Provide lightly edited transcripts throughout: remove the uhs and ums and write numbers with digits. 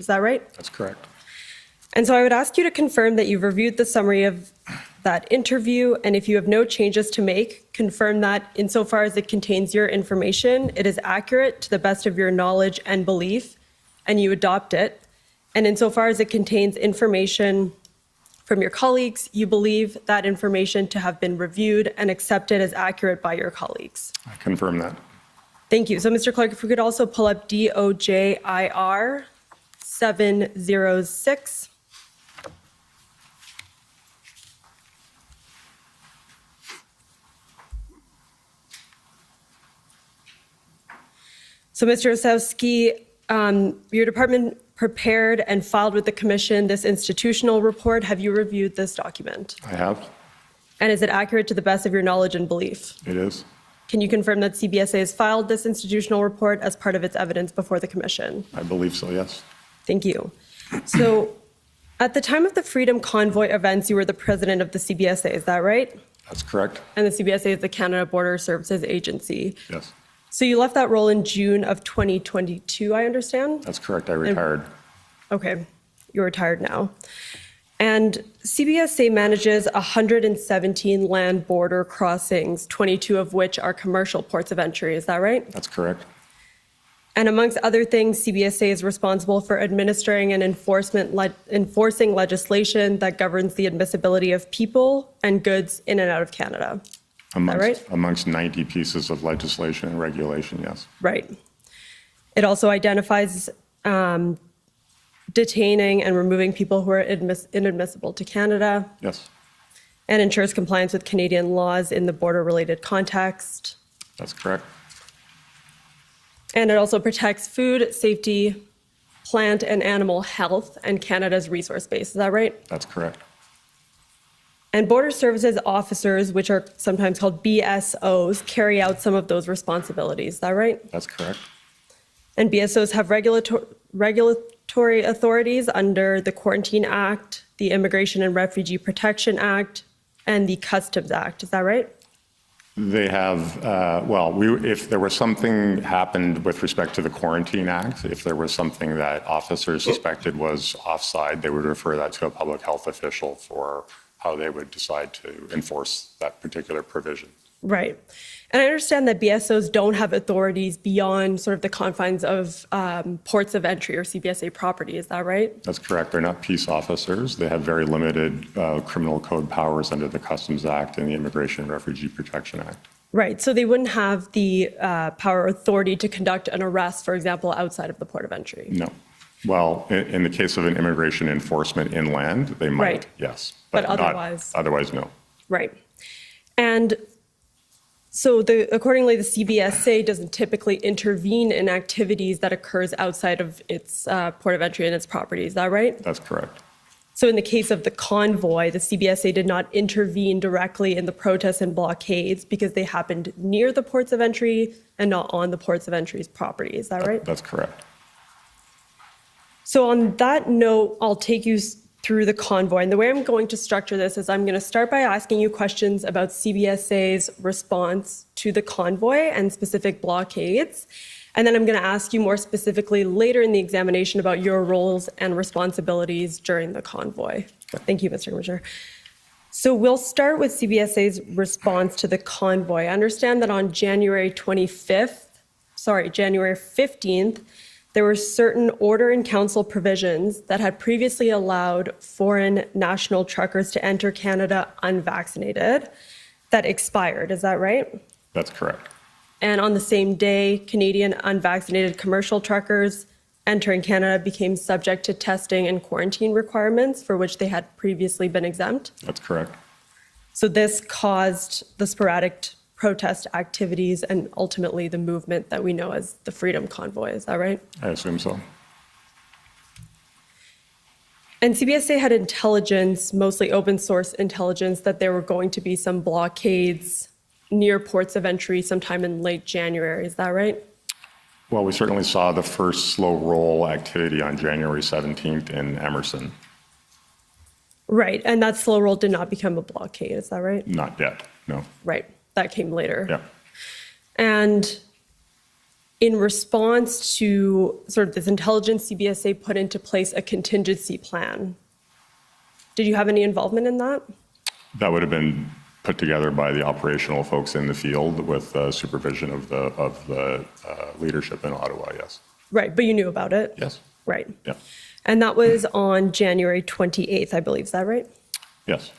Is that right? That's correct. And so I would ask you to confirm that you've reviewed the summary of that interview, and if you have no changes to make, confirm that insofar as it contains your information, it is accurate to the best of your knowledge and belief, and you adopt it. And insofar as it contains information from your colleagues, you believe that information to have been reviewed and accepted as accurate by your colleagues. I confirm that. Thank you. So, Mr. Clerk, if we could also pull up DOJIR 706. So, Mr. Ossowski, your department prepared and filed with the Commission this institutional report. Have you reviewed this document? I have. And is it accurate to the best of your knowledge and belief? It is. Can you confirm that CBSA has filed this institutional report as part of its evidence before the Commission? I believe so, yes. Thank you. So, at the time of the Freedom Convoy events, you were the president of the CBSA, is that right? That's correct. And the CBSA is the Canada Border Services Agency. Yes. So you left that role in June of 2022, I understand? That's correct. I retired. Okay, you're retired now. And CBSA manages 117 land border crossings, 22 of which are commercial ports of entry, is that right? That's correct. And amongst other things, CBSA is responsible for administering and enforcing legislation that governs the admissibility of people and goods in and out of Canada. Amongst 90 pieces of legislation and regulation, yes. Right. It also identifies detaining and removing people who are inadmissible to Canada. Yes. And ensures compliance with Canadian laws in the border-related context. That's correct. And it also protects food safety, plant and animal health, and Canada's resource base. Is that right? That's correct. And border services officers, which are sometimes called BSOs, carry out some of those responsibilities. Is that right? That's correct. And BSOs have regulatory authorities under the Quarantine Act, the Immigration and Refugee Protection Act, and the Customs Act. Is that right? They have, if there was something happened with respect to the Quarantine Act, if there was something that officers suspected was offside, they would refer that to a public health official for how they would decide to enforce that particular provision. Right. And I understand that BSOs don't have authorities beyond sort of the confines of ports of entry or CBSA property. Is that right? That's correct. They're not peace officers. They have very limited criminal code powers under the Customs Act and the Immigration and Refugee Protection Act. Right. So they wouldn't have the power or authority to conduct an arrest, for example, outside of the port of entry. No. Well, in the case of an immigration enforcement inland, they might, right. Yes. But otherwise? Otherwise, no. Right. And so accordingly, the CBSA doesn't typically intervene in activities that occurs outside of its port of entry and its property. Is that right? That's correct. So in the case of the convoy, the CBSA did not intervene directly in the protests and blockades because they happened near the ports of entry and not on the ports of entry's property. Is that right? That's correct. So on that note, I'll take you through the convoy. And the way I'm going to structure this is I'm going to start by asking you questions about CBSA's response to the convoy and specific blockades. And then I'm going to ask you more specifically later in the examination about your roles and responsibilities during the convoy. Okay. Thank you, Mr. Commissioner. So we'll start with CBSA's response to the convoy. I understand that on January 15th, there were certain order in council provisions that had previously allowed foreign national truckers to enter Canada unvaccinated that expired. Is that right? That's correct. And on the same day, Canadian unvaccinated commercial truckers entering Canada became subject to testing and quarantine requirements for which they had previously been exempt. That's correct. So this caused the sporadic protest activities and ultimately the movement that we know as the Freedom Convoy. Is that right? I assume so. And CBSA had intelligence, mostly open source intelligence, that there were going to be some blockades near ports of entry sometime in late January. Is that right? Well, we certainly saw the first slow roll activity on January 17th in Emerson. Right. And that slow roll did not become a blockade. Is that right? Not yet, no. Right. That came later. Yeah. And in response to sort of this intelligence, CBSA put into place a contingency plan. Did you have any involvement in that? That would have been put together by the operational folks in the field with supervision of the leadership in Ottawa, yes. Right, but you knew about it? Yes. Right. Yeah. And that was on January 28th, I believe. Is that right? Yes.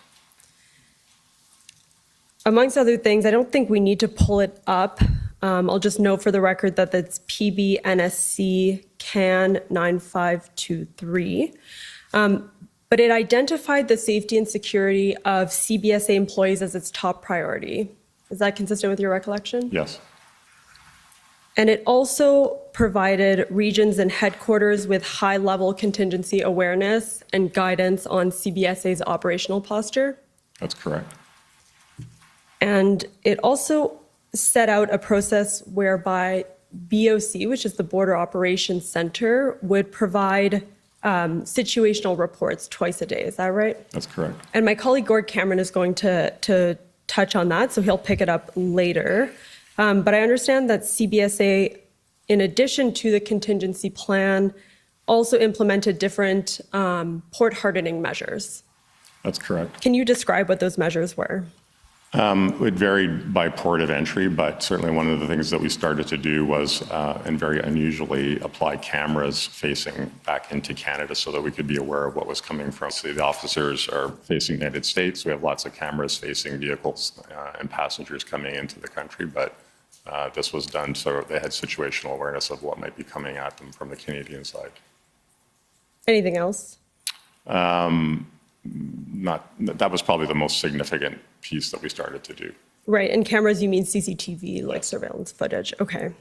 Amongst other things, I don't think we need to pull it up. I'll just note for the record that that's PBNSC CAN 9523. But it identified the safety and security of CBSA employees as its top priority. Is that consistent with your recollection? Yes. And it also provided regions and headquarters with high-level contingency awareness and guidance on CBSA's operational posture. That's correct. And it also set out a process whereby BOC, which is the Border Operations Center, would provide situational reports twice a day. Is that right? That's correct. And my colleague Gord Cameron is going to touch on that, so he'll pick it up later. But I understand that CBSA, in addition to the contingency plan, also implemented different port hardening measures. That's correct. Can you describe what those measures were? It varied by port of entry, but certainly one of the things that we started to do was, and very unusually, apply cameras facing back into Canada so that we could be aware of what was coming from. So the officers are facing the United States. We have lots of cameras facing vehicles and passengers coming into the country, but this was done so they had situational awareness of what might be coming at them from the Canadian side. Anything else? That was probably the most significant piece that we started to do. Right, and cameras, you mean CCTV, like surveillance footage, okay.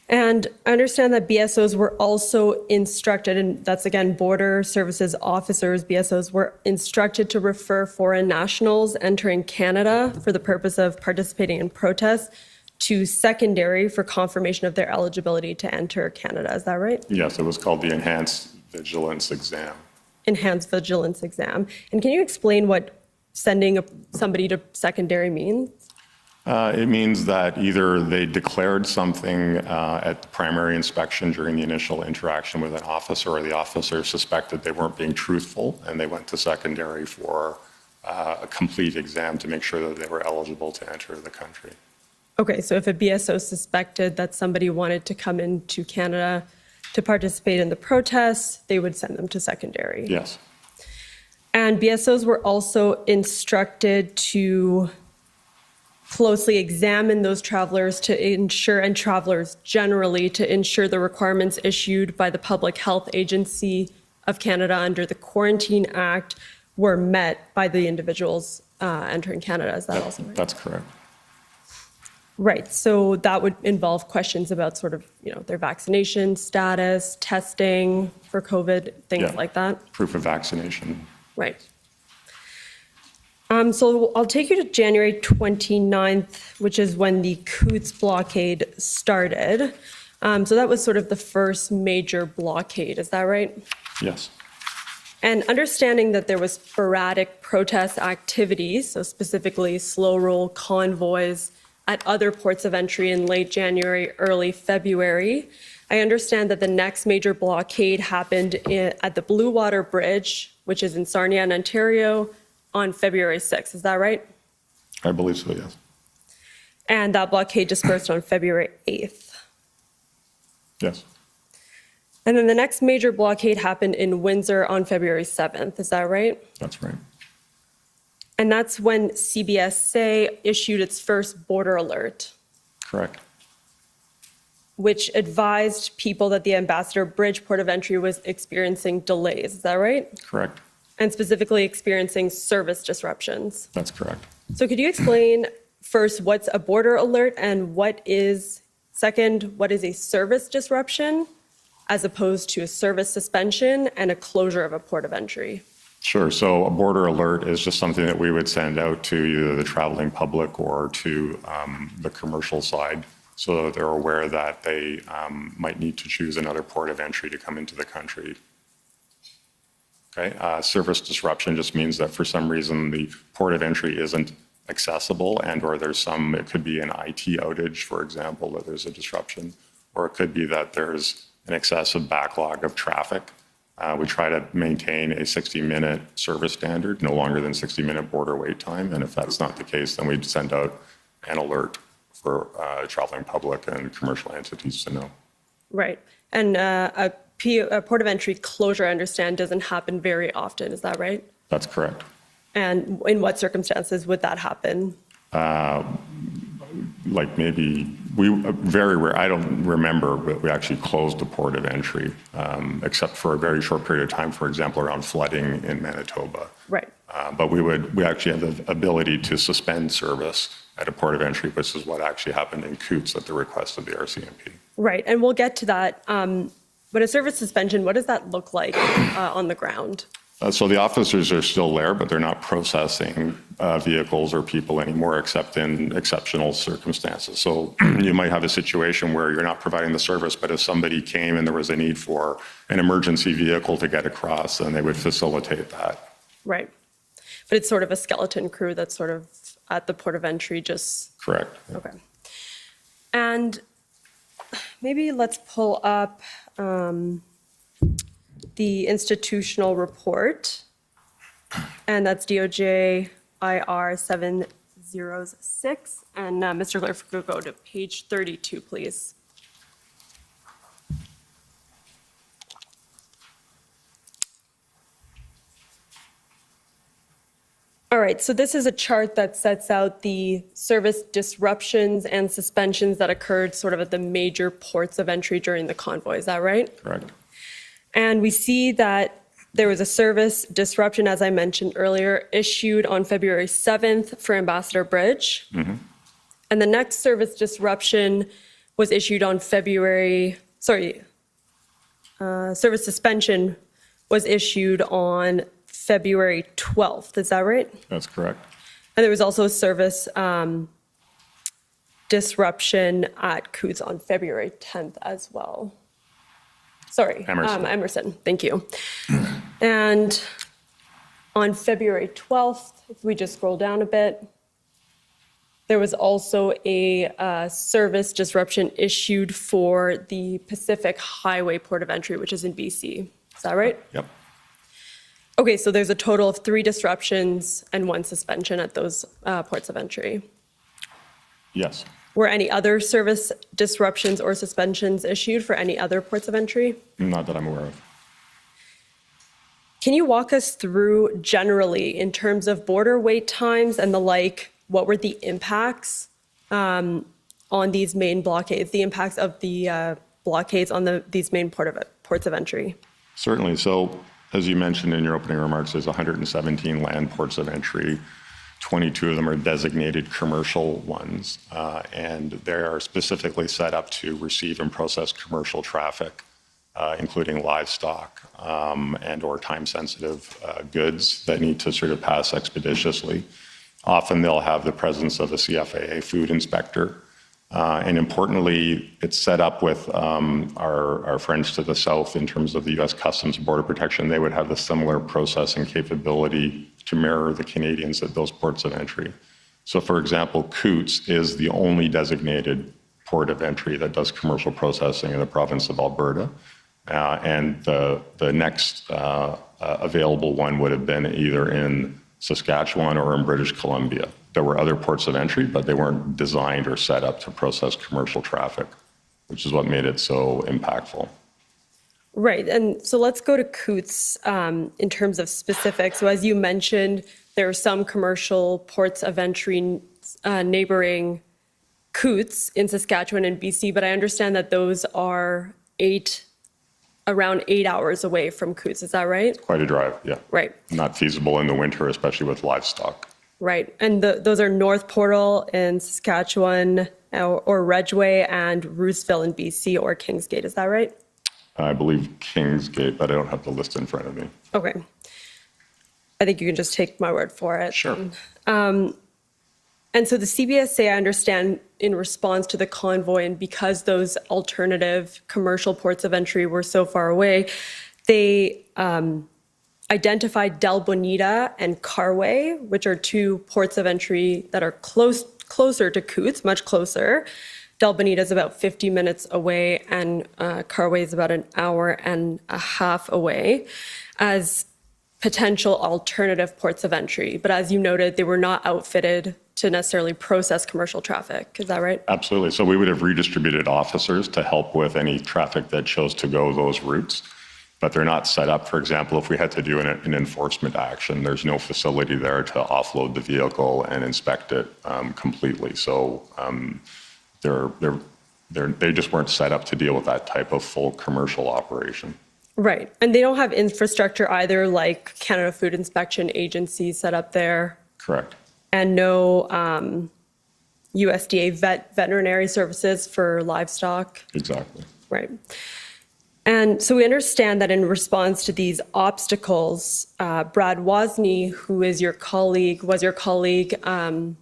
And I understand that BSOs were also instructed, and that's again, border services officers, BSOs were instructed to refer foreign nationals entering Canada for the purpose of participating in protests to secondary for confirmation of their eligibility to enter Canada, is that right? Yes, it was called the Enhanced Vigilance Exam. Enhanced vigilance exam. And can you explain what sending somebody to secondary means? It means that either they declared something at the primary inspection during the initial interaction with an officer, or the officer suspected they weren't being truthful, and they went to secondary for a complete exam to make sure that they were eligible to enter the country. Okay, so if a BSO suspected that somebody wanted to come into Canada to participate in the protests, they would send them to secondary. Yes. And BSOs were also instructed to closely examine those travelers to ensure, and travelers generally, to ensure the requirements issued by the Public Health Agency of Canada under the Quarantine Act were met by the individuals entering Canada. Is that also right? That's correct. Right, so that would involve questions about sort of, their vaccination status, testing for COVID, things like that. Proof of vaccination. Right. So I'll take you to January 29th, which is when the Coots blockade started. So that was sort of the first major blockade, is that right? Yes. And understanding that there was sporadic protest activities, so specifically slow roll convoys at other ports of entry in late January, early February, I understand that the next major blockade happened at the Blue Water Bridge, which is in Sarnia, Ontario, on February 6th. Is that right? I believe so, yes. And that blockade dispersed on February 8th. Yes. And then the next major blockade happened in Windsor on February 7th. Is that right? That's right. And that's when CBSA issued its first border alert. Correct. Which advised people that the Ambassador Bridge port of entry was experiencing delays. Is that right? Correct. And specifically experiencing service disruptions. That's correct. So could you explain first what's a border alert, and what is a service disruption as opposed to a service suspension and a closure of a port of entry? Sure. So a border alert is just something that we would send out to either the traveling public or to the commercial side, so that they're aware that they might need to choose another port of entry to come into the country. Okay. Service disruption just means that for some reason the port of entry isn't accessible, and or there's some, it could be an IT outage, for example, that there's a disruption, or it could be that there's an excessive backlog of traffic. We try to maintain a 60-minute service standard, no longer than 60-minute border wait time. And if that's not the case, then we'd send out an alert for traveling public and commercial entities to know. Right. And a port of entry closure, I understand, doesn't happen very often. Is that right? That's correct. And in what circumstances would that happen? Like maybe, very rare, I don't remember, but we actually closed the port of entry, except for a very short period of time, for example, around flooding in Manitoba. Right. But we actually have the ability to suspend service at a port of entry, which is what actually happened in Coutts at the request of the RCMP. Right, and we'll get to that. But a service suspension, what does that look like on the ground? So the officers are still there, but they're not processing vehicles or people anymore, except in exceptional circumstances. So you might have a situation where you're not providing the service, but if somebody came and there was a need for an emergency vehicle to get across, then they would facilitate that. Right. But it's sort of a skeleton crew that's sort of at the port of entry, just... Correct. Okay. And maybe let's pull up the institutional report, and that's DOJ IR 706. And Mr. Clerk, if we could go to page 32, please. All right, so this is a chart that sets out the service disruptions and suspensions that occurred sort of at the major ports of entry during the convoy. Is that right? Correct. And we see that there was a service disruption, as I mentioned earlier, issued on February 7th for Ambassador Bridge. Mm-hmm. And the next service disruption was issued on service suspension was issued on February 12th. Is that right? That's correct. And there was also a service disruption at Coutts on February 10th as well. Sorry, Emerson, thank you. And on February 12th, if we just scroll down a bit, there was also a service disruption issued for the Pacific Highway Port of Entry, which is in BC. Is that right? Yep. Okay, so there's a total of 3 disruptions and 1 suspension at those ports of entry. Yes. Were any other service disruptions or suspensions issued for any other ports of entry? Not that I'm aware of. Can you walk us through generally in terms of border wait times and the like, what were the impacts on these main blockades, the impacts of the blockades on these main ports of entry? Certainly. So as you mentioned in your opening remarks, there's 117 land ports of entry. 22 of them are designated commercial ones, and they are specifically set up to receive and process commercial traffic, including livestock and or time-sensitive goods that need to sort of pass expeditiously. Often they'll have the presence of a CFAA food inspector, and importantly, it's set up with our friends to the south in terms of the U.S. Customs and Border Protection. They would have a similar processing capability to mirror the Canadians at those ports of entry. So for example, Coutts is the only designated port of entry that does commercial processing in the province of Alberta. And the next available one would have been either in Saskatchewan or in British Columbia. There were other ports of entry, but they weren't designed or set up to process commercial traffic, which is what made it so impactful. Right, and so let's go to Coutts in terms of specifics. So as you mentioned, there are some commercial ports of entry neighboring Coutts in Saskatchewan and BC, but I understand that those are around 8 hours away from Coutts. Is that right? Quite a drive, yeah. Right. Not feasible in the winter, especially with livestock. Right, and those are North Portal in Saskatchewan or Ridgeway and Rooseville in BC or Kingsgate. Is that right? I believe Kingsgate, but I don't have the list in front of me. Okay. I think you can just take my word for it. Sure. And so the CBSA, I understand, in response to the convoy, and because those alternative commercial ports of entry were so far away, they identified Del Bonita and Carway, which are two ports of entry that are closer to Coutts, much closer. Del Bonita is about 50 minutes away, and Carway is about an hour and a half away, as potential alternative ports of entry. But as you noted, they were not outfitted to necessarily process commercial traffic. Is that right? Absolutely. So we would have redistributed officers to help with any traffic that chose to go those routes, but they're not set up. For example, if we had to do an enforcement action, there's no facility there to offload the vehicle and inspect it completely. So they just weren't set up to deal with that type of full commercial operation. Right. And they don't have infrastructure either, like Canada Food Inspection Agency set up there. Correct. And no USDA veterinary services for livestock. Exactly. Right. And so we understand that in response to these obstacles, Brad Wozni, who is your colleague, was your colleague, and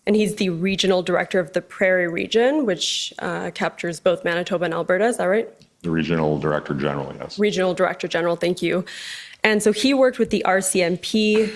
he's the regional director of the Prairie region, which captures both Manitoba and Alberta. Is that right? The regional director general, yes. Regional director general, thank you. And so he worked with the RCMP,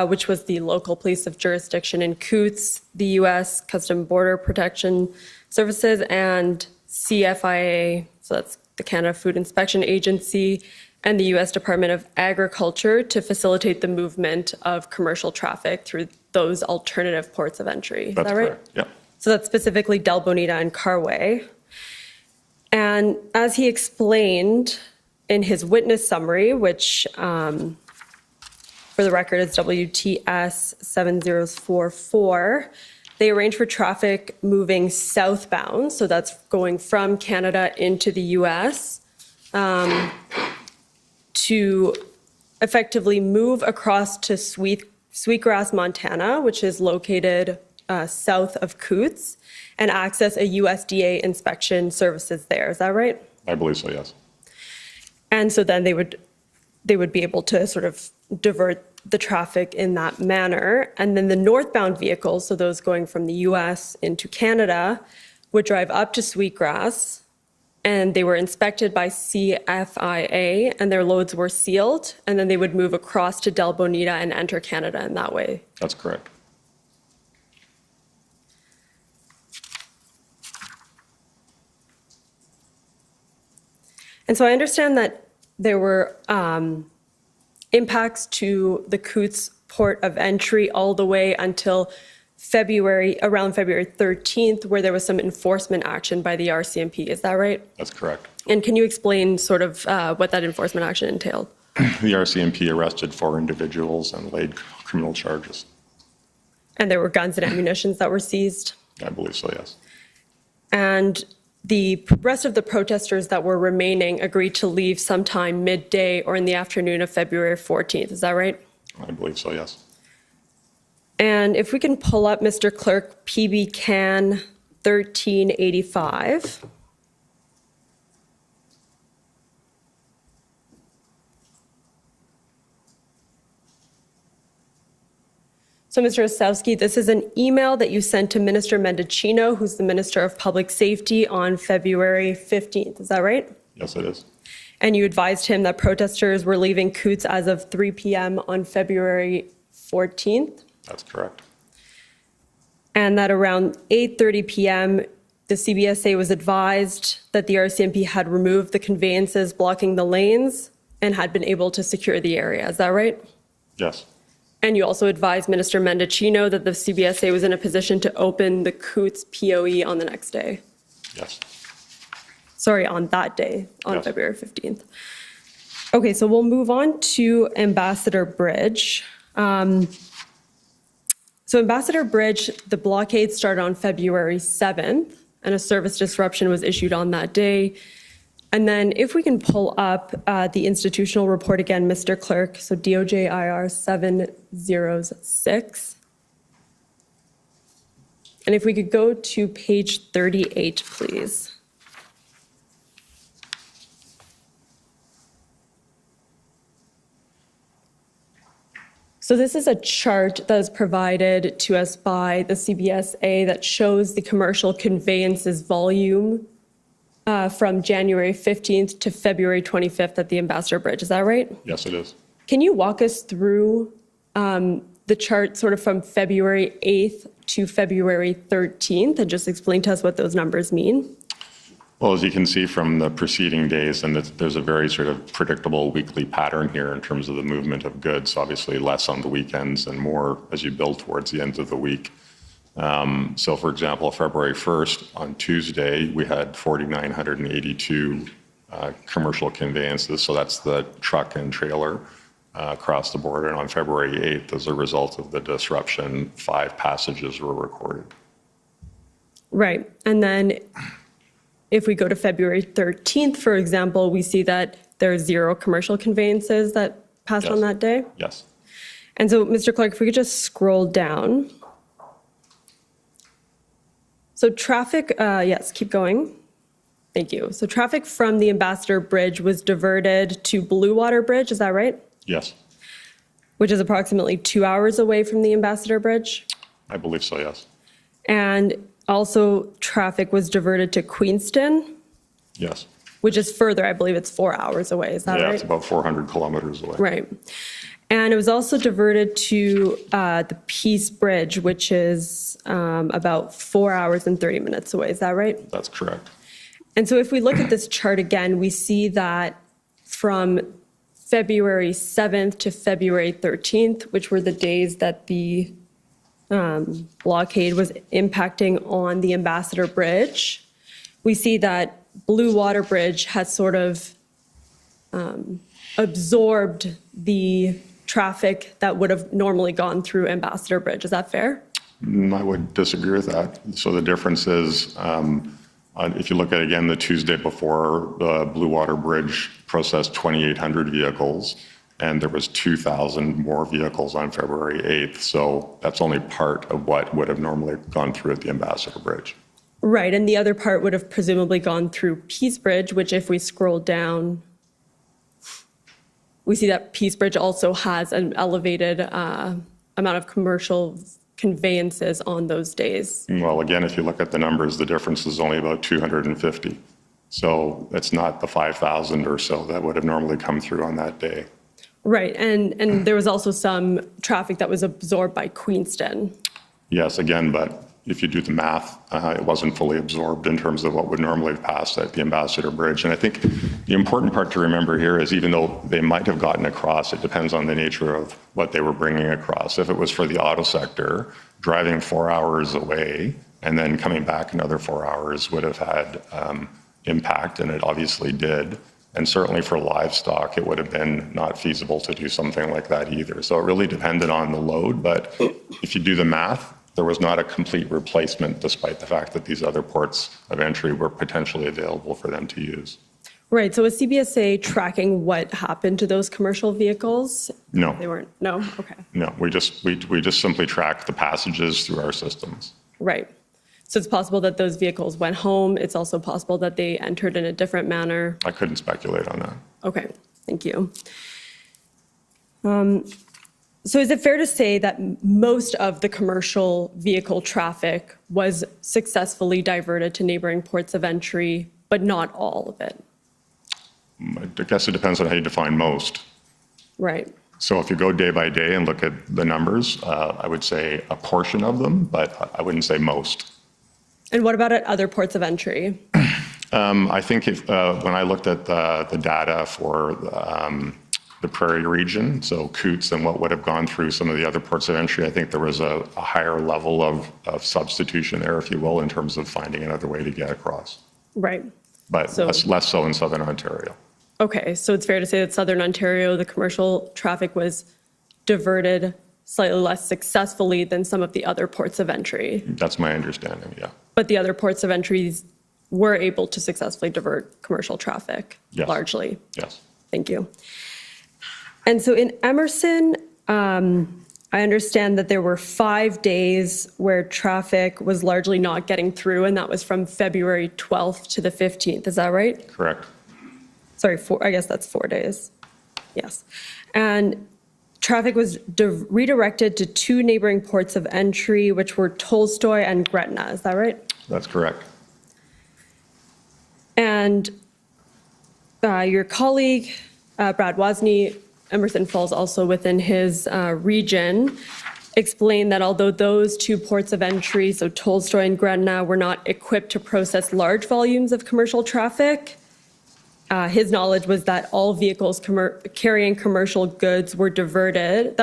which was the local police of jurisdiction in Coutts, the U.S. Customs Border Protection Services, and CFIA, so that's the Canada Food Inspection Agency, and the U.S. Department of Agriculture to facilitate the movement of commercial traffic through those alternative ports of entry. Is that right? Correct. Yeah. So that's specifically Del Bonita and Carway. And as he explained in his witness summary, which for the record is WTS 7044, they arrange for traffic moving southbound, so that's going from Canada into the US, to effectively move across to Sweetgrass, Montana, which is located south of Coutts, and access a USDA inspection services there. Is that right? I believe so, yes. And so then they would be able to sort of divert the traffic in that manner. And then the northbound vehicles, so those going from the US into Canada, would drive up to Sweetgrass, and they were inspected by CFIA, and their loads were sealed, and then they would move across to Del Bonita and enter Canada in that way. That's correct. And so I understand that there were impacts to the Coutts port of entry all the way until around February 13th, where there was some enforcement action by the RCMP. Is that right? That's correct. And can you explain sort of what that enforcement action entailed? The RCMP arrested 4 individuals and laid criminal charges. And there were guns and ammunitions that were seized? I believe so, yes. And the rest of the protesters that were remaining agreed to leave sometime midday or in the afternoon of February 14th. Is that right? I believe so, yes. And if we can pull up, Mr. Clerk, PB Can 1385. So, Mr. Ossowski, this is an email that you sent to Minister Mendicino, who's the Minister of Public Safety, on February 15th. Is that right? Yes, it is. And you advised him that protesters were leaving Coutts as of 3 p.m. on February 14th? That's correct. And that around 8:30 p.m., the CBSA was advised that the RCMP had removed the conveyances blocking the lanes and had been able to secure the area. Is that right? Yes. And you also advised Minister Mendicino that the CBSA was in a position to open the Coutts POE on the next day. Yes. Sorry, on that day, on Yes. February 15th. Okay, so we'll move on to Ambassador Bridge. So Ambassador Bridge, the blockade started on February 7th, and a service disruption was issued on that day. And then if we can pull up the institutional report again, Mr. Clerk, so DOJ IR 706. And if we could go to page 38, please. So this is a chart that is provided to us by the CBSA that shows the commercial conveyances volume from January 15th to February 25th at the Ambassador Bridge. Is that right? Yes, it is. Can you walk us through the chart sort of from February 8th to February 13th and just explain to us what those numbers mean? Well, as you can see from the preceding days, and there's a very sort of predictable weekly pattern here in terms of the movement of goods, obviously less on the weekends and more as you build towards the end of the week. So for example, February 1st, on Tuesday, we had 4,982 commercial conveyances, so that's the truck and trailer across the border. And on February 8th, as a result of the disruption, 5 passages were recorded. Right. And then if we go to February 13th, for example, we see that there are 0 commercial conveyances that passed on that day. Yes. And so, Mr. Clark, if we could just scroll down. So traffic, yes, keep going. Thank you. So traffic from the Ambassador Bridge was diverted to Blue Water Bridge, is that right? Yes. Which is approximately 2 hours away from the Ambassador Bridge? I believe so, yes. And also traffic was diverted to Queenston, Yes. which is further, I believe it's 4 hours away, is that right? Yeah, it's about 400 kilometers away. Right. And it was also diverted to the Peace Bridge, which is about 4 hours and 30 minutes away. Is that right? That's correct. And so if we look at this chart again, we see that from February 7th to February 13th, which were the days that the blockade was impacting on the Ambassador Bridge, we see that Blue Water Bridge has sort of absorbed the traffic that would have normally gone through Ambassador Bridge. Is that fair? I would disagree with that. So the difference is, if you look at, again, the Tuesday before, the Blue Water Bridge processed 2,800 vehicles, and there was 2,000 more vehicles on February 8th. So that's only part of what would have normally gone through at the Ambassador Bridge. Right, and the other part would have presumably gone through Peace Bridge, which if we scroll down, we see that Peace Bridge also has an elevated amount of commercial conveyances on those days. Well, again, if you look at the numbers, the difference is only about 250. So it's not the 5,000 or so that would have normally come through on that day. Right, and there was also some traffic that was absorbed by Queenston. Yes, again, but if you do the math, it wasn't fully absorbed in terms of what would normally have passed at the Ambassador Bridge. And I think the important part to remember here is even though they might have gotten across, it depends on the nature of what they were bringing across. If it was for the auto sector, driving 4 hours away and then coming back another 4 hours would have had impact, and it obviously did. And certainly for livestock, it would have been not feasible to do something like that either. So it really depended on the load, but if you do the math, there was not a complete replacement despite the fact that these other ports of entry were potentially available for them to use. Right, so was CBSA tracking what happened to those commercial vehicles? No. They weren't, no? Okay. No, we just simply tracked the passages through our systems. Right. So it's possible that those vehicles went home. It's also possible that they entered in a different manner. I couldn't speculate on that. Okay, thank you. So is it fair to say that most of the commercial vehicle traffic was successfully diverted to neighboring ports of entry, but not all of it? I guess it depends on how you define most. Right. So if you go day by day and look at the numbers, I would say a portion of them, but I wouldn't say most. And what about at other ports of entry? I think when I looked at the data for the Prairie region, so Coots and what would have gone through some of the other ports of entry, I think there was a higher level of substitution there, if you will, in terms of finding another way to get across. Right. But So- less so in Southern Ontario. Okay, so it's fair to say that Southern Ontario, the commercial traffic was diverted slightly less successfully than some of the other ports of entry. That's my understanding, yeah. But the other ports of entries were able to successfully divert commercial traffic, Yes. largely. Yes. Thank you. And so in Emerson, I understand that there were 5 days where traffic was largely not getting through, and that was from February 12th to the 15th. Is that right? Correct. Sorry, I guess that's 4 days. Yes. And traffic was redirected to 2 neighboring ports of entry, which were Tolstoy and Gretna. Is that right? That's correct. And your colleague, Brad Wozni, Emerson falls also within his region, explained that although those two ports of entry, so Tolstoy and Gretna, were not equipped to process large volumes of commercial traffic, his knowledge was that all vehicles carrying commercial goods were diverted,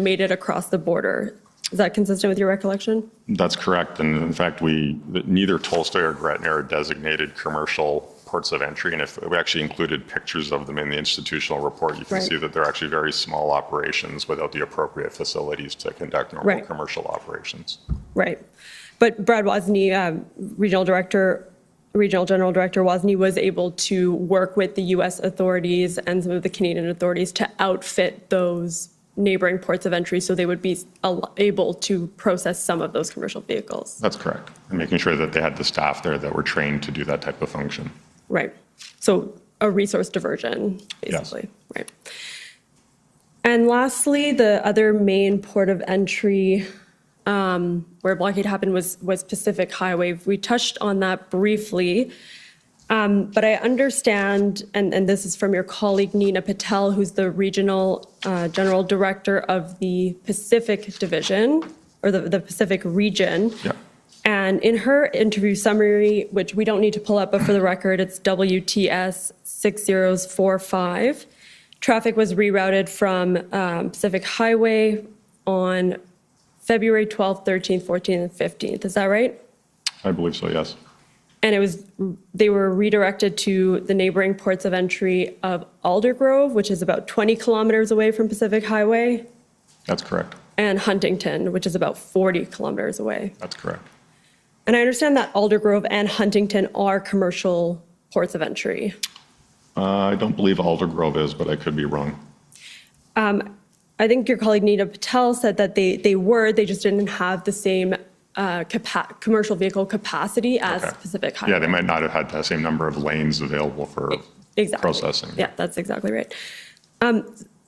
made it across the border. Is that consistent with your recollection? That's correct. And in fact, neither Tolstoy or Gretna are designated commercial ports of entry. And if we actually included pictures of them in the institutional report, you can see that they're actually very small operations without the appropriate facilities to conduct normal commercial operations. Right. But Brad Wozni, Regional General Director Wozni, was able to work with the U.S. authorities and some of the Canadian authorities to outfit those neighboring ports of entry so they would be able to process some of those commercial vehicles. That's correct. And making sure that they had the staff there that were trained to do that type of function. Right. So a resource diversion, basically. Yes. Right. And lastly, the other main port of entry where blockade happened was Pacific Highway. We touched on that briefly. But I understand, and this is from your colleague Nina Patel, who's the Regional General Director of the Pacific Division, or the Pacific Region. Yeah. And in her interview summary, which we don't need to pull up, but for the record, it's WTS 6045, traffic was rerouted from Pacific Highway on February 12th, 13th, 14th, and 15th. Is that right? I believe so, yes. And they were redirected to the neighboring ports of entry of Aldergrove, which is about 20 kilometers away from Pacific Highway. That's correct. And Huntington, which is about 40 kilometers away. That's correct. And I understand that Aldergrove and Huntington are commercial ports of entry. I don't believe Aldergrove is, but I could be wrong. I think your colleague Nina Patel said that they just didn't have the same commercial vehicle capacity as Pacific Highway. Yeah, they might not have had the same number of lanes available for processing. Yeah, that's exactly right.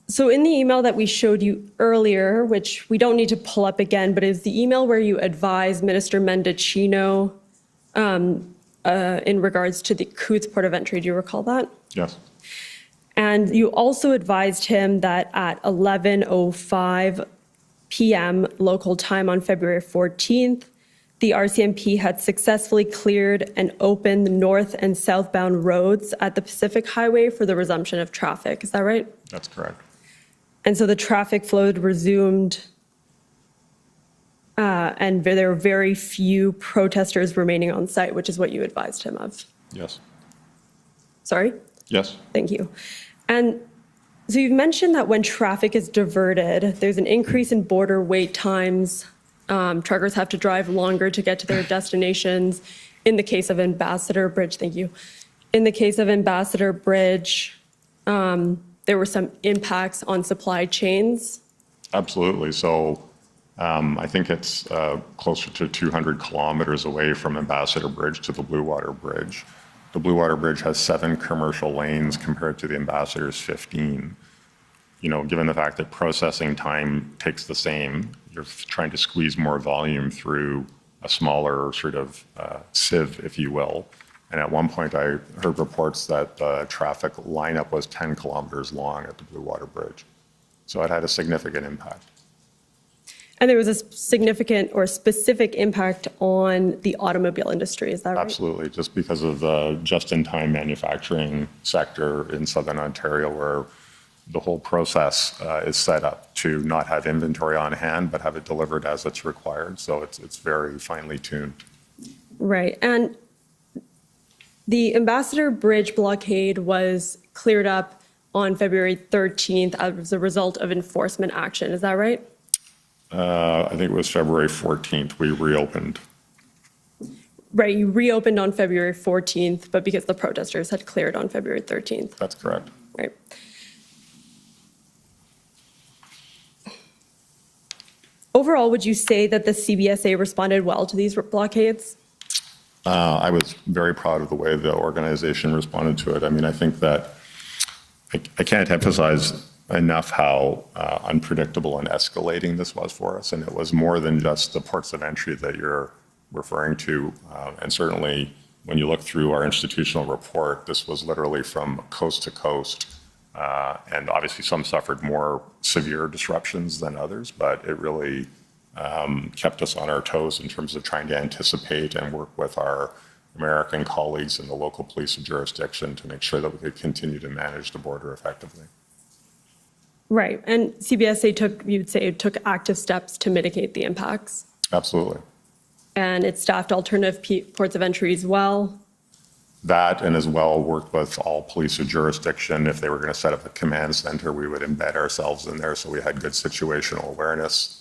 So in the email that we showed you earlier, which we don't need to pull up again, but is the email where you advised Minister Mendocino in regards to the Coutts port of entry. Do you recall that? Yes. And you also advised him that at 11:05 p.m. local time on February 14th, the RCMP had successfully cleared and opened the north and southbound roads at the Pacific Highway for the resumption of traffic. Is that right? That's correct. And so the traffic flow resumed, and there were very few protesters remaining on site, which is what you advised him of. Yes. Sorry? Yes. Thank you. And so you've mentioned that when traffic is diverted, there's an increase in border wait times. Truckers have to drive longer to get to their destinations. In the case of Ambassador Bridge, thank you. In the case of Ambassador Bridge, there were some impacts on supply chains. Absolutely. So I think it's closer to 200 kilometers away from Ambassador Bridge to the Blue Water Bridge. The Blue Water Bridge has 7 commercial lanes compared to the Ambassador's 15. You know, given the fact that processing time takes the same, you're trying to squeeze more volume through a smaller sort of sieve, if you will. And at one point, I heard reports that the traffic lineup was 10 kilometers long at the Blue Water Bridge. So it had a significant impact. And there was a significant or specific impact on the automobile industry, is that right? Absolutely, just because of the just-in-time manufacturing sector in Southern Ontario, where the whole process is set up to not have inventory on hand, but have it delivered as it's required. So it's very finely tuned. Right. And the Ambassador Bridge blockade was cleared up on February 13th as a result of enforcement action. Is that right? I think it was February 14th we reopened. Right. You reopened on February 14th, but because the protesters had cleared on February 13th. That's correct. Right. Overall, would you say that the CBSA responded well to these blockades? I was very proud of the way the organization responded to it. I mean, I think that I can't emphasize enough how unpredictable and escalating this was for us. And it was more than just the ports of entry that you're referring to. And certainly when you look through our institutional report, this was literally from coast to coast And obviously some suffered more severe disruptions than others, but it really kept us on our toes in terms of trying to anticipate and work with our American colleagues in the local police and jurisdiction to make sure that we could continue to manage the border effectively. Right. And CBSA took active steps to mitigate the impacts. Absolutely. And it staffed alternative ports of entry as well. That, and as well worked with all police of jurisdiction. If they were going to set up a command center, we would embed ourselves in there so we had good situational awareness.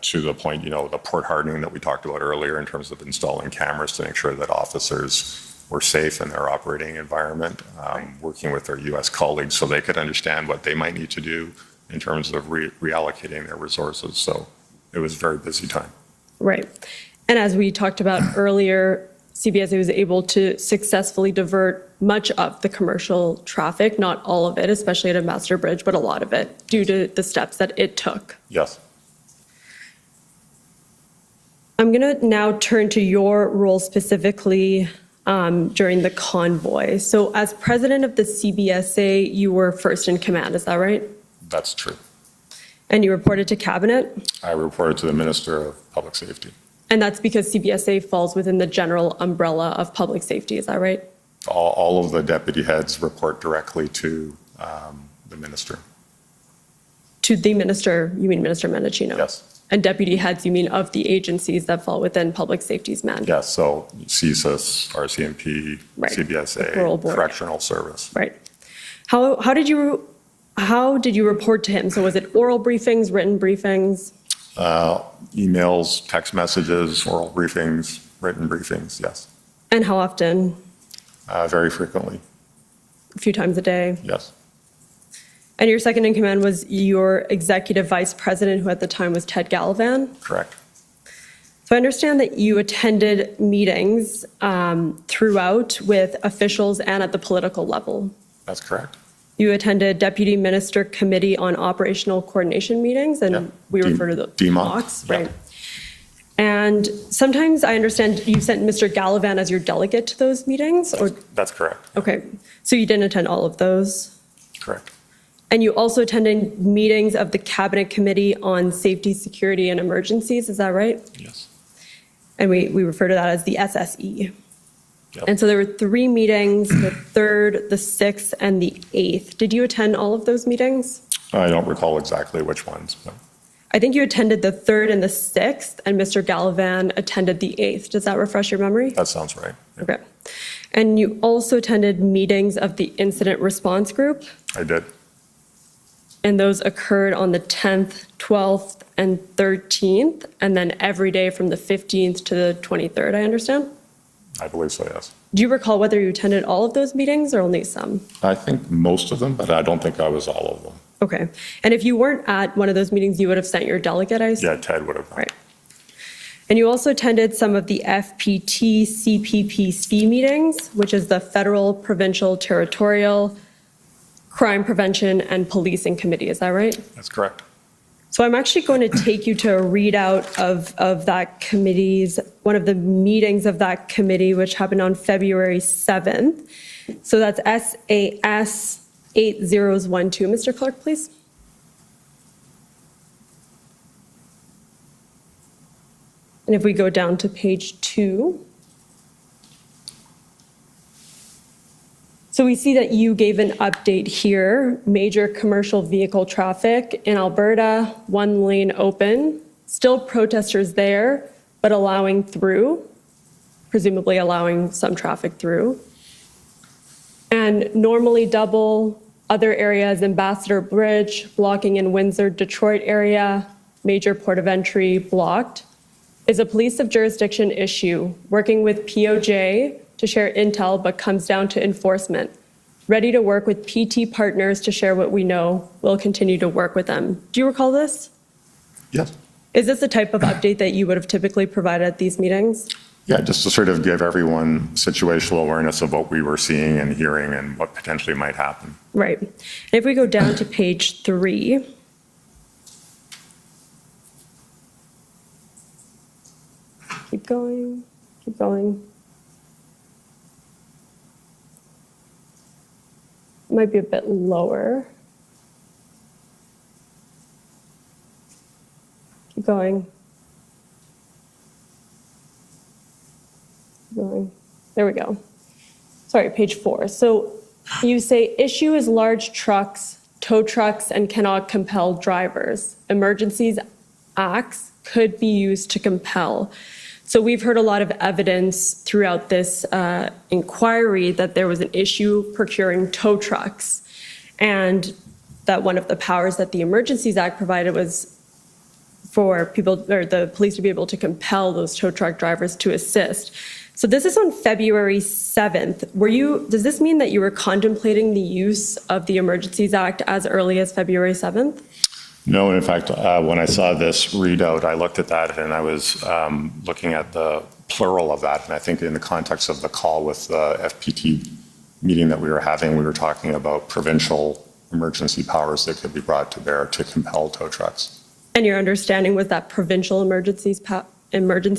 To the point, the port hardening that we talked about earlier in terms of installing cameras to make sure that officers were safe in their operating environment, working with their U.S. colleagues so they could understand what they might need to do in terms of reallocating their resources. So it was a very busy time. Right. And as we talked about earlier, CBSA was able to successfully divert much of the commercial traffic, not all of it, especially at Ambassador Bridge, but a lot of it, due to the steps that it took. Yes. I'm going to now turn to your role specifically during the convoy. So as president of the CBSA, you were first in command, is that right? That's true. And you reported to cabinet? I reported to the Minister of Public Safety. And that's because CBSA falls within the general umbrella of public safety, is that right? All of the deputy heads report directly to the minister. To the minister, you mean Minister Mendocino? Yes. And deputy heads, you mean of the agencies that fall within public safety's mandate? Yes, so CSIS, RCMP, right. CBSA, Correctional Service. Right. How did you report to him? So was it oral briefings, written briefings? Emails, text messages, oral briefings, written briefings, yes. And how often? Very frequently. A few times a day? Yes. And your second in command was your executive vice president, who at the time was Ted Gallivan? Correct. So I understand that you attended meetings throughout with officials and at the political level. That's correct. You attended Deputy Minister Committee on Operational Coordination meetings, and we refer to the DMOCs, right? And sometimes I understand you sent Mr. Gallivan as your delegate to those meetings? That's correct. Okay, so you didn't attend all of those? Correct. And you also attended meetings of the Cabinet Committee on Safety, Security, and Emergencies, is that right? Yes. And we refer to that as the SSE. Yep. And so there were 3 meetings, the 3rd, the 6th, and the 8th. Did you attend all of those meetings? I don't recall exactly which ones, but. I think you attended the 3rd and the 6th, and Mr. Gallivan attended the 8th. Does that refresh your memory? That sounds right. Yep. Okay. And you also attended meetings of the Incident Response Group? I did. And those occurred on the 10th, 12th, and 13th, and then every day from the 15th to the 23rd, I understand? I believe so, yes. Do you recall whether you attended all of those meetings or only some? I think most of them, but I don't think I was all of them. Okay. And if you weren't at one of those meetings, you would have sent your delegate, I assume? Yeah, Ted would have. Right. And you also attended some of the FPT CPPC meetings, which is the Federal, Provincial, Territorial, Crime Prevention, and Policing Committee. Is that right? That's correct. So I'm actually going to take you to a readout of that committee's, one of the meetings of that committee, which happened on February 7th. So that's SAS 8012. Mr. Clerk, please. And if we go down to page 2. So we see that you gave an update here. Major commercial vehicle traffic in Alberta, 1 lane open. Still protesters there, but allowing through, presumably allowing some traffic through. And normally double. Other areas, Ambassador Bridge, blocking in Windsor, Detroit area, major port of entry blocked. Is a police of jurisdiction issue, working with POJ to share intel, but comes down to enforcement. Ready to work with PT partners to share what we know. We'll continue to work with them. Do you recall this? Yes. Is this the type of update that you would have typically provided at these meetings? Yeah, just to sort of give everyone situational awareness of what we were seeing and hearing and what potentially might happen. Right. And if we go down to page 3, keep going, keep going. might be a bit lower. Keep going. Keep going. There we go. Sorry, page 4. So you say issue is large trucks, tow trucks, and cannot compel drivers. Emergencies acts could be used to compel. So we've heard a lot of evidence throughout this inquiry that there was an issue procuring tow trucks, and that one of the powers that the Emergencies Act provided was for people or the police to be able to compel those tow truck drivers to assist. So this is on February 7th. Does this mean that you were contemplating the use of the Emergencies Act as early as February 7th? No, in fact, when I saw this readout, I looked at that and I was looking at the plural of that. And I think in the context of the call with the FPT meeting that we were having, we were talking about provincial emergency powers that could be brought to bear to compel tow trucks. And your understanding was that provincial emergency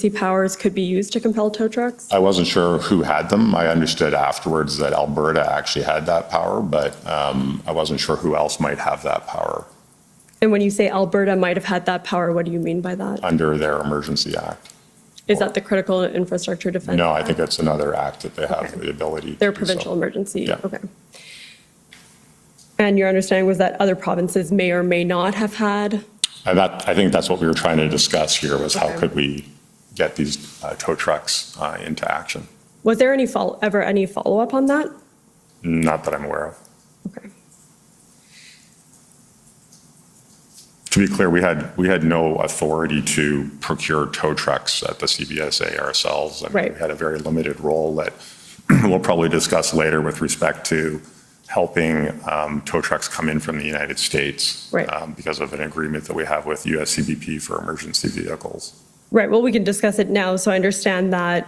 powers could be used to compel tow trucks? I wasn't sure who had them. I understood afterwards that Alberta actually had that power, but I wasn't sure who else might have that power. And when you say Alberta might have had that power, what do you mean by that? Under their Emergency Act. Is that the Critical Infrastructure Defense No, Act? I think it's another act that they have the ability to Their do provincial so. emergency? Yeah. Okay. And your understanding was that other provinces may or may not have had? And I think that's what we were trying to discuss here was how Okay. could we get these tow trucks into action? Was there ever any follow-up on that? Not that I'm aware of. Okay. To be clear, we had no authority to procure tow trucks at the CBSA ourselves. I mean, Right. We had a very limited role that we'll probably discuss later with respect to helping tow trucks come in from the United States Right. Because of an agreement that we have with USCBP for emergency vehicles. Right, well, we can discuss it now. So I understand that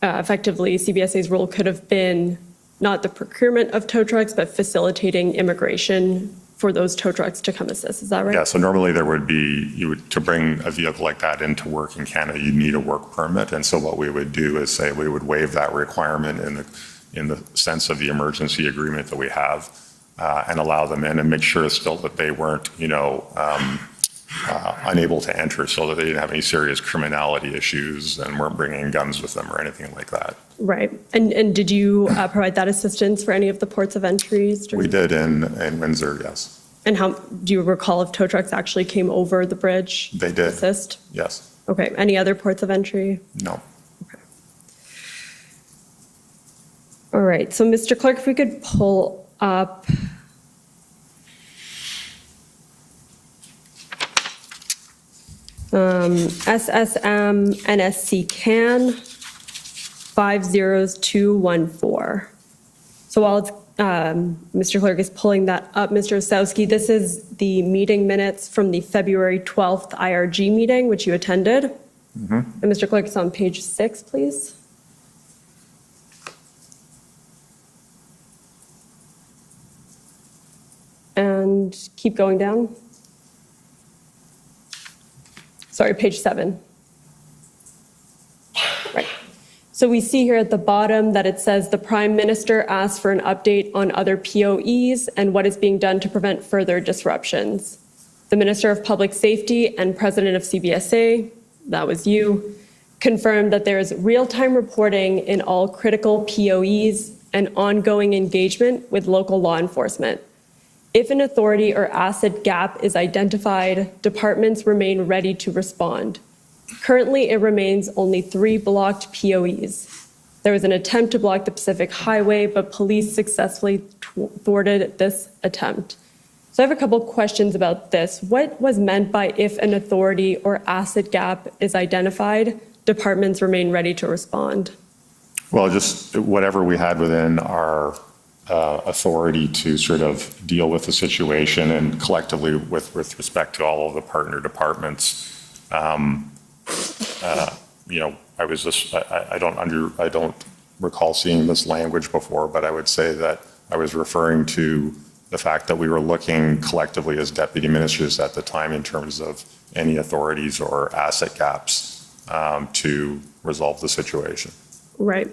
effectively CBSA's role could have been not the procurement of tow trucks, but facilitating immigration for those tow trucks to come assist. Is that right? Yeah, so normally there would be, to bring a vehicle like that into work in Canada, you need a work permit. And so what we would do is say we would waive that requirement in the sense of the emergency agreement that we have and allow them in and make sure still that they weren't, unable to enter so that they didn't have any serious criminality issues and weren't bringing guns with them or anything like that. Right, and did you provide that assistance for any of the ports of entries? We did in Windsor, yes. And how, do you recall if tow trucks actually came over the bridge? They to did. assist? Yes. Okay, any other ports of entry? No. All right, so Mr. Clerk, if we could pull up SSM NSC CAN 50214. So while it's, Mr. Clerk is pulling that up, Mr. Ossowski, this is the meeting minutes from the February 12th IRG meeting, which you attended. And Mr. Clerk, it's on page 6, please. And keep going down. Sorry, page 7. Right. So we see here at the bottom that it says the Prime Minister asked for an update on other POEs and what is being done to prevent further disruptions. The Minister of Public Safety and President of CBSA, that was you, confirmed that there is real-time reporting in all critical POEs and ongoing engagement with local law enforcement. If an authority or asset gap is identified, departments remain ready to respond. Currently, it remains only 3 blocked POEs. There was an attempt to block the Pacific Highway, but police successfully thwarted this attempt. So I have a couple questions about this. What was meant by if an authority or asset gap is identified, departments remain ready to respond? Well, just whatever we had within our authority to sort of deal with the situation and collectively with respect to all of the partner departments. I was just, I don't recall seeing this language before, but I would say that I was referring to the fact that we were looking collectively as deputy ministers at the time in terms of any authorities or asset gaps to resolve the situation. Right.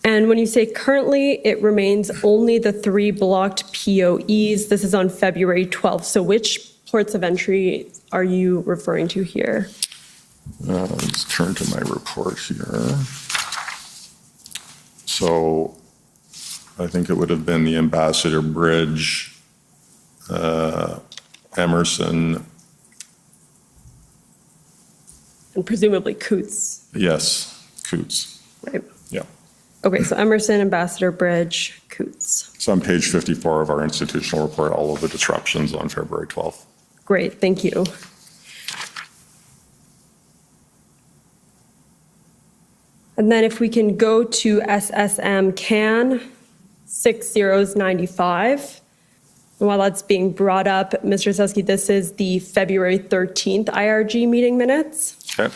And when you say currently, it remains only the 3 blocked POEs. This is on February 12th. So which ports of entry are you referring to here? Let's turn to my report here. So I think it would have been the Ambassador Bridge, Emerson. And presumably Coots. Yes, Coots. Right. Yeah. Okay, so Emerson, Ambassador Bridge, Coots. It's on page 54 of our institutional report, all of the disruptions on February 12th. Great, thank you. And then if we can go to SSM CAN 6095. And while that's being brought up, Mr. Ossowski, this is the February 13th IRG meeting minutes. Okay.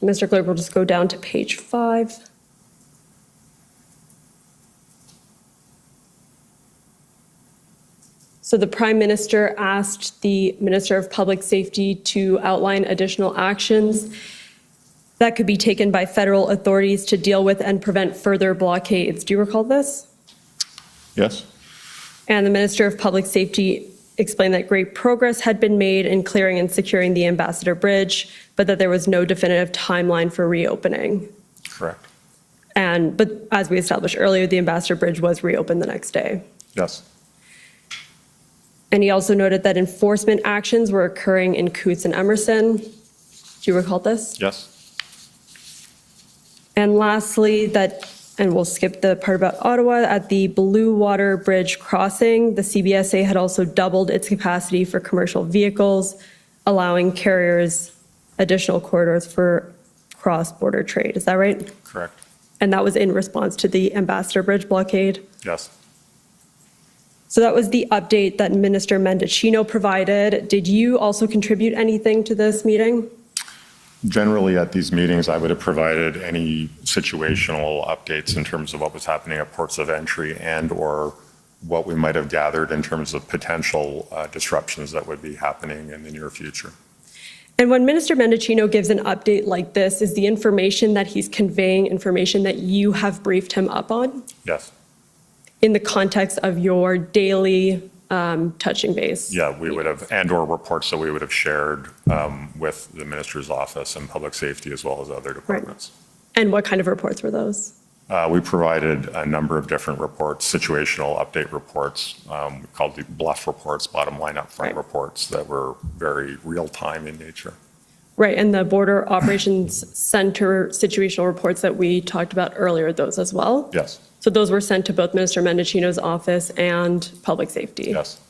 Mr. Clerk will just go down to page 5. So the Prime Minister asked the Minister of Public Safety to outline additional actions that could be taken by federal authorities to deal with and prevent further blockades. Do you recall this? Yes. And the Minister of Public Safety explained that great progress had been made in clearing and securing the Ambassador Bridge, but that there was no definitive timeline for reopening. Correct. But as we established earlier, the Ambassador Bridge was reopened the next day. Yes. And he also noted that enforcement actions were occurring in Coots and Emerson. Do you recall this? Yes. And lastly, and we'll skip the part about Ottawa, at the Blue Water Bridge crossing, the CBSA had also doubled its capacity for commercial vehicles, allowing carriers additional corridors for cross-border trade. Is that right? Correct. And that was in response to the Ambassador Bridge blockade? Yes. So that was the update that Minister Mendicino provided. Did you also contribute anything to this meeting? Generally, at these meetings, I would have provided any situational updates in terms of what was happening at ports of entry and/or what we might have gathered in terms of potential disruptions that would be happening in the near future. And when Minister Mendicino gives an update like this, is the information that he's conveying information that you have briefed him up on? Yes. In the context of your daily touching base? Yeah, we would have, and/or reports that we would have shared with the Minister's office and public safety as well as other departments. Right. And what kind of reports were those? We provided a number of different reports, situational update reports, we called the bluff reports, bottom line up front reports that were very real time in nature. Right, and the Border Operations Center situational reports that we talked about earlier, those as well? Yes. So those were sent to both Minister Mendicino's office and public safety? Yes.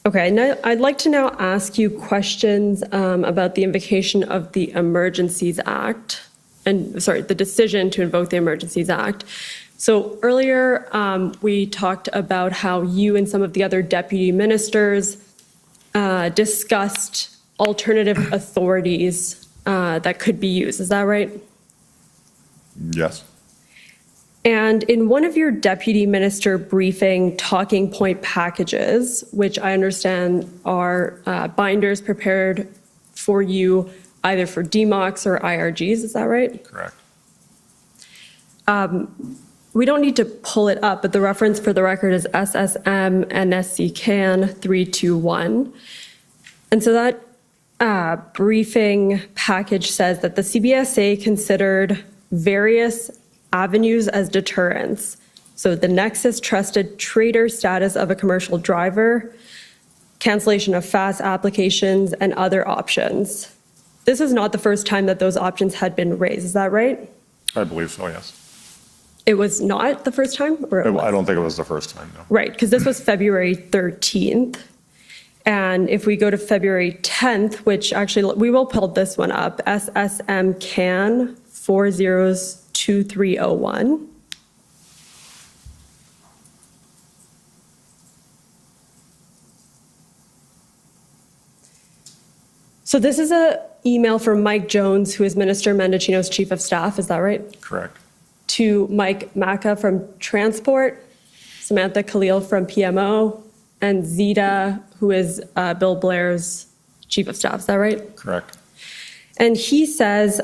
Okay, now I'd like to now ask you questions about the invocation of the Emergencies Act, the decision to invoke the Emergencies Act. So earlier we talked about how you and some of the other deputy ministers discussed alternative authorities that could be used. Is that right? Yes. And in one of your deputy minister briefing talking point packages, which I understand are binders prepared for you either for DMOCs or IRGs, is that right? Correct. We don't need to pull it up, but the reference for the record is SSM NSC CAN 321. And so that briefing package says that the CBSA considered various avenues as deterrents. So the nexus trusted trader status of a commercial driver, cancellation of fast applications, and other options. This is not the first time that those options had been raised, is that right? I believe so, yes. It was not the first time? Or I don't think it was the first time, no. Right, because this was February 13th. And if we go to February 10th, which actually, we will pull this one up, SSM CAN 402301. So this is an email from Mike Jones, who is Minister Mendicino's chief of staff, is that right? Correct. To Mike Macca from Transport, Samantha Khalil from PMO, and Zita, who is Bill Blair's chief of staff, is that right? Correct. And he says,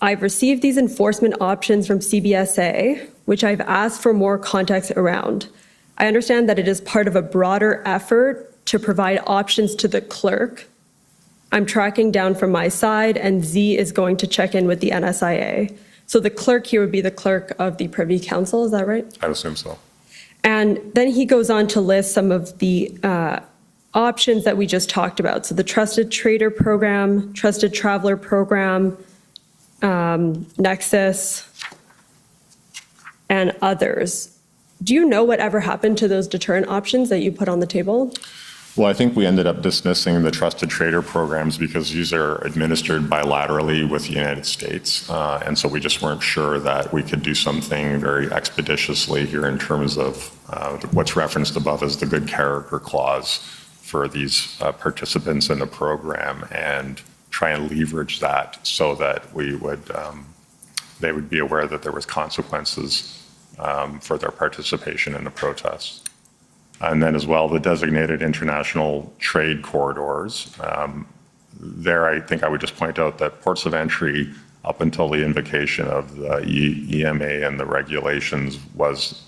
I've received these enforcement options from CBSA, which I've asked for more context around. I understand that it is part of a broader effort to provide options to the clerk. I'm tracking down from my side, and Z is going to check in with the NSIA. So the clerk here would be the clerk of the Privy Council, is that right? I would assume so. And then he goes on to list some of the options that we just talked about. So the Trusted Trader Program, Trusted Traveler Program, Nexus, and others. Do you know whatever happened to those deterrent options that you put on the table? Well, I think we ended up dismissing the Trusted Trader programs because these are administered bilaterally with the United States. And so we just weren't sure that we could do something very expeditiously here in terms of what's referenced above as the good character clause for these participants in the program, and try and leverage that so that we would, they would be aware that there was consequences for their participation in the protests. And then as well, the designated international trade corridors. There, I think I would just point out that ports of entry up until the invocation of the EMA and the regulations was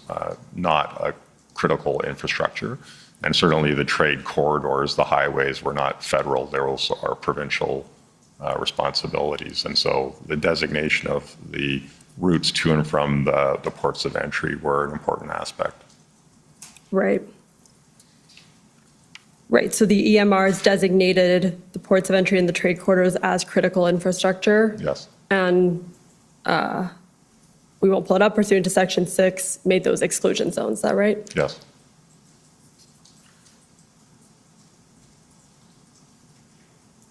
not a critical infrastructure. And certainly the trade corridors, the highways, were not federal. They also are provincial responsibilities. And so the designation of the routes to and from the ports of entry were an important aspect. Right. Right, so the EMRs designated the ports of entry and the trade corridors as critical infrastructure. Yes. And we won't pull it up, pursuant to Section 6, made those exclusion zones, is that right? Yes.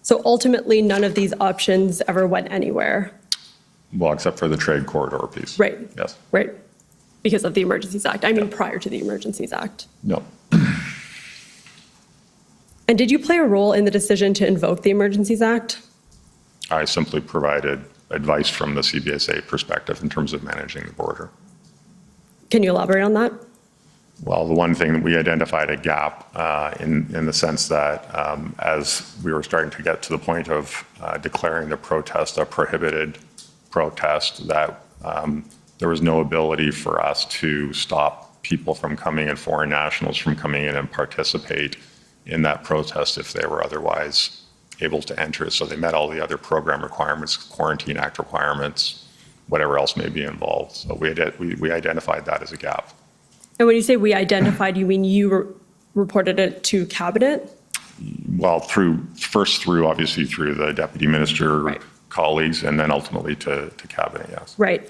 So ultimately, none of these options ever went anywhere. Well, except for the trade corridor piece. Right. Yes. Right. Because of the Emergencies Act. I mean, prior to the Emergencies Act. No. And did you play a role in the decision to invoke the Emergencies Act? I simply provided advice from the CBSA perspective in terms of managing the border. Can you elaborate on that? Well, the one thing that we identified a gap in the sense that as we were starting to get to the point of declaring the protest a prohibited protest, that there was no ability for us to stop people from coming in, foreign nationals from coming in and participate in that protest if they were otherwise able to enter. So they met all the other program requirements, Quarantine Act requirements, whatever else may be involved. So we identified that as a gap. And when you say we identified, you mean you reported it to Cabinet? Well, first obviously through the Deputy Minister Right. colleagues, and then ultimately to Cabinet, yes. Right.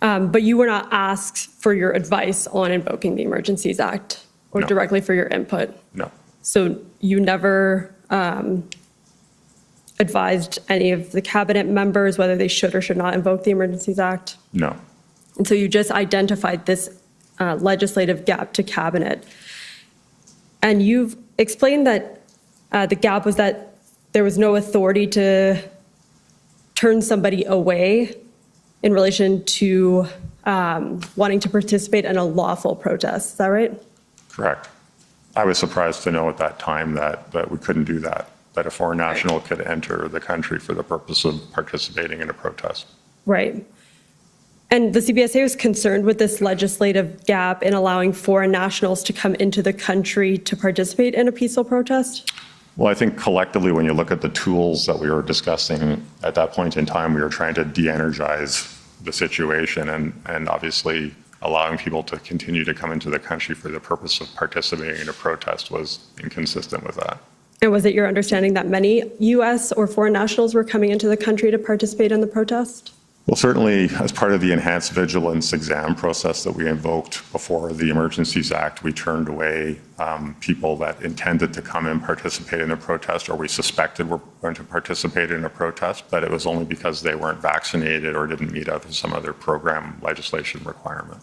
But you were not asked for your advice on invoking the Emergencies Act or No. directly for your input? No. So you never advised any of the Cabinet members whether they should or should not invoke the Emergencies Act? No. And so you just identified this legislative gap to Cabinet. And you've explained that the gap was that there was no authority to turn somebody away in relation to wanting to participate in a lawful protest. Is that right? Correct. I was surprised to know at that time that we couldn't do that a foreign national could enter the country for the purpose of participating in a protest. Right. And the CBSA was concerned with this legislative gap in allowing foreign nationals to come into the country to participate in a peaceful protest? Well, I think collectively, when you look at the tools that we were discussing at that point in time, we were trying to de-energize the situation and obviously allowing people to continue to come into the country for the purpose of participating in a protest was inconsistent with that. And was it your understanding that many U.S. or foreign nationals were coming into the country to participate in the protest? Well, certainly as part of the enhanced vigilance exam process that we invoked before the Emergencies Act, we turned away people that intended to come and participate in a protest or we suspected were going to participate in a protest, but it was only because they weren't vaccinated or didn't meet up with some other program legislation requirement.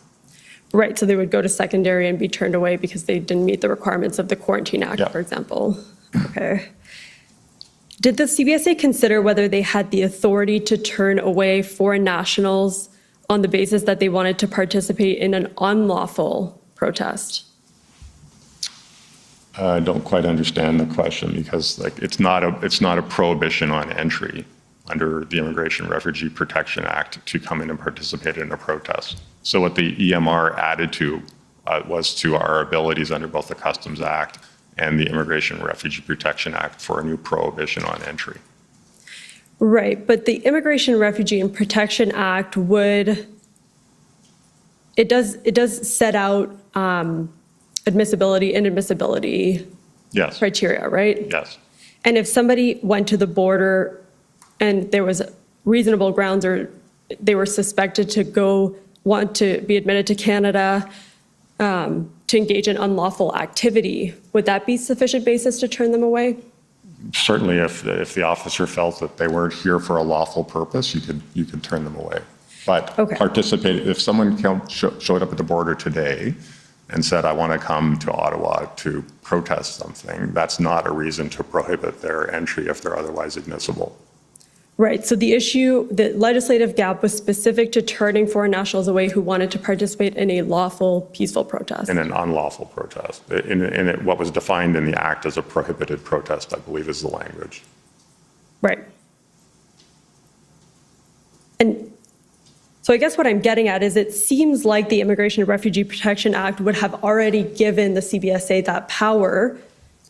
Right, so they would go to secondary and be turned away because they didn't meet the requirements of the Quarantine Act, Yeah. for example. Okay. Did the CBSA consider whether they had the authority to turn away foreign nationals on the basis that they wanted to participate in an unlawful protest? I don't quite understand the question because it's not a prohibition on entry. under the Immigration Refugee Protection Act to come in and participate in a protest. So what the EMR added to was to our abilities under both the Customs Act and the Immigration Refugee Protection Act for a new prohibition on entry. Right, but the Immigration Refugee and Protection Act it does set out admissibility, inadmissibility Yes. criteria, right? Yes. And if somebody went to the border and there was reasonable grounds or they were suspected to want to be admitted to Canada to engage in unlawful activity, would that be sufficient basis to turn them away? Certainly, if the officer felt that they weren't here for a lawful purpose, you could turn them away. But Okay. if someone showed up at the border today and said, I want to come to Ottawa to protest something, that's not a reason to prohibit their entry if they're otherwise admissible. Right, so the legislative gap was specific to turning foreign nationals away who wanted to participate in a lawful, peaceful protest. In an unlawful protest. What was defined in the act as a prohibited protest, I believe, is the language. Right. And so I guess what I'm getting at is it seems like the Immigration and Refugee Protection Act would have already given the CBSA that power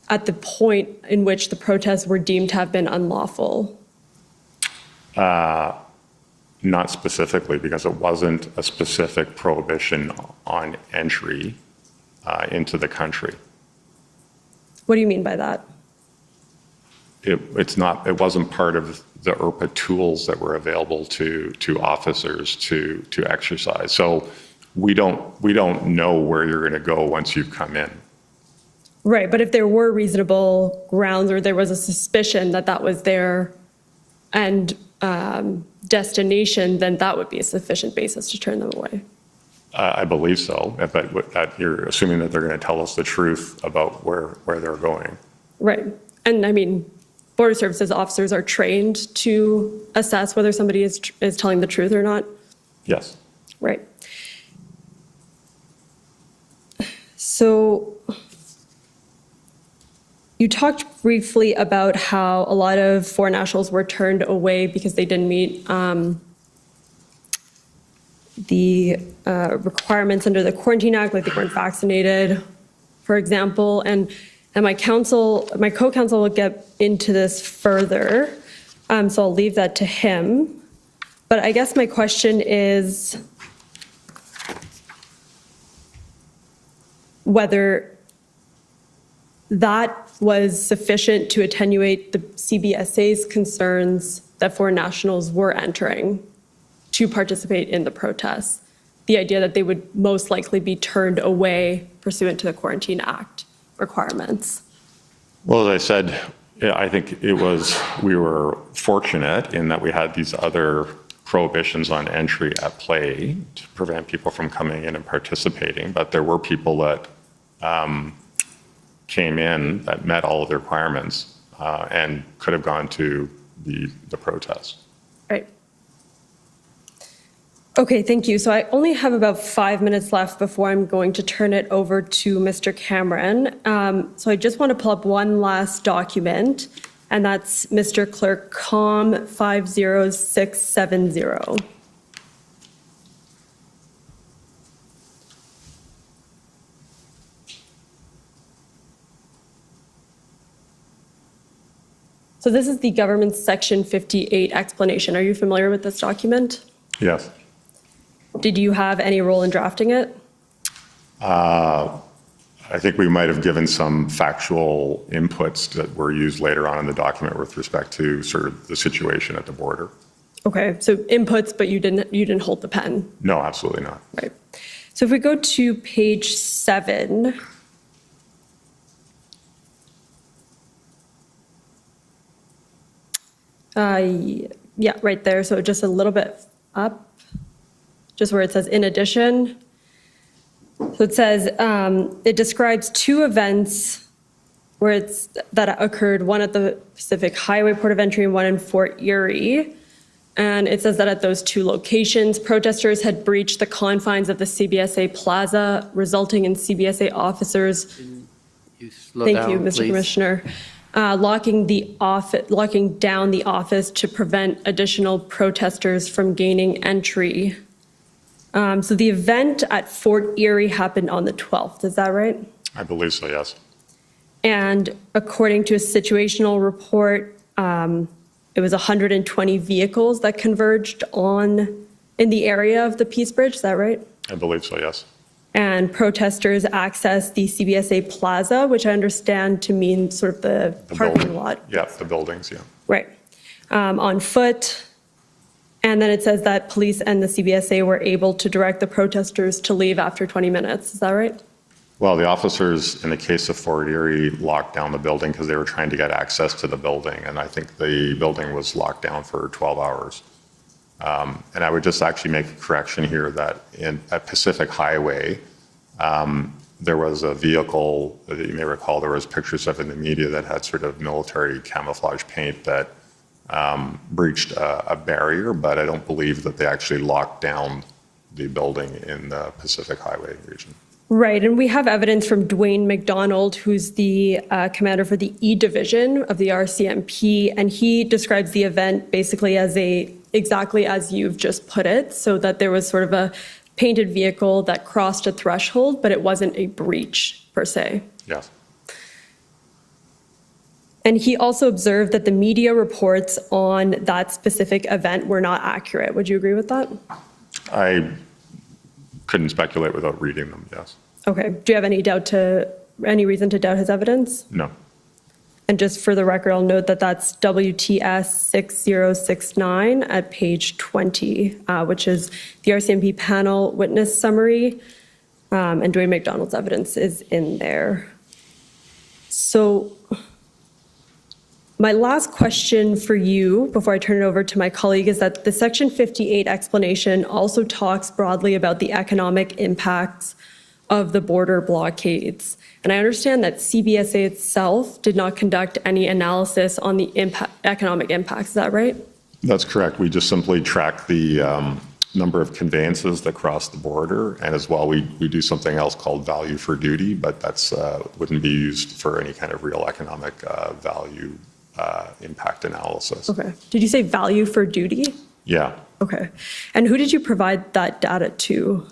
at the point in which the protests were deemed to have been unlawful. Not specifically, because it wasn't a specific prohibition on entry into the country. What do you mean by that? It wasn't part of the IRPA tools that were available to officers to exercise. So we don't know where you're going to go once you've come in. Right, but if there were reasonable grounds or there was a suspicion that that was their end destination, then that would be a sufficient basis to turn them away. I believe so, but you're assuming that they're going to tell us the truth about where they're going. Right, and I mean, Border Services officers are trained to assess whether somebody is telling the truth or not. Yes. Right. So you talked briefly about how a lot of foreign nationals were turned away because they didn't meet the requirements under the Quarantine Act, like they weren't vaccinated, for example. And my co-counsel will get into this further, so I'll leave that to him. But I guess my question is whether that was sufficient to attenuate the CBSA's concerns that foreign nationals were entering to participate in the protests. The idea that they would most likely be turned away pursuant to the Quarantine Act requirements. Well, as I said, I think we were fortunate in that we had these other prohibitions on entry at play to prevent people from coming in and participating, but there were people that came in that met all of the requirements and could have gone to the protest. Right. Okay, thank you. So I only have about 5 minutes left before I'm going to turn it over to Mr. Cameron. So I just want to pull up one last document, and that's Mr. Clerk COM 50670. So this is the government's Section 58 explanation. Are you familiar with this document? Yes. Did you have any role in drafting it? I think we might have given some factual inputs that were used later on in the document with respect to sort of the situation at the border. Okay, so inputs, but you didn't hold the pen. No, absolutely not. Right. So if we go to page 7. Yeah, right there. So just a little bit up, just where it says in addition. So it says, it describes 2 events that occurred, one at the Pacific Highway Port of Entry and one in Fort Erie. And it says that at those 2 locations, protesters had breached the confines of the CBSA plaza, resulting in CBSA officers. You slow Thank down, you, Mr. please. Commissioner. locking down the office to prevent additional protesters from gaining entry. So the event at Fort Erie happened on the 12th, is that right? I believe so, yes. And according to a situational report, it was 120 vehicles that converged in the area of the Peace Bridge, is that right? I believe so, yes. And protesters accessed the CBSA Plaza, which I understand to mean sort of the parking building. lot. Yeah, the buildings, yeah. Right. On foot. And then it says that police and the CBSA were able to direct the protesters to leave after 20 minutes. Is that right? Well, the officers, in the case of Fort Erie, locked down the building because they were trying to get access to the building. And I think the building was locked down for 12 hours. And I would just actually make a correction here that at Pacific Highway, there was a vehicle that you may recall, there was pictures of in the media that had sort of military camouflage paint that breached a barrier, but I don't believe that they actually locked down the building in the Pacific Highway region. Right, and we have evidence from Dwayne McDonald, who's the commander for the E Division of the RCMP, and he describes the event basically as exactly as you've just put it, so that there was sort of a painted vehicle that crossed a threshold, but it wasn't a breach per se. Yes. And he also observed that the media reports on that specific event were not accurate. Would you agree with that? I couldn't speculate without reading them, yes. Okay. Do you have any reason to doubt his evidence? No. And just for the record, I'll note that that's WTS 6069 at page 20, which is the RCMP panel witness summary, and Dwayne McDonald's evidence is in there. So my last question for you, before I turn it over to my colleague, is that the Section 58 explanation also talks broadly about the economic impacts of the border blockades. And I understand that CBSA itself did not conduct any analysis on the economic impacts. Is that right? That's correct. We just simply track the number of conveyances that cross the border, and as well, we do something else called value for duty, but that's wouldn't be used for any kind of real economic value impact analysis. Okay. Did you say value for duty? Yeah. Okay. And who did you provide that data to?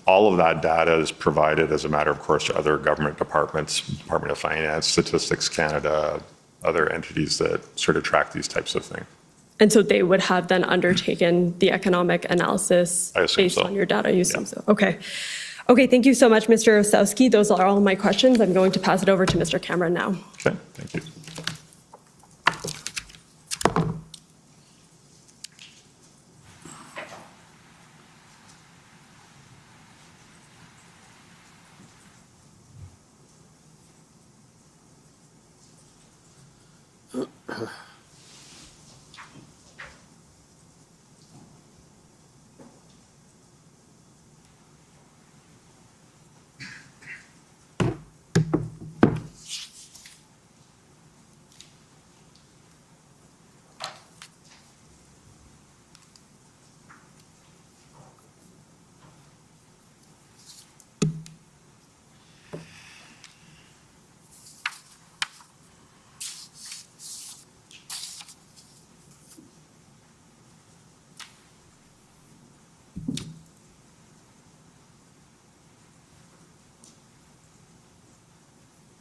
All of that data is provided as a matter of course to other government departments, Department of Finance, Statistics Canada, other entities that sort of track these types of things. And so they would have then undertaken the economic analysis based on your data, you assume so? Okay. Okay, thank you so much, Mr. Ossowski. Those are all my questions. I'm going to pass it over to Mr. Cameron now. Okay, thank you.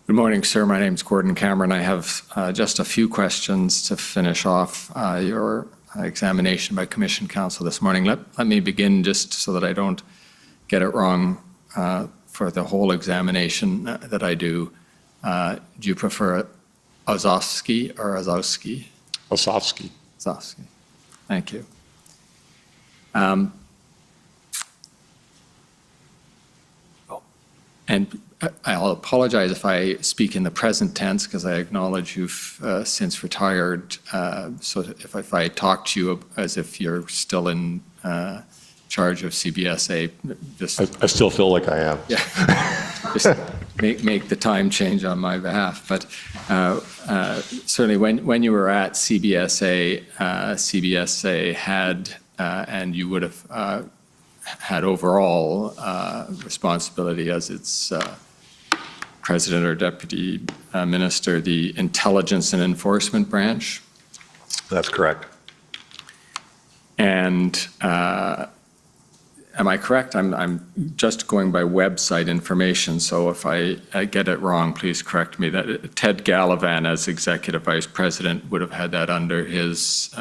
Good morning, sir. My name is Gordon Cameron. I have just a few questions to finish off your examination by Commission Counsel this morning. Let me begin just so that I don't get it wrong for the whole examination that I do. Do you prefer Ossowski or Ossowski? Ossowski. Ossowski. Thank you. And I'll apologize if I speak in the present tense because I acknowledge you've since retired. So if I talk to you as if you're still in charge of CBSA, just I still feel like I am. Yeah, just make the time change on my behalf. But certainly when you were at CBSA, CBSA had and you would have had overall responsibility as its President or Deputy Minister, the Intelligence and Enforcement Branch. That's correct. And am I correct? I'm just going by website information, so if I get it wrong, please correct me. That Ted Gallivan, as Executive Vice President, would have had that under his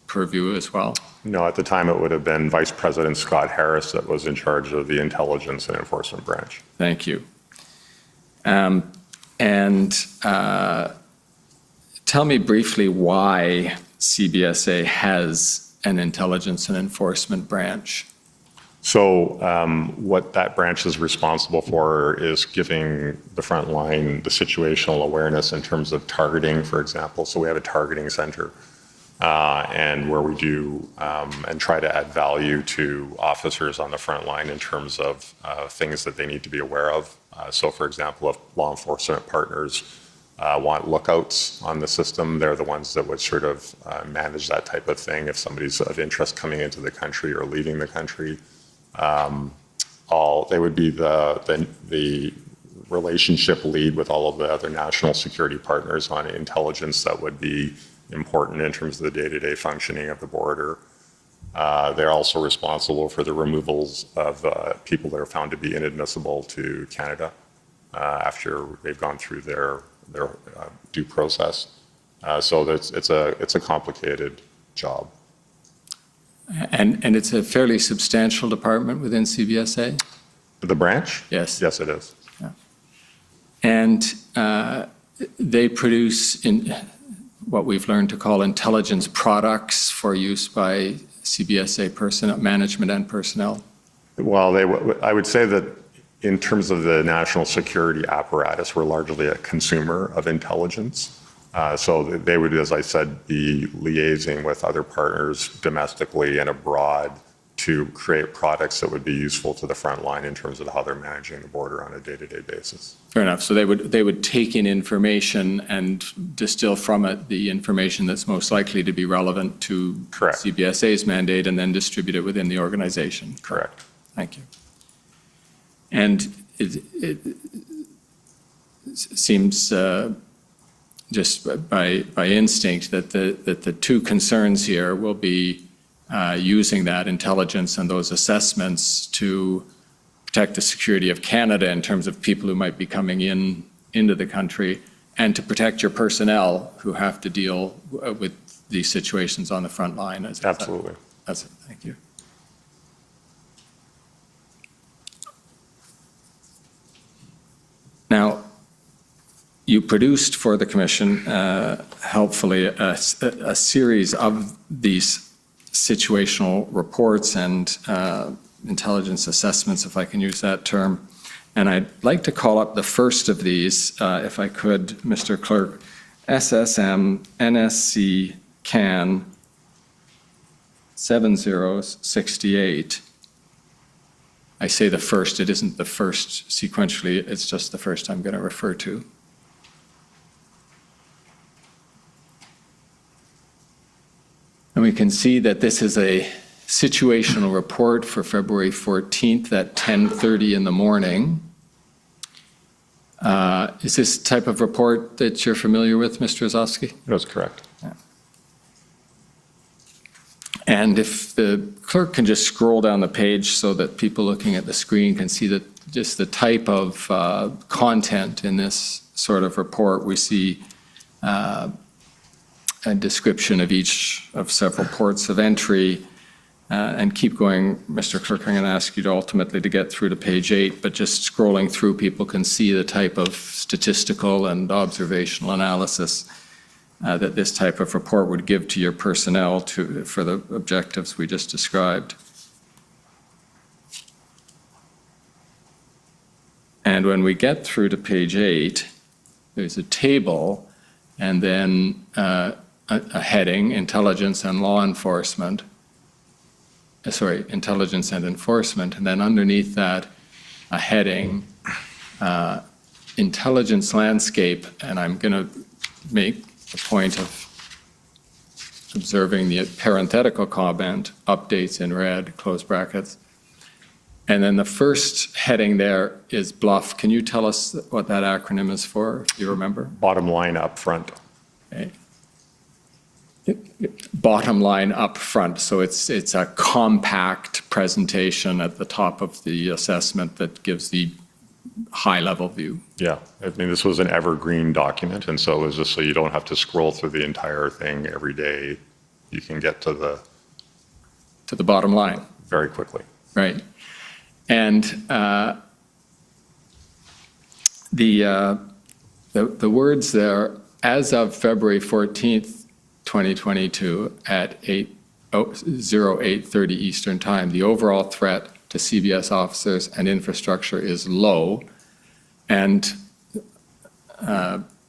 purview as well? No, at the time it would have been Vice President Scott Harris that was in charge of the Intelligence and Enforcement Branch. Thank you. Tell me briefly why CBSA has an Intelligence and Enforcement Branch. So what that branch is responsible for is giving the front line the situational awareness in terms of targeting, for example. So we have a targeting center and where we do and try to add value to officers on the front line in terms of things that they need to be aware of. So for example, if law enforcement partners want lookouts on the system, they're the ones that would sort of manage that type of thing. If somebody's of interest coming into the country or leaving the country, they would be the relationship lead with all of the other national security partners on intelligence that would be important in terms of the day-to-day functioning of the border. They're also responsible for the removals of people that are found to be inadmissible to Canada after they've gone through their due process. So it's a complicated job. And it's a fairly substantial department within CBSA? The branch? Yes. Yes, it is. Yeah. And they produce what we've learned to call intelligence products for use by CBSA personnel, management and personnel? Well, I would say that in terms of the national security apparatus, we're largely a consumer of intelligence. So they would, as I said, be liaising with other partners domestically and abroad to create products that would be useful to the front line in terms of how they're managing the border on a day-to-day basis. Fair enough. So they would take in information and distill from it the information that's most likely to be relevant to Correct. CBSA's mandate and then distribute it within the organization. Correct. Thank you. And it seems just by instinct that the two concerns here will be using that intelligence and those assessments to protect the security of Canada in terms of people who might be coming into the country, and to protect your personnel who have to deal with these situations on the front line. Absolutely. That's it. Thank you. Now, you produced for the Commission, helpfully, a series of these situational reports and intelligence assessments, if I can use that term. And I'd like to call up the first of these, if I could, Mr. Clerk, SSM NSC CAN 7068. I say the first, it isn't the first sequentially, it's just the first I'm going to refer to. And we can see that this is a situational report for February 14th at 10:30 in the morning. Is this type of report that you're familiar with, Mr. Ossowski? That's correct. Yeah. And if the clerk can just scroll down the page so that people looking at the screen can see that just the type of content in this sort of report. We see a description of each of several ports of entry, and keep going, Mr. Clerk. I'm going to ask you to ultimately to get through to page 8, but just scrolling through, people can see the type of statistical and observational analysis that this type of report would give to your personnel for the objectives we just described. And when we get through to page 8, there's a table and then a heading, intelligence and law enforcement. Intelligence and enforcement, and then underneath that, a heading, intelligence landscape, and I'm going to make the point of observing the parenthetical comment, updates in red, close brackets. And then the first heading there is bluff. Can you tell us what that acronym is for, if you remember? Bottom line up front. Okay. Bottom line up front. So it's a compact presentation at the top of the assessment that gives the high-level view. Yeah, I mean, this was an evergreen document, and so it was just so you don't have to scroll through the entire thing every day. You can get to the bottom line. Very quickly. Right. And the words there, as of February 14th, 2022 at 08:30 Eastern Time, the overall threat to CBS officers and infrastructure is low. And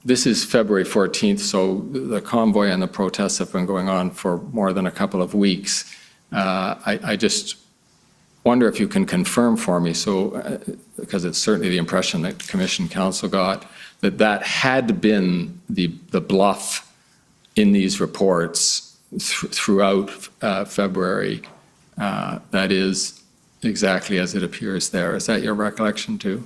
this is February 14th, so the convoy and the protests have been going on for more than a couple of weeks. I just wonder if you can confirm for me, because it's certainly the impression that Commission Council got, that had been the bluff in these reports throughout February. That is exactly as it appears there. Is that your recollection too?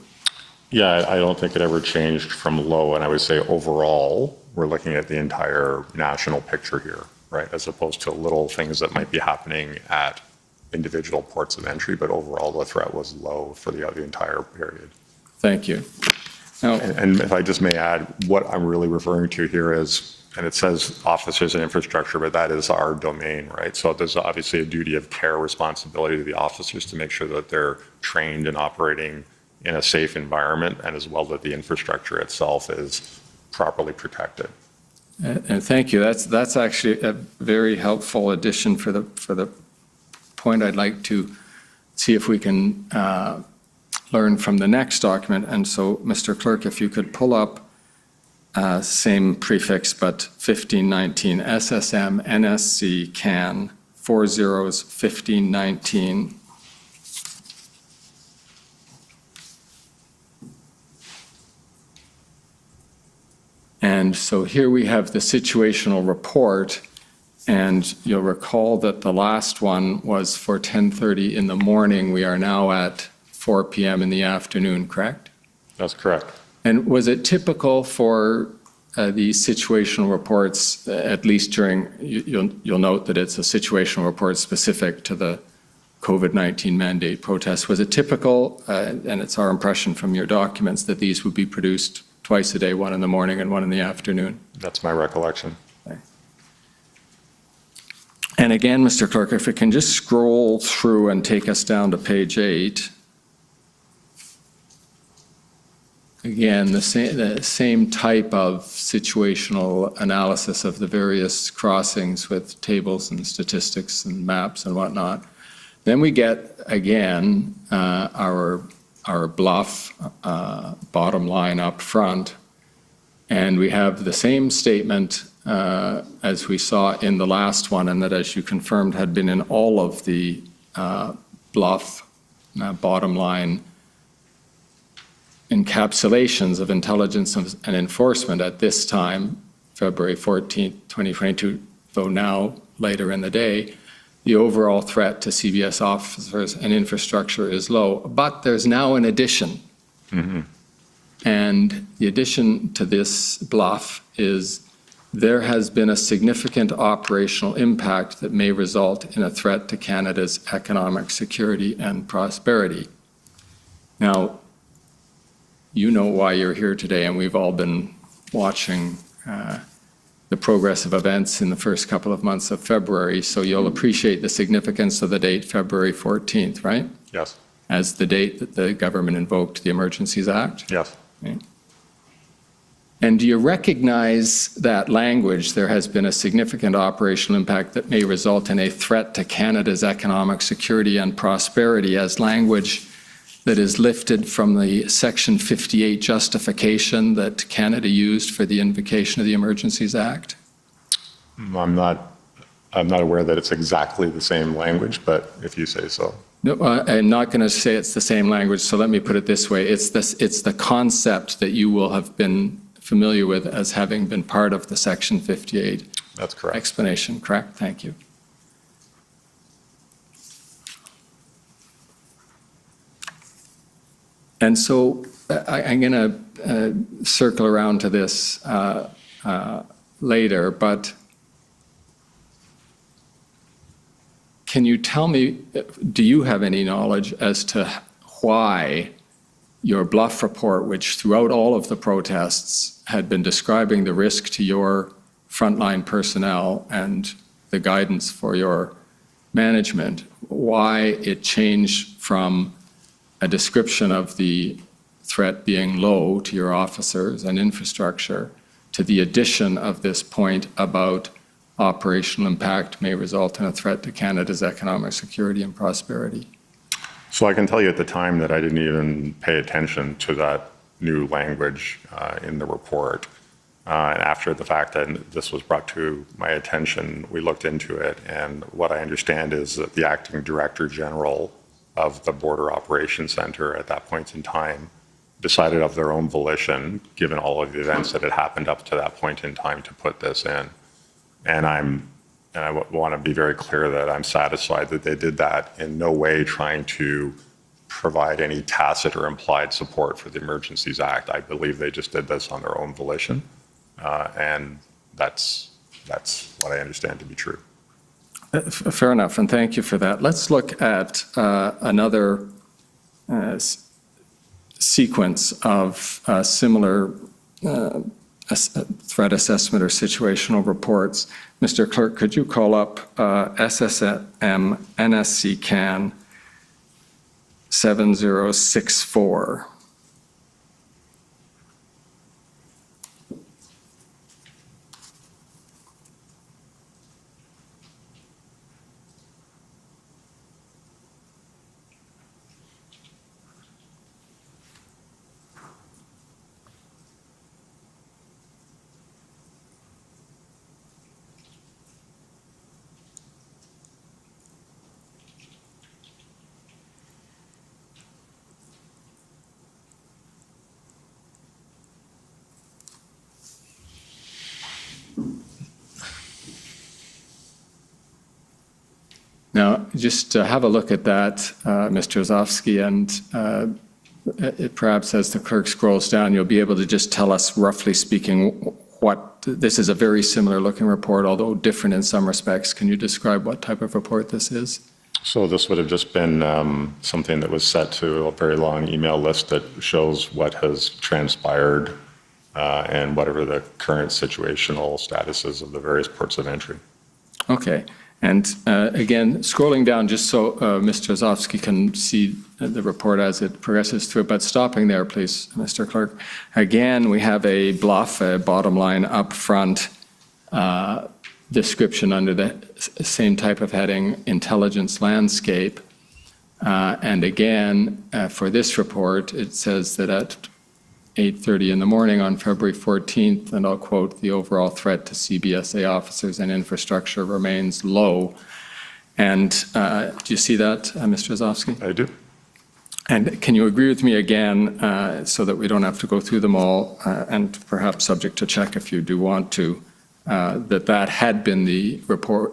Yeah, I don't think it ever changed from low, and I would say overall, we're looking at the entire national picture here, right? As opposed to little things that might be happening at individual ports of entry, but overall the threat was low for the entire period. Thank you. Now, and if I just may add, what I'm really referring to here is, and it says officers and infrastructure, but that is our domain, right? So there's obviously a duty of care responsibility to the officers to make sure that they're trained and operating in a safe environment, and as well that the infrastructure itself is properly protected. And thank you. That's actually a very helpful addition for the point I'd like to see if we can learn from the next document. And so, Mr. Clerk, if you could pull up same prefix, but 1519, SSM NSC CAN 401519. And so here we have the situational report, and you'll recall that the last one was for 10:30 in the morning. We are now at 4 p.m. in the afternoon, correct? That's correct. And was it typical for these situational reports, at least during, you'll note that it's a situational report specific to the COVID-19 mandate protests. Was it typical, and it's our impression from your documents, that these would be produced twice a day, one in the morning and one in the afternoon? That's my recollection. Okay. And again, Mr. Clerk, if we can just scroll through and take us down to page 8. Again, the same type of situational analysis of the various crossings with tables and statistics and maps and whatnot. Then we get, again, our bluff bottom line up front, and we have the same statement as we saw in the last one, and that, as you confirmed, had been in all of the bluff bottom line encapsulations of intelligence and enforcement at this time, February 14th, 2022, though now later in the day. The overall threat to CBS officers and infrastructure is low, but there's now an addition. Mm-hmm. And the addition to this bluff is there has been a significant operational impact that may result in a threat to Canada's economic security and prosperity. Now, you know why you're here today, and we've all been watching the progress of events in the first couple of months of February, so you'll appreciate the significance of the date February 14th, right? Yes. As the date that the government invoked the Emergencies Act? Yes. Okay. And do you recognize that language, there has been a significant operational impact that may result in a threat to Canada's economic security and prosperity, as language that is lifted from the Section 58 justification that Canada used for the invocation of the Emergencies Act? I'm not aware that it's exactly the same language, but if you say so. No, I'm not going to say it's the same language, so let me put it this way. It's the concept that you will have been familiar with as having been part of the Section 58 That's correct. explanation, correct? Thank you. And so I'm going to circle around to this later, but can you tell me, do you have any knowledge as to why your bluff report, which throughout all of the protests had been describing the risk to your frontline personnel and the guidance for your management, why it changed from a description of the threat being low to your officers and infrastructure to the addition of this point about operational impact may result in a threat to Canada's economic security and prosperity? So I can tell you at the time that I didn't even pay attention to that new language in the report. And after the fact that this was brought to my attention, we looked into it. And what I understand is that the acting director general of the Border Operations Center at that point in time decided of their own volition, given all of the events that had happened up to that point in time, to put this in. And I want to be very clear that I'm satisfied that they did that, in no way trying to provide any tacit or implied support for the Emergencies Act. I believe they just did this on their own volition, and that's what I understand to be true. Fair enough, and thank you for that. Let's look at another sequence of similar threat assessment or situational reports. Mr. Clerk, could you call up SSM NSC CAN 7064? Now, just have a look at that, Mr. Ossowski, and perhaps as the clerk scrolls down, you'll be able to just tell us, roughly speaking, what this is. A very similar looking report, although different in some respects. Can you describe what type of report this is? So this would have just been something that was set to a very long email list that shows what has transpired and whatever the current situational status is of the various ports of entry. Okay. And again, scrolling down just so Mr. Ossowski can see the report as it progresses through, but stopping there, please, Mr. Clerk. Again, we have a bluff, a bottom line up front description under the same type of heading, intelligence landscape. And again, for this report, it says that at 8:30 in the morning on February 14th, and I'll quote, the overall threat to CBSA officers and infrastructure remains low. And do you see that, Mr. Ossowski? I do. And can you agree with me again, so that we don't have to go through them all, and perhaps subject to check if you do want to, that had been the report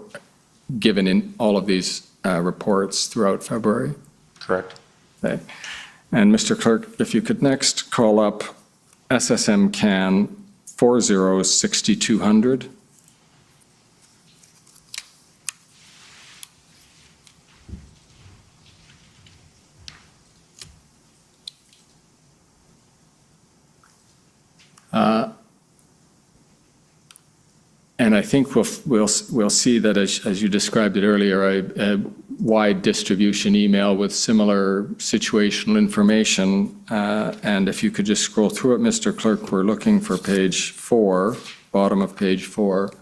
given in all of these reports throughout February? Correct. Okay. And Mr. Clerk, if you could next call up SSM CAN 406200. And I think we'll see that as you described it earlier, a wide distribution email with similar situational information. And if you could just scroll through it, Mr. Clerk, we're looking for page 4, bottom of page 4.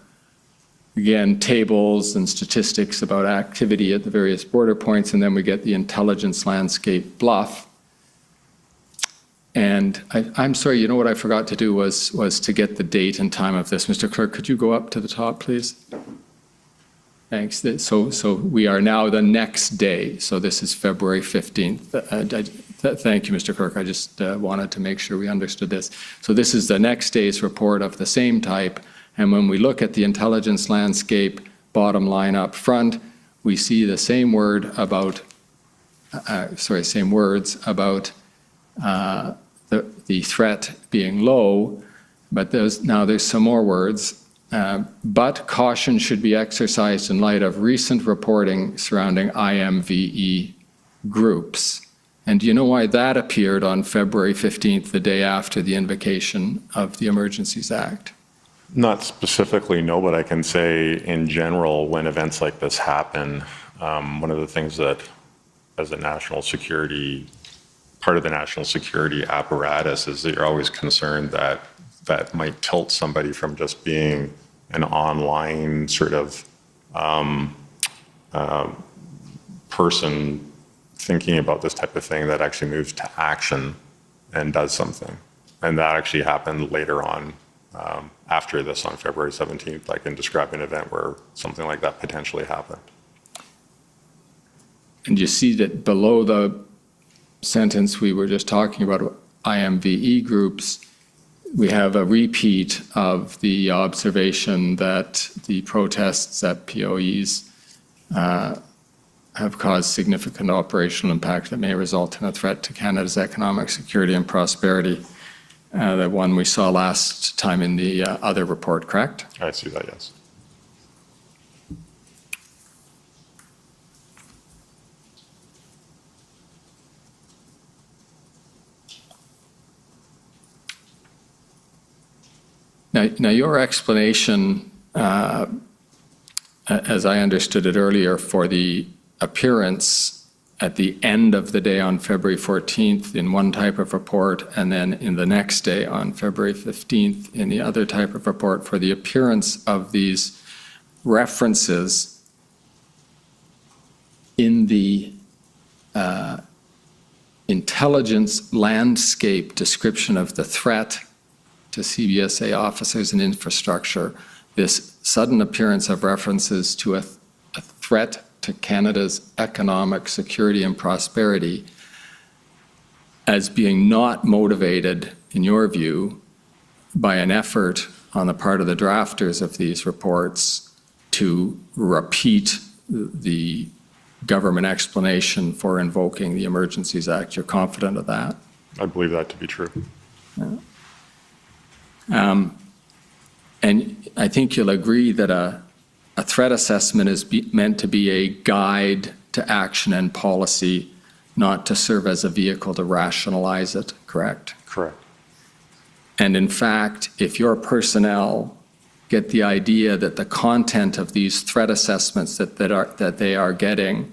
Again, tables and statistics about activity at the various border points, and then we get the intelligence landscape bluff. And I'm sorry, you know what I forgot to do was to get the date and time of this. Mr. Clerk, could you go up to the top, please? Thanks. So we are now the next day. So this is February 15th. Thank you, Mr. Clerk. I just wanted to make sure we understood this. So this is the next day's report of the same type. And when we look at the intelligence landscape bottom line up front, we see the same word about, same words about the threat being low, but there's some more words. But caution should be exercised in light of recent reporting surrounding IMVE groups. And do you know why that appeared on February 15th, the day after the invocation of the Emergencies Act? Not specifically, no, but I can say in general, when events like this happen, one of the things that as a national security, part of the national security apparatus is that you're always concerned that that might tilt somebody from just being an online sort of person thinking about this type of thing that actually moves to action and does something. And that actually happened later on after this on February 17th. I can describe an event where something like that potentially happened. And you see that below the sentence we were just talking about, IMVE groups, we have a repeat of the observation that the protests at POEs have caused significant operational impact that may result in a threat to Canada's economic security and prosperity. The one we saw last time in the other report, correct? I see that, yes. Now your explanation, as I understood it earlier, for the appearance at the end of the day on February 14th in one type of report, and then in the next day on February 15th in the other type of report, for the appearance of these references in the intelligence landscape description of the threat to CBSA officers and infrastructure, this sudden appearance of references to a threat to Canada's economic security and prosperity as being not motivated, in your view, by an effort on the part of the drafters of these reports to repeat the government explanation for invoking the Emergencies Act. You're confident of that? I believe that to be true. Yeah. And I think you'll agree that a threat assessment is meant to be a guide to action and policy, not to serve as a vehicle to rationalize it, correct? Correct. And in fact, if your personnel get the idea that the content of these threat assessments that they are getting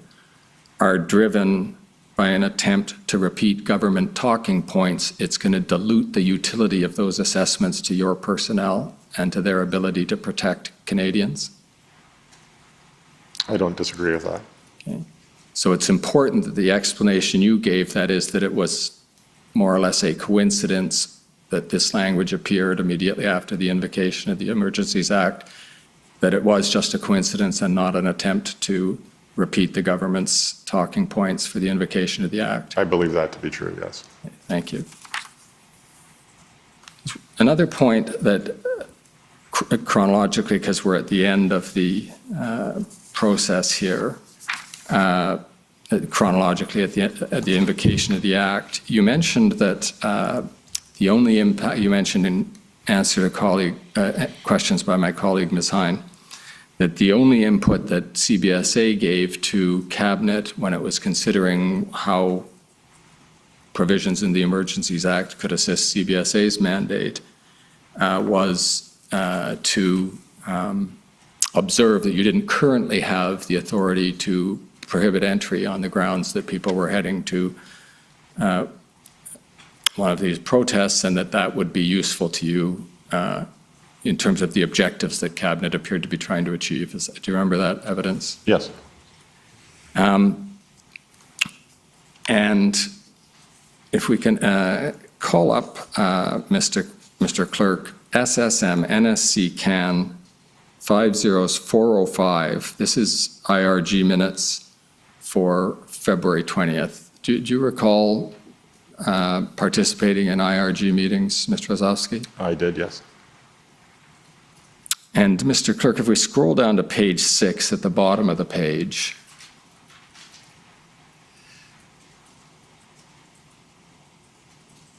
are driven by an attempt to repeat government talking points, it's going to dilute the utility of those assessments to your personnel and to their ability to protect Canadians. I don't disagree with that. Okay. So it's important that the explanation you gave, that is, that it was more or less a coincidence that this language appeared immediately after the invocation of the Emergencies Act, that it was just a coincidence and not an attempt to repeat the government's talking points for the invocation of the Act. I believe that to be true, yes. Thank you. Another point that chronologically, because we're at the end of the process here, chronologically at the invocation of the Act, you mentioned that the only impact, you mentioned in answer to questions by my colleague, Ms. Hine, that the only input that CBSA gave to Cabinet when it was considering how provisions in the Emergencies Act could assist CBSA's mandate was to observe that you didn't currently have the authority to prohibit entry on the grounds that people were heading to one of these protests, and that would be useful to you in terms of the objectives that Cabinet appeared to be trying to achieve. Do you remember that evidence? Yes. And if we can call up Mr. Clerk, SSM NSC CAN 50405. This is IRG minutes for February 20th. Do you recall participating in IRG meetings, Mr. Ossowski? I did, yes. And Mr. Clerk, if we scroll down to page 6 at the bottom of the page,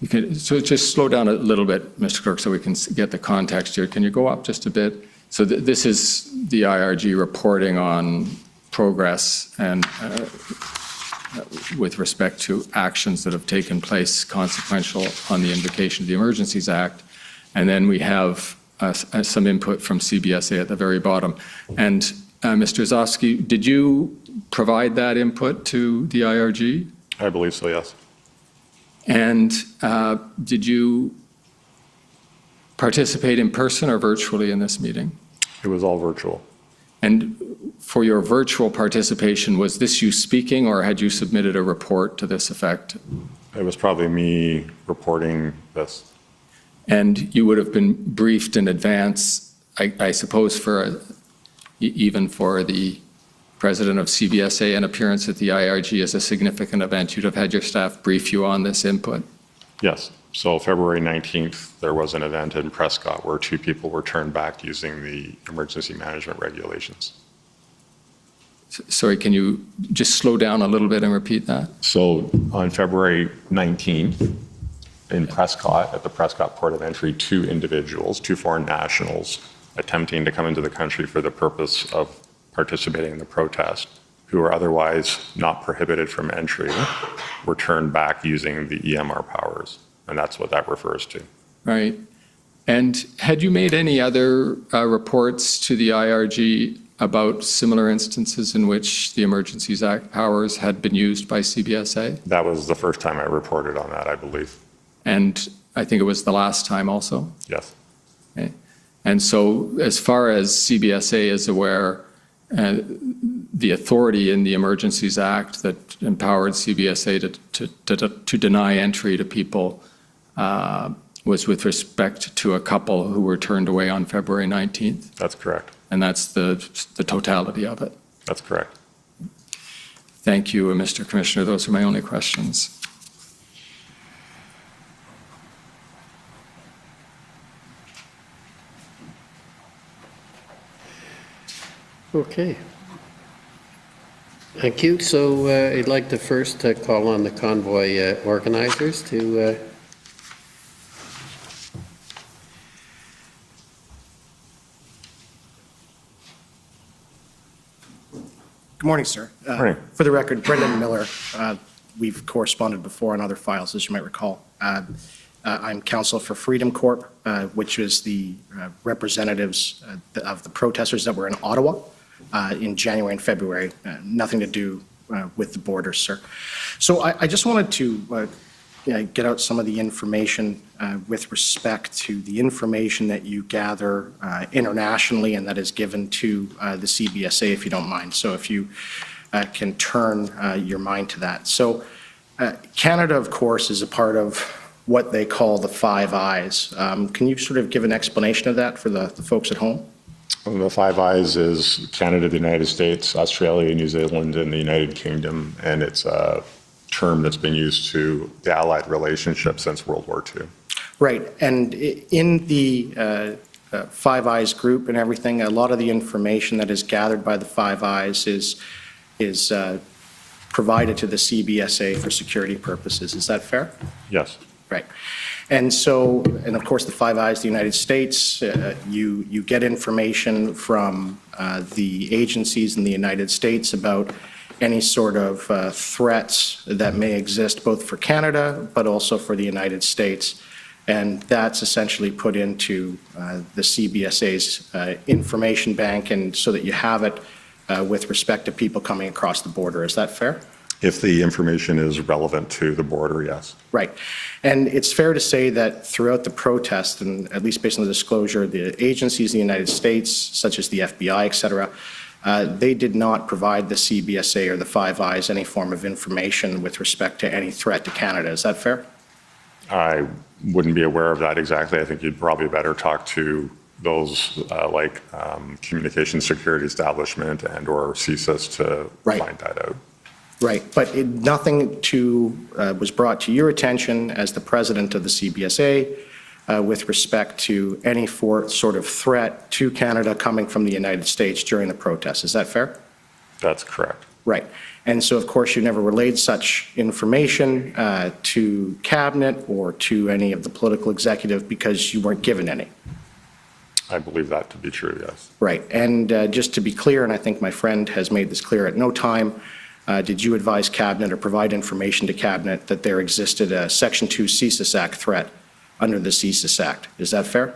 So just slow down a little bit, Mr. Clerk, so we can get the context here. Can you go up just a bit? So this is the IRG reporting on progress and with respect to actions that have taken place consequential on the invocation of the Emergencies Act. And then we have some input from CBSA at the very bottom. And Mr. Ossowski, did you provide that input to the IRG? I believe so, yes. And did you participate in person or virtually in this meeting? It was all virtual. And for your virtual participation, was this you speaking, or had you submitted a report to this effect? It was probably me reporting this. And you would have been briefed in advance, I suppose, even for the president of CBSA, an appearance at the IRG is a significant event. You'd have had your staff brief you on this input? Yes. So February 19th, there was an event in Prescott where 2 people were turned back using the emergency management regulations. Sorry, can you just slow down a little bit and repeat that? So on February 19th, in Prescott, at the Prescott Port of Entry, 2 individuals, 2 foreign nationals, attempting to come into the country for the purpose of participating in the protest, who are otherwise not prohibited from entry, were turned back using the EMR powers. And that's what that refers to. Right. And had you made any other reports to the IRG about similar instances in which the Emergencies Act powers had been used by CBSA? That was the first time I reported on that, I believe. And I think it was the last time also? Yes. Okay. And so as far as CBSA is aware, the authority in the Emergencies Act that empowered CBSA to deny entry to people was with respect to a couple who were turned away on February 19th? That's correct. And that's the totality of it? That's correct. Thank you, Mr. Commissioner. Those are my only questions. Okay. Thank you. So I'd like to first call on the convoy organizers to Good morning, sir. Morning. For the record, Brendan Miller. We've corresponded before on other files, as you might recall. I'm counsel for Freedom Corp, which is the representatives of the protesters that were in Ottawa in January and February. Nothing to do with the borders, sir. So I just wanted to get out some of the information with respect to the information that you gather internationally and that is given to the CBSA, if you don't mind. So if you can turn your mind to that. So Canada, of course, is a part of what they call the Five Eyes. Can you sort of give an explanation of that for the folks at home? Well, the Five Eyes is Canada, the United States, Australia, New Zealand, and the United Kingdom, and it's a term that's been used to the Allied relationship since World War II. Right, and in the Five Eyes group and everything, a lot of the information that is gathered by the Five Eyes is provided to the CBSA for security purposes. Is that fair? Yes. Right. And so, and of course, the Five Eyes, the United States, you get information from the agencies in the United States about any sort of threats that may exist both for Canada, but also for the United States. And that's essentially put into the CBSA's information bank, and so that you have it with respect to people coming across the border. Is that fair? If the information is relevant to the border, yes. Right. And it's fair to say that throughout the protest, and at least based on the disclosure, the agencies in the United States, such as the FBI, et cetera, they did not provide the CBSA or the Five Eyes any form of information with respect to any threat to Canada. Is that fair? I wouldn't be aware of that exactly. I think you'd probably better talk to those like Communications Security Establishment and or CSIS to find that out. Right, but nothing was brought to your attention as the president of the CBSA with respect to any sort of threat to Canada coming from the United States during the protest. Is that fair? That's correct. Right. And so, of course, you never relayed such information to cabinet or to any of the political executive because you weren't given any. I believe that to be true, yes. Right. And just to be clear, and I think my friend has made this clear, at no time did you advise cabinet or provide information to cabinet that there existed a Section 2 CBSA Act threat under the CBSA Act. Is that fair?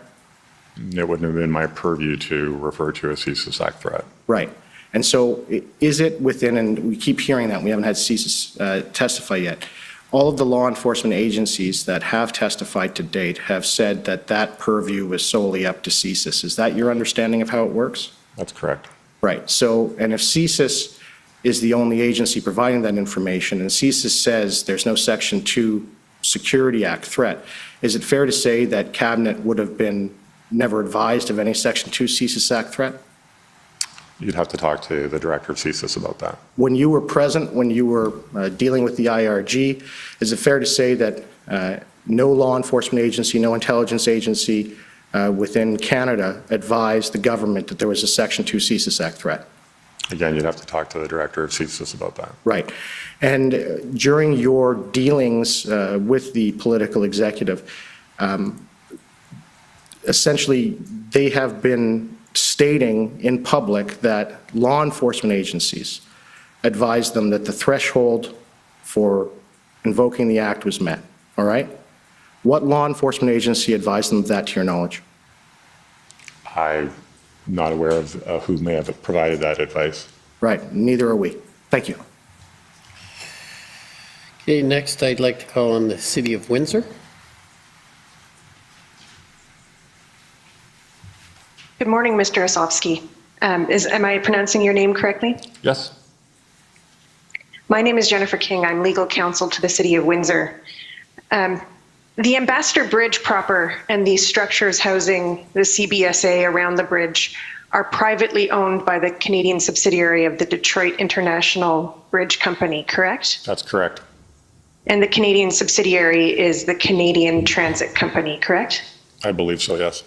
It wouldn't have been my purview to refer to a CBSA Act threat. Right. And so is it within, and we keep hearing that, we haven't had CBSA testify yet, all of the law enforcement agencies that have testified to date have said that that purview was solely up to CBSA. Is that your understanding of how it works? That's correct. Right. So, and if CBSA is the only agency providing that information, and CBSA says there's no Section 2 Security Act threat, is it fair to say that cabinet would have been never advised of any Section 2 CBSA Act threat? You'd have to talk to the director of CBSA about that. When you were present, when you were dealing with the IRG, is it fair to say that no law enforcement agency, no intelligence agency within Canada advised the government that there was a Section 2 CBSA Act threat? Again, you'd have to talk to the director of CBSA about that. Right. And during your dealings with the political executive, essentially they have been stating in public that law enforcement agencies advised them that the threshold for invoking the act was met, all right? What law enforcement agency advised them of that to your knowledge? I'm not aware of who may have provided that advice. Right, neither are we. Thank you. Okay, next I'd like to call on the City of Windsor. Good morning, Mr. Ossowski. Am I pronouncing your name correctly? Yes. My name is Jennifer King. I'm legal counsel to the City of Windsor. The Ambassador Bridge proper and the structures housing the CBSA around the bridge are privately owned by the Canadian subsidiary of the Detroit International Bridge Company, correct? That's correct. And the Canadian subsidiary is the Canadian Transit Company, correct? I believe so, yes.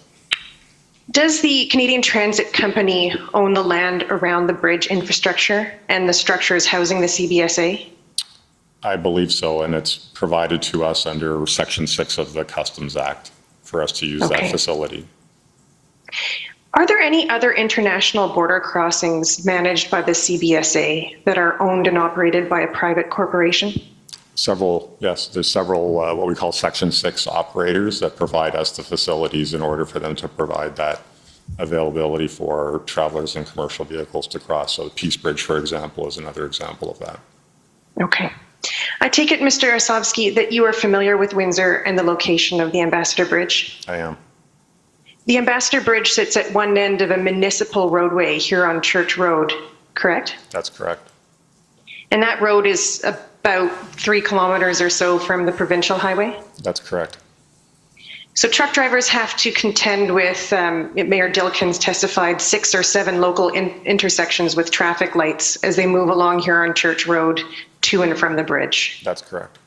Does the Canadian Transit Company own the land around the bridge infrastructure and the structures housing the CBSA? I believe so, and it's provided to us under Section 6 of the Customs Act for us to use that facility. Are there any other international border crossings managed by the CBSA that are owned and operated by a private corporation? Several, yes, there's several what we call Section 6 operators that provide us the facilities in order for them to provide that availability for travelers and commercial vehicles to cross. So the Peace Bridge, for example, is another example of that. Okay. I take it, Mr. Ossowski, that you are familiar with Windsor and the location of the Ambassador Bridge? I am. The Ambassador Bridge sits at one end of a municipal roadway here on Church Road, correct? That's correct. And that road is about 3 kilometers or so from the provincial highway? That's correct. So truck drivers have to contend with, Mayor Dilkins testified, 6 or 7 local intersections with traffic lights as they move along here on Church Road to and from the bridge. That's correct.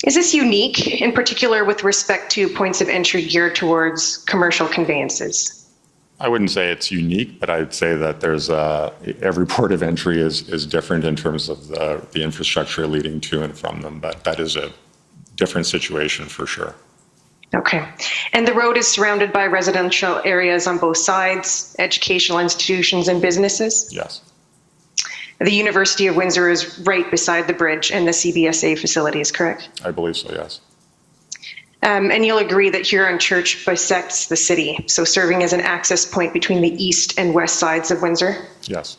Is this unique, in particular with respect to points of entry geared towards commercial conveyances? I wouldn't say it's unique, but I'd say that there's every port of entry is different in terms of the infrastructure leading to and from them, but that is a different situation for sure. Okay. And the road is surrounded by residential areas on both sides, educational institutions and businesses? Yes. The University of Windsor is right beside the bridge and the CBSA facilities, correct? I believe so, yes. And you'll agree that Huron Church bisects the city, so serving as an access point between the east and west sides of Windsor? Yes.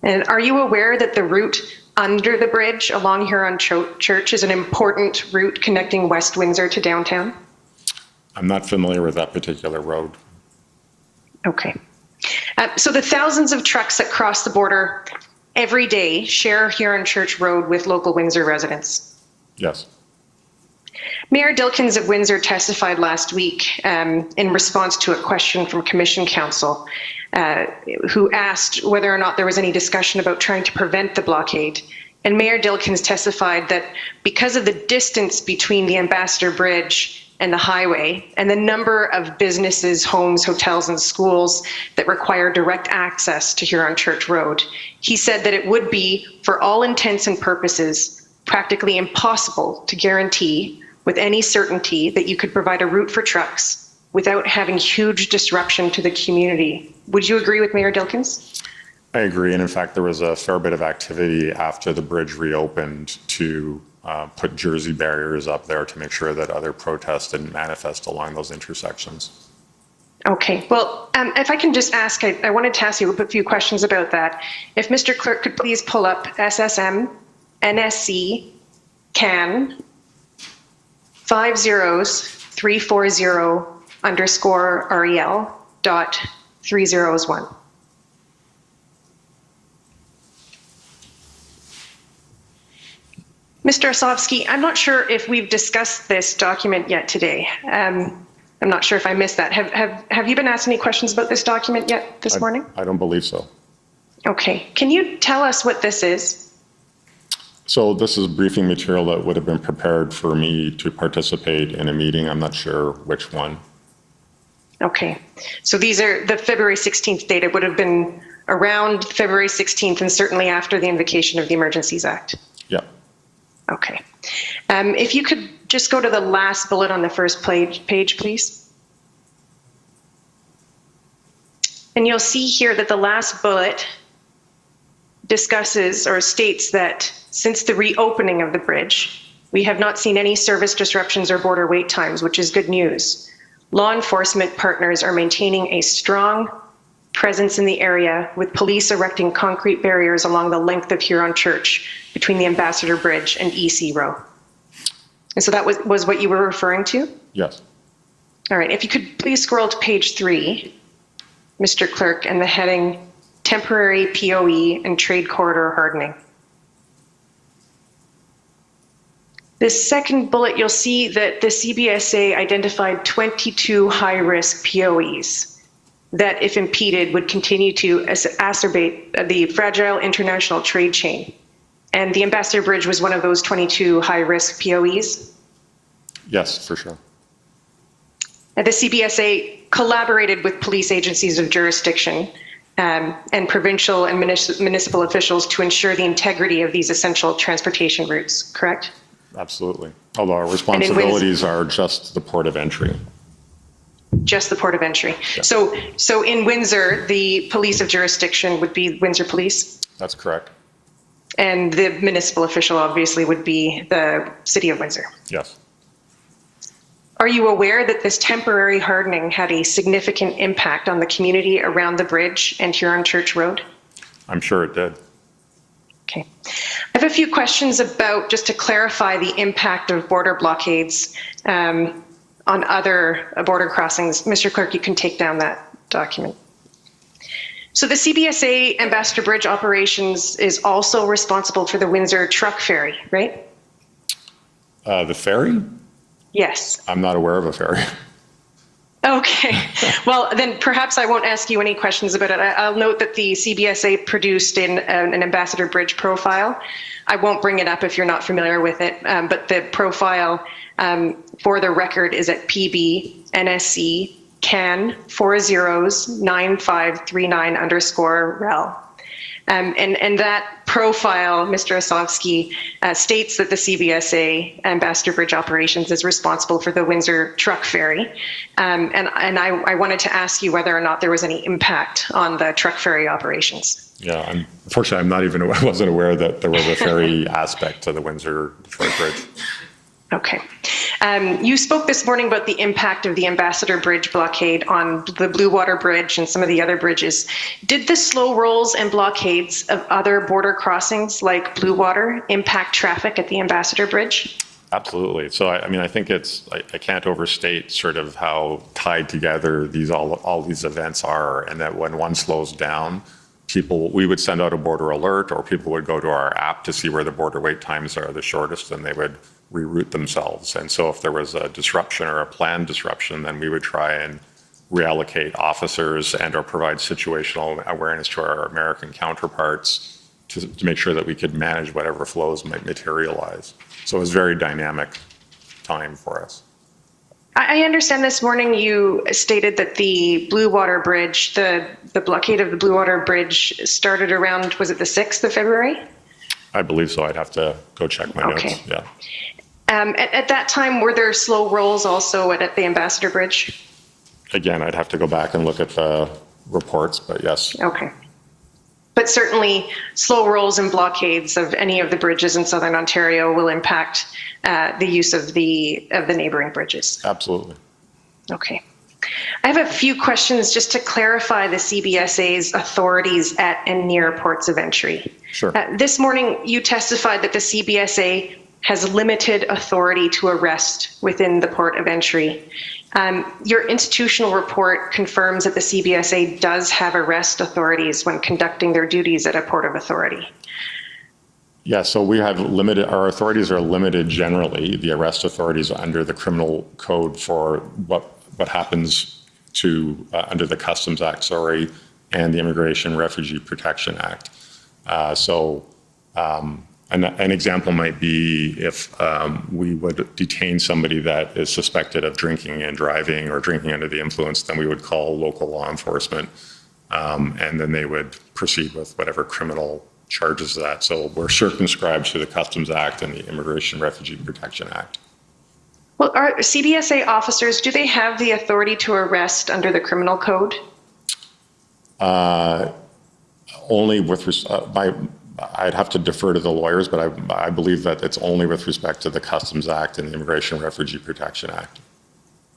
And are you aware that the route under the bridge along Huron Church is an important route connecting West Windsor to downtown? I'm not familiar with that particular road. Okay. So the thousands of trucks that cross the border every day share Huron Church Road with local Windsor residents? Yes. Mayor Dilkins of Windsor testified last week in response to a question from Commission Counsel who asked whether or not there was any discussion about trying to prevent the blockade. And Mayor Dilkins testified that because of the distance between the Ambassador Bridge and the highway, and the number of businesses, homes, hotels, and schools that require direct access to Huron Church Road, he said that it would be, for all intents and purposes, practically impossible to guarantee with any certainty that you could provide a route for trucks without having huge disruption to the community. Would you agree with Mayor Dilkens? I agree, and in fact, there was a fair bit of activity after the bridge reopened to put jersey barriers up there to make sure that other protests didn't manifest along those intersections. Okay, well, if I can just ask, I wanted to ask you a few questions about that. If Mr. Clerk could please pull up SSM NSC CAN 50340_REL.3001. Mr. Ossowski, I'm not sure if we've discussed this document yet today. I'm not sure if I missed that. Have you been asked any questions about this document yet this morning? I don't believe so. Okay, can you tell us what this is? So this is briefing material that would have been prepared for me to participate in a meeting. I'm not sure which one. Okay, so these are the February 16th date. It would have been around February 16th and certainly after the invocation of the Emergencies Act. Yeah. Okay. If you could just go to the last bullet on the first page, please. And you'll see here that the last bullet discusses or states that since the reopening of the bridge, we have not seen any service disruptions or border wait times, which is good news. Law enforcement partners are maintaining a strong presence in the area, with police erecting concrete barriers along the length of Huron Church between the Ambassador Bridge and EC Row. And so that was what you were referring to? Yes. All right, if you could please scroll to page 3, Mr. Clerk, and the heading Temporary POE and Trade Corridor Hardening. This second bullet, you'll see that the CBSA identified 22 high-risk POEs that, if impeded, would continue to exacerbate the fragile international trade chain. And the Ambassador Bridge was one of those 22 high-risk POEs? Yes, for sure. The CBSA collaborated with police agencies of jurisdiction and provincial and municipal officials to ensure the integrity of these essential transportation routes, correct? Absolutely. Although our responsibilities are just the port of entry. Just the port of entry. Yeah. So in Windsor, the police of jurisdiction would be Windsor Police? That's correct. And the municipal official obviously would be the City of Windsor? Yes. Are you aware that this temporary hardening had a significant impact on the community around the bridge and Huron Church Road? I'm sure it did. Okay. I have a few questions about, just to clarify, the impact of border blockades on other border crossings. Mr. Clerk, you can take down that document. So the CBSA Ambassador Bridge operations is also responsible for the Windsor truck ferry, right? The ferry? Yes. I'm not aware of a ferry. Okay. Well, then perhaps I won't ask you any questions about it. I'll note that the CBSA produced an Ambassador Bridge profile. I won't bring it up if you're not familiar with it, but the profile for the record is at PB NSC CAN 409539_REL. And that profile, Mr. Ossowski, states that the CBSA Ambassador Bridge operations is responsible for the Windsor truck ferry. And I wanted to ask you whether or not there was any impact on the truck ferry operations. Yeah, unfortunately, I wasn't aware that there was a ferry aspect to the Windsor-Detroit Bridge. Okay. You spoke this morning about the impact of the Ambassador Bridge blockade on the Blue Water Bridge and some of the other bridges. Did the slow rolls and blockades of other border crossings like Blue Water impact traffic at the Ambassador Bridge? Absolutely. So, I think I can't overstate sort of how tied together all these events are, and that when one slows down, we would send out a border alert, or people would go to our app to see where the border wait times are the shortest, and they would reroute themselves. And so if there was a disruption or a planned disruption, then we would try and reallocate officers and or provide situational awareness to our American counterparts to make sure that we could manage whatever flows might materialize. So it was a very dynamic time for us. I understand this morning you stated that the Blue Water Bridge, the blockade of the Blue Water Bridge started around, was it the 6th of February? I believe so. I'd have to go check my Okay. notes. Yeah. At that time, were there slow rolls also at the Ambassador Bridge? Again, I'd have to go back and look at the reports, but yes. Okay. But certainly, slow rolls and blockades of any of the bridges in Southern Ontario will impact the use of the neighboring bridges. Absolutely. Okay. I have a few questions just to clarify the CBSA's authorities at and near ports of entry. Sure. This morning, you testified that the CBSA has limited authority to arrest within the port of entry. Your institutional report confirms that the CBSA does have arrest authorities when conducting their duties at a port of authority. Yeah, so we have limited, our authorities are limited generally, the arrest authorities under the criminal code for what happens to, under the Customs Act, and the Immigration Refugee Protection Act. An example might be if we would detain somebody that is suspected of drinking and driving or drinking under the influence, then we would call local law enforcement, and then they would proceed with whatever criminal charges that. So we're circumscribed to the Customs Act and the Immigration Refugee Protection Act. Well, are CBSA officers, do they have the authority to arrest under the criminal code? Only with, I'd have to defer to the lawyers, but I believe that it's only with respect to the Customs Act and the Immigration Refugee Protection Act.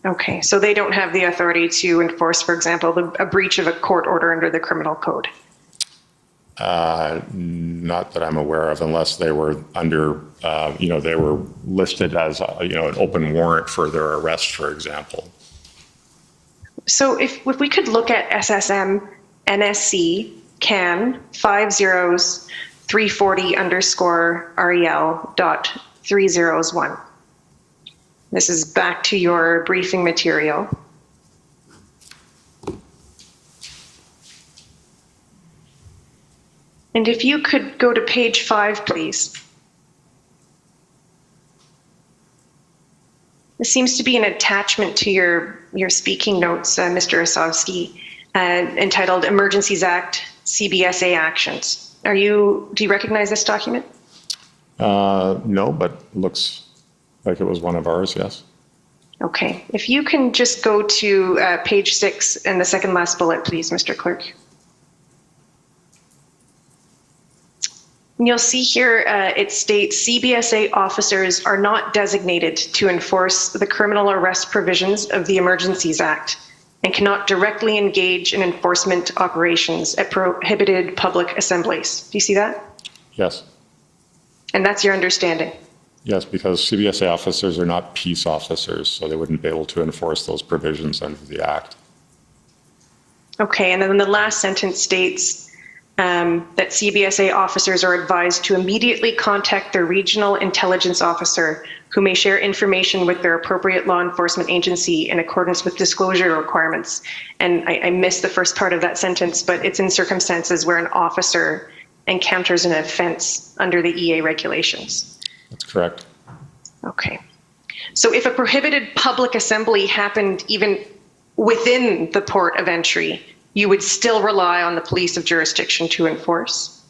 Okay, so they don't have the authority to enforce, for example, a breach of a court order under the criminal code? Not that I'm aware of, unless they were under, they were listed as, an open warrant for their arrest, for example. So if we could look at SSM NSC CAN 50-340_REL.301. This is back to your briefing material. And if you could go to page 5, please. This seems to be an attachment to your speaking notes, Mr. Ossowski, entitled Emergencies Act, CBSA Actions. Do you recognize this document? No, but looks like it was one of ours, yes. Okay. If you can just go to page 6 and the second last bullet, please, Mr. Clerk. And you'll see here it states CBSA officers are not designated to enforce the criminal arrest provisions of the Emergencies Act and cannot directly engage in enforcement operations at prohibited public assemblies. Do you see that? Yes. And that's your understanding? Yes, because CBSA officers are not peace officers, so they wouldn't be able to enforce those provisions under the Act. Okay, and then the last sentence states that CBSA officers are advised to immediately contact their regional intelligence officer, who may share information with their appropriate law enforcement agency in accordance with disclosure requirements. And I missed the first part of that sentence, but it's in circumstances where an officer encounters an offense under the EA regulations. That's correct. Okay. So if a prohibited public assembly happened even within the port of entry, you would still rely on the police of jurisdiction to enforce?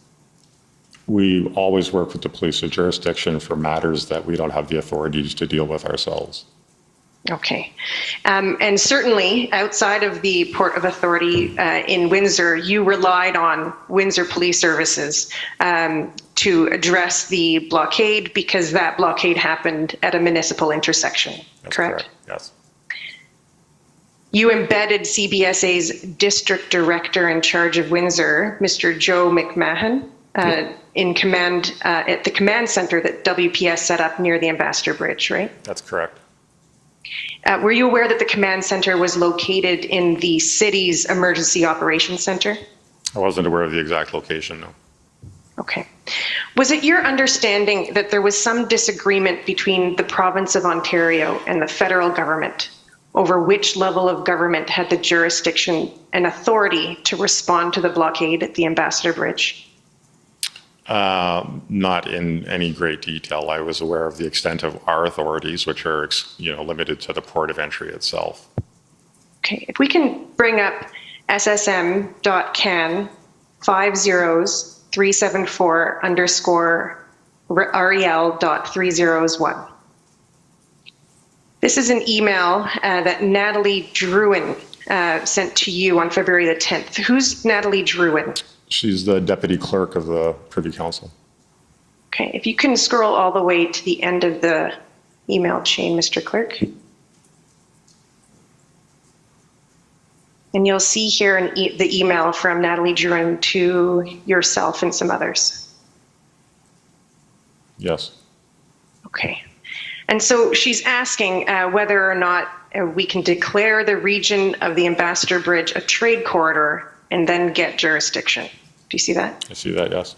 We always work with the police of jurisdiction for matters that we don't have the authorities to deal with ourselves. Okay. And certainly outside of the Port of Authority in Windsor, you relied on Windsor Police Services to address the blockade because that blockade happened at a municipal intersection, That's correct? Yes. You embedded CBSA's district director in charge of Windsor, Mr. Joe McMahon, in command at the command center that WPS set up near the Ambassador Bridge, right? That's correct. Were you aware that the command center was located in the city's emergency operations center? I wasn't aware of the exact location, no. Okay. Was it your understanding that there was some disagreement between the province of Ontario and the federal government over which level of government had the jurisdiction and authority to respond to the blockade at the Ambassador Bridge? Not in any great detail. I was aware of the extent of our authorities, which are, limited to the port of entry itself. Okay, if we can bring up ssm.can 50374_rel.3001. This is an email that Natalie Druin sent to you on February the 10th. Who's Natalie Druin? She's the deputy clerk of the Privy Council. Okay, if you can scroll all the way to the end of the email chain, Mr. Clerk. And you'll see here the email from Natalie Druin to yourself and some others. Yes. Okay. And so she's asking whether or not we can declare the region of the Ambassador Bridge a trade corridor and then get jurisdiction. Do you see that? I see that, yes.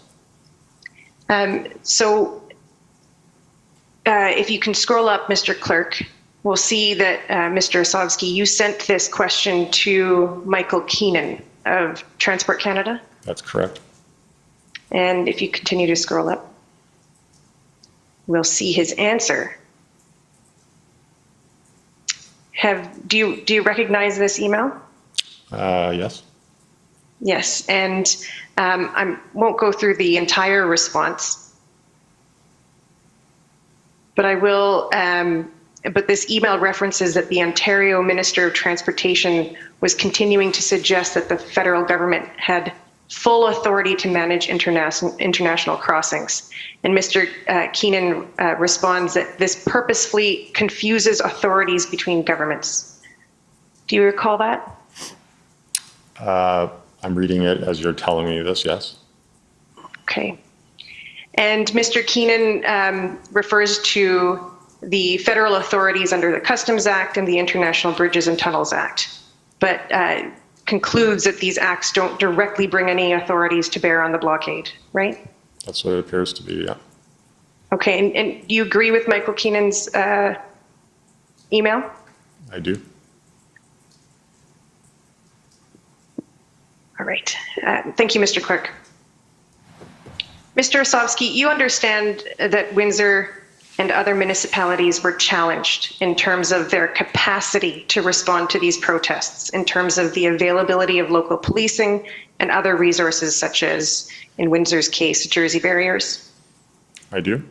If you can scroll up, Mr. Clerk, we'll see that, Mr. Ossowski, you sent this question to Michael Keenan of Transport Canada. That's correct. And if you continue to scroll up, we'll see his answer. Do you recognize this email? Yes. Yes, and I won't go through the entire response, but I will. But this email references that the Ontario Minister of Transportation was continuing to suggest that the federal government had full authority to manage international crossings. And Mr. Keenan responds that this purposefully confuses authorities between governments. Do you recall that? I'm reading it as you're telling me this, yes. Okay. And Mr. Keenan refers to the federal authorities under the Customs Act and the International Bridges and Tunnels Act, but concludes that these acts don't directly bring any authorities to bear on the blockade, right? That's what it appears to be, yeah. Okay, and do you agree with Michael Keenan's email? I do. All right. Thank you, Mr. Clerk. Mr. Ossowski, you understand that Windsor and other municipalities were challenged in terms of their capacity to respond to these protests, in terms of the availability of local policing and other resources, such as, in Windsor's case, Jersey barriers. I do.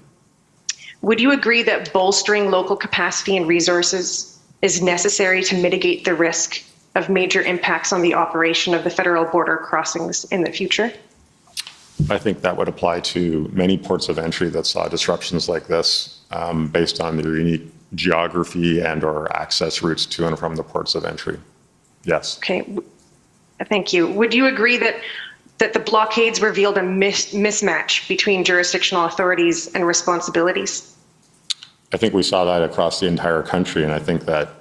Would you agree that bolstering local capacity and resources is necessary to mitigate the risk of major impacts on the operation of the federal border crossings in the future? I think that would apply to many ports of entry that saw disruptions like this based on their unique geography and or access routes to and from the ports of entry. Yes. Okay, thank you. Would you agree that the blockades revealed a mismatch between jurisdictional authorities and responsibilities? I think we saw that across the entire country, and I think that,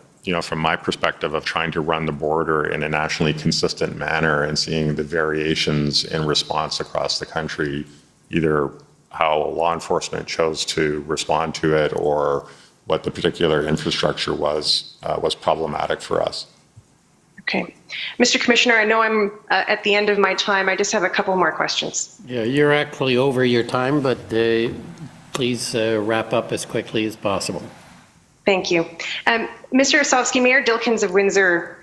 from my perspective of trying to run the border in a nationally consistent manner and seeing the variations in response across the country, either how law enforcement chose to respond to it or what the particular infrastructure was problematic for us. Okay. Mr. Commissioner, I know I'm at the end of my time. I just have a couple more questions. Yeah, you're actually over your time, but please wrap up as quickly as possible. Thank you. Mr. Ossowski, Mayor Dilkens of Windsor,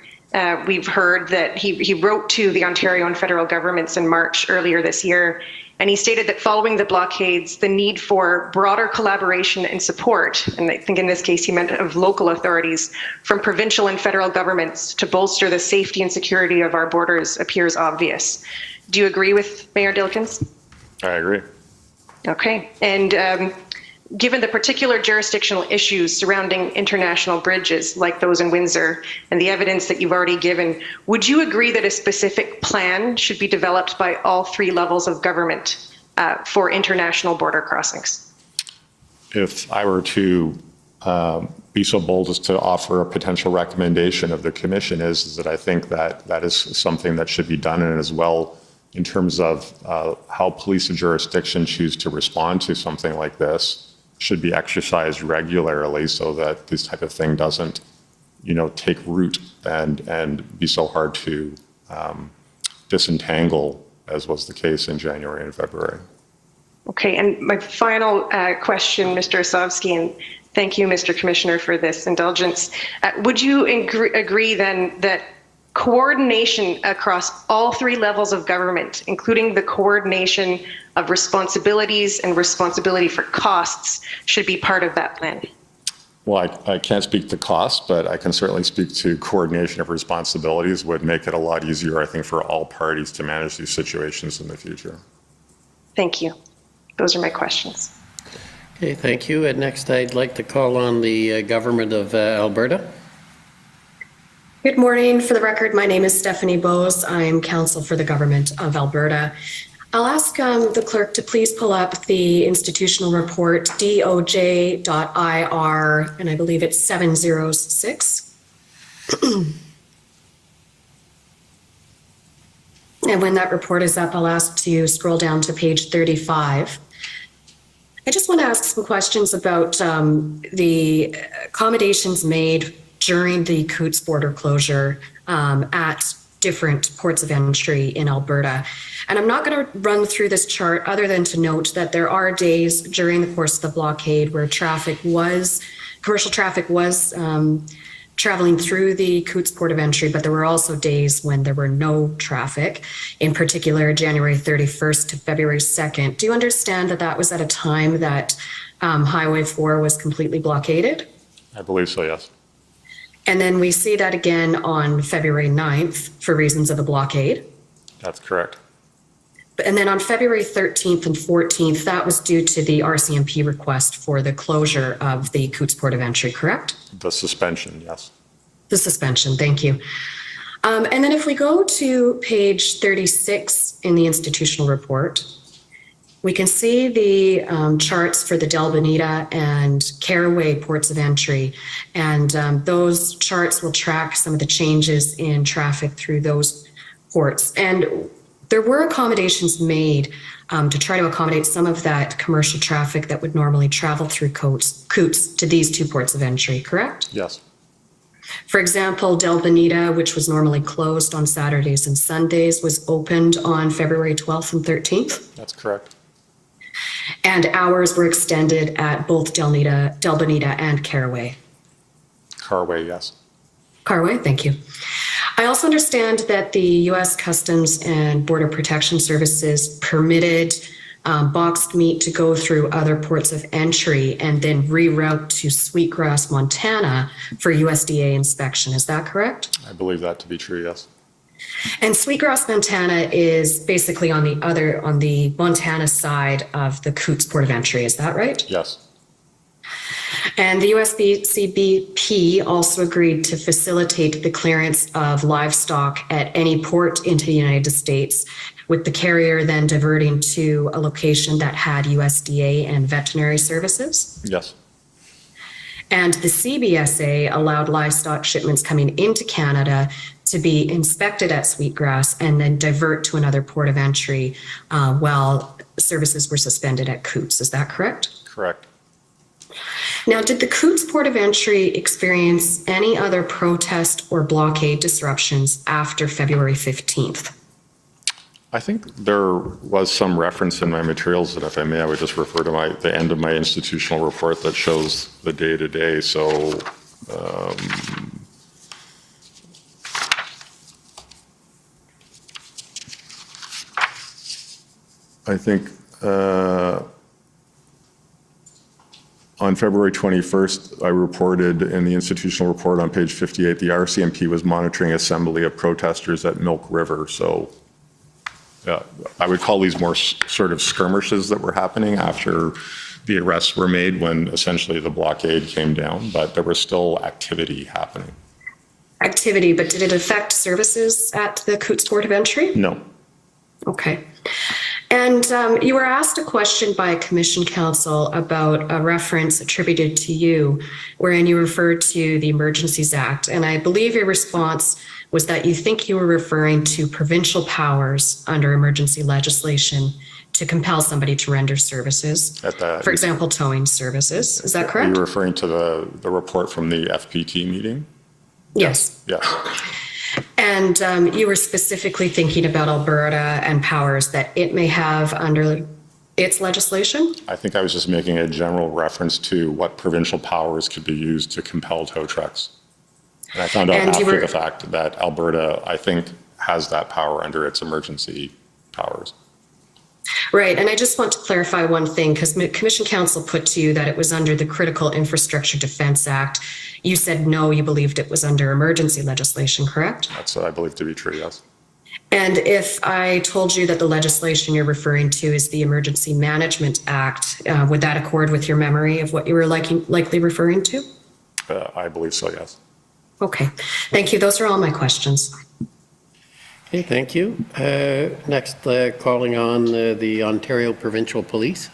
we've heard that he wrote to the Ontario and federal governments in March earlier this year, and he stated that following the blockades, the need for broader collaboration and support, and I think in this case he meant of local authorities, from provincial and federal governments to bolster the safety and security of our borders appears obvious. Do you agree with Mayor Dilkens? I agree. Okay. And given the particular jurisdictional issues surrounding international bridges like those in Windsor and the evidence that you've already given, would you agree that a specific plan should be developed by all three levels of government for international border crossings? If I were to be so bold as to offer a potential recommendation of the Commission is that I think that is something that should be done, and as well in terms of how police and jurisdiction choose to respond to something like this should be exercised regularly so that this type of thing doesn't, take root and be so hard to disentangle as was the case in January and February. Okay, and my final question, Mr. Ossowski, and thank you, Mr. Commissioner, for this indulgence. Would you agree then that coordination across all three levels of government, including the coordination of responsibilities and responsibility for costs, should be part of that plan? Well, I can't speak to cost, but I can certainly speak to coordination of responsibilities would make it a lot easier, I think, for all parties to manage these situations in the future. Thank you. Those are my questions. Okay, thank you. And next, I'd like to call on the government of Alberta. Good morning. For the record, my name is Stephanie Bose. I'm counsel for the government of Alberta. I'll ask the clerk to please pull up the institutional report doj.ir, and I believe it's 706. And when that report is up, I'll ask to scroll down to page 35. I just want to ask some questions about the accommodations made during the Coutts border closure at different ports of entry in Alberta. And I'm not going to run through this chart other than to note that there are days during the course of the blockade where commercial traffic was traveling through the Coutts port of entry, but there were also days when there were no traffic, in particular January 31st to February 2nd. Do you understand that that was at a time that Highway 4 was completely blockaded? I believe so, yes. And then we see that again on February 9th for reasons of the blockade. That's correct. And then on February 13th and 14th, that was due to the RCMP request for the closure of the Coutts port of entry, correct? The suspension, yes. The suspension, thank you. And then if we go to page 36 in the institutional report, we can see the charts for the Del Bonita and Caraway ports of entry. And those charts will track some of the changes in traffic through those ports. And there were accommodations made to try to accommodate some of that commercial traffic that would normally travel through Coutts to these two ports of entry, correct? Yes. For example, Del Bonita, which was normally closed on Saturdays and Sundays, was opened on February 12th and 13th. That's correct. And hours were extended at both Del Bonita and Caraway. Caraway, yes. Caraway, thank you. I also understand that the U.S. Customs and Border Protection Services permitted boxed meat to go through other ports of entry and then reroute to Sweetgrass, Montana for USDA inspection. Is that correct? I believe that to be true, yes. And Sweetgrass, Montana is basically on the Montana side of the Coutts port of entry. Is that right? Yes. And the USCBP also agreed to facilitate the clearance of livestock at any port into the United States, with the carrier then diverting to a location that had USDA and veterinary services. Yes. And the CBSA allowed livestock shipments coming into Canada to be inspected at Sweetgrass and then divert to another port of entry while services were suspended at Coutts. Is that correct? Correct. Now, did the Coutts port of entry experience any other protest or blockade disruptions after February 15th? I think there was some reference in my materials that, if I may, I would just refer to the end of my institutional report that shows the day-to-day. So I think on February 21st, I reported in the institutional report on page 58, the RCMP was monitoring assembly of protesters at Milk River. So I would call these more sort of skirmishes that were happening after the arrests were made, when essentially the blockade came down, but there was still activity happening. Activity, but did it affect services at the Coutts port of entry? No. Okay. And you were asked a question by a commission counsel about a reference attributed to you, wherein you referred to the Emergencies Act. And I believe your response was that you think you were referring to provincial powers under emergency legislation to compel somebody to render services, for example, towing services. Is that correct? Are you referring to the report from the FPT meeting? Yes. Yes. And you were specifically thinking about Alberta and powers that it may have under its legislation? I think I was just making a general reference to what provincial powers could be used to compel tow trucks. And I found out And after the fact that Alberta, I think, has that power under its emergency powers. Right, and I just want to clarify one thing, because Commission Counsel put to you that it was under the Critical Infrastructure Defense Act. You said no, you believed it was under emergency legislation, correct? That's what I believe to be true, yes. And if I told you that the legislation you're referring to is the Emergency Management Act, would that accord with your memory of what you were likely referring to? I believe so, yes. Okay, thank you. Those are all my questions. Okay, thank you. Next, calling on the Ontario Provincial Police.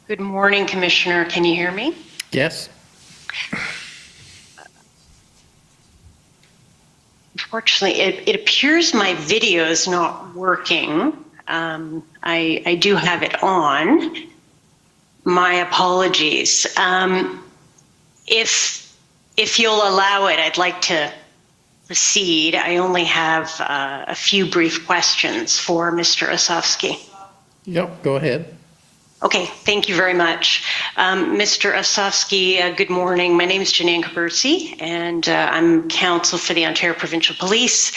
Good morning, Commissioner. Can you hear me? Yes. Unfortunately, it appears my video is not working. I do have it on. My apologies. If you'll allow it, I'd like to proceed. I only have a few brief questions for Mr. Ossowski. Yep, go ahead. Okay, thank you very much. Mr. Ossowski, good morning. My name is Janine Cabersi, and I'm counsel for the Ontario Provincial Police.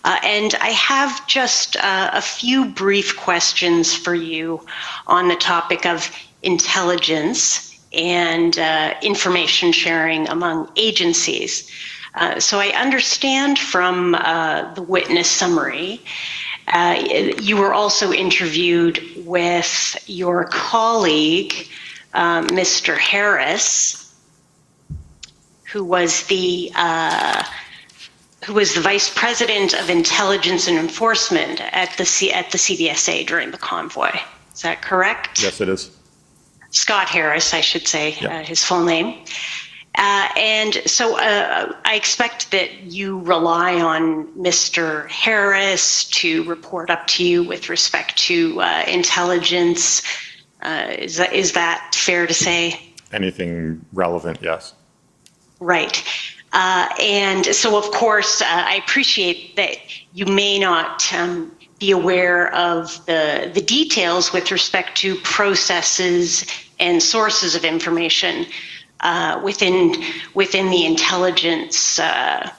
And I have just a few brief questions for you on the topic of intelligence and information sharing among agencies. So I understand from the witness summary you were also interviewed with your colleague, Mr. Harris, who was the vice president of intelligence and enforcement at the CBSA during the convoy. Is that correct? Yes, it is. Scott Harris, I should say, Yep. his full name. And so I expect that you rely on Mr. Harris to report up to you with respect to intelligence. Is that fair to say? Anything relevant, yes. Right. And so, of course, I appreciate that you may not be aware of the details with respect to processes and sources of information within the intelligence and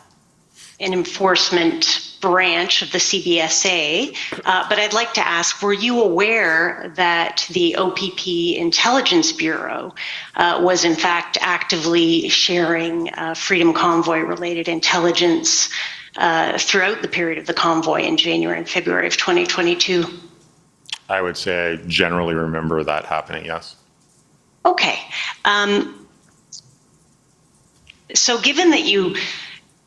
enforcement branch of the CBSA. But I'd like to ask, were you aware that the OPP Intelligence Bureau was in fact actively sharing Freedom Convoy related intelligence throughout the period of the convoy in January and February of 2022? I would say I generally remember that happening, yes. Okay. So given that you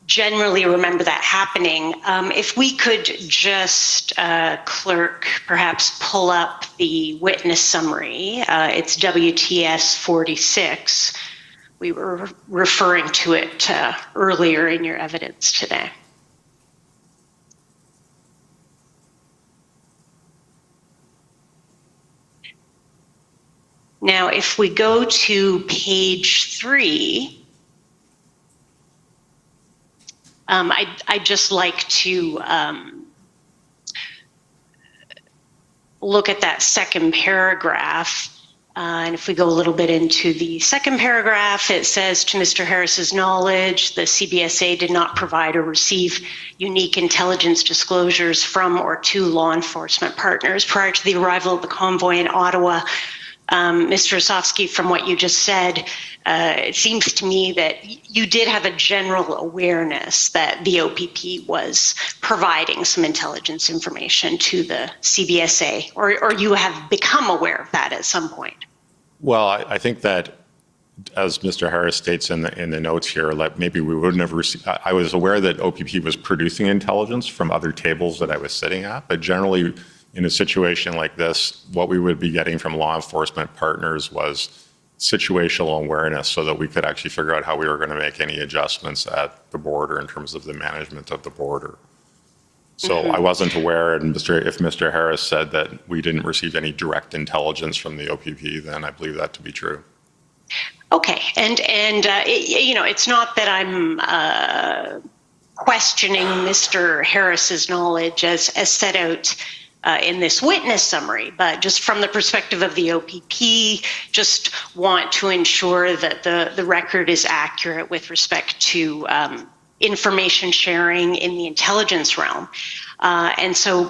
generally remember that happening, if we could just, clerk, perhaps pull up the witness summary. It's WTS 46. We were referring to it earlier in your evidence today. Now, if we go to page 3, I'd just like to look at that second paragraph. And if we go a little bit into the second paragraph, it says, to Mr. Harris's knowledge, the CBSA did not provide or receive unique intelligence disclosures from or to law enforcement partners prior to the arrival of the convoy in Ottawa. Mr. Ossowski, from what you just said, it seems to me that you did have a general awareness that the OPP was providing some intelligence information to the CBSA, or you have become aware of that at some point. Well, I think that, as Mr. Harris states in the notes here, like maybe we would never receive. I was aware that OPP was producing intelligence from other tables that I was sitting at, but generally, in a situation like this, what we would be getting from law enforcement partners was situational awareness so that we could actually figure out how we were going to make any adjustments at the border in terms of the management of the border. So I wasn't aware, and if Mr. Harris said that we didn't receive any direct intelligence from the OPP, then I believe that to be true. Okay, and it's not that I'm questioning Mr. Harris's knowledge as set out in this witness summary, but just from the perspective of the OPP, just want to ensure that the record is accurate with respect to information sharing in the intelligence realm. And so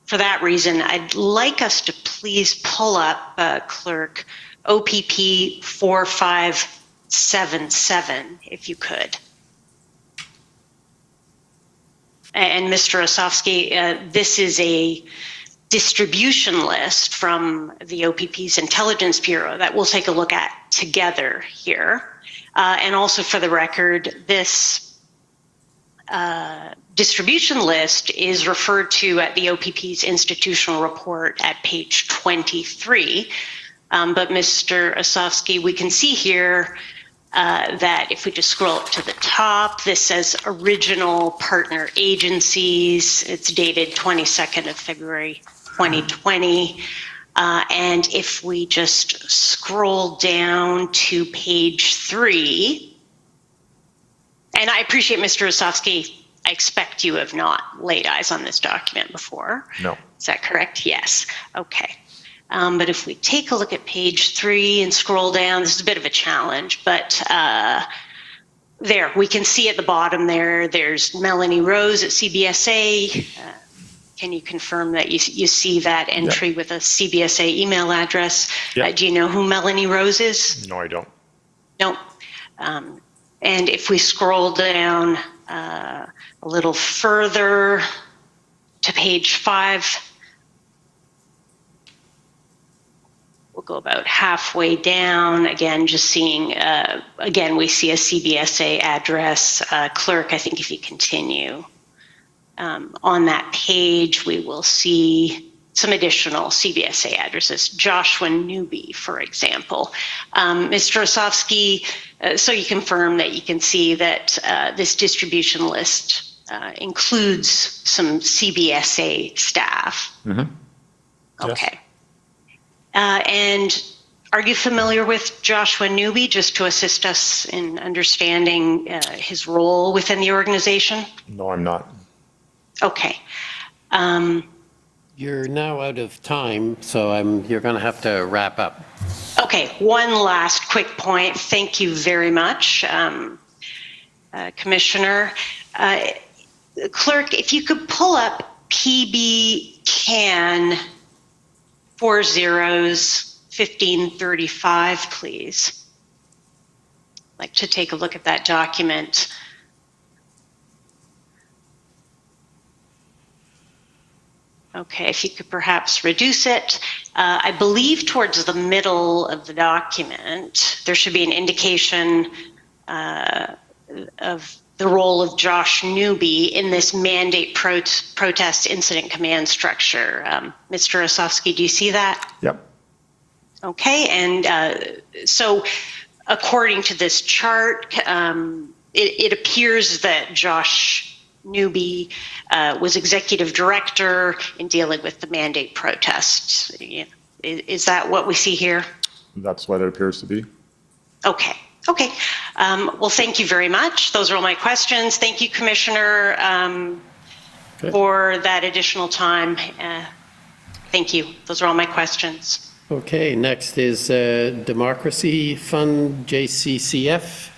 for that reason, I'd like us to please pull up, Clerk, OPP 4577, if you could. And Mr. Ossowski, this is a distribution list from the OPP's Intelligence Bureau that we'll take a look at together here. And also for the record, this distribution list is referred to at the OPP's institutional report at page 23. But Mr. Ossowski, we can see here that if we just scroll up to the top, this says original partner agencies. It's dated 22nd of February 2020. And if we just scroll down to page 3, and I appreciate Mr. Ossowski, I expect you have not laid eyes on this document before. No. Is that correct? Yes. Okay. But if we take a look at page 3 and scroll down, this is a bit of a challenge, but there, we can see at the bottom there's Melanie Rose at CBSA. Can you confirm that you see that entry with a CBSA email address? Do you know who Melanie Rose is? No, I don't. No. And if we scroll down a little further to page 5, we'll go about halfway down. Again, just seeing, again, we see a CBSA address. Clerk, I think if you continue on that page, we will see some additional CBSA addresses. Joshua Newby, for example. Mr. Ossowski, so you confirm that you can see that this distribution list includes some CBSA staff. Mm-hmm. Okay. Yes. And are you familiar with Joshua Newby, just to assist us in understanding his role within the organization? No, I'm not. Okay. You're now out of time, so you're going to have to wrap up. Okay, one last quick point. Thank you very much, Commissioner. Clerk, if you could pull up PB Can 401535, please. I'd like to take a look at that document. Okay, if you could perhaps reduce it. I believe towards the middle of the document, there should be an indication of the role of Josh Newby in this mandate protest incident command structure. Mr. Ossowski, do you see that? Yep. Okay, and so according to this chart, it appears that Josh Newby was executive director in dealing with the mandate protests. Is that what we see here? That's what it appears to be. Okay. Okay. Well, thank you very much. Those are all my questions. Thank you, Commissioner, for that additional time. Thank you. Those are all my questions. Okay, next is Democracy Fund, JCCF.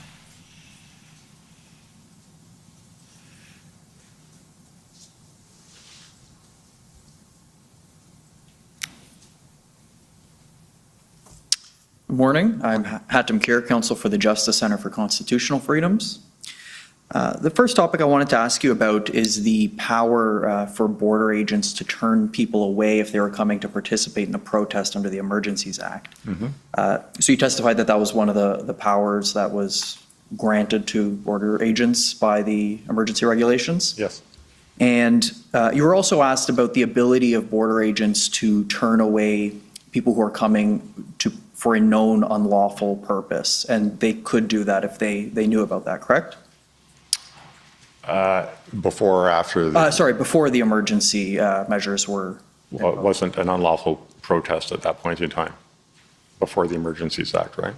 Good morning. I'm Hatem Kir, Counsel for the Justice Center for Constitutional Freedoms. The first topic I wanted to ask you about is the power for border agents to turn people away if they were coming to participate in a protest under the Emergencies Act. Mm-hmm. So you testified that that was one of the powers that was granted to border agents by the emergency regulations? Yes. And you were also asked about the ability of border agents to turn away people who are coming for a known unlawful purpose, and they could do that if they knew about that, correct? Before or after, Before the emergency measures were. well, it wasn't an unlawful protest at that point in time, before the Emergencies Act, right?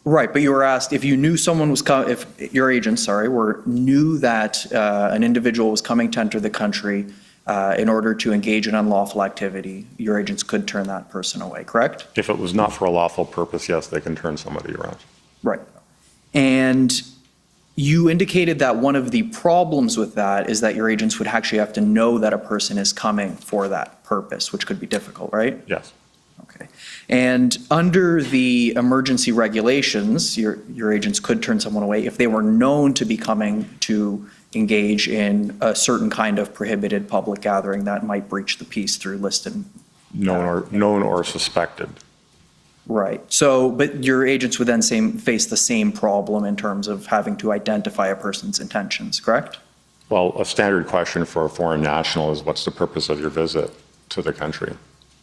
Right, but you were asked if you knew someone was if your agents, knew that an individual was coming to enter the country in order to engage in unlawful activity, your agents could turn that person away, correct? If it was not for a lawful purpose, yes, they can turn somebody around. Right. And you indicated that one of the problems with that is that your agents would actually have to know that a person is coming for that purpose, which could be difficult, right? Yes. Okay. And under the emergency regulations, your agents could turn someone away if they were known to be coming to engage in a certain kind of prohibited public gathering that might breach the peace through listed. Known or suspected. Right. So, but your agents would then face the same problem in terms of having to identify a person's intentions, correct? Well, a standard question for a foreign national is, what's the purpose of your visit to the country,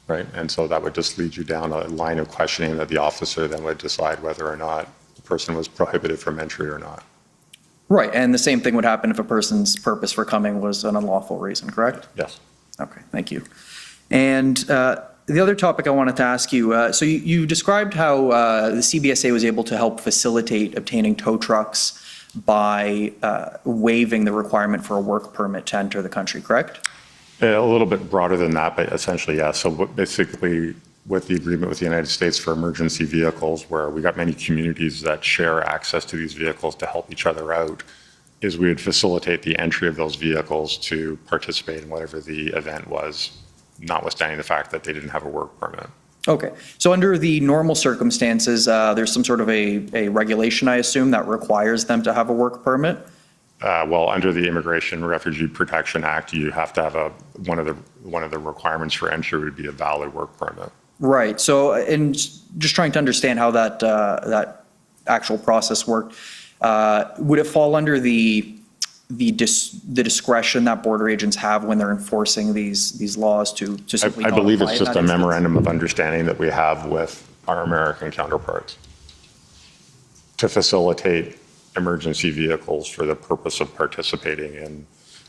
right? And so that would just lead you down a line of questioning that the officer then would decide whether or not the person was prohibited from entry or not. Right. And the same thing would happen if a person's purpose for coming was an unlawful reason, correct? Yes. Okay, thank you. And the other topic I wanted to ask you, so you described how the CBSA was able to help facilitate obtaining tow trucks by waiving the requirement for a work permit to enter the country, correct? A little bit broader than that, but essentially, yes. So basically, with the agreement with the United States for emergency vehicles, where we got many communities that share access to these vehicles to help each other out, is we would facilitate the entry of those vehicles to participate in whatever the event was, notwithstanding the fact that they didn't have a work permit. Okay. So under the normal circumstances, there's some sort of a regulation, I assume, that requires them to have a work permit? Well, under the Immigration and Refugee Protection Act, you have to have one of the requirements for entry would be a valid work permit. Right. So, and just trying to understand how that actual process worked, would it fall under the discretion that border agents have when they're enforcing these laws to simply I believe it's apply in just that a instance? memorandum of understanding that we have with our American counterparts to facilitate emergency vehicles for the purpose of participating in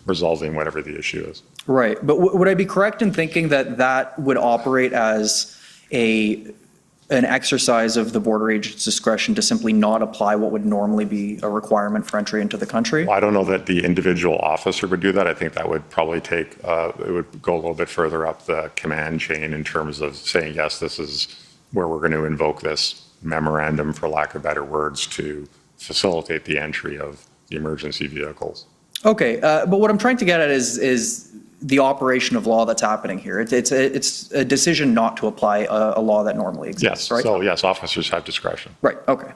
resolving whatever the issue is. Right. But would I be correct in thinking that that would operate as an exercise of the border agent's discretion to simply not apply what would normally be a requirement for entry into the country? Well, I don't know that the individual officer would do that. I think that would probably take, it would go a little bit further up the command chain in terms of saying, yes, this is where we're going to invoke this memorandum, for lack of better words, to facilitate the entry of the emergency vehicles. Okay, but what I'm trying to get at is the operation of law that's happening here. It's a decision not to apply a law that normally exists, Yes, right? so yes, officers have discretion. Right, okay.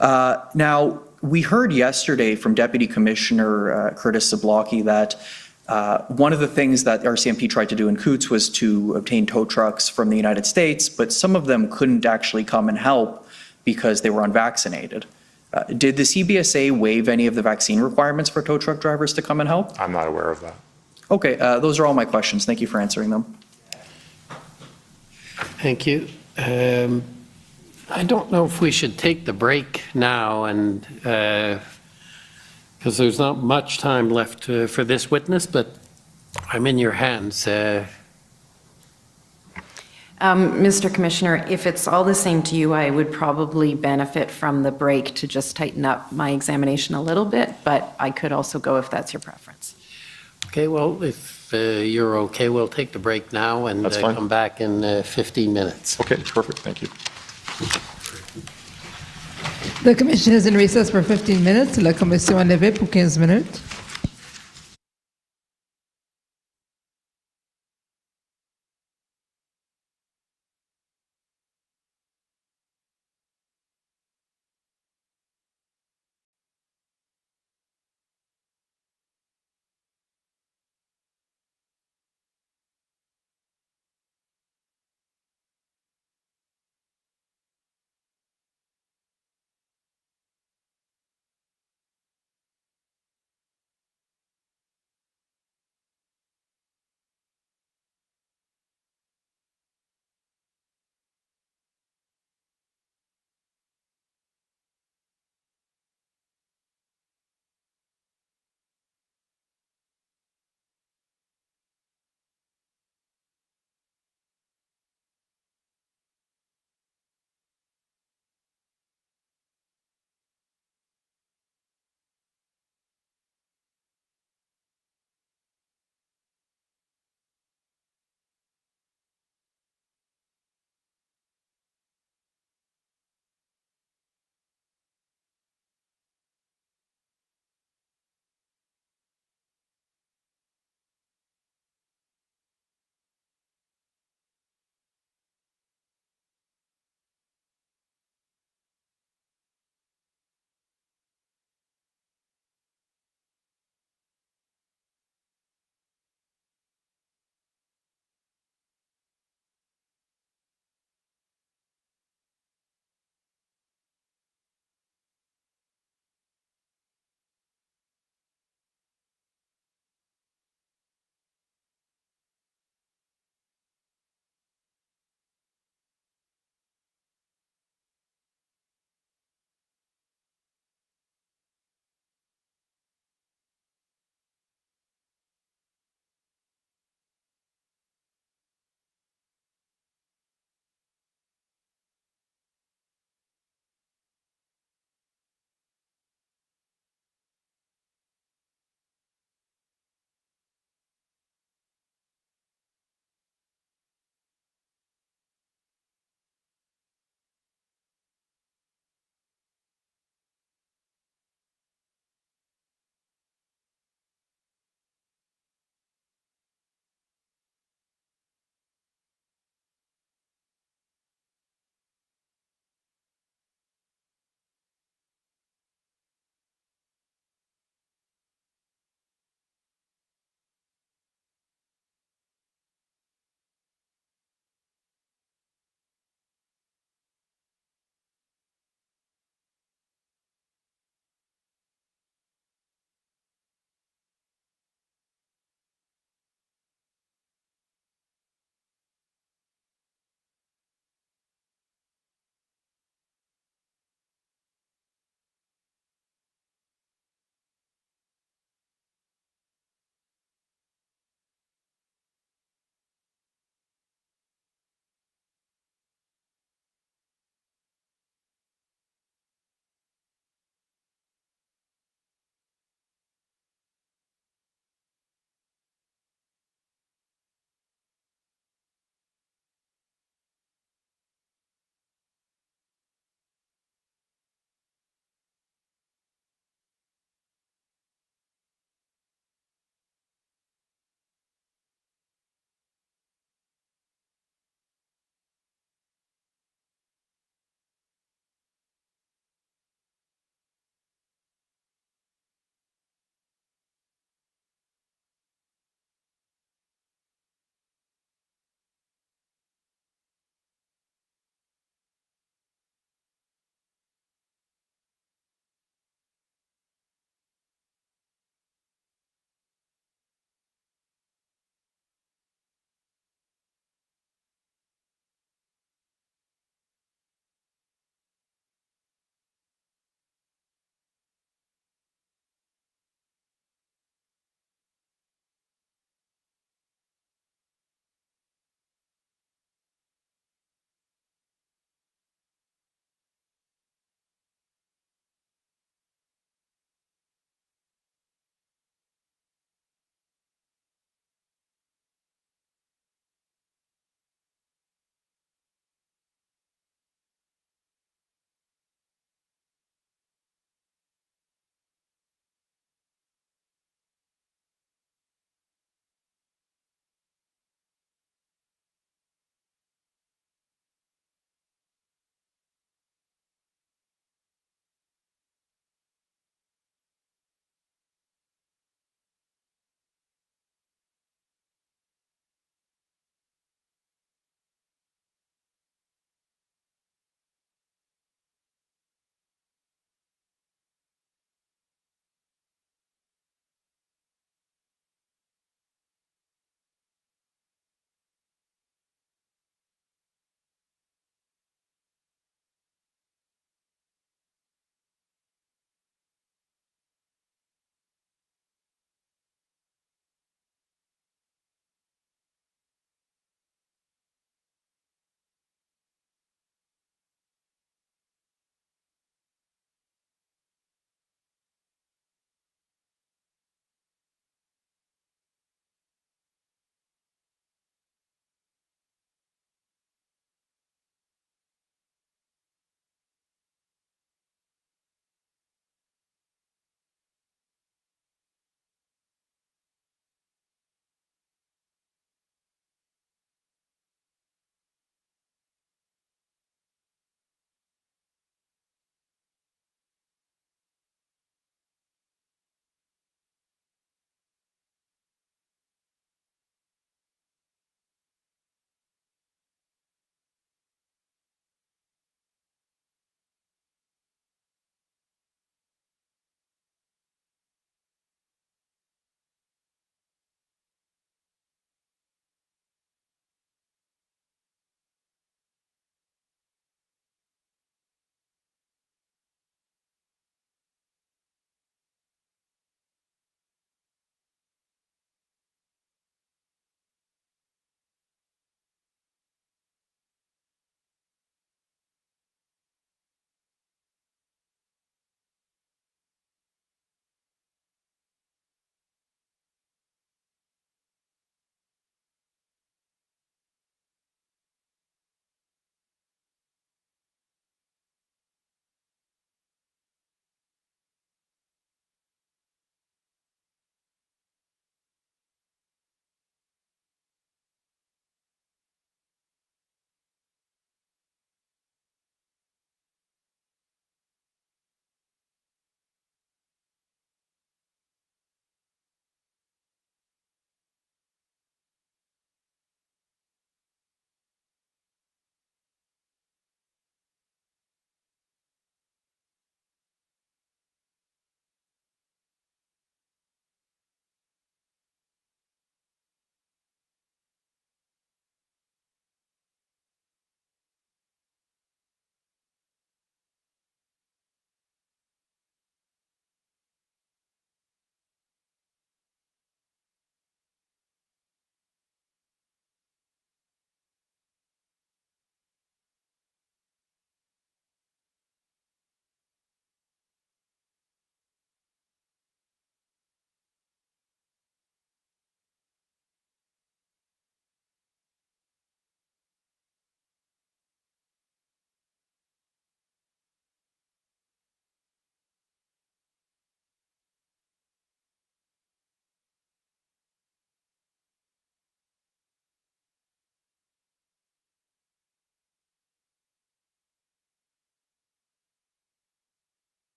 Now, we heard yesterday from Deputy Commissioner Curtis Zablocki that one of the things that RCMP tried to do in Coots was to obtain tow trucks from the United States, but some of them couldn't actually come and help because they were unvaccinated. Did the CBSA waive any of the vaccine requirements for tow truck drivers to come and help? I'm not aware of that. Okay, those are all my questions. Thank you for answering them. Thank you. I don't know if we should take the break now, and because there's not much time left for this witness, but I'm in your hands. Mr. Commissioner, if it's all the same to you, I would probably benefit from the break to just tighten up my examination a little bit, but I could also go if that's your preference. Okay, well, if you're okay, we'll take the break now and come back in 15 minutes. Okay, perfect, thank you. The commission is in recess for 15 minutes. La commission est levée pour 15 minutes.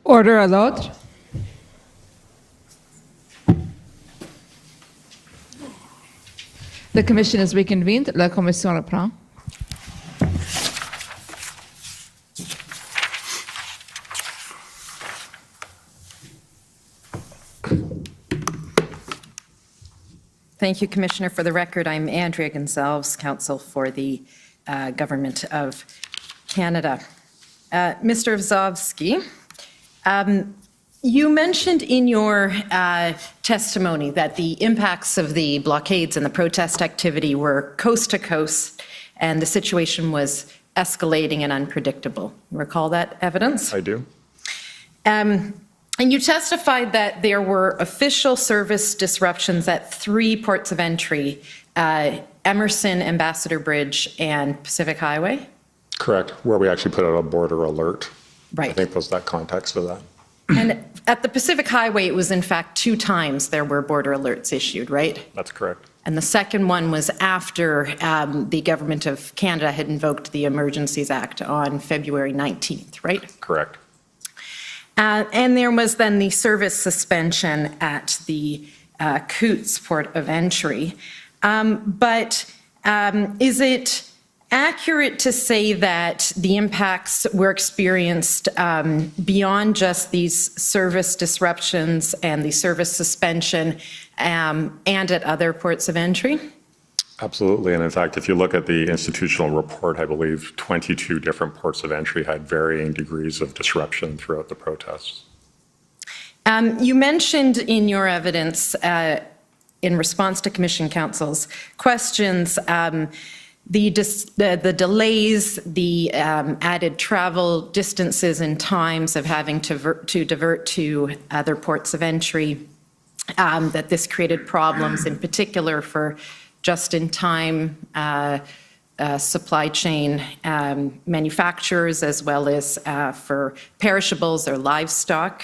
Order à l'ordre. The commission is reconvened. La commission reprend. Thank you, Commissioner. For the record, I'm Andrea Gonzalez, counsel for the Government of Canada. Mr. Ossowski, you mentioned in your testimony that the impacts of the blockades and the protest activity were coast to coast, and the situation was escalating and unpredictable. You recall that evidence? I do. And you testified that there were official service disruptions at 3 ports of entry, Emerson, Ambassador Bridge, and Pacific Highway? Correct, where we actually put out a border alert. Right. I think was that context of that. And at the Pacific Highway, it was in fact 2 times there were border alerts issued, right? That's correct. And the second one was after the Government of Canada had invoked the Emergencies Act on February 19th, right? Correct. And there was then the service suspension at the Coutts port of entry. But is it accurate to say that the impacts were experienced beyond just these service disruptions and the service suspension and at other ports of entry? Absolutely. And in fact, if you look at the institutional report, I believe 22 different ports of entry had varying degrees of disruption throughout the protests. You mentioned in your evidence, in response to Commission Counsel's questions, the delays, the added travel distances and times of having to divert to other ports of entry, that this created problems in particular for just-in-time supply chain manufacturers, as well as for perishables or livestock.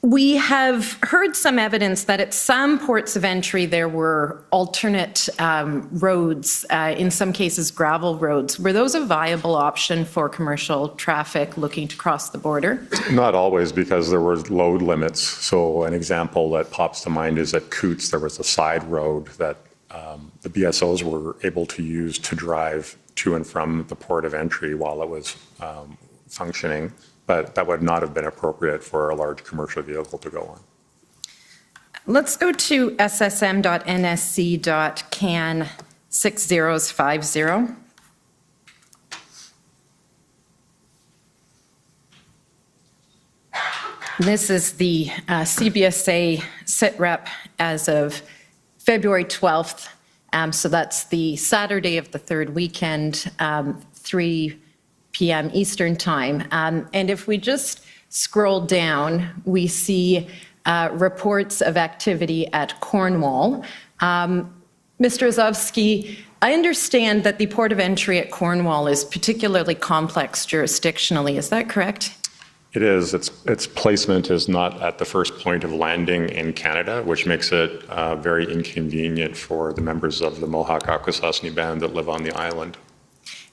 We have heard some evidence that at some ports of entry there were alternate roads, in some cases gravel roads. Were those a viable option for commercial traffic looking to cross the border? Not always, because there were load limits. So an example that pops to mind is at Coutts, there was a side road that the BSOs were able to use to drive to and from the port of entry while it was functioning. But that would not have been appropriate for a large commercial vehicle to go on. Let's go to ssm.nsc.can 6050. This is the CBSA SITREP as of February 12th. So that's the Saturday of the 3rd weekend, 3 p.m. Eastern Time. And if we just scroll down, we see reports of activity at Cornwall. Mr. Ossowski, I understand that the port of entry at Cornwall is particularly complex jurisdictionally. Is that correct? It is. Its placement is not at the first point of landing in Canada, which makes it very inconvenient for the members of the Mohawk-Akwesasne Band that live on the island.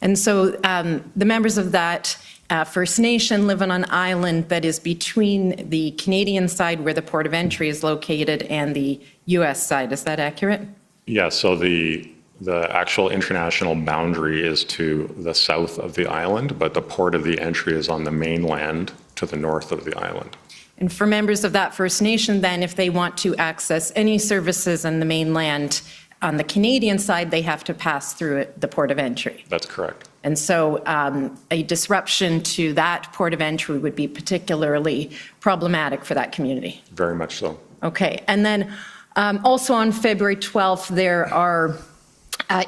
And so the members of that First Nation live on an island that is between the Canadian side where the port of entry is located and the U.S. side. Is that accurate? Yes. So the actual international boundary is to the south of the island, but the port of the entry is on the mainland to the north of the island. And for members of that First Nation, then, if they want to access any services on the mainland, on the Canadian side, they have to pass through the port of entry. That's correct. And so a disruption to that port of entry would be particularly problematic for that community. Very much so. Okay. And then also on February 12th, there are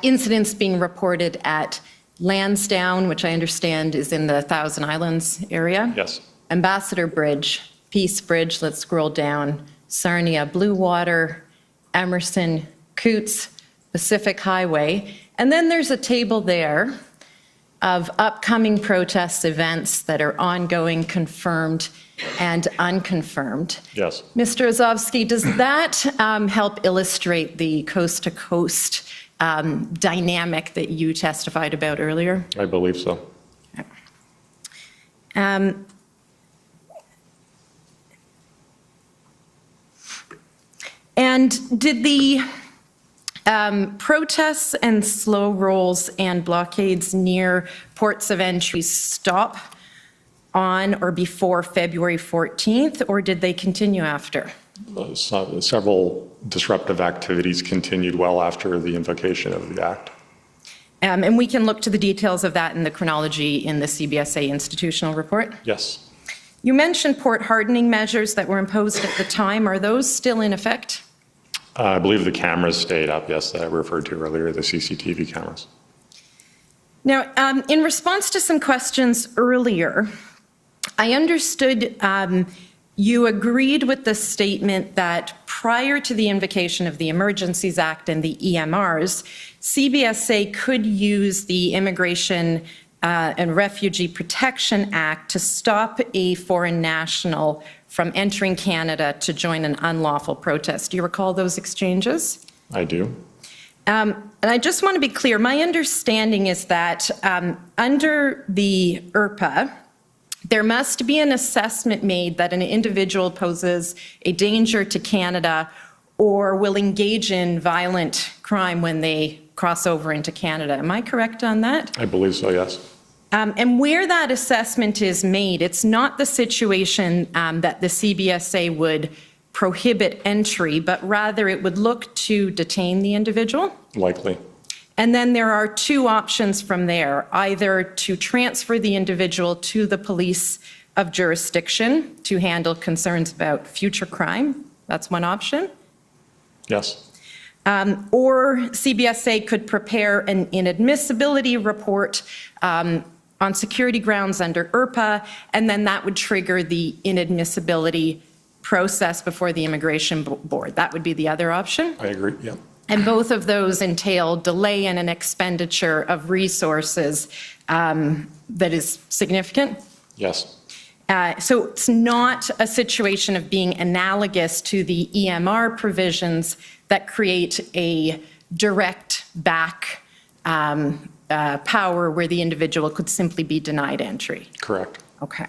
incidents being reported at Lansdowne, which I understand is in the Thousand Islands area. Yes. Ambassador Bridge, Peace Bridge, let's scroll down, Sarnia, Blue Water, Emerson, Coutts, Pacific Highway. And then there's a table there of upcoming protest events that are ongoing, confirmed, and unconfirmed. Yes. Mr. Ossowski, does that help illustrate the coast-to-coast dynamic that you testified about earlier? I believe so. And did the protests and slow rolls and blockades near ports of entry stop on or before February 14th, or did they continue after? Several disruptive activities continued well after the invocation of the act. And we can look to the details of that in the chronology in the CBSA institutional report? Yes. You mentioned port hardening measures that were imposed at the time. Are those still in effect? I believe the cameras stayed up, yes, that I referred to earlier, the CCTV cameras. Now, in response to some questions earlier, I understood you agreed with the statement that prior to the invocation of the Emergencies Act and the EMRs, CBSA could use the Immigration and Refugee Protection Act to stop a foreign national from entering Canada to join an unlawful protest. Do you recall those exchanges? I do. And I just want to be clear, my understanding is that under the IRPA, there must be an assessment made that an individual poses a danger to Canada or will engage in violent crime when they cross over into Canada. Am I correct on that? I believe so, yes. And where that assessment is made, it's not the situation that the CBSA would prohibit entry, but rather it would look to detain the individual? Likely. And then there are two options from there, either to transfer the individual to the police of jurisdiction to handle concerns about future crime. That's one option. Yes. Or CBSA could prepare an inadmissibility report on security grounds under IRPA, and then that would trigger the inadmissibility process before the immigration board. That would be the other option. I agree, yeah. And both of those entail delay and an expenditure of resources that is significant. Yes. So it's not a situation of being analogous to the EMR provisions that create a direct back power where the individual could simply be denied entry. Correct. Okay.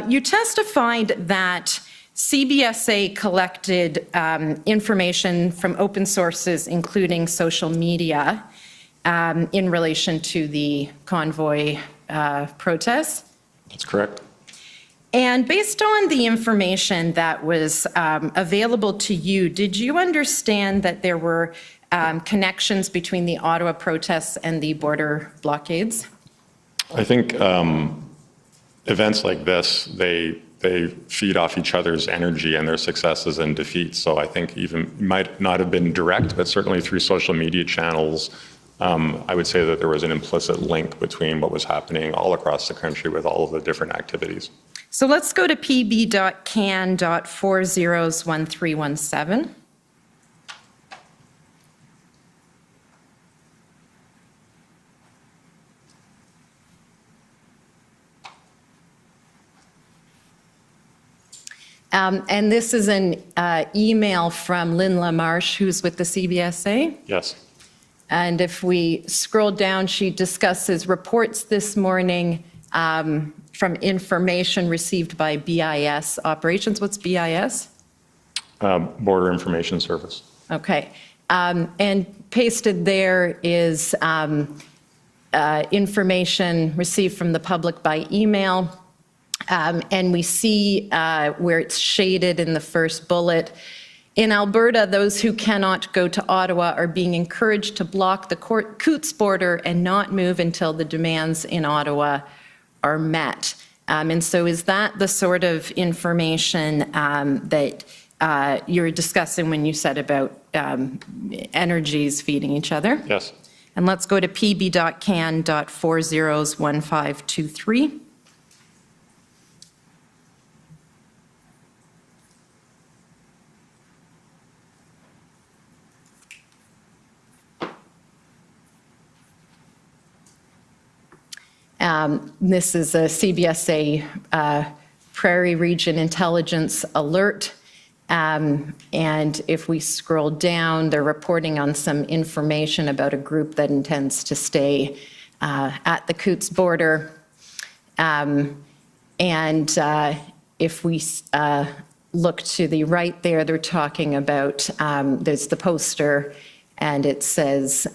You testified that CBSA collected information from open sources, including social media, in relation to the convoy protests. That's correct. And based on the information that was available to you, did you understand that there were connections between the Ottawa protests and the border blockades? I think events like this, they feed off each other's energy and their successes and defeats. So I think even might not have been direct, but certainly through social media channels, I would say that there was an implicit link between what was happening all across the country with all of the different activities. So let's go to pb.can.401317. And this is an email from Lynn LaMarche, who's with the CBSA. Yes. And if we scroll down, she discusses reports this morning from information received by BIS operations. What's BIS? Border Information Service. Okay. And pasted there is information received from the public by email. And we see where it's shaded in the first bullet. In Alberta, those who cannot go to Ottawa are being encouraged to block the Coots border and not move until the demands in Ottawa are met. And so is that the sort of information that you're discussing when you said about energies feeding each other? Yes. And let's go to pb.can.401523. This is a CBSA Prairie Region Intelligence Alert. And if we scroll down, they're reporting on some information about a group that intends to stay at the Coots border. And if we look to the right there, they're talking about, there's the poster, and it says,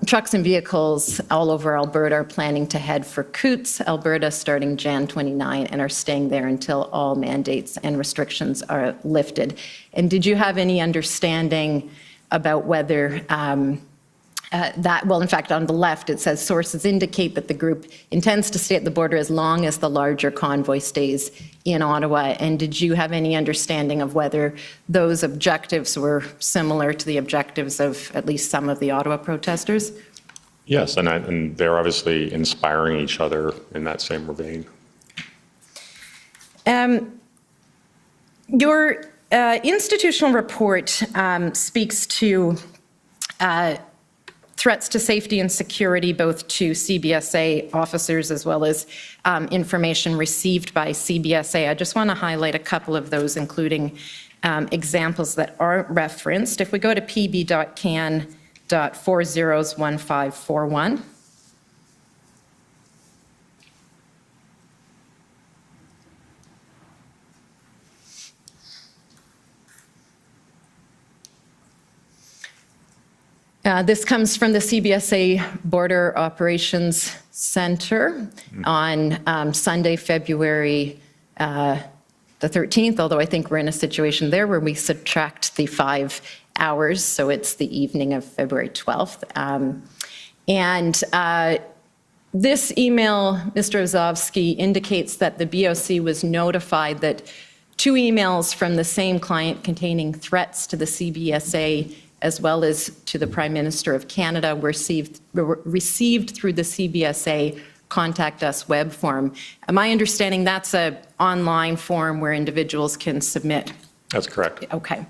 trucks and vehicles all over Alberta are planning to head for Coutts, Alberta, starting Jan 29, and are staying there until all mandates and restrictions are lifted. And did you have any understanding about whether well, in fact, on the left, it says sources indicate that the group intends to stay at the border as long as the larger convoy stays in Ottawa. And did you have any understanding of whether those objectives were similar to the objectives of at least some of the Ottawa protesters? Yes, and they're obviously inspiring each other in that same vein. Your institutional report speaks to threats to safety and security, both to CBSA officers as well as information received by CBSA. I just want to highlight a couple of those, including examples that are referenced. If we go to pb.can.401541. This comes from the CBSA Border Operations Center on Sunday, February the 13th, although I think we're in a situation there where we subtract the 5 hours, so it's the evening of February 12th. This email, Mr. Ossowski, indicates that the BOC was notified that 2 emails from the same client containing threats to the CBSA as well as to the Prime Minister of Canada were received through the CBSA Contact Us web form. Am I understanding that's an online form where individuals can submit? That's correct. Okay.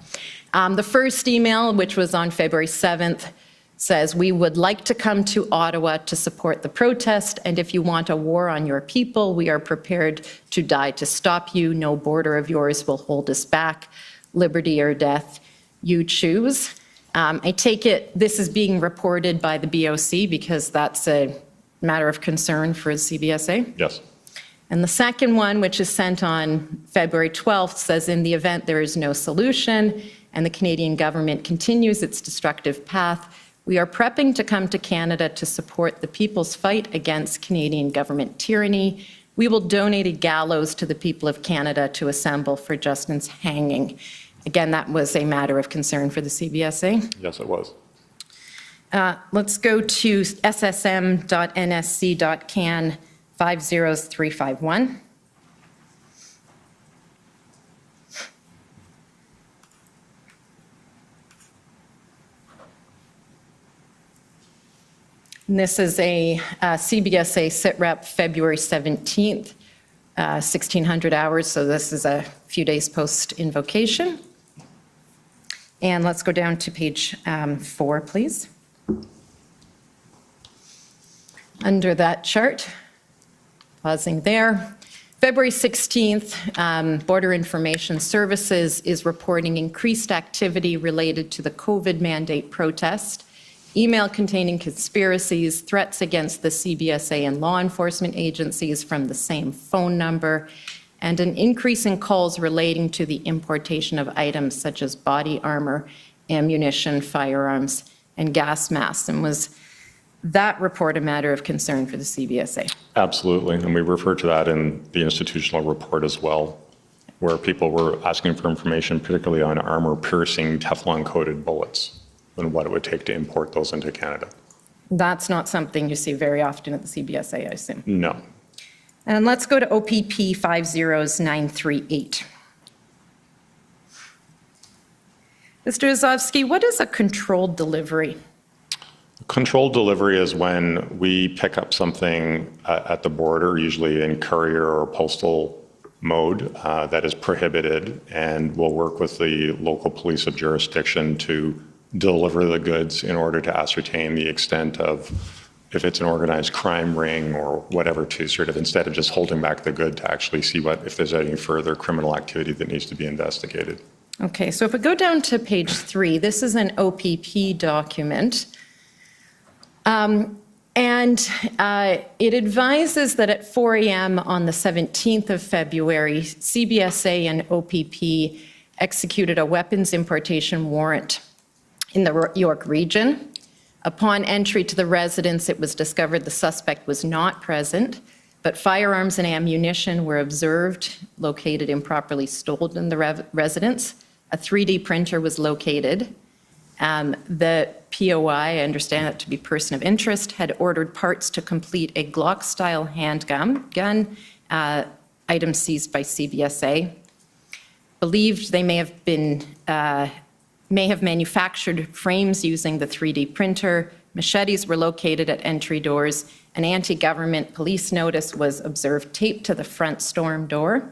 The first email, which was on February 7th, says, "We would like to come to Ottawa to support the protest, and if you want a war on your people, we are prepared to die to stop you. No border of yours will hold us back. Liberty or death, you choose." I take it this is being reported by the BOC because that's a matter of concern for CBSA? Yes. And the second one, which is sent on February 12th, says, "In the event there is no solution and the Canadian government continues its destructive path, we are prepping to come to Canada to support the people's fight against Canadian government tyranny. We will donate a gallows to the people of Canada to assemble for Justin's hanging." Again, that was a matter of concern for the CBSA. Yes, it was. Let's go to ssm.nsc.can50351. And this is a CBSA sitrep February 17th, 1600 hours, so this is a few days post-invocation. And let's go down to page 4, please. Under that chart, pausing there, February 16th, Border Information Services is reporting increased activity related to the COVID mandate protest, email containing conspiracies, threats against the CBSA and law enforcement agencies from the same phone number, and an increase in calls relating to the importation of items such as body armor, ammunition, firearms, and gas masks. And was that report a matter of concern for the CBSA? Absolutely, and we refer to that in the institutional report as well, where people were asking for information, particularly on armor-piercing Teflon-coated bullets and what it would take to import those into Canada. That's not something you see very often at the CBSA, I assume. No. And let's go to OPP 50938. Mr. Ossowski, what is a controlled delivery? Controlled delivery is when we pick up something at the border, usually in courier or postal mode, that is prohibited, and we'll work with the local police of jurisdiction to deliver the goods in order to ascertain the extent of if it's an organized crime ring or whatever, to sort of, instead of just holding back the good, to actually see if there's any further criminal activity that needs to be investigated. Okay, so if we go down to page 3, this is an OPP document. And it advises that at 4 a.m. on the 17th of February, CBSA and OPP executed a weapons importation warrant in the York region. Upon entry to the residence, it was discovered the suspect was not present, but firearms and ammunition were observed, located improperly stored in the residence. A 3D printer was located. The POI, I understand it to be person of interest, had ordered parts to complete a Glock-style handgun, item seized by CBSA. Believed they may have manufactured frames using the 3D printer. Machetes were located at entry doors. An anti-government police notice was observed taped to the front storm door.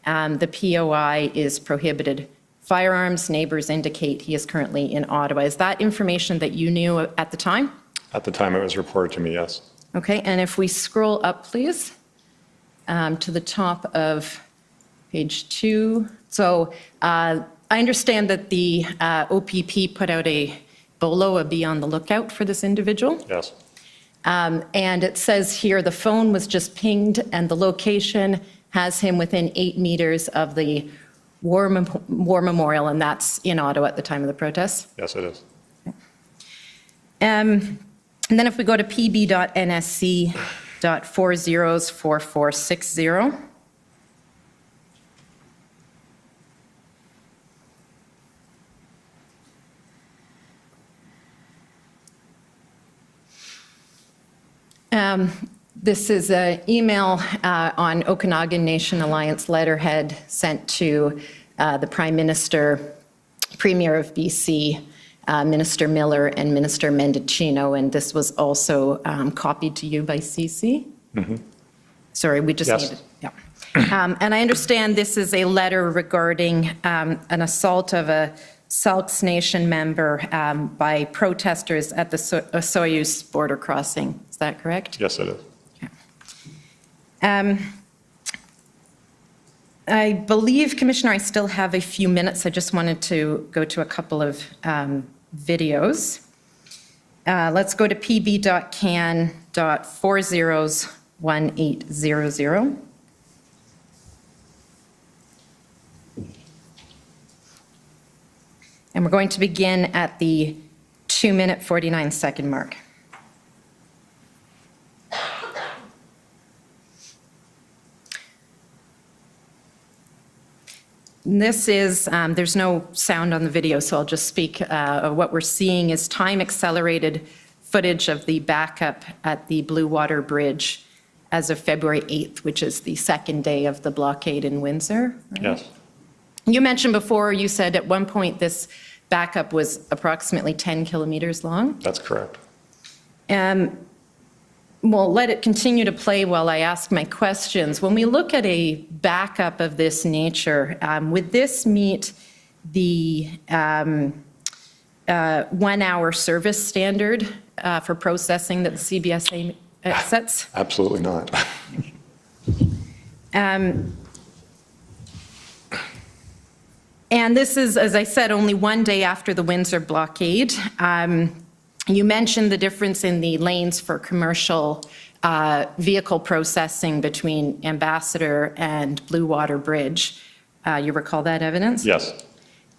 The POI is prohibited firearms. Neighbors indicate he is currently in Ottawa. Is that information that you knew at the time? At the time it was reported to me, yes. Okay, and if we scroll up, please, to the top of page 2. So I understand that the OPP put out a BOLO, a be on the lookout for this individual. Yes. And it says here the phone was just pinged and the location has him within 8 meters of the War Memorial, and that's in Ottawa at the time of the protests. Yes, it is. And then if we go to pb.nsc.404460. This is an email on Okanagan Nation Alliance letterhead sent to the Prime Minister, Premier of BC, Minister Miller, and Minister Mendicino, and this was also copied to you by CC. Mm-hmm. Sorry, we just Yes. needed, yeah. And I understand this is a letter regarding an assault of a Saulks Nation member by protesters at the Soyuz border crossing. Is that correct? Yes, it is. I believe, Commissioner, I still have a few minutes. I just wanted to go to a couple of videos. Let's go to pb.can.401800. And we're going to begin at the 2-minute, 49-second mark. This is, there's no sound on the video, so I'll just speak. What we're seeing is time-accelerated footage of the backup at the Blue Water Bridge as of February 8th, which is the second day of the blockade in Windsor. Right? Yes. You mentioned before, you said at one point this backup was approximately 10 kilometers long. That's correct. Well, let it continue to play while I ask my questions. When we look at a backup of this nature, would this meet the 1-hour service standard for processing that the CBSA sets? Absolutely not. And this is, as I said, only one day after the Windsor blockade. You mentioned the difference in the lanes for commercial vehicle processing between Ambassador and Blue Water Bridge. You recall that evidence? Yes.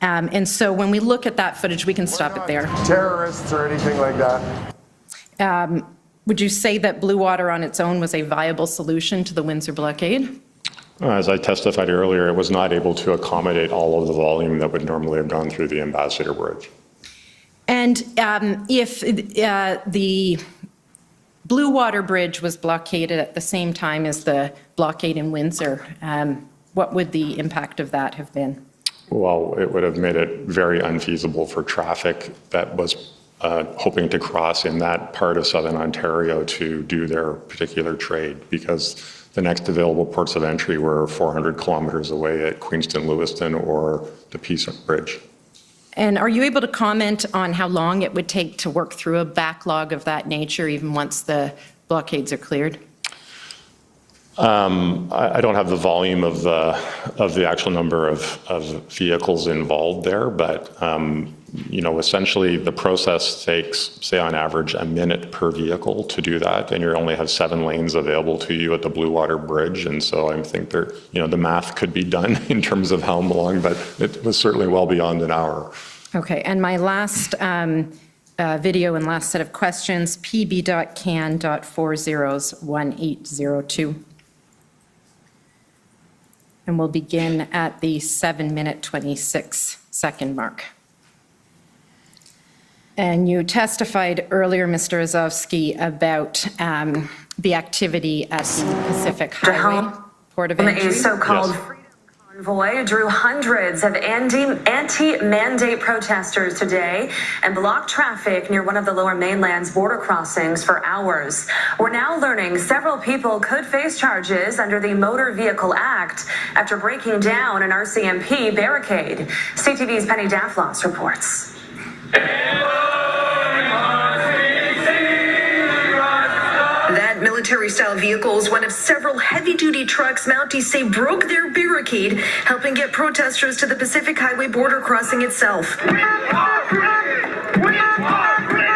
And so when we look at that footage, we can stop it there. Terrorists or anything like that. Would you say that Blue Water on its own was a viable solution to the Windsor blockade? As I testified earlier, it was not able to accommodate all of the volume that would normally have gone through the Ambassador Bridge. And if the Blue Water Bridge was blockaded at the same time as the blockade in Windsor, what would the impact of that have been? Well, it would have made it very unfeasible for traffic that was hoping to cross in that part of southern Ontario to do their particular trade, because the next available ports of entry were 400 kilometers away at Queenston, Lewiston, or the Peace Bridge. And are you able to comment on how long it would take to work through a backlog of that nature, even once the blockades are cleared? I don't have the volume of the actual number of vehicles involved there, but essentially the process takes, say on average, a minute per vehicle to do that, and you only have 7 lanes available to you at the Blue Water Bridge. And so I think there, the math could be done in terms of how long, but it was certainly well beyond an hour. Okay, and my last video and last set of questions, pb.can.401802. And we'll begin at the 7-minute 26-second mark. And you testified earlier, Mr. Ossowski, about the activity at the Pacific Highway Port of Entry. A so-called freedom convoy drew hundreds of anti-mandate protesters today and blocked traffic near one of the Lower Mainland's border crossings for hours. We're now learning several people could face charges under the Motor Vehicle Act after breaking down an RCMP barricade. CTV's Penny Daflos reports. That military-style vehicle is one of several heavy-duty trucks Mounties say broke their barricade, helping get protesters to the Pacific Highway border crossing itself.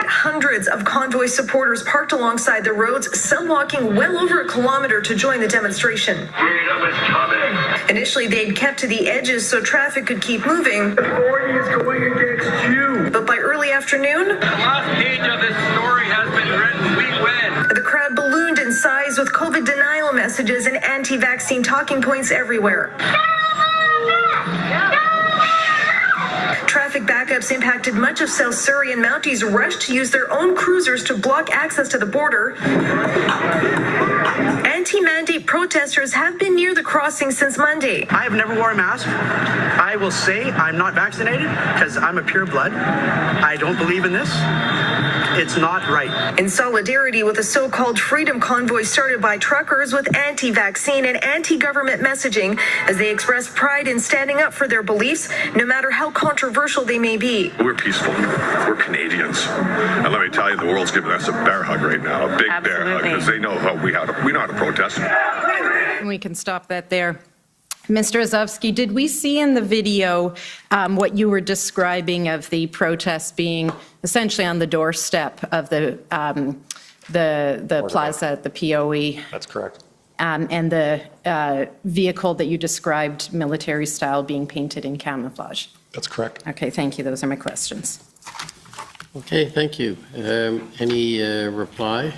Hundreds of convoy supporters parked alongside the roads, some walking well over a kilometer to join the demonstration. Freedom is coming. Initially, they'd kept to the edges so traffic could keep moving. The authority is going against you. But by early afternoon, the last page of this story has been written. We win. The crowd ballooned in size with COVID denial messages and anti-vaccine talking points everywhere. Traffic backups impacted much of South Surrey, and Mounties rushed to use their own cruisers to block access to the border. Anti-mandate protesters have been near the crossing since Monday. I have never worn a mask. I will say I'm not vaccinated because I'm a pure blood. I don't believe in this. It's not right. In solidarity with a so-called freedom convoy started by truckers with anti-vaccine and anti-government messaging as they express pride in standing up for their beliefs, no matter how controversial they may be. We're peaceful. We're Canadians. And let me tell you, the world's giving us a bear hug right now, a big bear hug, because they know how we know how to protest. And we can stop that there. Mr. Ossowski, did we see in the video what you were describing of the protest being essentially on the doorstep of the plaza at the POE? That's correct. And the vehicle that you described, military style, being painted in camouflage? That's correct. Okay, thank you. Those are my questions. Okay, thank you. Any reply?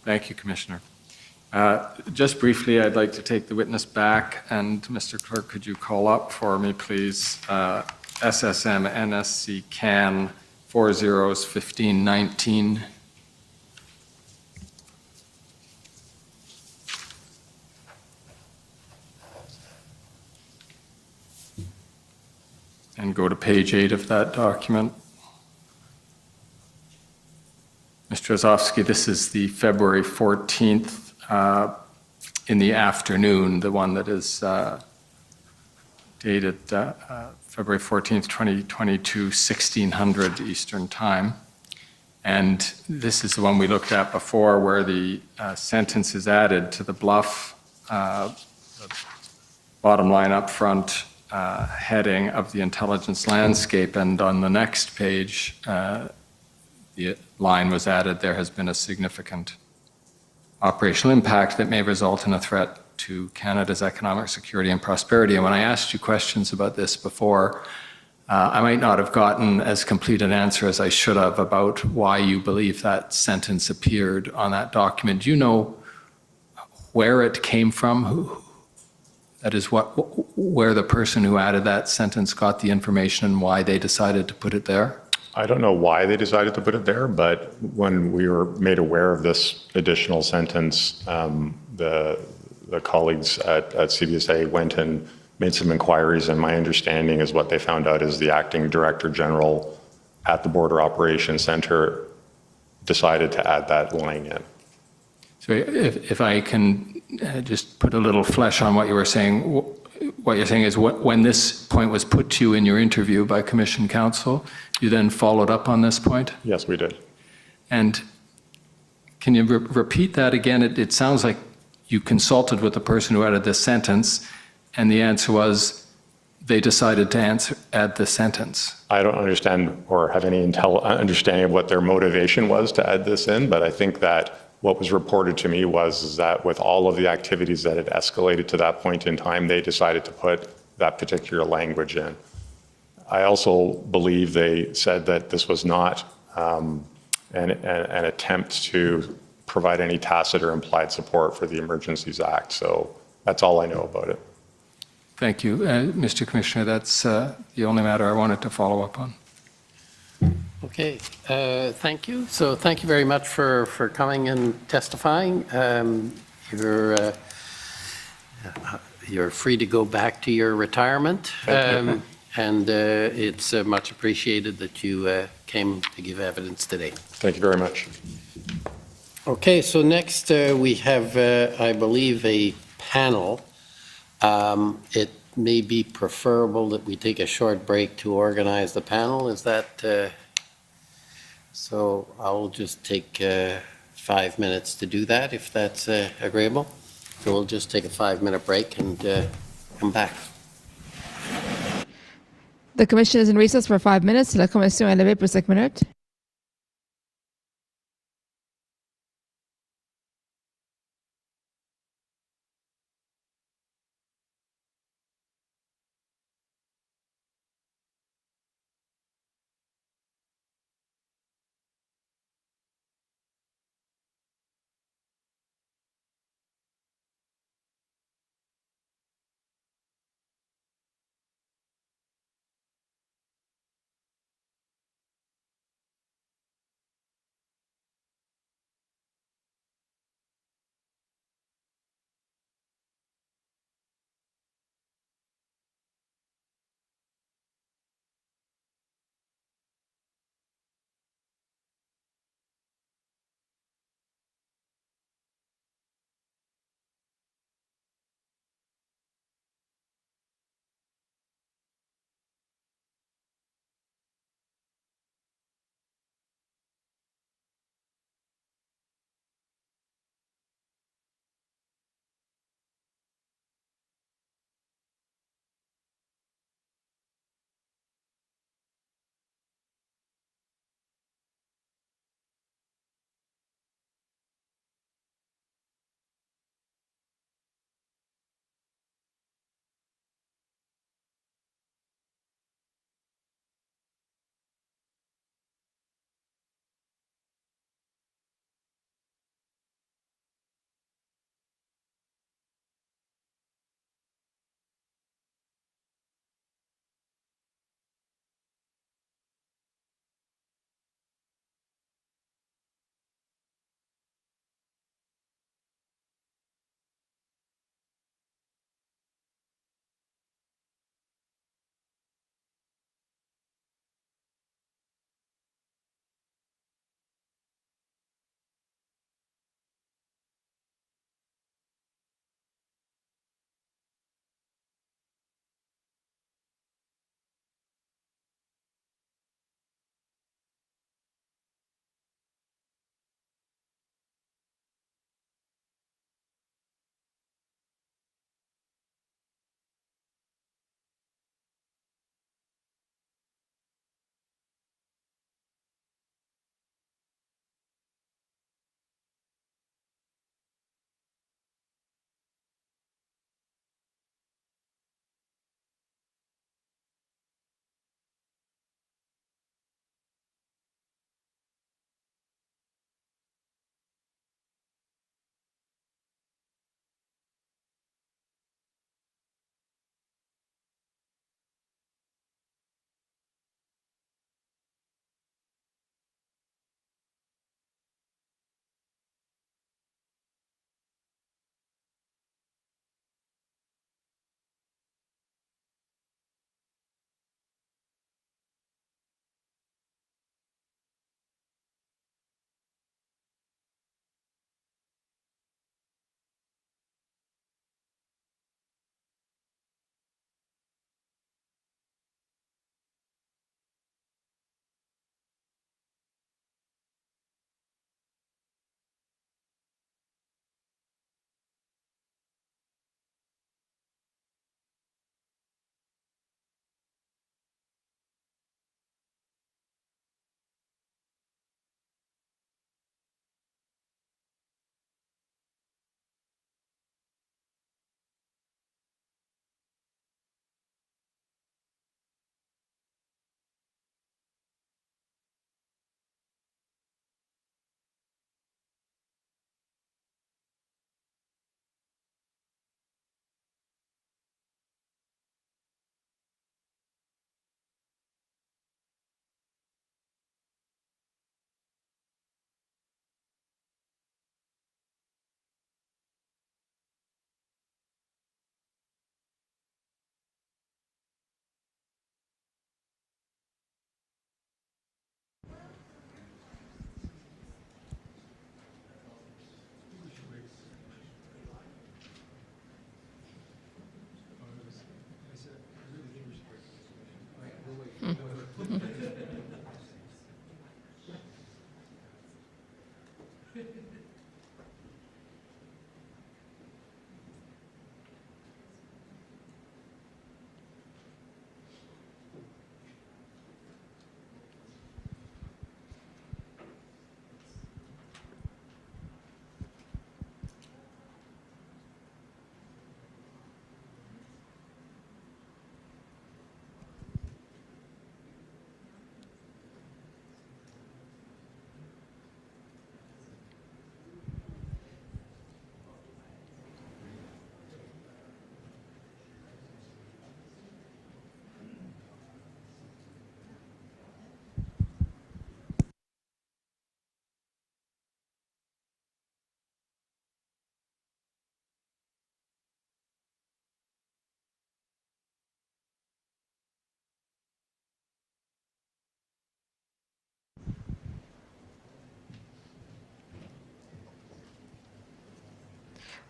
Thank you, Commissioner. Just briefly, I'd like to take the witness back, and Mr. Clerk, could you call up for me, please, SSM NSC CAN 401519. And go to page 8 of that document. Mr. Ossowski, this is the February 14th in the afternoon, the one that is dated February 14th, 2022, 1600 Eastern Time. And this is the one we looked at before where the sentence is added to the bluff, the bottom line up front heading of the intelligence landscape. And on the next page, the line was added, there has been a significant operational impact that may result in a threat to Canada's economic security and prosperity. And when I asked you questions about this before, I might not have gotten as complete an answer as I should have about why you believe that sentence appeared on that document. Do you know where it came from? That is, where the person who added that sentence got the information and why they decided to put it there? I don't know why they decided to put it there, but when we were made aware of this additional sentence, the colleagues at CBSA went and made some inquiries, and my understanding is what they found out is the acting director general at the Border Operations Center decided to add that line in. So if I can just put a little flesh on what you were saying, what you're saying is when this point was put to you in your interview by Commission Counsel, you then followed up on this point? Yes, we did. And Can you repeat that again? It sounds like you consulted with the person who added this sentence, and the answer was they decided to add this sentence. I don't understand or have any understanding of what their motivation was to add this in, but I think that what was reported to me was that with all of the activities that had escalated to that point in time, they decided to put that particular language in. I also believe they said that this was not an attempt to provide any tacit or implied support for the Emergencies Act. So that's all I know about it. Thank you. Mr. Commissioner, that's the only matter I wanted to follow up on. Okay, thank you. So thank you very much for coming and testifying. You're free to go back to your retirement. And it's much appreciated that you came to give evidence today. Thank you very much. Okay, so next we have, I believe, a panel. It may be preferable that we take a short break to organize the panel. Is that, so I'll just take 5 minutes to do that if that's agreeable. So we'll just take a 5-minute break and come back. The commission is in recess for 5 minutes. La commission est levée pour 5 minutes.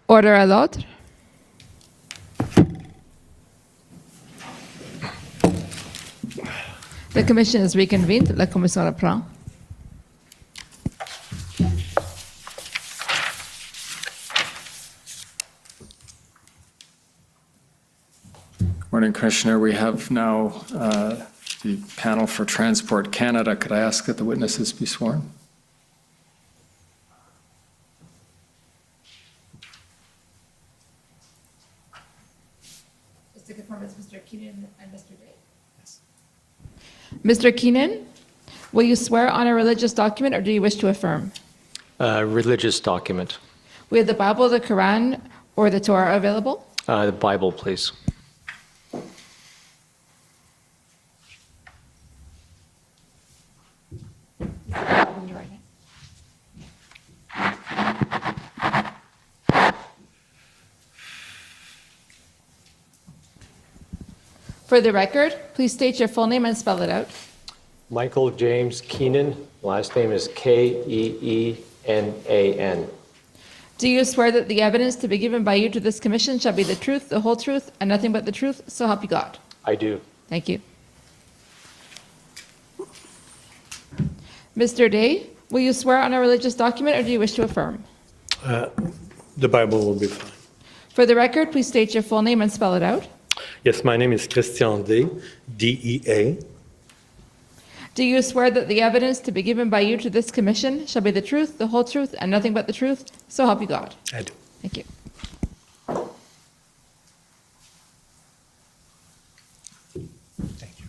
Order à l'ordre. The commission is reconvened. La commission reprend. Morning, Commissioner. We have now the panel for Transport Canada. Could I ask that the witnesses be sworn? Just to confirm, it's Mr. Keenan and Mr. Day. Yes. Mr. Keenan, will you swear on a religious document or do you wish to affirm? Religious document. We have the Bible, the Quran, or the Torah available? The Bible, please. For the record, please state your full name and spell it out. Michael James Keenan. Last name is Keenan. Do you swear that the evidence to be given by you to this commission shall be the truth, the whole truth, and nothing but the truth, so help you God? I do. Thank you. Mr. Day, will you swear on a religious document or do you wish to affirm? The Bible will be fine. For the record, please state your full name and spell it out. Yes, my name is Christian Day, D-E-A. Do you swear that the evidence to be given by you to this commission shall be the truth, the whole truth, and nothing but the truth, so help you God? I do. Thank you. Thank you.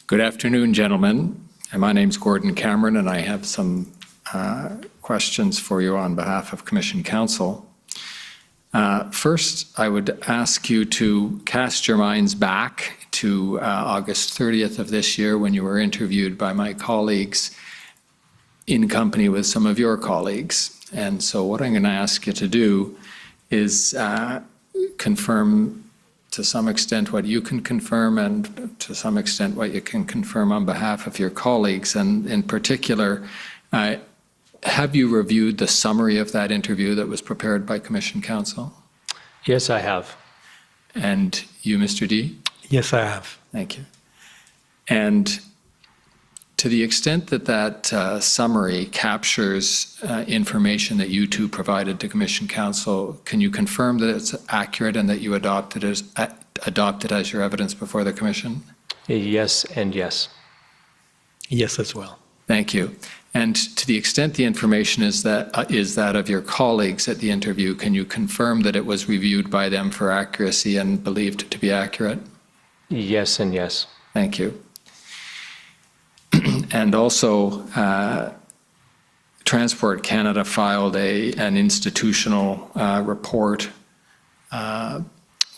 Good afternoon, gentlemen. And my name's Gordon Cameron, and I have some questions for you on behalf of Commission Counsel. First, I would ask you to cast your minds back to August 30th of this year when you were interviewed by my colleagues in company with some of your colleagues. And so what I'm going to ask you to do is confirm to some extent what you can confirm and to some extent what you can confirm on behalf of your colleagues. And in particular, have you reviewed the summary of that interview that was prepared by Commission Counsel? Yes, I have. And you, Mr. D? Yes, I have. Thank you. And to the extent that that summary captures information that you two provided to Commission Counsel, can you confirm that it's accurate and that you adopted as your evidence before the Commission? Yes and yes. Yes, as well. Thank you. And to the extent the information is that of your colleagues at the interview, can you confirm that it was reviewed by them for accuracy and believed to be accurate? Yes and yes. Thank you. And also, Transport Canada filed an institutional report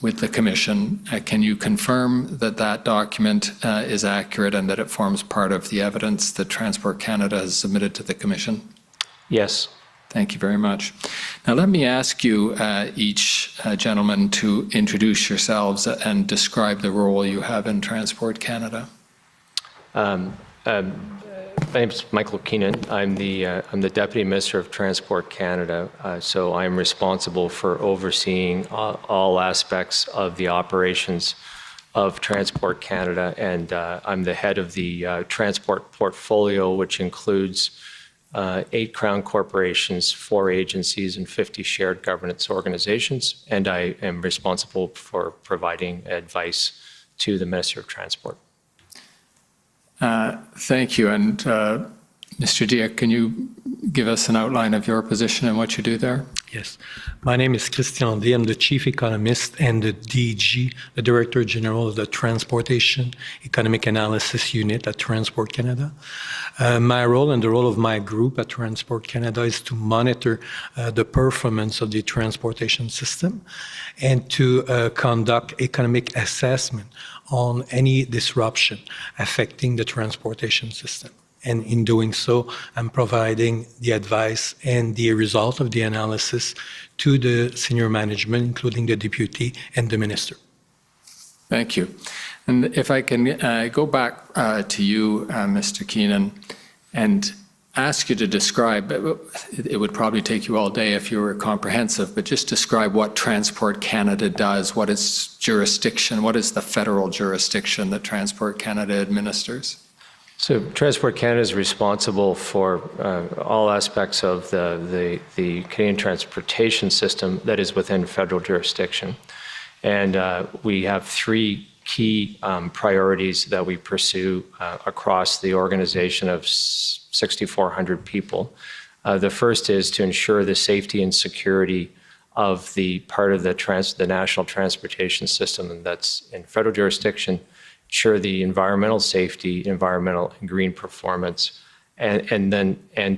with the Commission. Can you confirm that that document is accurate and that it forms part of the evidence that Transport Canada has submitted to the Commission? Yes. Thank you very much. Now, let me ask you each gentleman to introduce yourselves and describe the role you have in Transport Canada. My name is Michael Keenan. I'm the Deputy Minister of Transport Canada, so I'm responsible for overseeing all aspects of the operations of Transport Canada, and I'm the head of the transport portfolio, which includes 8 Crown corporations, 4 agencies, and 50 shared governance organizations, and I am responsible for providing advice to the Minister of Transport. Thank you. And Mr. Diak, can you give us an outline of your position and what you do there? Yes. My name is Christian Day. I'm the Chief Economist and the DG, the Director General of the Transportation Economic Analysis Unit at Transport Canada. My role and the role of my group at Transport Canada is to monitor the performance of the transportation system and to conduct economic assessment on any disruption affecting the transportation system. And in doing so, I'm providing the advice and the result of the analysis to the senior management, including the deputy and the minister. Thank you. And if I can go back to you, Mr. Keenan, and ask you to describe, it would probably take you all day if you were comprehensive, but just describe what Transport Canada does, what its jurisdiction, what is the federal jurisdiction that Transport Canada administers? So Transport Canada is responsible for all aspects of the Canadian transportation system that is within federal jurisdiction. And we have three key priorities that we pursue across the organization of 6,400 people. The first is to ensure the safety and security of the part of the national transportation system that's in federal jurisdiction, ensure the environmental safety, environmental and green performance, and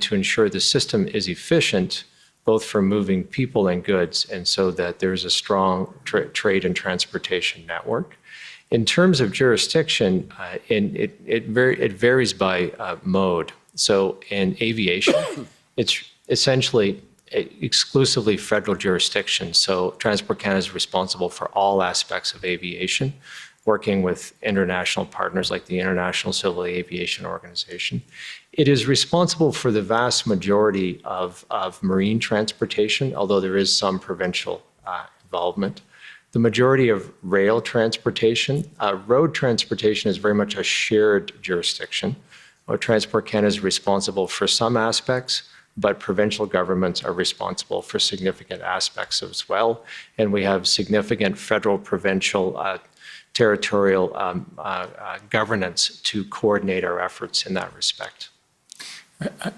to ensure the system is efficient both for moving people and goods, and so that there's a strong trade and transportation network. In terms of jurisdiction, it varies by mode. So in aviation, it's essentially exclusively federal jurisdiction. So Transport Canada is responsible for all aspects of aviation, working with international partners like the International Civil Aviation Organization. It is responsible for the vast majority of marine transportation, although there is some provincial involvement. The majority of rail transportation, road transportation is very much a shared jurisdiction. Transport Canada is responsible for some aspects, but provincial governments are responsible for significant aspects as well. And we have significant federal, provincial, territorial governance to coordinate our efforts in that respect.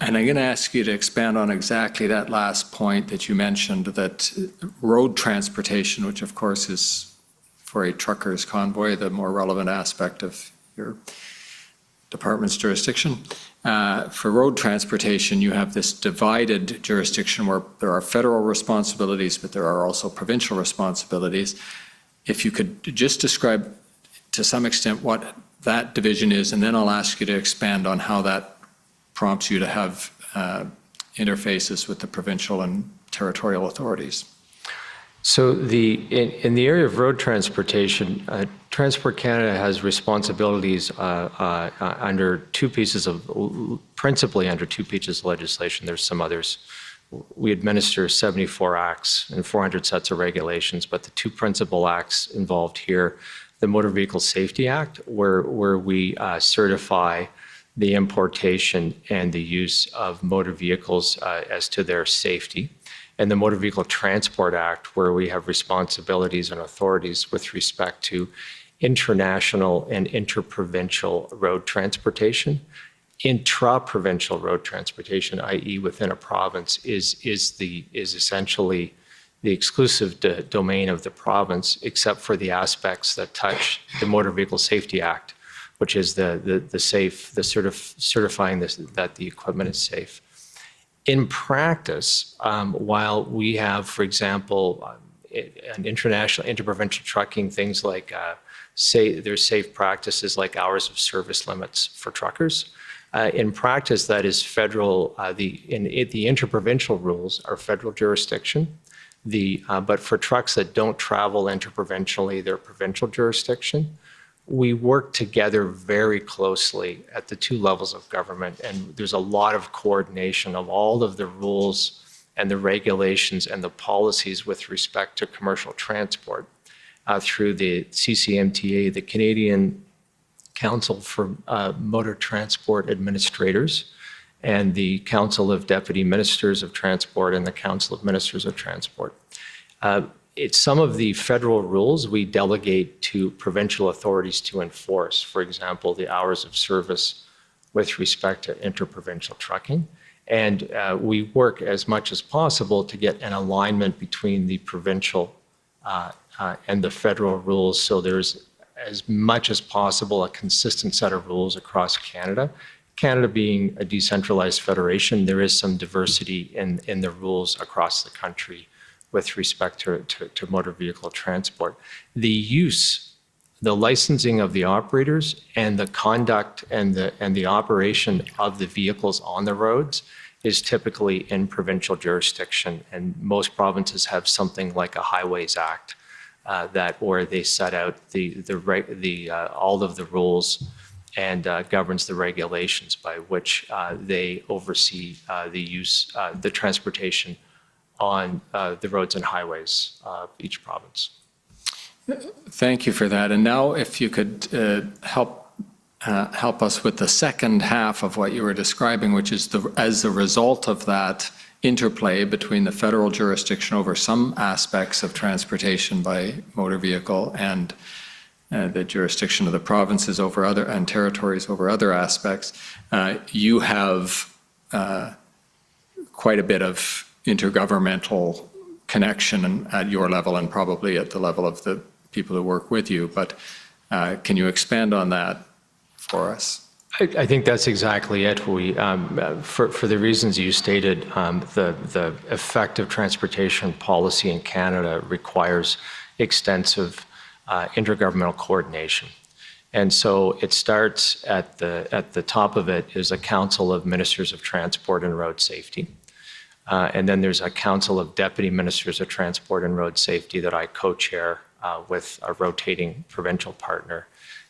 And I'm going to ask you to expand on exactly that last point that you mentioned, that road transportation, which of course is for a trucker's convoy, the more relevant aspect of your department's jurisdiction. For road transportation, you have this divided jurisdiction where there are federal responsibilities, but there are also provincial responsibilities. If you could just describe to some extent what that division is, and then I'll ask you to expand on how that prompts you to have interfaces with the provincial and territorial authorities. So in the area of road transportation, Transport Canada has responsibilities principally under two pieces of legislation. There's some others. We administer 74 acts and 400 sets of regulations, but the two principal acts involved here, the Motor Vehicle Safety Act, where we certify the importation and the use of motor vehicles as to their safety, and the Motor Vehicle Transport Act, where we have responsibilities and authorities with respect to international and interprovincial road transportation. Intra-provincial road transportation, i.e. within a province, is essentially the exclusive domain of the province, except for the aspects that touch the Motor Vehicle Safety Act, which is certifying that the equipment is safe. In practice, while we have, for example, an international, interprovincial trucking, things like there's safe practices like hours of service limits for truckers. In practice, that is federal. The interprovincial rules are federal jurisdiction. But for trucks that don't travel interprovincially, they're provincial jurisdiction. We work together very closely at the two levels of government, and there's a lot of coordination of all of the rules and the regulations and the policies with respect to commercial transport through the CCMTA, the Canadian Council for Motor Transport Administrators, and the Council of Deputy Ministers of Transport and the Council of Ministers of Transport. Some of the federal rules we delegate to provincial authorities to enforce. For example, the hours of service with respect to interprovincial trucking. And we work as much as possible to get an alignment between the provincial and the federal rules, so there's as much as possible a consistent set of rules across Canada. Canada being a decentralized federation, there is some diversity in the rules across the country with respect to motor vehicle transport. The The licensing of the operators and the conduct and the operation of the vehicles on the roads is typically in provincial jurisdiction, and most provinces have something like a Highways Act where they set out all of the rules and governs the regulations by which they oversee the transportation on the roads and highways of each province. Thank you for that. And now if you could help us with the second half of what you were describing, which is as a result of that interplay between the federal jurisdiction over some aspects of transportation by motor vehicle and the jurisdiction of the provinces over other and territories over other aspects, you have quite a bit of intergovernmental connection at your level and probably at the level of the people who work with you. But can you expand on that for us? I think that's exactly it. For the reasons you stated, the effective transportation policy in Canada requires extensive intergovernmental coordination. And so it starts at the top of it is a Council of Ministers of Transport and Road Safety. And then there's a Council of Deputy Ministers of Transport and Road Safety that I co-chair with a rotating provincial partner.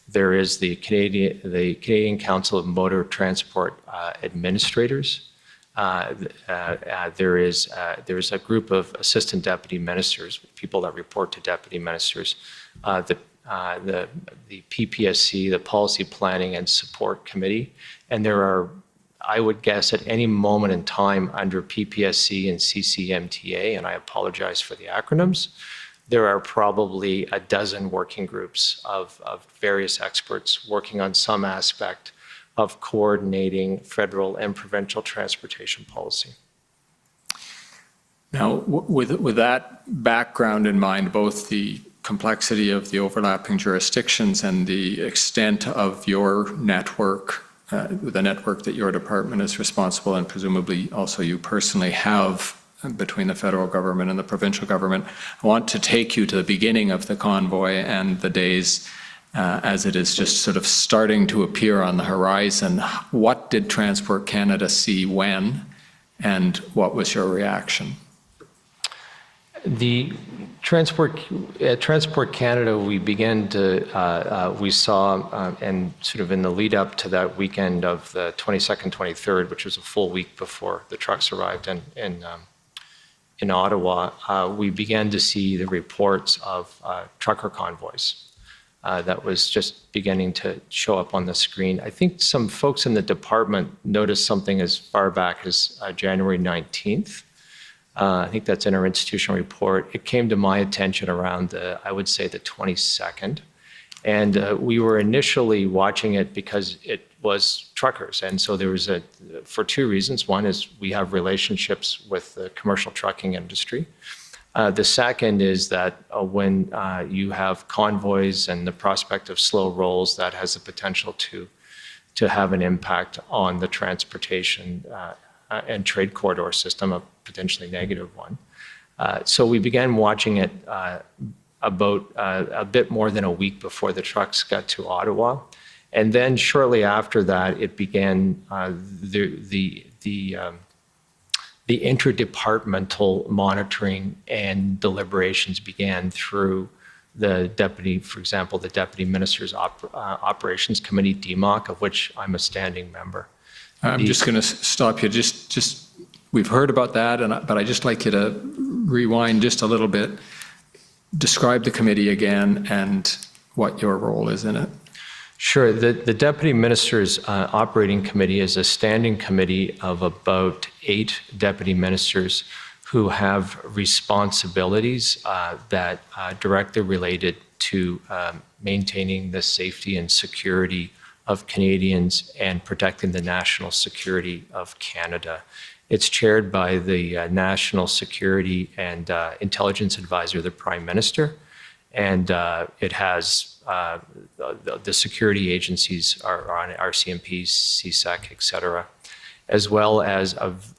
There is the Canadian Council of Motor Transport Administrators. There is a group of assistant deputy ministers, people that report to deputy ministers. The PPSC, the Policy Planning and Support Committee, and there are, I would guess, at any moment in time under PPSC and CCMTA, and I apologize for the acronyms, there are probably a dozen working groups of various experts working on some aspect of coordinating federal and provincial transportation policy. Now, with that background in mind, both the complexity of the overlapping jurisdictions and the extent of your network, the network that your department is responsible and presumably also you personally have between the federal government and the provincial government, I want to take you to the beginning of the convoy and the days as it is just sort of starting to appear on the horizon. What did Transport Canada see when, and what was your reaction? The Transport Canada, we began to, we saw, and sort of in the lead up to that weekend of the 22nd, 23rd, which was a full week before the trucks arrived in Ottawa, we began to see the reports of trucker convoys. That was just beginning to show up on the screen. I think some folks in the department noticed something as far back as January 19th. I think that's in our institutional report. It came to my attention around, I would say, the 22nd. And we were initially watching it because it was truckers. And so there was for two reasons. One is we have relationships with the commercial trucking industry. The second is that when you have convoys and the prospect of slow rolls, that has the potential to have an impact on the transportation and trade corridor system, a potentially negative one. So we began watching it about a bit more than a week before the trucks got to Ottawa. And then shortly after that, it began the interdepartmental monitoring and deliberations began through the deputy, for example, the Deputy Minister's Operations Committee, DMOC, of which I'm a standing member. I'm just going to stop you. We've heard about that, but I'd just like you to rewind just a little bit. Describe the committee again and what your role is in it. Sure. The Deputy Minister's Operating Committee is a standing committee of about 8 deputy ministers who have responsibilities that directly related to maintaining the safety and security of Canadians and protecting the national security of Canada. It's chaired by the National Security and Intelligence Advisor, the Prime Minister, and it has the security agencies are on RCMP, CSEC, et cetera. as well as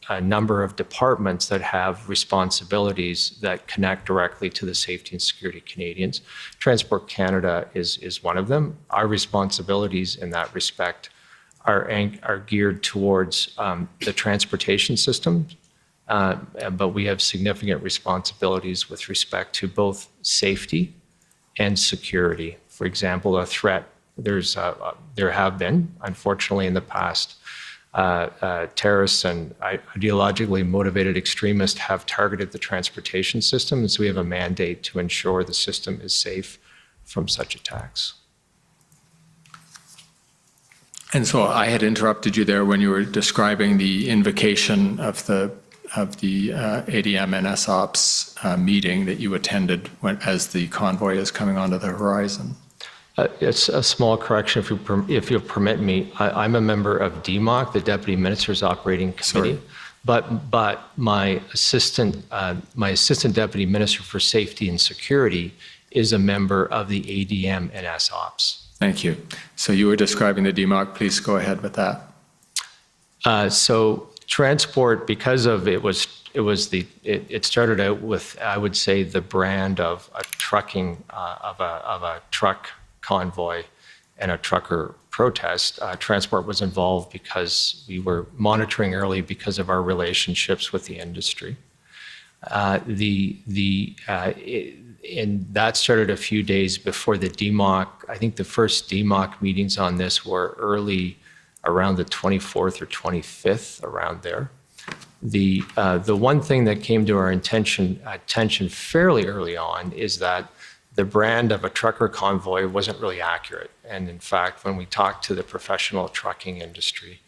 a number of departments that have responsibilities that connect directly to the safety and security of Canadians. Transport Canada is one of them. Our responsibilities in that respect are geared towards the transportation system, but we have significant responsibilities with respect to both safety and security. For example, a threat, there have been, unfortunately, in the past, terrorists and ideologically motivated extremists have targeted the transportation system, and so we have a mandate to ensure the system is safe from such attacks. And so I had interrupted you there when you were describing the invocation of the ADM and SOPS meeting that you attended as the convoy is coming onto the horizon. It's a small correction, if you'll permit me. I'm a member of DMOC, the Deputy Minister's Operating Committee, but my assistant Deputy Minister for Safety and Security is a member of the ADM and SOPS. Thank you. So you were describing the DMOC. Please go ahead with that. So transport, because of it started out with, I would say, the brand of a trucking of a truck convoy and a trucker protest. Transport was involved because we were monitoring early because of our relationships with the industry. And that started a few days before the DMOC. I think the first DMOC meetings on this were early, around the 24th or 25th, around there. The one thing that came to our attention fairly early on is that the brand of a trucker convoy wasn't really accurate. And in fact, when we talked to the professional trucking industry,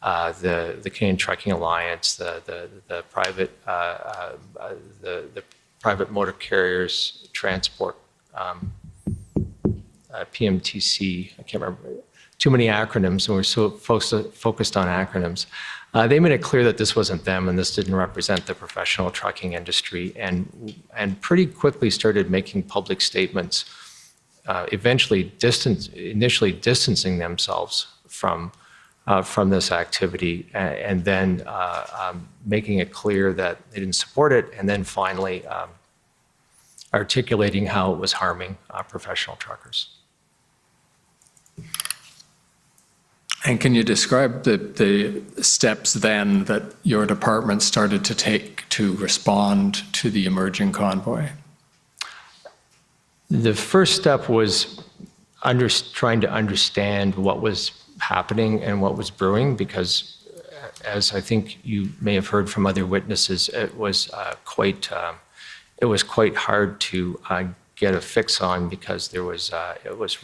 the Canadian Trucking Alliance, the private motor carriers transport, PMTC, I can't remember, too many acronyms, and we're so focused on acronyms. They made it clear that this wasn't them and this didn't represent the professional trucking industry, and pretty quickly started making public statements, initially distancing themselves from this activity, and then making it clear that they didn't support it, and then finally articulating how it was harming professional truckers. And can you describe the steps then that your department started to take to respond to the emerging convoy? The first step was trying to understand what was happening and what was brewing, because as I think you may have heard from other witnesses, it was quite hard to get a fix on, because it was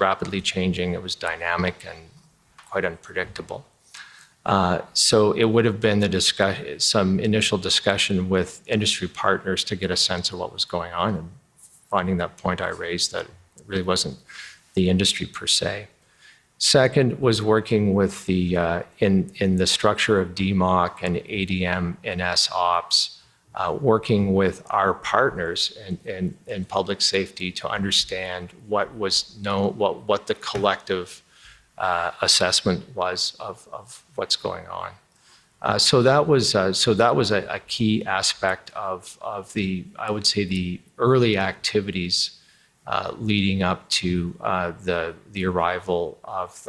rapidly changing, it was dynamic and quite unpredictable. So it would have been some initial discussion with industry partners to get a sense of what was going on, and finding that point I raised, that it really wasn't the industry per se. Second was working with in the structure of DMOC and ADM and SOPS, working with our partners in public safety to understand what the collective assessment was of what's going on. So that was a key aspect of I would say the early activities leading up to the arrival of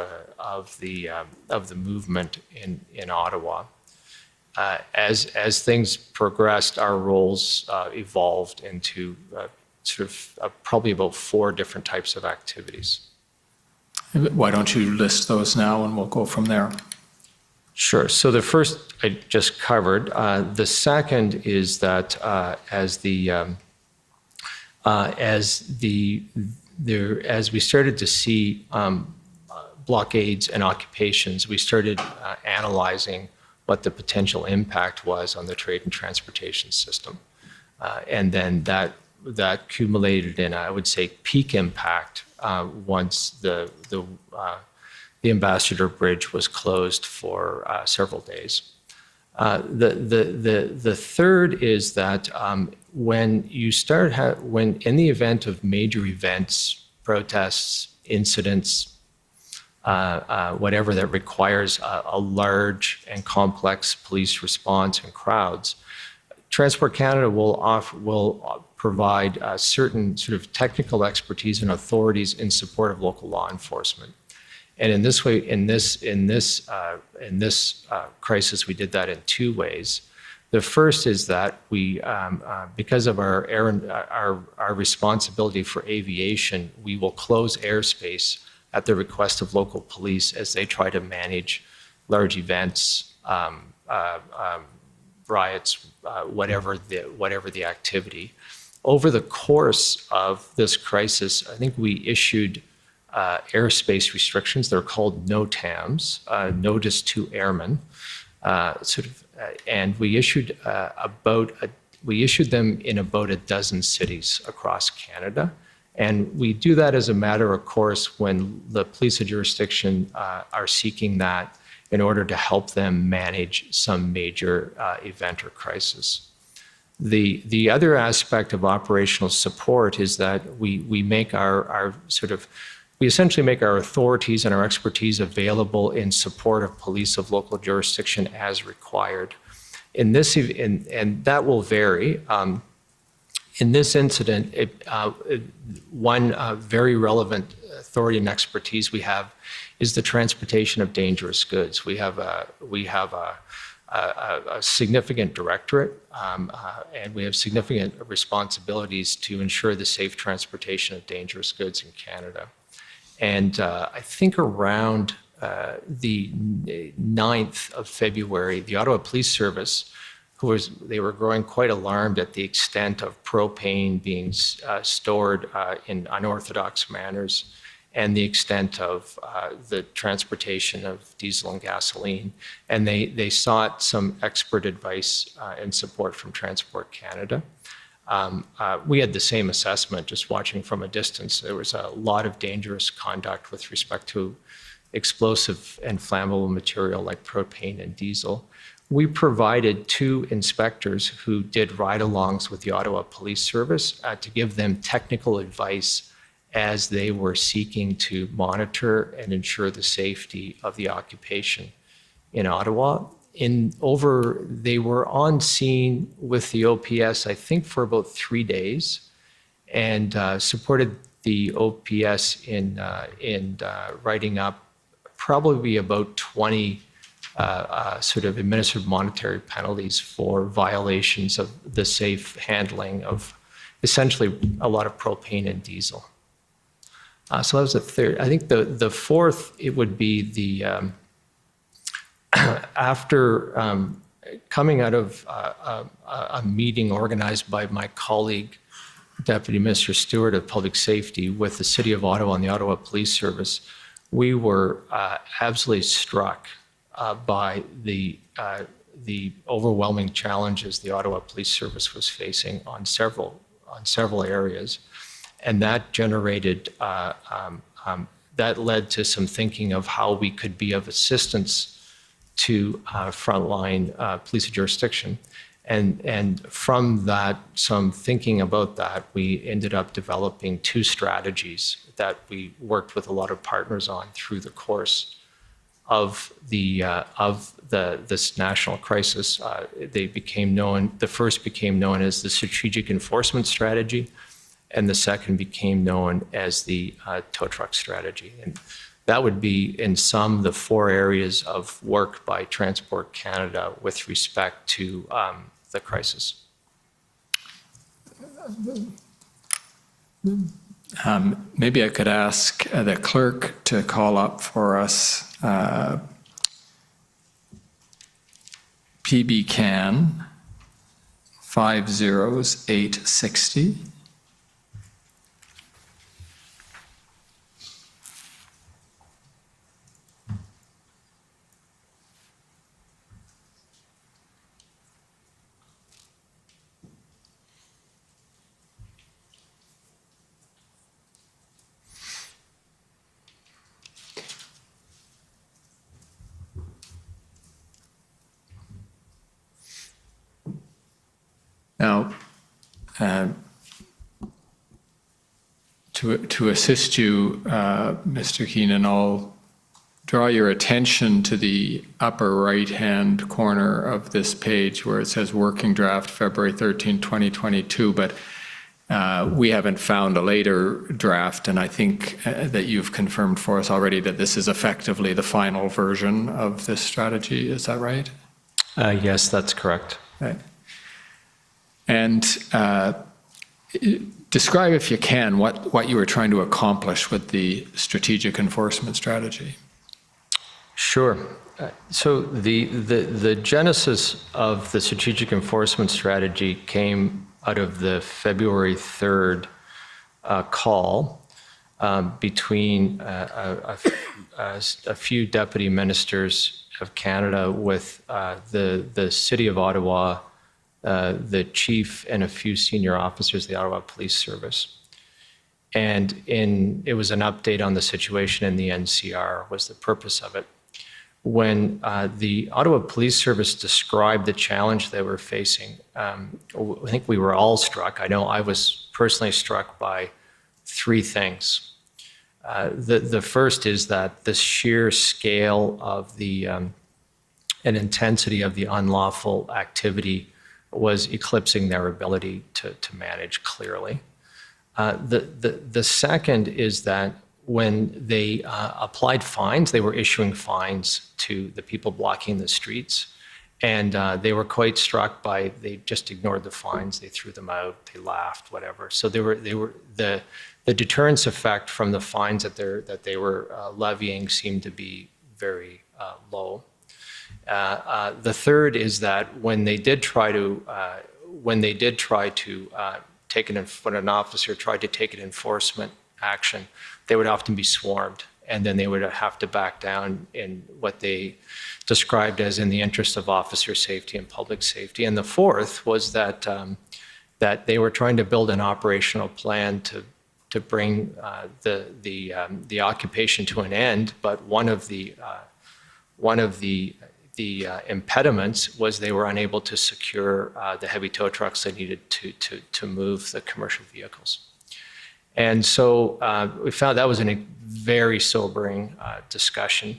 the movement in Ottawa. As things progressed, our roles evolved into sort of probably about 4 different types of activities. Why don't you list those now and we'll go from there? Sure. So the first I just covered. The second is that as we started to see blockades and occupations, we started analyzing what the potential impact was on the trade and transportation system. And then that accumulated in, I would say, peak impact once the Ambassador Bridge was closed for several days. The third is that when in the event of major events, protests, incidents, whatever that requires a large and complex police response and crowds, Transport Canada will provide certain sort of technical expertise and authorities in support of local law enforcement. And in this way, in this crisis, we did that in two ways. The first is that we, because of our responsibility for aviation, we will close airspace at the request of local police as they try to manage large events, riots, whatever the activity. Over the course of this crisis, I think we issued airspace restrictions. They're called NOTAMs, Notice to Airmen, and we issued them in about a dozen cities across Canada. And we do that as a matter of course when the police of jurisdiction are seeking that in order to help them manage some major event or crisis. The other aspect of operational support is that we make we essentially make our authorities and our expertise available in support of police of local jurisdiction as required. And that will vary. In this incident, one very relevant authority and expertise we have is the transportation of dangerous goods. We have a significant directorate, and we have significant responsibilities to ensure the safe transportation of dangerous goods in Canada. And I think around the 9th of February, the Ottawa Police Service, they were growing quite alarmed at the extent of propane being stored in unorthodox manners and the extent of the transportation of diesel and gasoline. And they sought some expert advice and support from Transport Canada. We had the same assessment just watching from a distance. There was a lot of dangerous conduct with respect to explosive and flammable material like propane and diesel. We provided 2 inspectors who did ride-alongs with the Ottawa Police Service to give them technical advice as they were seeking to monitor and ensure the safety of the occupation in Ottawa. They were on scene with the OPS, I think, for about 3 days, and supported the OPS in writing up probably about 20 sort of administrative monetary penalties for violations of the safe handling of essentially a lot of propane and diesel. So that was the third. I think the fourth, it would be the after coming out of a meeting organized by my colleague, Deputy Minister Stewart of Public Safety, with the City of Ottawa and the Ottawa Police Service, we were absolutely struck by the overwhelming challenges the Ottawa Police Service was facing on several areas, and that generated that led to some thinking of how we could be of assistance to frontline police of jurisdiction, and from that, some thinking about that, we ended up developing 2 strategies that we worked with a lot of partners on through the course of this national crisis. They became known. The first became known as the Strategic Enforcement Strategy, and the second became known as the tow truck strategy. And that would be, in sum, the 4 areas of work by Transport Canada with respect to the crisis. Maybe I could ask the clerk to call up for us PB Can 50860. Now, to assist you, Mr. Keenan, I'll draw your attention to the upper right-hand corner of this page where it says working draft February 13, 2022, but we haven't found a later draft, and I think that you've confirmed for us already that this is effectively the final version of this strategy. Is that right? Yes, that's correct. Right. And describe, if you can, what you were trying to accomplish with the strategic enforcement strategy. Sure. So the genesis of the strategic enforcement strategy came out of the February 3rd call between a few deputy ministers of Canada with the City of Ottawa, the chief, and a few senior officers of the Ottawa Police Service. And it was an update on the situation in the NCR was the purpose of it. When the Ottawa Police Service described the challenge they were facing, I think we were all struck. I know I was personally struck by three things. The first is that the sheer scale of the and intensity of the unlawful activity was eclipsing their ability to manage clearly. The second is that when they applied fines, they were issuing fines to the people blocking the streets. And they were quite struck by, they just ignored the fines, they threw them out, they laughed, whatever. So the deterrence effect from the fines that they were levying seemed to be very low. The third is that when an officer tried to take an enforcement action, they would often be swarmed, and then they would have to back down in what they described as in the interest of officer safety and public safety. And the fourth was that that they were trying to build an operational plan to bring the occupation to an end, but one of the impediments was they were unable to secure the heavy tow trucks they needed to move the commercial vehicles. And so we found that was a very sobering discussion.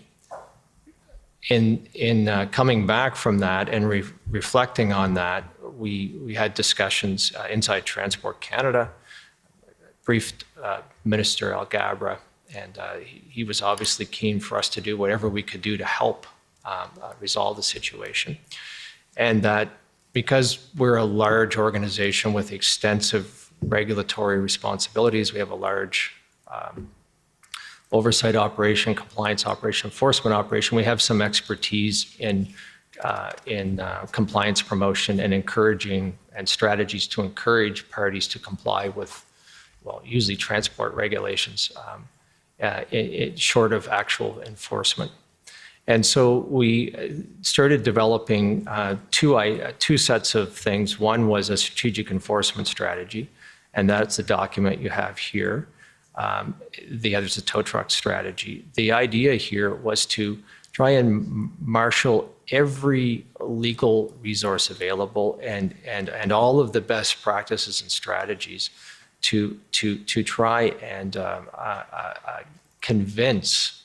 In coming back from that and reflecting on that, we had discussions inside Transport Canada, briefed Minister Alghabra, and he was obviously keen for us to do whatever we could do to help resolve the situation. And that because we're a large organization with extensive regulatory responsibilities, we have a large oversight operation, compliance operation, enforcement operation. We have some expertise in compliance promotion and encouraging and strategies to encourage parties to comply with, well, usually transport regulations, short of actual enforcement. And so we started developing two sets of things. One was a strategic enforcement strategy, and that's the document you have here. The other is a tow truck strategy. The idea here was to try and marshal every legal resource available and all of the best practices and strategies to try and convince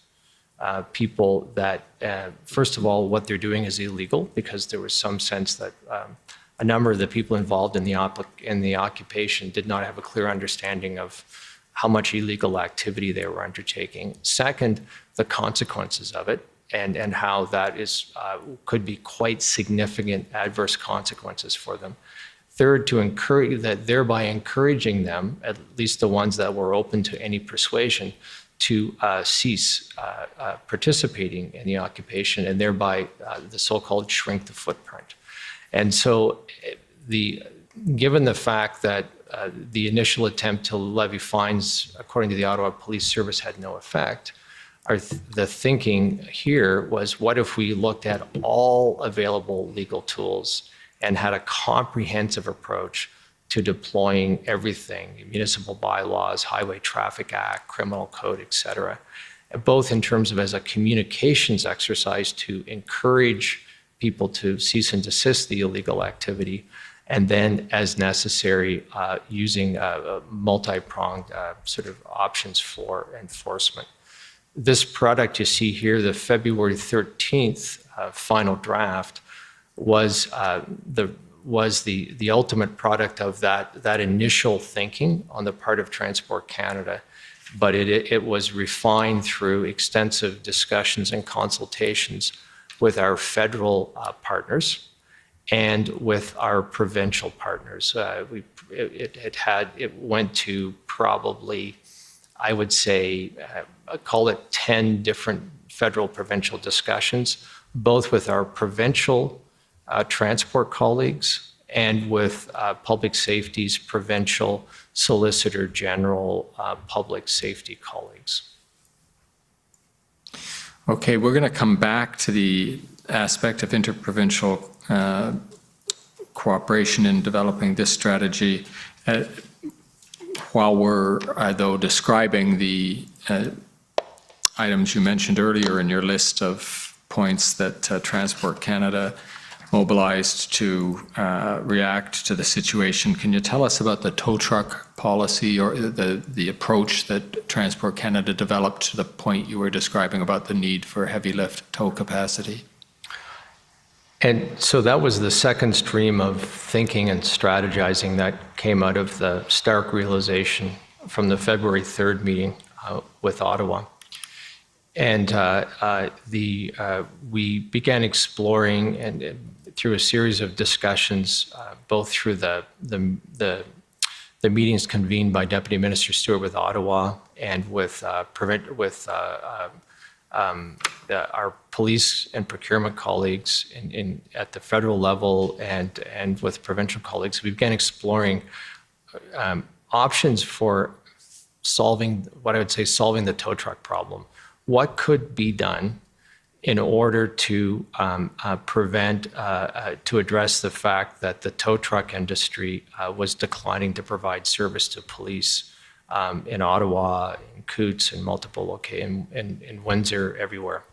people that, first of all, what they're doing is illegal, because there was some sense that a number of the people involved in the occupation did not have a clear understanding of how much illegal activity they were undertaking. Second, the consequences of it and how that is could be quite significant adverse consequences for them. Third, to encourage that, thereby encouraging them, at least the ones that were open to any persuasion, to cease participating in the occupation, and thereby the so-called shrink the footprint. And so given the fact that the initial attempt to levy fines, according to the Ottawa Police Service, had no effect, the thinking here was, what if we looked at all available legal tools and had a comprehensive approach to deploying everything, municipal bylaws, Highway Traffic Act, Criminal Code, et cetera, both in terms of as a communications exercise to encourage people to cease and desist the illegal activity, and then as necessary, using multi-pronged sort of options for enforcement. This product you see here, the February 13th final draft, was the ultimate product of that initial thinking on the part of Transport Canada, but it was refined through extensive discussions and consultations with our federal partners and with our provincial partners. It went to probably, I would say, call it 10 different federal provincial discussions, both with our provincial transport colleagues and with public safety's provincial solicitor general public safety colleagues. Okay, we're going to come back to the aspect of interprovincial cooperation in developing this strategy. While we're, though, describing the items you mentioned earlier in your list of points that Transport Canada mobilized to react to the situation, can you tell us about the tow truck policy or the approach that Transport Canada developed to the point you were describing about the need for heavy lift tow capacity? And so that was the second stream of thinking and strategizing that came out of the stark realization from the February 3rd meeting with Ottawa. And we began exploring, and through a series of discussions, both through the meetings convened by Deputy Minister Stewart with Ottawa and with our police and procurement colleagues at the federal level and with provincial colleagues. We began exploring options for solving the tow truck problem. What could be done in order to to address the fact that the tow truck industry was declining to provide service to police in Ottawa, in Coots, in multiple locations, in Windsor, everywhere.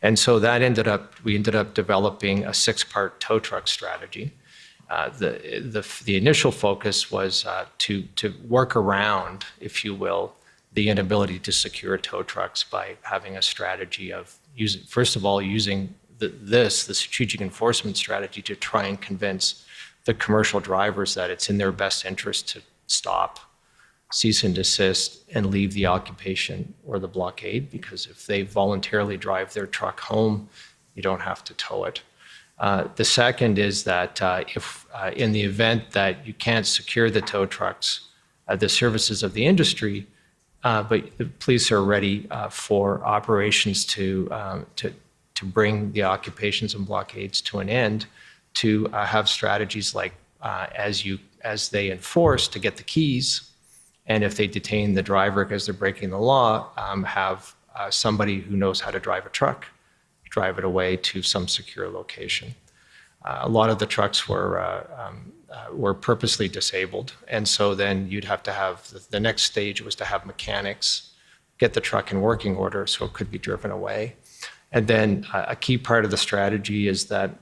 And so we ended up developing a 6-part tow truck strategy. The initial focus was to work around, if you will, the inability to secure tow trucks by having a strategy of using the strategic enforcement strategy to try and convince the commercial drivers that it's in their best interest to stop, cease and desist, and leave the occupation or the blockade, because if they voluntarily drive their truck home, you don't have to tow it. The second is that if in the event that you can't secure the tow trucks, the services of the industry, but the police are ready for operations to bring the occupations and blockades to an end, to have strategies like as they enforce, to get the keys, and if they detain the driver because they're breaking the law, have somebody who knows how to drive a truck drive it away to some secure location. A lot of the trucks were purposely disabled, and so then you'd have to have, the next stage was to have mechanics get the truck in working order so it could be driven away. And then a key part of the strategy is that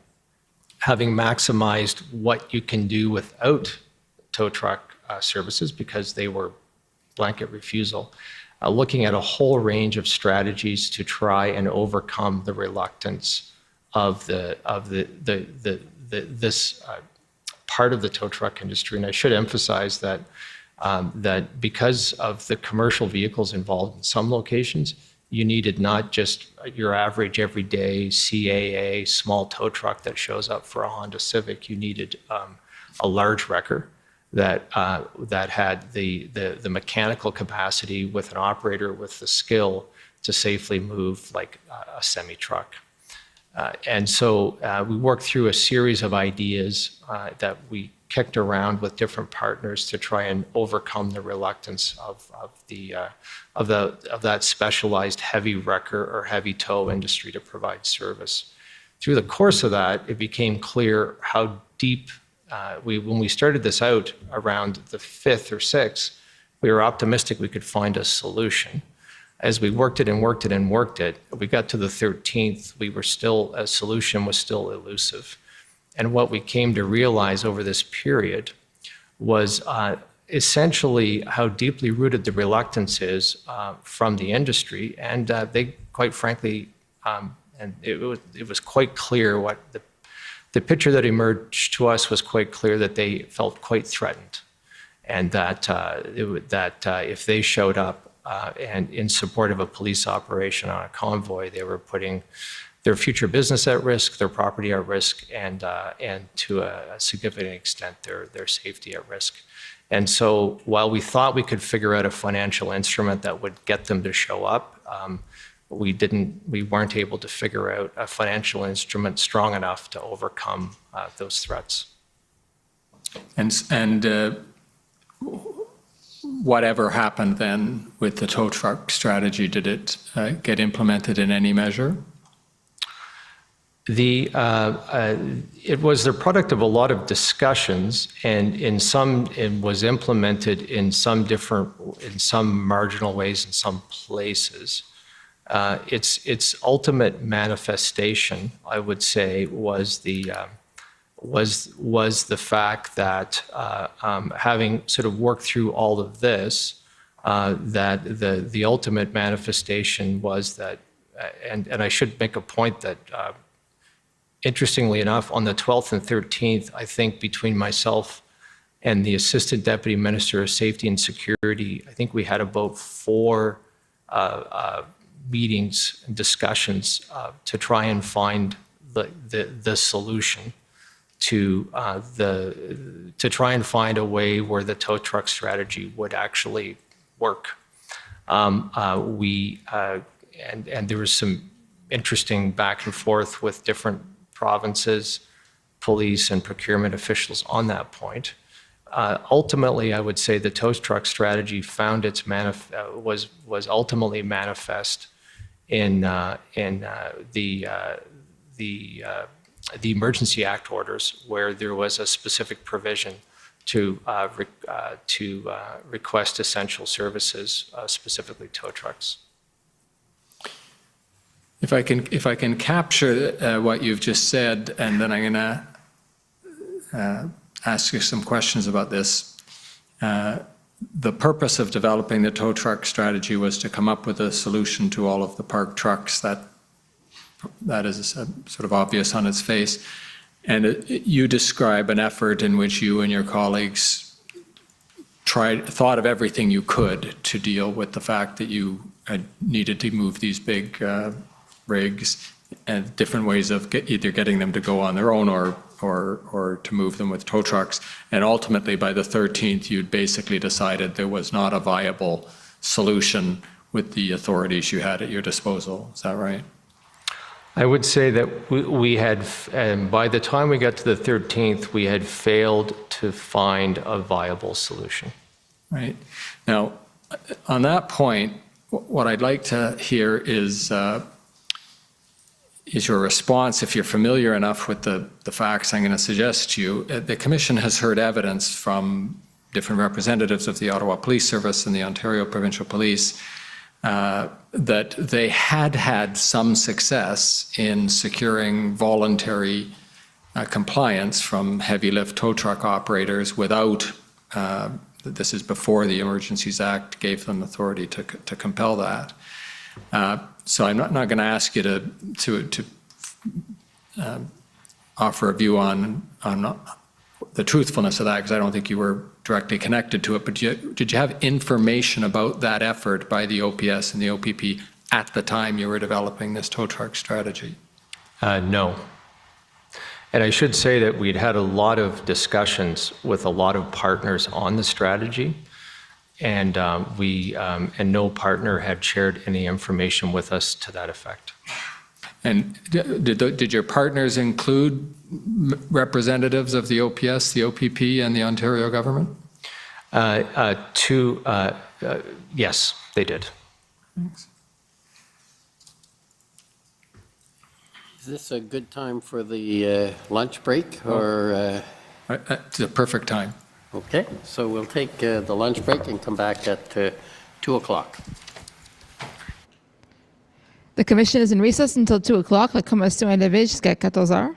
having maximized what you can do without tow truck services, because they were blanket refusal, looking at a whole range of strategies to try and overcome the reluctance of this part of the tow truck industry. And I should emphasize that that because of the commercial vehicles involved in some locations, you needed not just your average everyday CAA small tow truck that shows up for a Honda Civic. You needed a large wrecker that had the mechanical capacity with an operator with the skill to safely move like a semi-truck. And so we worked through a series of ideas that we kicked around with different partners to try and overcome the reluctance of that specialized heavy wrecker or heavy tow industry to provide service. Through the course of that, it became clear how deep when we started this out around the 5th or 6th, we were optimistic we could find a solution. As we worked it and worked it and worked it, we got to the 13th, a solution was still elusive. And what we came to realize over this period was essentially how deeply rooted the reluctance is from the industry, and they quite frankly, and it was quite clear what the picture that emerged to us was quite clear that they felt quite threatened, and that if they showed up and in support of a police operation on a convoy, they were putting their future business at risk, their property at risk, and to a significant extent their safety at risk. And so while we thought we could figure out a financial instrument that would get them to show up, we weren't able to figure out a financial instrument strong enough to overcome those threats. And whatever happened then with the tow truck strategy, did it get implemented in any measure? It was the product of a lot of discussions, and it was implemented in some marginal ways in some places. Its ultimate manifestation, I would say, was the fact that having sort of worked through all of this, that the ultimate manifestation was that, and I should make a point that. Interestingly enough, on the 12th and 13th, I think between myself and the Assistant Deputy Minister of Safety and Security, I think we had about 4 meetings and discussions to try and find the solution to try and find a way where the tow truck strategy would actually work. And there was some interesting back and forth with different provinces, police, and procurement officials on that point. Ultimately, I would say the tow truck strategy found its was ultimately manifest in the Emergency Act orders, where there was a specific provision to request essential services, specifically tow trucks. If I can capture what you've just said, and then I'm going to ask you some questions about this. The purpose of developing the tow truck strategy was to come up with a solution to all of the parked trucks. That is sort of obvious on its face. And you describe an effort in which you and your colleagues thought of everything you could to deal with the fact that you needed to move these big rigs, and different ways of either getting them to go on their own or to move them with tow trucks. And ultimately, by the 13th, you'd basically decided there was not a viable solution with the authorities you had at your disposal. Is that right? I would say that we had, by the time we got to the 13th, we had failed to find a viable solution. Right. Now, on that point, what I'd like to hear is your response, if you're familiar enough with the facts I'm going to suggest to you. The Commission has heard evidence from different representatives of the Ottawa Police Service and the Ontario Provincial Police that they had some success in securing voluntary compliance from heavy lift tow truck operators without, this is before the Emergencies Act gave them authority to compel that. So I'm not going to ask you to offer a view on the truthfulness of that, because I don't think you were directly connected to it. But did you have information about that effort by the OPS and the OPP at the time you were developing this tow truck strategy? No. And I should say that we'd had a lot of discussions with a lot of partners on the strategy. And and no partner had shared any information with us to that effect. And did your partners include representatives of the OPS, the OPP, and the Ontario government? Yes, they did. Thanks. Is this a good time for the lunch break, or? It's a perfect time. Okay, so we'll take the lunch break and come back at 2 o'clock. The Commission is in recess until 2 o'clock. La Commission est levée jusqu'à 14 heures.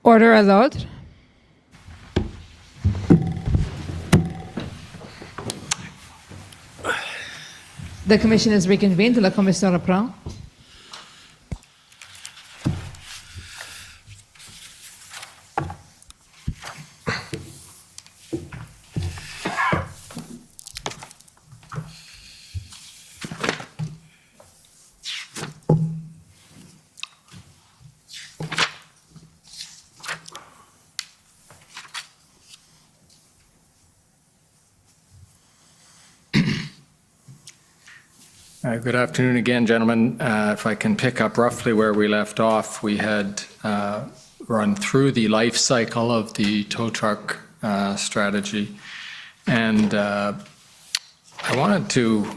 Order à l'ordre. The commission is reconvened. La commission reprend. Good afternoon again, gentlemen. If I can pick up roughly where we left off, we had run through the life cycle of the tow truck strategy. And I wanted to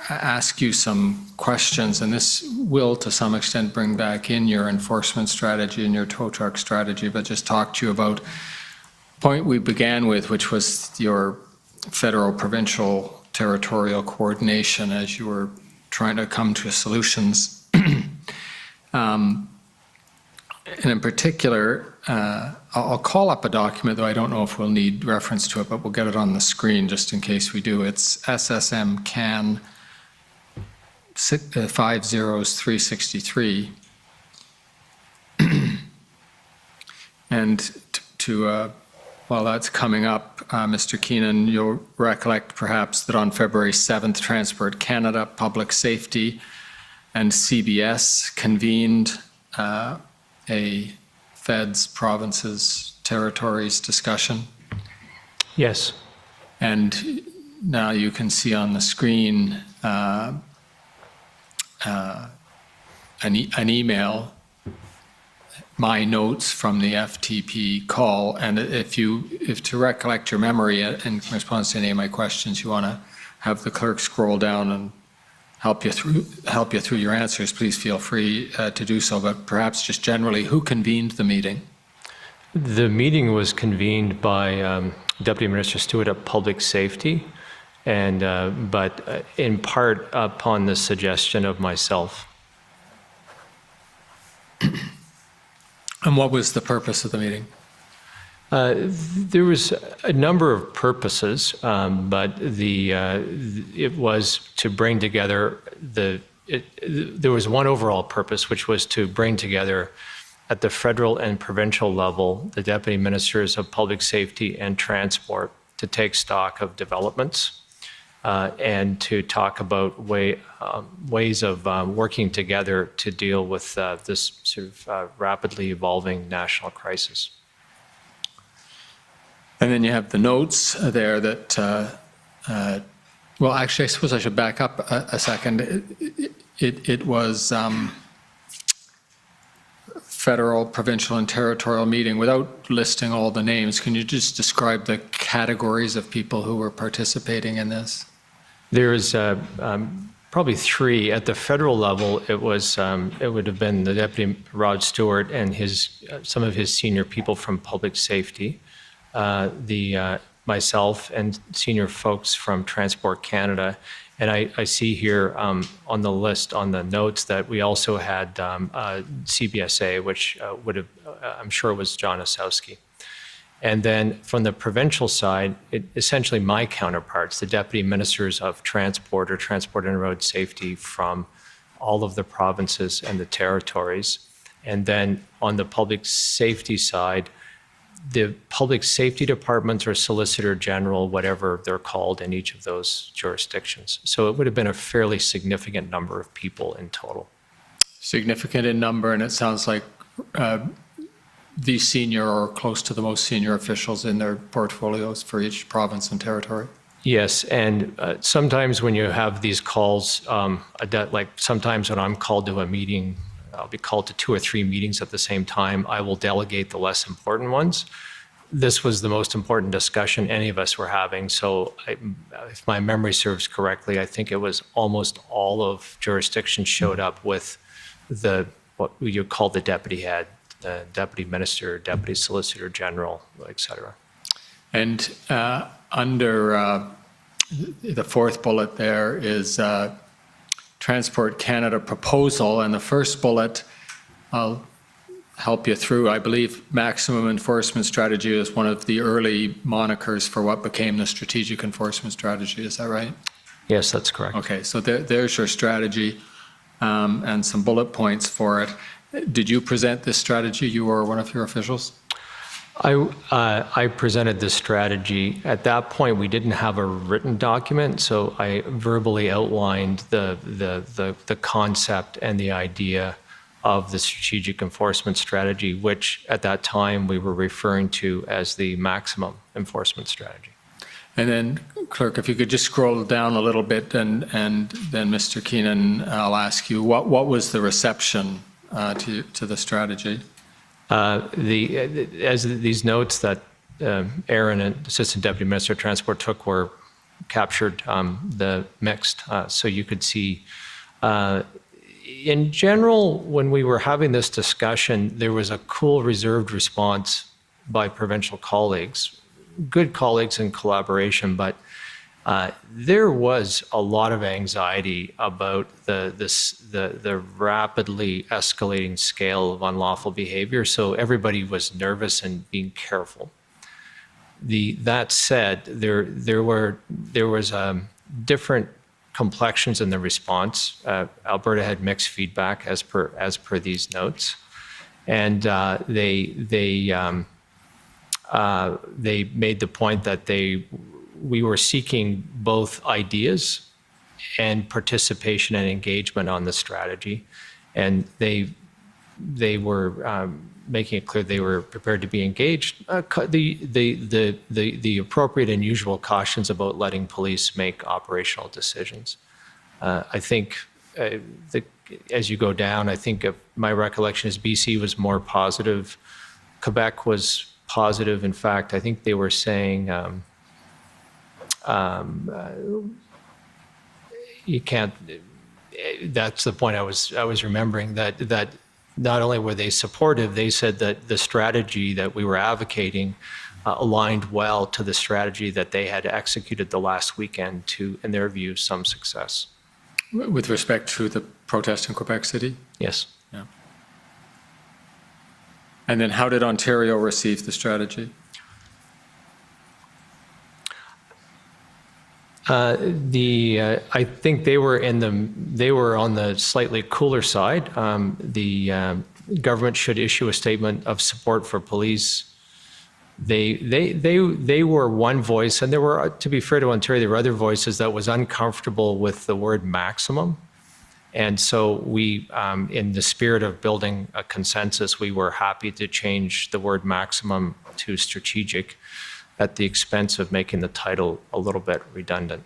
ask you some questions, and this will to some extent bring back in your enforcement strategy and your tow truck strategy, but just talk to you about the point we began with, which was your federal, provincial, territorial coordination as you were trying to come to solutions. And in particular, I'll call up a document, though I don't know if we'll need reference to it, but we'll get it on the screen just in case we do. It's SSM CAN 50363. And while that's coming up, Mr. Keenan, you'll recollect perhaps that on February 7th, Transport Canada, Public Safety, and CBS convened a feds, provinces, territories discussion. Yes. And now you can see on the screen an email, my notes from the FTP call, and if to recollect your memory in response to any of my questions, you want to have the clerk scroll down and help you through your answers, please feel free to do so. But perhaps just generally, who convened the meeting? The meeting was convened by Deputy Minister Stewart of Public Safety, and but in part upon the suggestion of myself. And what was the purpose of the meeting? There was a number of purposes, but it was to bring together there was one overall purpose, which was to bring together at the federal and provincial level the deputy ministers of public safety and transport to take stock of developments and to talk about ways of working together to deal with this sort of rapidly evolving national crisis. And then you have the notes there that, well, actually, I suppose I should back up a second. It was federal, provincial, and territorial meeting. Without listing all the names, can you just describe the categories of people who were participating in this? There's probably three. At the federal level, it would have been the Deputy Rod Stewart and some of his senior people from public safety, myself and senior folks from Transport Canada. And I see here on the list, on the notes, that we also had CBSA, which would have, I'm sure it was John Ossowski. And then from the provincial side, essentially my counterparts, the deputy ministers of transport or transport and road safety from all of the provinces and the territories. And then on the public safety side, the public safety departments or solicitor general, whatever they're called in each of those jurisdictions. So it would have been a fairly significant number of people in total. Significant in number, and it sounds like the senior or close to the most senior officials in their portfolios for each province and territory. Yes, and sometimes when you have these calls, like sometimes when I'm called to a meeting, I'll be called to 2 or 3 meetings at the same time. I will delegate the less important ones. This was the most important discussion any of us were having. So if my memory serves correctly, I think it was almost all of jurisdictions showed up with what you call the deputy head, the deputy minister, deputy solicitor general, et cetera. And under the fourth bullet there is Transport Canada proposal, and the first bullet, I'll help you through. I believe maximum enforcement strategy is one of the early monikers for what became the strategic enforcement strategy. Is that right? Yes, that's correct. Okay, so there's your strategy and some bullet points for it. Did you present this strategy, you or one of your officials? I presented this strategy. At that point, we didn't have a written document, so I verbally outlined the concept and the idea of the strategic enforcement strategy, which at that time we were referring to as the maximum enforcement strategy. And then, Clerk, if you could just scroll down a little bit, and then Mr. Keenan, I'll ask you, what was the reception to the strategy? As these notes that Aaron and Assistant Deputy Minister of Transport took were captured the mixed, so you could see. In general, when we were having this discussion, there was a cool, reserved response by provincial colleagues, good colleagues in collaboration, but there was a lot of anxiety about the rapidly escalating scale of unlawful behavior, so everybody was nervous and being careful. That said, there was different complexions in the response. Alberta had mixed feedback as per these notes, and they made the point that we were seeking both ideas and participation and engagement on the strategy, and they were making it clear they were prepared to be engaged. The appropriate and usual cautions about letting police make operational decisions. I think as you go down, I think my recollection is BC was more positive. Quebec was positive. In fact, I think they were saying you can't. That's the point I was remembering, that not only were they supportive, they said that the strategy that we were advocating aligned well to the strategy that they had executed the last weekend to, in their view, some success. With respect to the protest in Quebec City? Yes. Yeah. And then how did Ontario receive the strategy? I think they were on the slightly cooler side. The government should issue a statement of support for police. They were one voice, and there were, to be fair to Ontario, there were other voices that was uncomfortable with the word maximum. And so we, in the spirit of building a consensus, we were happy to change the word maximum to strategic, at the expense of making the title a little bit redundant.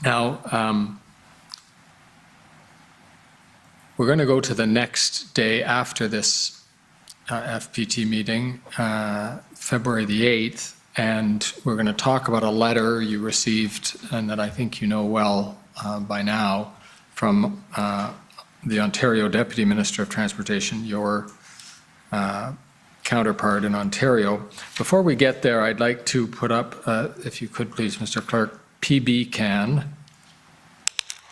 Now, we're going to go to the next day after this FPT meeting, February the 8th, and we're going to talk about a letter you received, and that I think you know well by now, from the Ontario Deputy Minister of Transportation, your counterpart in Ontario. Before we get there, I'd like to put up, if you could please, Mr. Clerk, PB CAN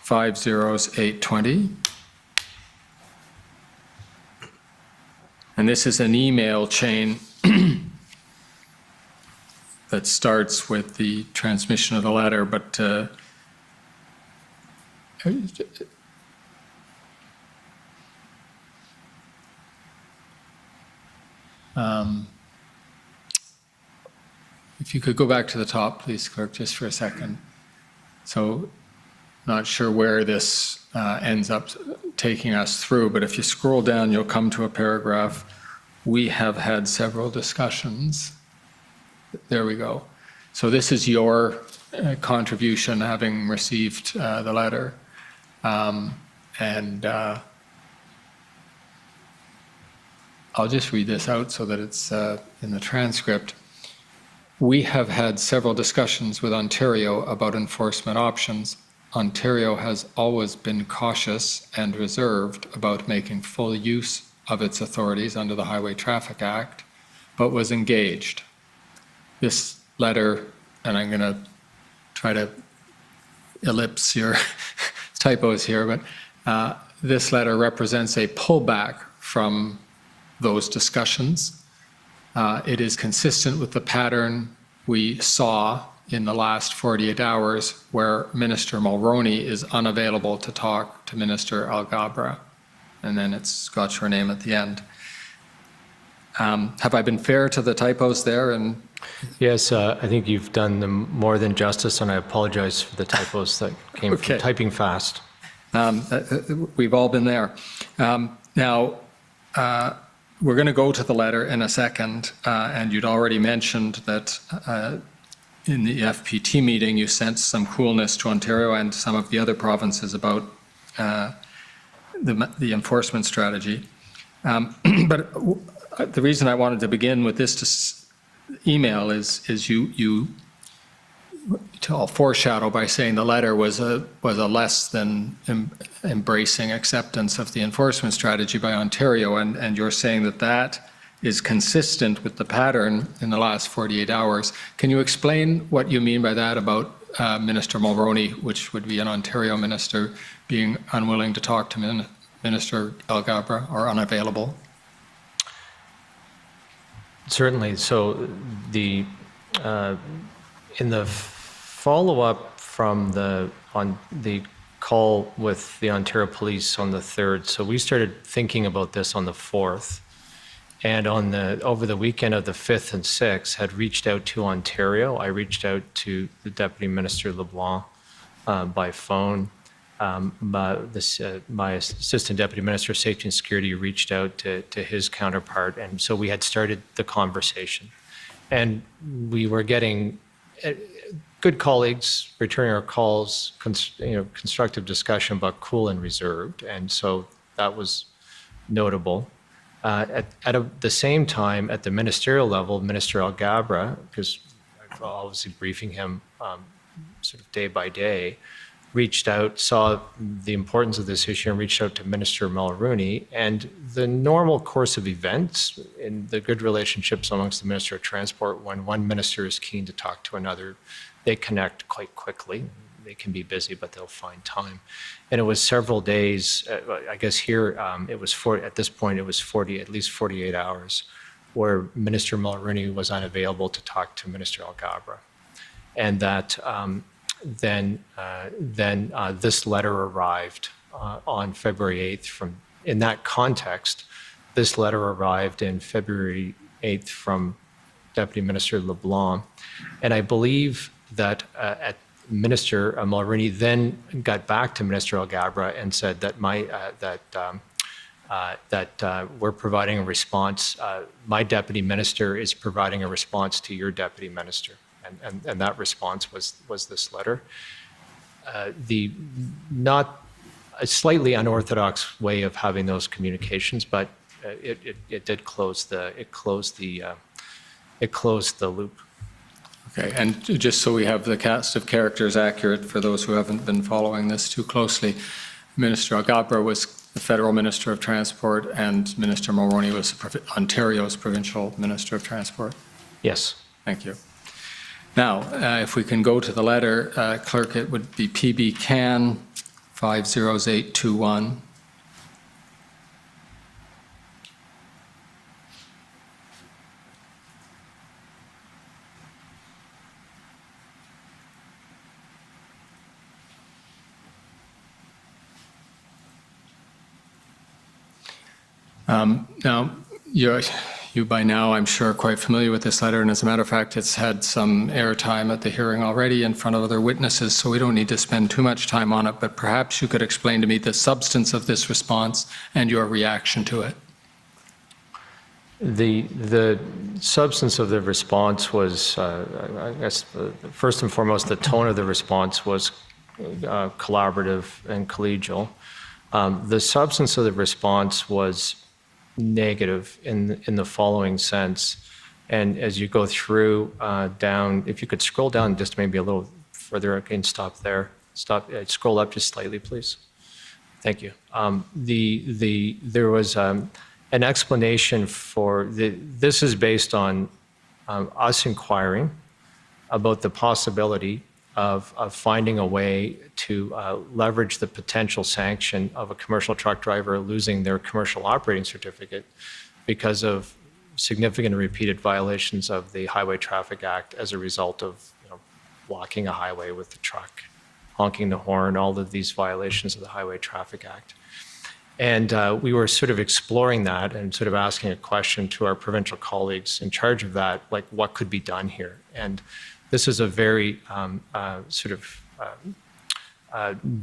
50820. And this is an email chain that starts with the transmission of the letter, but if you could go back to the top, please, Clerk, just for a second. So, not sure where this ends up taking us through, but if you scroll down, you'll come to a paragraph. We have had several discussions. There we go. So this is your contribution, having received the letter. I'll just read this out so that it's in the transcript. We have had several discussions with Ontario about enforcement options. Ontario has always been cautious and reserved about making full use of its authorities under the Highway Traffic Act, but was engaged. This letter, and I'm going to try to ellipse your typos here, but this letter represents a pullback from those discussions. It is consistent with the pattern we saw in the last 48 hours where Minister Mulroney is unavailable to talk to Minister Alghabra, and then it's got your name at the end. Have I been fair to the typos there? And yes, I think you've done them more than justice, and I apologize for the typos that came from typing fast. We've all been there. Now, we're going to go to the letter in a second, and you'd already mentioned that in the FPT meeting you sensed some coolness to Ontario and some of the other provinces about the enforcement strategy. But the reason I wanted to begin with this email is you to foreshadow by saying the letter was a less than embracing acceptance of the enforcement strategy by Ontario, and you're saying that that is consistent with the pattern in the last 48 hours. Can you explain what you mean by that about Minister Mulroney, which would be an Ontario minister, being unwilling to talk to Minister Alghabra or unavailable? Certainly. So in the follow-up from the call with the Ontario Police on the 3rd, so we started thinking about this on the 4th, and over the weekend of the 5th and 6th had reached out to Ontario. I reached out to the Deputy Minister LeBlanc by phone. My Assistant Deputy Minister of Safety and Security reached out to his counterpart, and so we had started the conversation. And we were getting good colleagues returning our calls, constructive discussion, but cool and reserved, and so that was notable. At the same time, at the ministerial level, Minister Alghabra, because I'm obviously briefing him sort of day by day, reached out, saw the importance of this issue, and reached out to Minister Mulroney. And the normal course of events in the good relationships amongst the Minister of Transport, when one minister is keen to talk to another, they connect quite quickly. They can be busy, but they'll find time. And it was several days, I guess here, it was at this point, it was at least 48 hours, where Minister Mulroney was unavailable to talk to Minister Alghabra. And that then this letter arrived on February 8th in that context, this letter arrived in February 8th from Deputy Minister LeBlanc. And I believe that Minister Mulroney then got back to Minister Alghabra and said that we're providing a response. My deputy minister is providing a response to your deputy minister, and that response was this letter. Not a slightly unorthodox way of having those communications, but it did close the loop. Okay, and just so we have the cast of characters accurate for those who haven't been following this too closely, Minister Alghabra was the Federal Minister of Transport and Minister Mulroney was Ontario's Provincial Minister of Transport? Yes. Thank you. Now, if we can go to the letter, Clerk, it would be PB Can 50821. Now, you by now, I'm sure, are quite familiar with this letter, and as a matter of fact, it's had some airtime at the hearing already in front of other witnesses, so we don't need to spend too much time on it, but perhaps you could explain to me the substance of this response and your reaction to it. The substance of the response was, I guess, first and foremost, the tone of the response was collaborative and collegial. The substance of the response was negative in the following sense. And as you go through down, if you could scroll down just maybe a little further, again, stop there. Scroll up just slightly, please. Thank you. There was an explanation for, this is based on us inquiring about the possibility of finding a way to leverage the potential sanction of a commercial truck driver losing their commercial operating certificate because of significant and repeated violations of the Highway Traffic Act as a result of blocking a highway with the truck, honking the horn, all of these violations of the Highway Traffic Act. And we were sort of exploring that and sort of asking a question to our provincial colleagues in charge of that, like what could be done here? And this is a very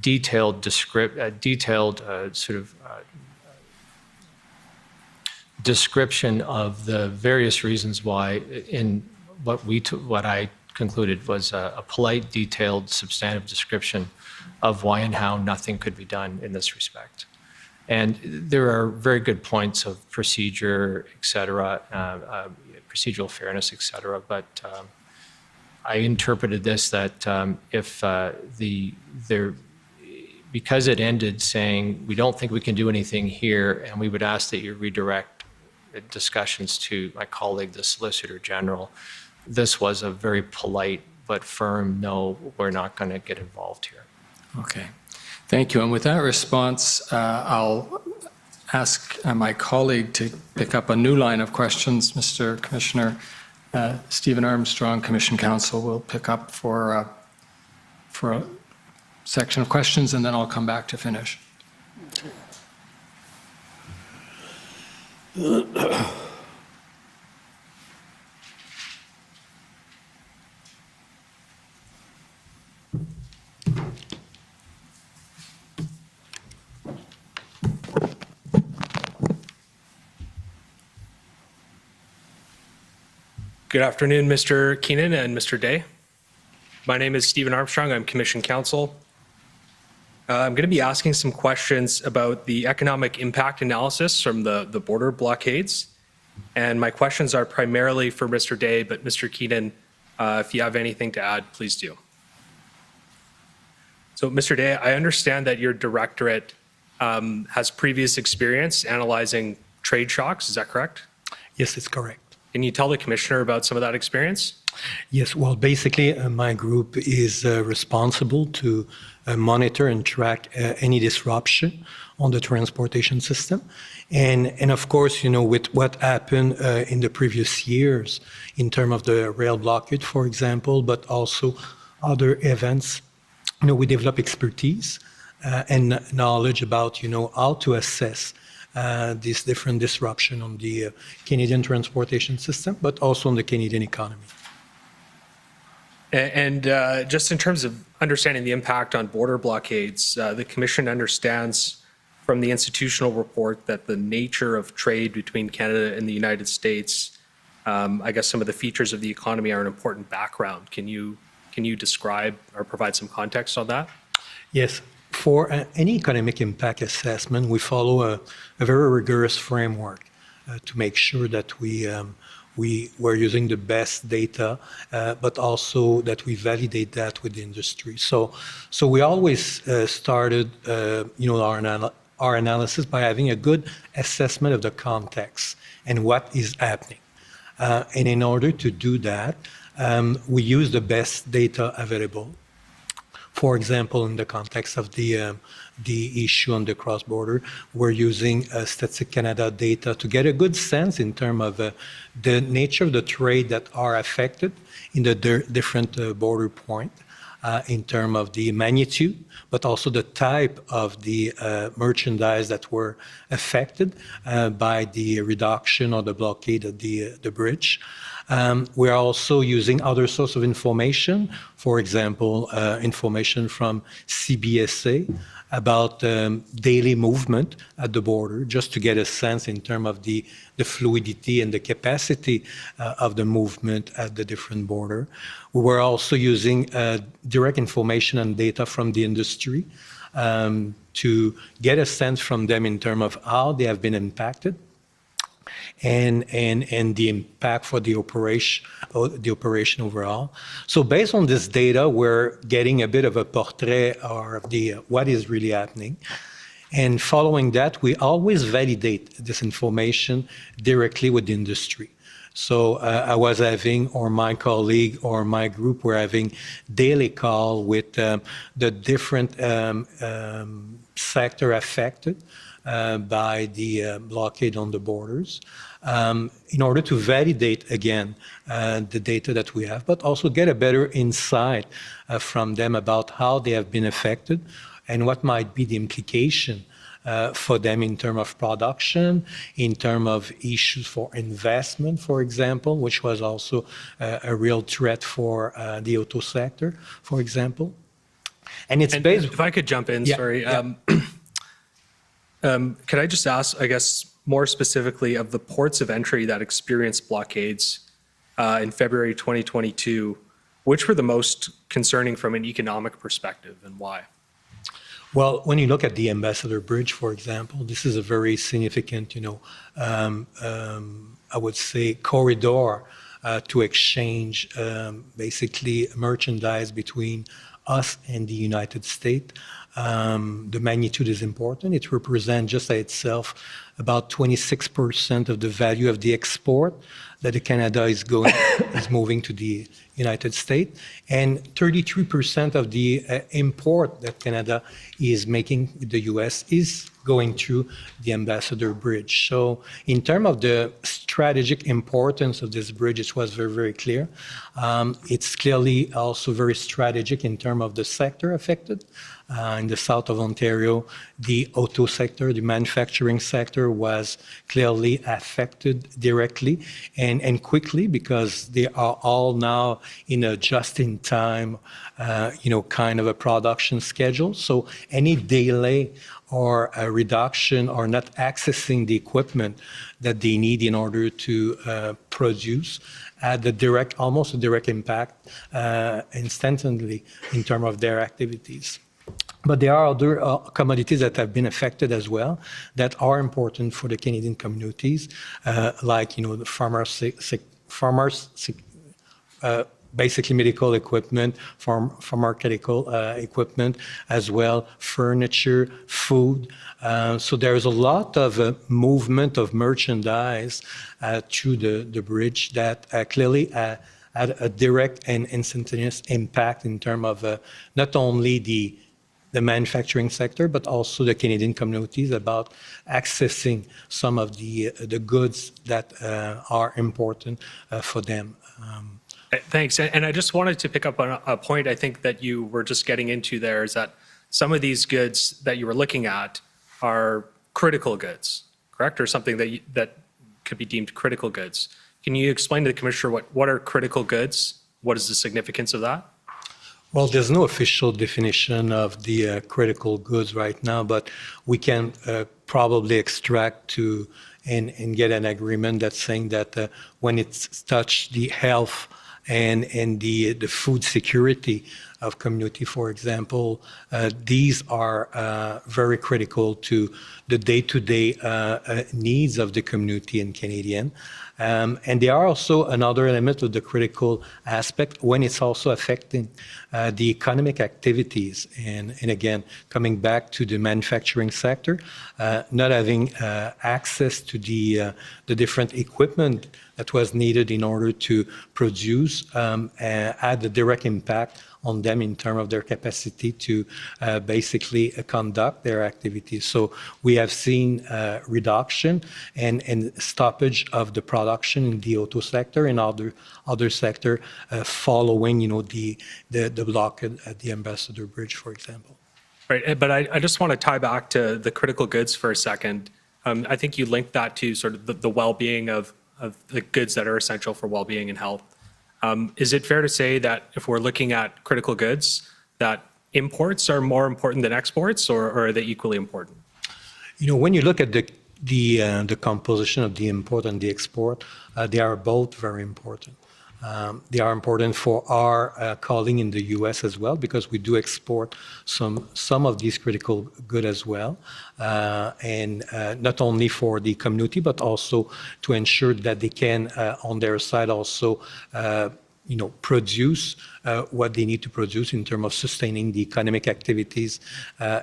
detailed description of the various reasons why in what I concluded was a polite, detailed, substantive description of why and how nothing could be done in this respect. And there are very good points of procedure, et cetera, procedural fairness, et cetera, but I interpreted this that because it ended saying, we don't think we can do anything here, and we would ask that you redirect discussions to my colleague, the Solicitor General, this was a very polite but firm, no, we're not going to get involved here. Okay. Thank you. And with that response, I'll ask my colleague to pick up a new line of questions. Mr. Commissioner Stephen Armstrong, Commission Counsel, will pick up for a section of questions, and then I'll come back to finish. Good afternoon, Mr. Keenan and Mr. Day. My name is Stephen Armstrong. I'm Commission Counsel. I'm going to be asking some questions about the economic impact analysis from the border blockades. And my questions are primarily for Mr. Day, but Mr. Keenan, if you have anything to add, please do. So, Mr. Day, I understand that your directorate has previous experience analyzing trade shocks. Is that correct? Yes, it's correct. Can you tell the Commissioner about some of that experience? Yes, well, basically, my group is responsible to monitor and track any disruption on the transportation system. And of course, with what happened in the previous years in terms of the rail blockade, for example, but also other events, we develop expertise and knowledge about, how to assess this different disruption on the Canadian transportation system, but also on the Canadian economy. And just in terms of understanding the impact on border blockades, the Commission understands from the institutional report that the nature of trade between Canada and the United States, I guess some of the features of the economy are an important background. Can you describe or provide some context on that? Yes. For any economic impact assessment, we follow a very rigorous framework to make sure that we're using the best data, but also that we validate that with the industry. So we always started, our analysis by having a good assessment of the context and what is happening. And in order to do that, we use the best data available. For example, in the context of the issue on the cross-border, we're using Statistic Canada data to get a good sense in terms of the nature of the trade that are affected in the different border points, in terms of the magnitude, but also the type of the merchandise that were affected by the reduction or the blockade of the bridge. We are also using other sources of information, for example, information from CBSA about daily movement at the border, just to get a sense in terms of the fluidity and the capacity of the movement at the different border. We were also using direct information and data from the industry to get a sense from them in terms of how they have been impacted and the impact for the operation overall. So based on this data, we're getting a bit of a portrait of what is really happening. And following that, we always validate this information directly with the industry. So I was having, or my colleague or my group were having daily call with the different sector affected by the blockade on the borders in order to validate again the data that we have, but also get a better insight from them about how they have been affected and what might be the implication for them in terms of production, in terms of issues for investment, for example, which was also a real threat for the auto sector, for example. And it's based. If I could jump in, Yeah, sorry. yeah. Could I just ask, I guess, more specifically of the ports of entry that experienced blockades in February 2022, which were the most concerning from an economic perspective and why? Well, when you look at the Ambassador Bridge, for example, this is a very significant, I would say, corridor to exchange basically merchandise between us and the United States. The magnitude is important. It represents just by itself about 26% of the value of the export that Canada is moving to the United States, and 33% of the import that Canada is making with the U.S. is going through the Ambassador Bridge. So in terms of the strategic importance of this bridge, it was very, very clear. It's clearly also very strategic in terms of the sector affected. In the south of Ontario, the auto sector, the manufacturing sector was clearly affected directly and quickly because they are all now in a just-in-time, kind of a production schedule. So any delay or a reduction or not accessing the equipment that they need in order to produce had almost a direct impact instantly in terms of their activities. But there are other commodities that have been affected as well that are important for the Canadian communities, like the basically medical equipment, pharmaceutical equipment, as well furniture, food. So there's a lot of movement of merchandise through the bridge that clearly had a direct and instantaneous impact in terms of not only the manufacturing sector, but also the Canadian communities about accessing some of the goods that are important for them. Thanks. And I just wanted to pick up on a point I think that you were just getting into there, is that some of these goods that you were looking at are critical goods, correct? Or something that could be deemed critical goods. Can you explain to the Commissioner what are critical goods? What is the significance of that? Well, there's no official definition of the critical goods right now, but we can probably extract and get an agreement that's saying that when it's touched the health and the food security of community, for example, these are very critical to the day-to-day needs of the community in Canadian. And they are also another element of the critical aspect when it's also affecting the economic activities. And again, coming back to the manufacturing sector, not having access to the different equipment that was needed in order to produce had a direct impact on them in terms of their capacity to basically conduct their activities. So we have seen reduction and stoppage of the production in the auto sector and other sector following, the blockade at the Ambassador Bridge, for example. Right, but I just want to tie back to the critical goods for a second. I think you linked that to sort of the well-being of the goods that are essential for well-being and health. Is it fair to say that if we're looking at critical goods, that imports are more important than exports, or are they equally important? When you look at the composition of the import and the export, they are both very important. They are important for our calling in the U.S. as well, because we do export some of these critical goods as well, and not only for the community, but also to ensure that they can, on their side, also produce what they need to produce in terms of sustaining the economic activities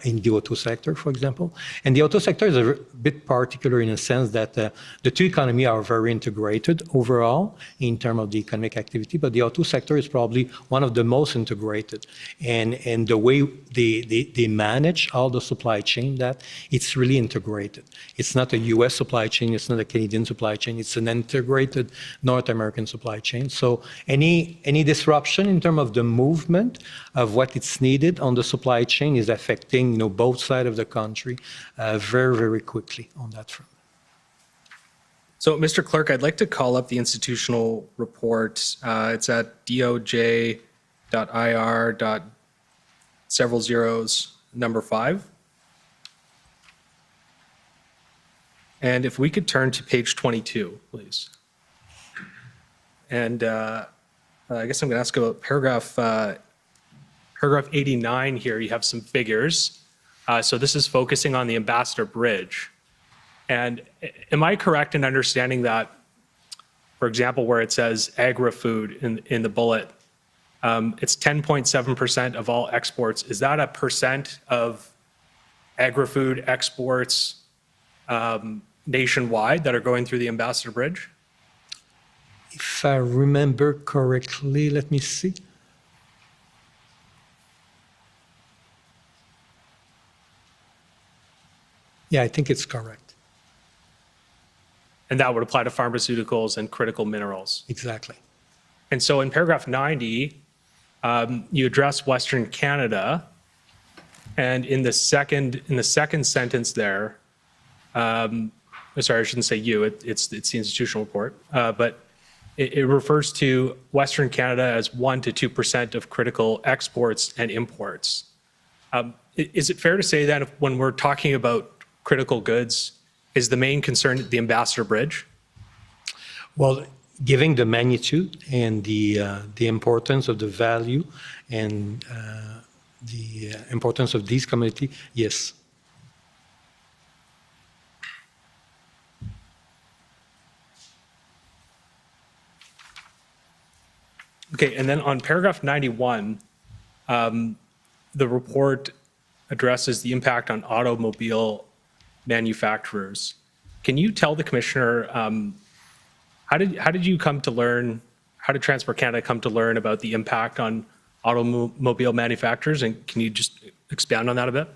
in the auto sector, for example. And the auto sector is a bit particular in a sense that the two economies are very integrated overall in terms of the economic activity, but the auto sector is probably one of the most integrated. And the way they manage all the supply chain, that it's really integrated. It's not a US supply chain, it's not a Canadian supply chain, it's an integrated North American supply chain. So any disruption in terms of the movement of what it's needed on the supply chain is affecting, you know, both sides of the country very, very quickly on that front. So, Mr. Clerk, I'd like to call up the institutional report. It's at doj.ir. Several zeros, number 5. And if we could turn to page 22, please. And I guess I'm going to ask about paragraph 89 here. You have some figures. So this is focusing on the Ambassador Bridge. And am I correct in understanding that, for example, where it says agri-food in the bullet, it's 10.7% of all exports. Is that a percent of agri-food exports nationwide that are going through the Ambassador Bridge? If I remember correctly, let me see. Yeah, I think it's correct. And that would apply to pharmaceuticals and critical minerals. Exactly. And so in paragraph 90, you address Western Canada, and in the second sentence there, sorry, I shouldn't say you. It's the institutional report, but it refers to Western Canada as 1 to 2% of critical exports and imports. Is it fair to say that when we're talking about critical goods, is the main concern the Ambassador Bridge? Well, given the magnitude and the importance of the value and the importance of these commodities, yes. Okay, and then on paragraph 91, the report addresses the impact on automobile manufacturers. Can you tell the Commissioner, how did you come to learn, how did Transport Canada come to learn about the impact on automobile manufacturers, and can you just expand on that a bit?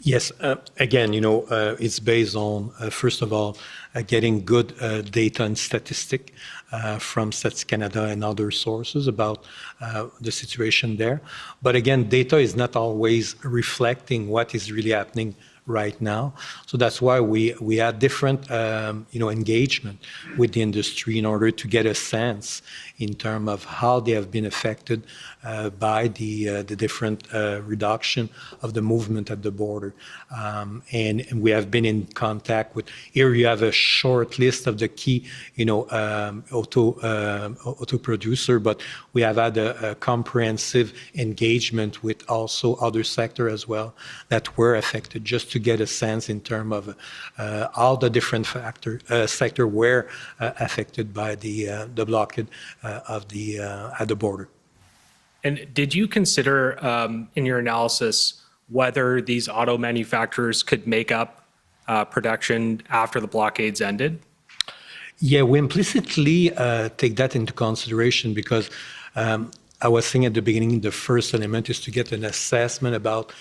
Yes, again, you know, it's based on, first of all, getting good data and statistic from Statistics Canada and other sources about the situation there. But again, data is not always reflecting what is really happening right now. So that's why we had different, you know, engagement with the industry in order to get a sense in terms of how they have been affected by the different reduction of the movement at the border. And we have been in contact with, here you have a short list of the key, you know, auto producer, but we have had a comprehensive engagement with also other sector as well that were affected, just to get a sense in terms of all the different sector were affected by the blockade of the at the border. And did you consider in your analysis whether these auto manufacturers could make up production after the blockades ended? Yeah, we implicitly take that into consideration because I was saying at the beginning, the first element is to get an assessment about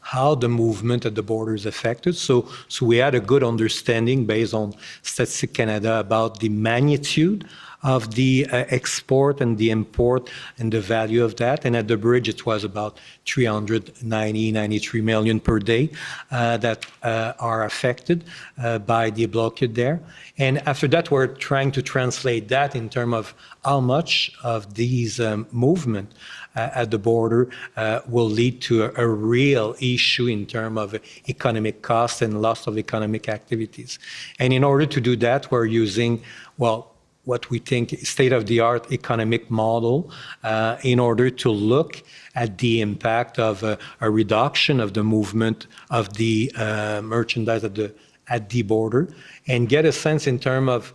how the movement at the border is affected. So we had a good understanding based on Statistics Canada about the magnitude of the export and the import and the value of that. And at the bridge, it was about 93 million per day that are affected by the blockade there. And after that, we're trying to translate that in terms of how much of these movement at the border will lead to a real issue in terms of economic costs and loss of economic activities. And in order to do that, we're using, well, what we think state-of-the-art economic model in order to look at the impact of a reduction of the movement of the merchandise at the border and get a sense in terms of,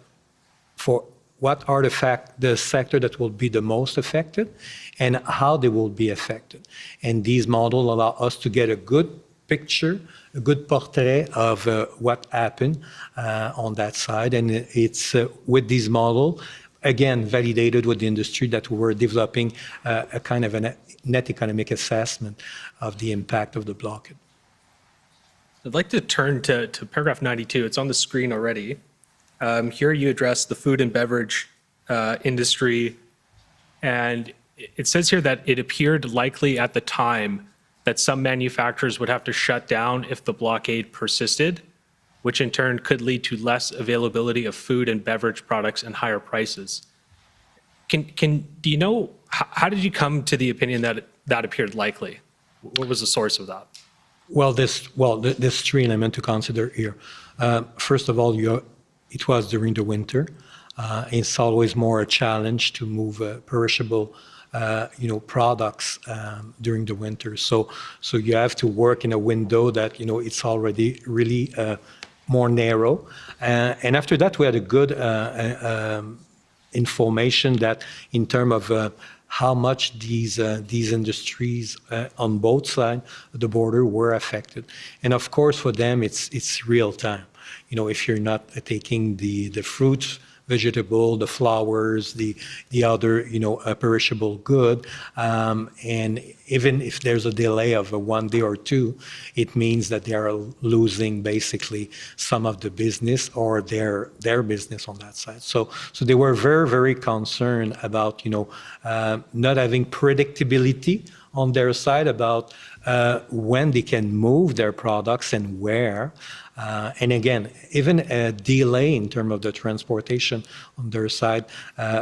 for what are the sector that will be the most affected and how they will be affected. And these models allow us to get a good picture, a good portrait of what happened on that side. And it's with these models, again, validated with the industry, that we were developing a kind of a net economic assessment of the impact of the blockade. I'd like to turn to paragraph 92. It's on the screen already. Here you address the food and beverage industry, and it says here that it appeared likely at the time that some manufacturers would have to shut down if the blockade persisted, which in turn could lead to less availability of food and beverage products and higher prices. Do you know, how did you come to the opinion that that appeared likely? What was the source of that? Well, there's three elements to consider here. First of all, it was during the winter. It's always more a challenge to move perishable, products during the winter. So you have to work in a window that it's already really more narrow. And after that, we had a good information that in terms of how much these industries on both sides of the border were affected. And of course, for them, it's real time. If you're not taking the fruits, vegetable, the flowers, the other, perishable good, and even if there's a delay of 1 day or two, it means that they are losing basically some of the business or their business on that side. So they were very, very concerned about, not having predictability on their side about when they can move their products and where. And again, even a delay in terms of the transportation on their side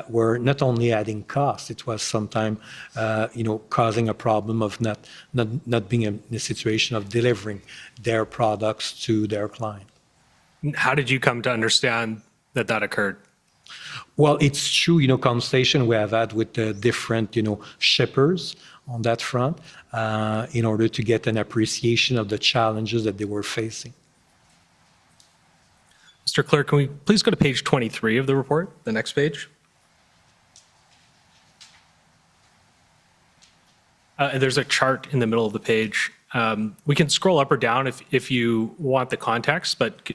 were not only adding costs, it was sometimes, causing a problem of not being in a situation of delivering their products to their client. How did you come to understand that occurred? Well, it's true, conversation we have had with the different, shippers on that front in order to get an appreciation of the challenges that they were facing. Mr. Clerk, can we please go to page 23 of the report, the next page? And there's a chart in the middle of the page. We can scroll up or down if you want the context, but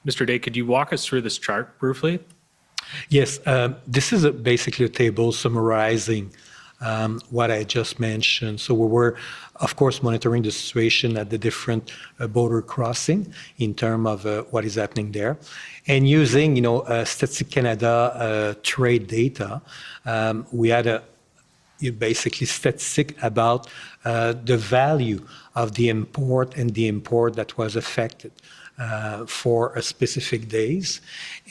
Mr. Day, could you walk us through this chart briefly? Yes, this is basically a table summarizing what I just mentioned. So we were, of course, monitoring the situation at the different border crossing in terms of what is happening there. And using, Statistic Canada trade data, we had basically statistic about the value of the import and the import that was affected for a specific days.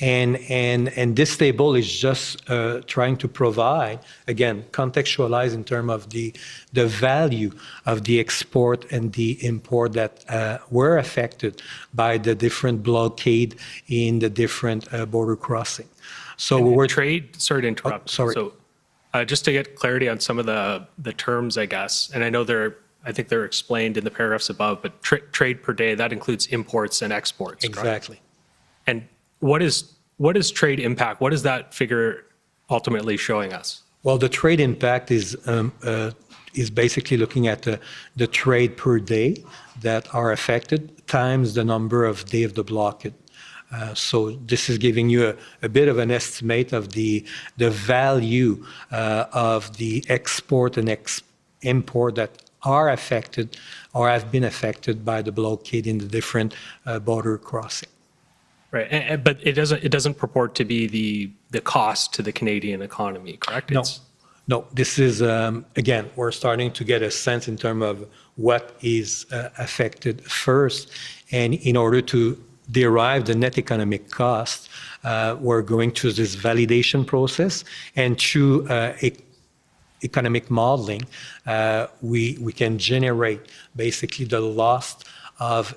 And this table is just trying to provide, again, contextualize in terms of the value of the export and the import that were affected by the different blockade in the different border crossing. So we were trade. Sorry to interrupt. Oh, sorry. So just to get clarity on some of the terms, I guess, and I know I think they're explained in the paragraphs above, but trade per day, that includes imports and exports, exactly. Correct? And what is trade impact? What is that figure ultimately showing us? Well, the trade impact is basically looking at the trade per day that are affected times the number of days of the blockade. So this is giving you a bit of an estimate of the value of the export and import that are affected or have been affected by the blockade in the different border crossing. Right, but it doesn't purport to be the cost to the Canadian economy, correct? No. This is again, we're starting to get a sense in terms of what is affected first, and in order to derive the net economic cost, we're going through this validation process, and through economic modeling, we can generate basically the loss of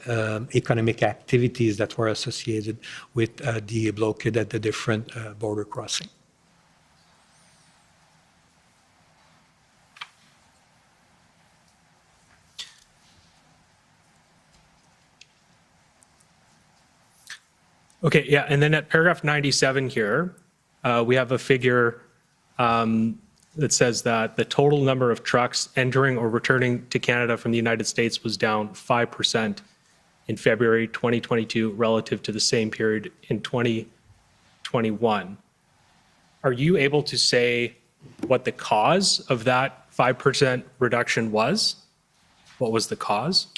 economic activities that were associated with the blockade at the different border crossing. Okay, yeah, and then at paragraph 97 here, we have a figure that says that the total number of trucks entering or returning to Canada from the United States was down 5% in February 2022 relative to the same period in 2021. Are you able to say what the cause of that 5% reduction was? What was the cause?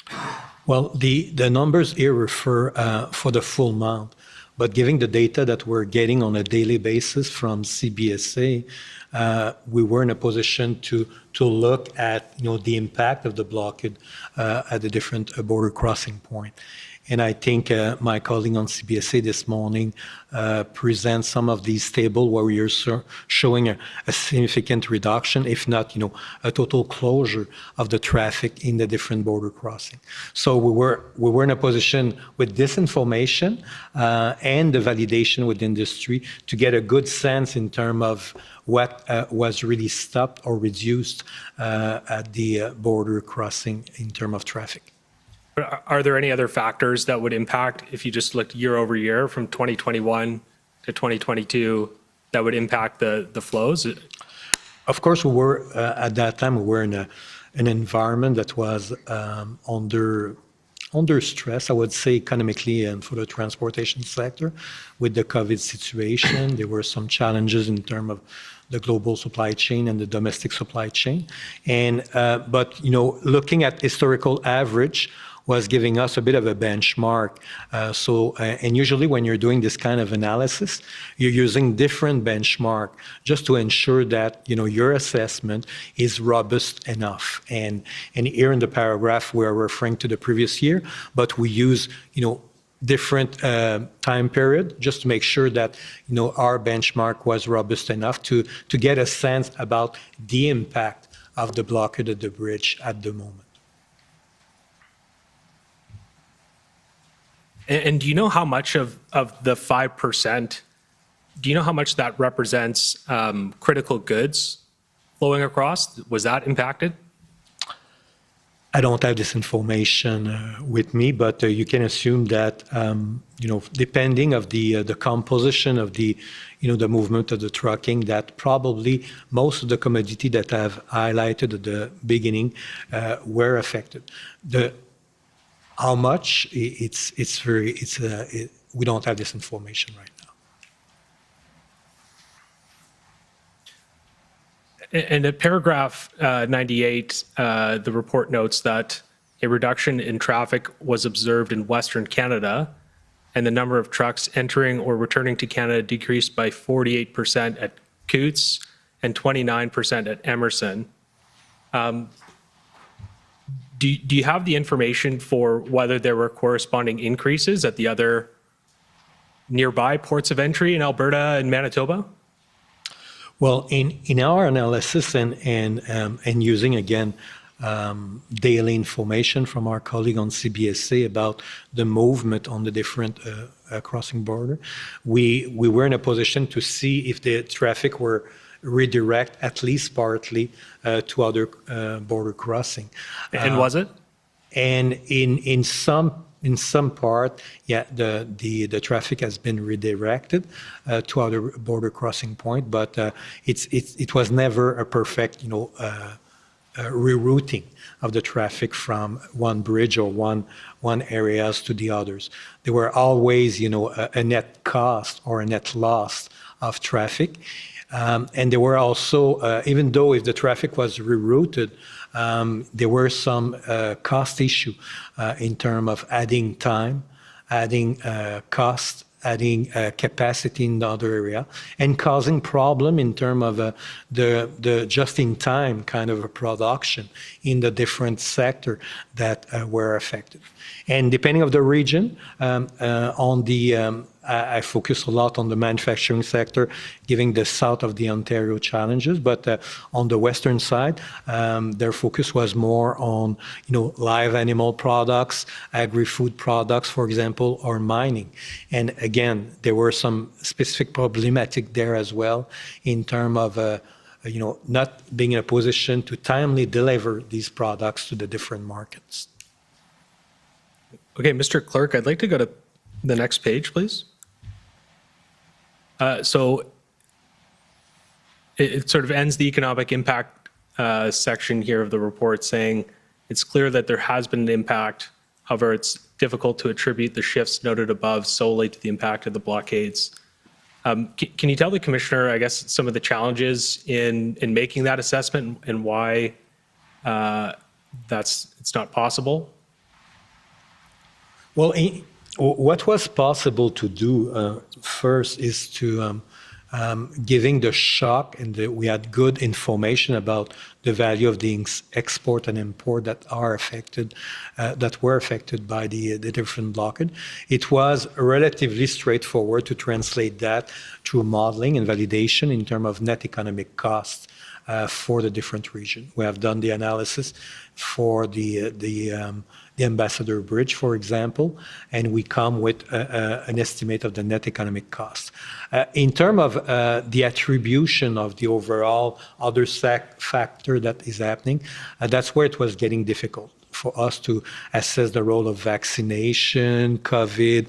Well, the numbers here refer for the full month, but given the data that we're getting on a daily basis from CBSA, we were in a position to look at the impact of the blockade at the different border crossing point. And I think my colleague on CBSA this morning presents some of these tables where we are showing a significant reduction, if not, a total closure of the traffic in the different border crossing. So we were in a position with this information and the validation with industry to get a good sense in terms of what was really stopped or reduced at the border crossing in terms of traffic. Are there any other factors that would impact, if you just looked year over year from 2021 to 2022, that would impact the flows? Of course, we were at that time, we were in an environment that was under stress, I would say, economically and for the transportation sector with the COVID situation. There were some challenges in terms of the global supply chain and the domestic supply chain. But looking at historical average was giving us a bit of a benchmark. And usually when you're doing this kind of analysis, you're using different benchmark just to ensure that your assessment is robust enough. And here in the paragraph, we're referring to the previous year, but we use different time period just to make sure that our benchmark was robust enough to get a sense about the impact of the blockade of the bridge at the moment. And do you know how much of the 5%, do you know how much that represents critical goods flowing across? Was that impacted? I don't have this information with me, but you can assume that, depending of the composition of the movement of the trucking, that probably most of the commodity that I've highlighted at the beginning were affected. How much? We don't have this information right now. And at paragraph 98, the report notes that a reduction in traffic was observed in Western Canada, and the number of trucks entering or returning to Canada decreased by 48% at Coutts and 29% at Emerson. Do you have the information for whether there were corresponding increases at the other nearby ports of entry in Alberta and Manitoba? Well, in our analysis and using again daily information from our colleague on CBSA about the movement on the different crossing border, we were in a position to see if the traffic were redirect at least partly to other border crossing. And was it? And in some part, yeah, the traffic has been redirected to other border crossing point, but it was never a perfect rerouting of the traffic from one bridge or one areas to the others. There were always a net cost or a net loss of traffic. And there were also, even though if the traffic was rerouted, there were some cost issue in terms of adding time, adding cost, adding capacity in the other area, and causing problem in terms of the just-in-time kind of a production in the different sector that were affected. And depending on the region, I focus a lot on the manufacturing sector, giving the south of the Ontario challenges, but on the western side, their focus was more on live animal products, agri-food products, for example, or mining. And again, there were some specific problematic there as well in terms of not being in a position to timely deliver these products to the different markets. Okay, Mr. Clerk, I'd like to go to the next page, please. So it sort of ends the economic impact section here of the report saying it's clear that there has been an impact. However, it's difficult to attribute the shifts noted above solely to the impact of the blockades. Can you tell the commissioner, I guess, some of the challenges in making that assessment and why it's not possible? Well, what was possible to do first is to giving the shock, and we had good information about the value of the export and import that were affected by the different blockade. It was relatively straightforward to translate that through modeling and validation in terms of net economic costs for the different regions. We have done the analysis for the Ambassador Bridge, for example, and we come with an estimate of the net economic cost. In terms of the attribution of the overall other factor that is happening, that's where it was getting difficult for us to assess the role of vaccination, COVID,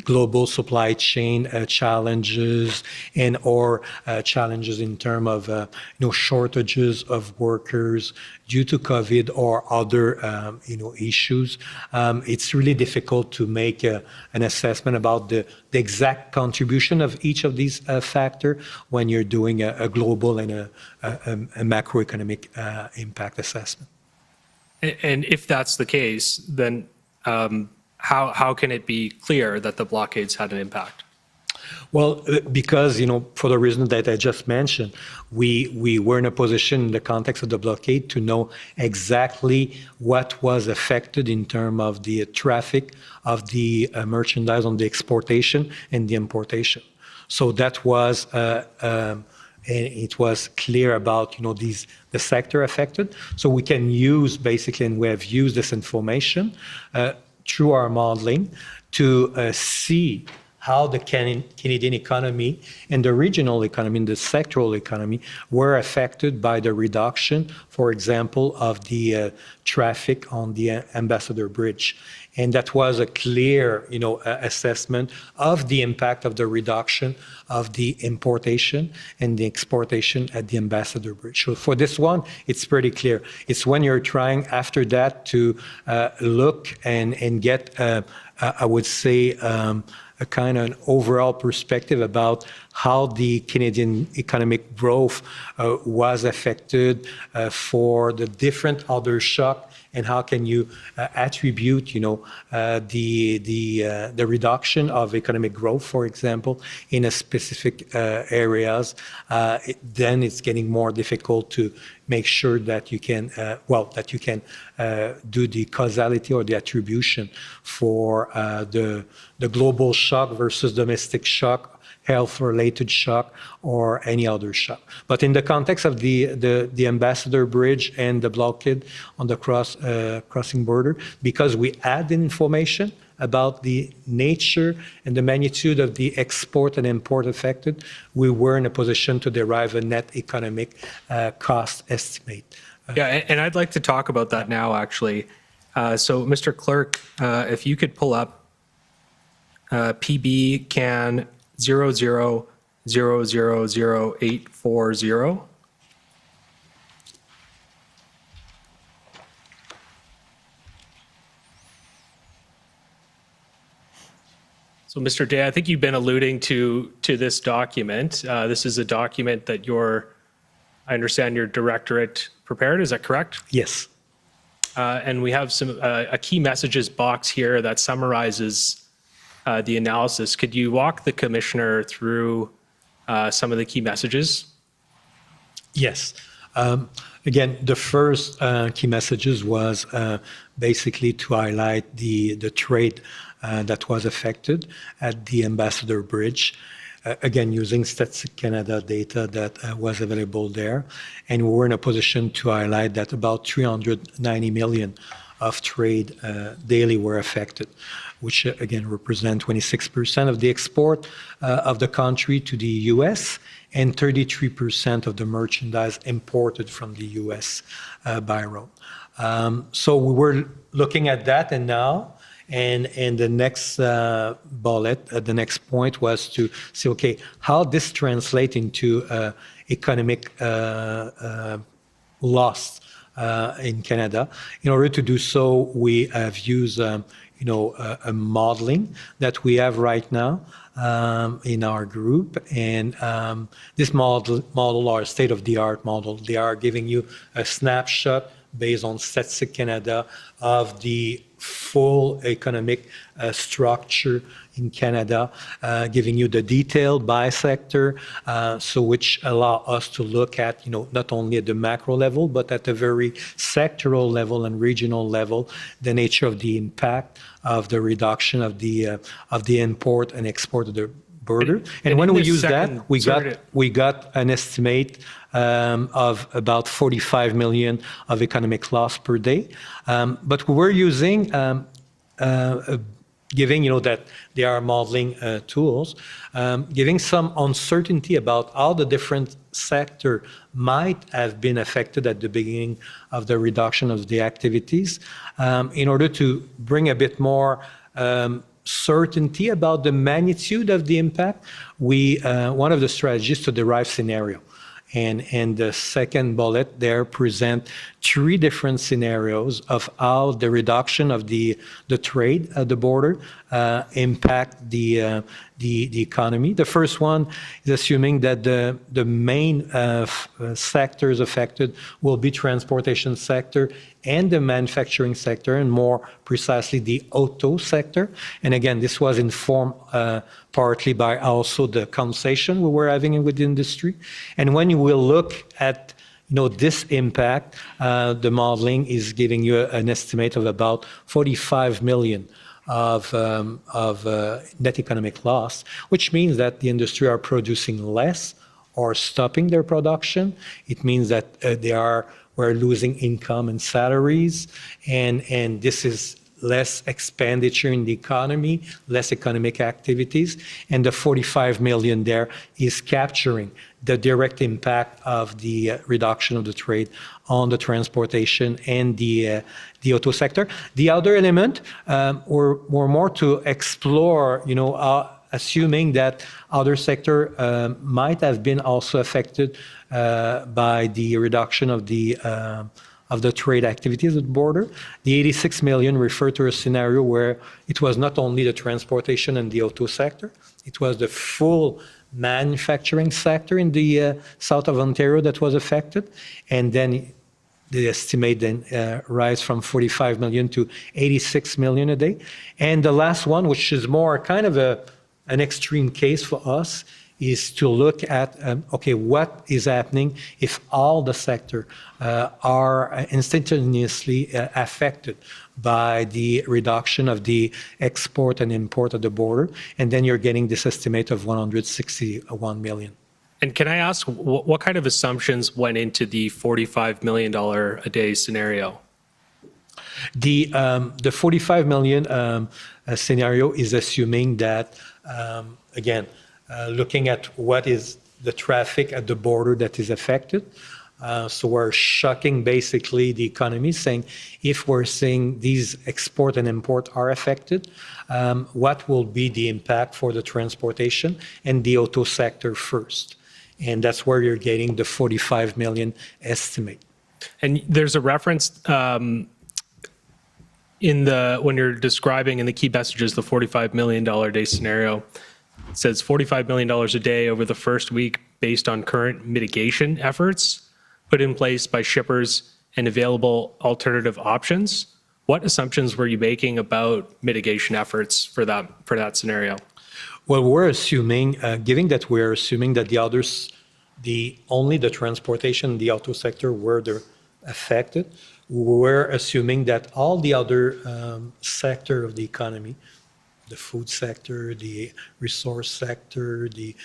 global supply chain challenges, and or challenges in terms of shortages of workers due to COVID or other issues. It's really difficult to make an assessment about the exact contribution of each of these factors when you're doing a global and a macroeconomic impact assessment. And if that's the case, then how can it be clear that the blockades had an impact? Well, because, for the reason that I just mentioned, we were in a position in the context of the blockade to know exactly what was affected in terms of the traffic of the merchandise on the exportation and the importation. So that was it was clear about the sector affected. So we can use basically, and we have used this information through our modeling to see how the Canadian economy and the regional economy and the sectoral economy were affected by the reduction, for example, of the traffic on the Ambassador Bridge. And that was a clear, assessment of the impact of the reduction of the importation and the exportation at the Ambassador Bridge. So for this one, it's pretty clear. It's when you're trying after that to look and get, I would say, a kind of an overall perspective about how the Canadian economic growth was affected for the different other shocks, and how can you attribute, the reduction of economic growth, for example, in a specific areas, then it's getting more difficult to make sure that you can, do the causality or the attribution for the global shock versus domestic shock, health-related shock, or any other shock. But in the context of the Ambassador Bridge and the blockade on the crossing border, because we add information about the nature and the magnitude of the export and import affected, we were in a position to derive a net economic cost estimate. Yeah, and I'd like to talk about that now, actually. So, Mr. Clerk, if you could pull up PB CAN 00000840. So, Mr. Day, I think you've been alluding to this document. This is a document that I understand your directorate prepared. Is that correct? Yes. And we have a key messages box here that summarizes the analysis. Could you walk the commissioner through some of the key messages? Yes. Again, the first key messages was basically to highlight the trade that was affected at the Ambassador Bridge. Again, using Statistics Canada data that was available there. And we were in a position to highlight that about 390 million of trade daily were affected, which again represent 26% of the export of the country to the U.S. and 33% of the merchandise imported from the U.S. by road. So we were looking at that, and now And the next bullet, the next point was to say, okay, how this translates into economic loss in Canada. In order to do so, we have used, a modeling that we have right now in our group, and this model are state-of-the-art model. They are giving you a snapshot based on Statistic Canada of the full economic structure in Canada, giving you the detail by sector, so which allow us to look at, not only at the macro level, but at a very sectoral level and regional level, the nature of the impact of the reduction of the import and export of the border. And when we use that, we got an estimate of about 45 million of economic loss per day. But we were using, giving, that they are modeling tools, giving some uncertainty about how the different sector might have been affected at the beginning of the reduction of the activities, in order to bring a bit more certainty about the magnitude of the impact. One of the strategies to derive scenario. And the second bullet there present 3 different scenarios of how the reduction of the trade at the border impact the economy. The first one is assuming that the main sectors affected will be transportation sector and the manufacturing sector, and more precisely the auto sector. And again, this was informed partly by also the conversation we were having with the industry. And when you will look at this impact, the modeling is giving you an estimate of about 45 million of net economic loss, which means that the industry are producing less or stopping their production. It means that we're losing income and salaries, and this is less expenditure in the economy, less economic activities, and the 45 million there is capturing the direct impact of the reduction of the trade on the transportation and the auto sector. The other element were more to explore, assuming that other sector might have been also affected by the reduction of the trade activities at the border. The 86 million refer to a scenario where it was not only the transportation and the auto sector, it was the full manufacturing sector in the south of Ontario that was affected. And then the estimate then rise from 45 million to 86 million a day. And the last one, which is more kind of an extreme case for us, is to look at, okay, what is happening if all the sector are instantaneously affected by the reduction of the export and import at the border, and then you're getting this estimate of 161 million. And can I ask, what kind of assumptions went into the $45 million a day scenario? The 45 million scenario is assuming that, again, looking at what is the traffic at the border that is affected. So we're shocking basically the economy, saying if we're seeing these export and import are affected, what will be the impact for the transportation and the auto sector first? And that's where you're getting the 45 million estimate. And there's a reference when you're describing in the key messages the $45 million a day scenario. It says $45 million a day over the first week based on current mitigation efforts put in place by shippers and available alternative options. What assumptions were you making about mitigation efforts for that scenario? Well, we're assuming, given that we're assuming that the others, only the transportation, the auto sector were affected, we're assuming that all the other sector of the economy, the food sector, the resource sector, the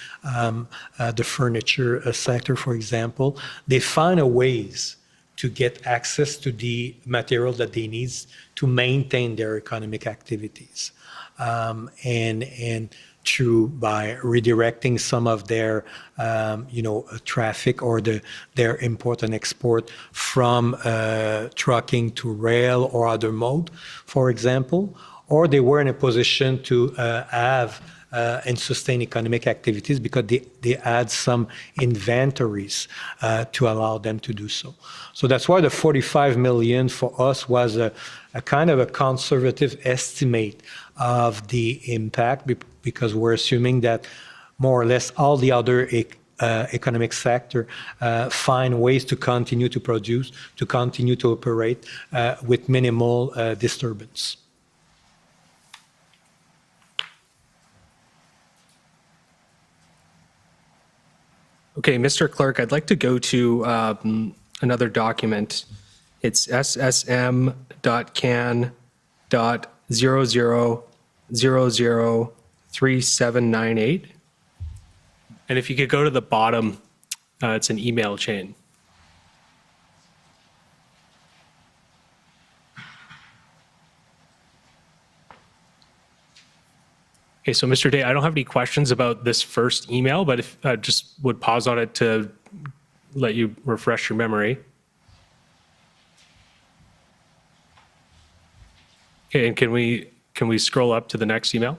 furniture sector, for example, they find a ways to get access to the material that they need to maintain their economic activities, and through by redirecting some of their traffic or their import and export from trucking to rail or other mode, for example, or they were in a position to have and sustain economic activities because they had some inventories to allow them to do so. So that's why the 45 million for us was a kind of a conservative estimate of the impact, because we're assuming that more or less all the other economic sector find ways to continue to produce, to continue to operate with minimal disturbance. Okay, Mr. Clerk, I'd like to go to another document. It's ssm.can.00003798. And if you could go to the bottom, it's an email chain. Okay, so Mr. Day, I don't have any questions about this first email, but if I just would pause on it to let you refresh your memory. Okay, and can we scroll up to the next email?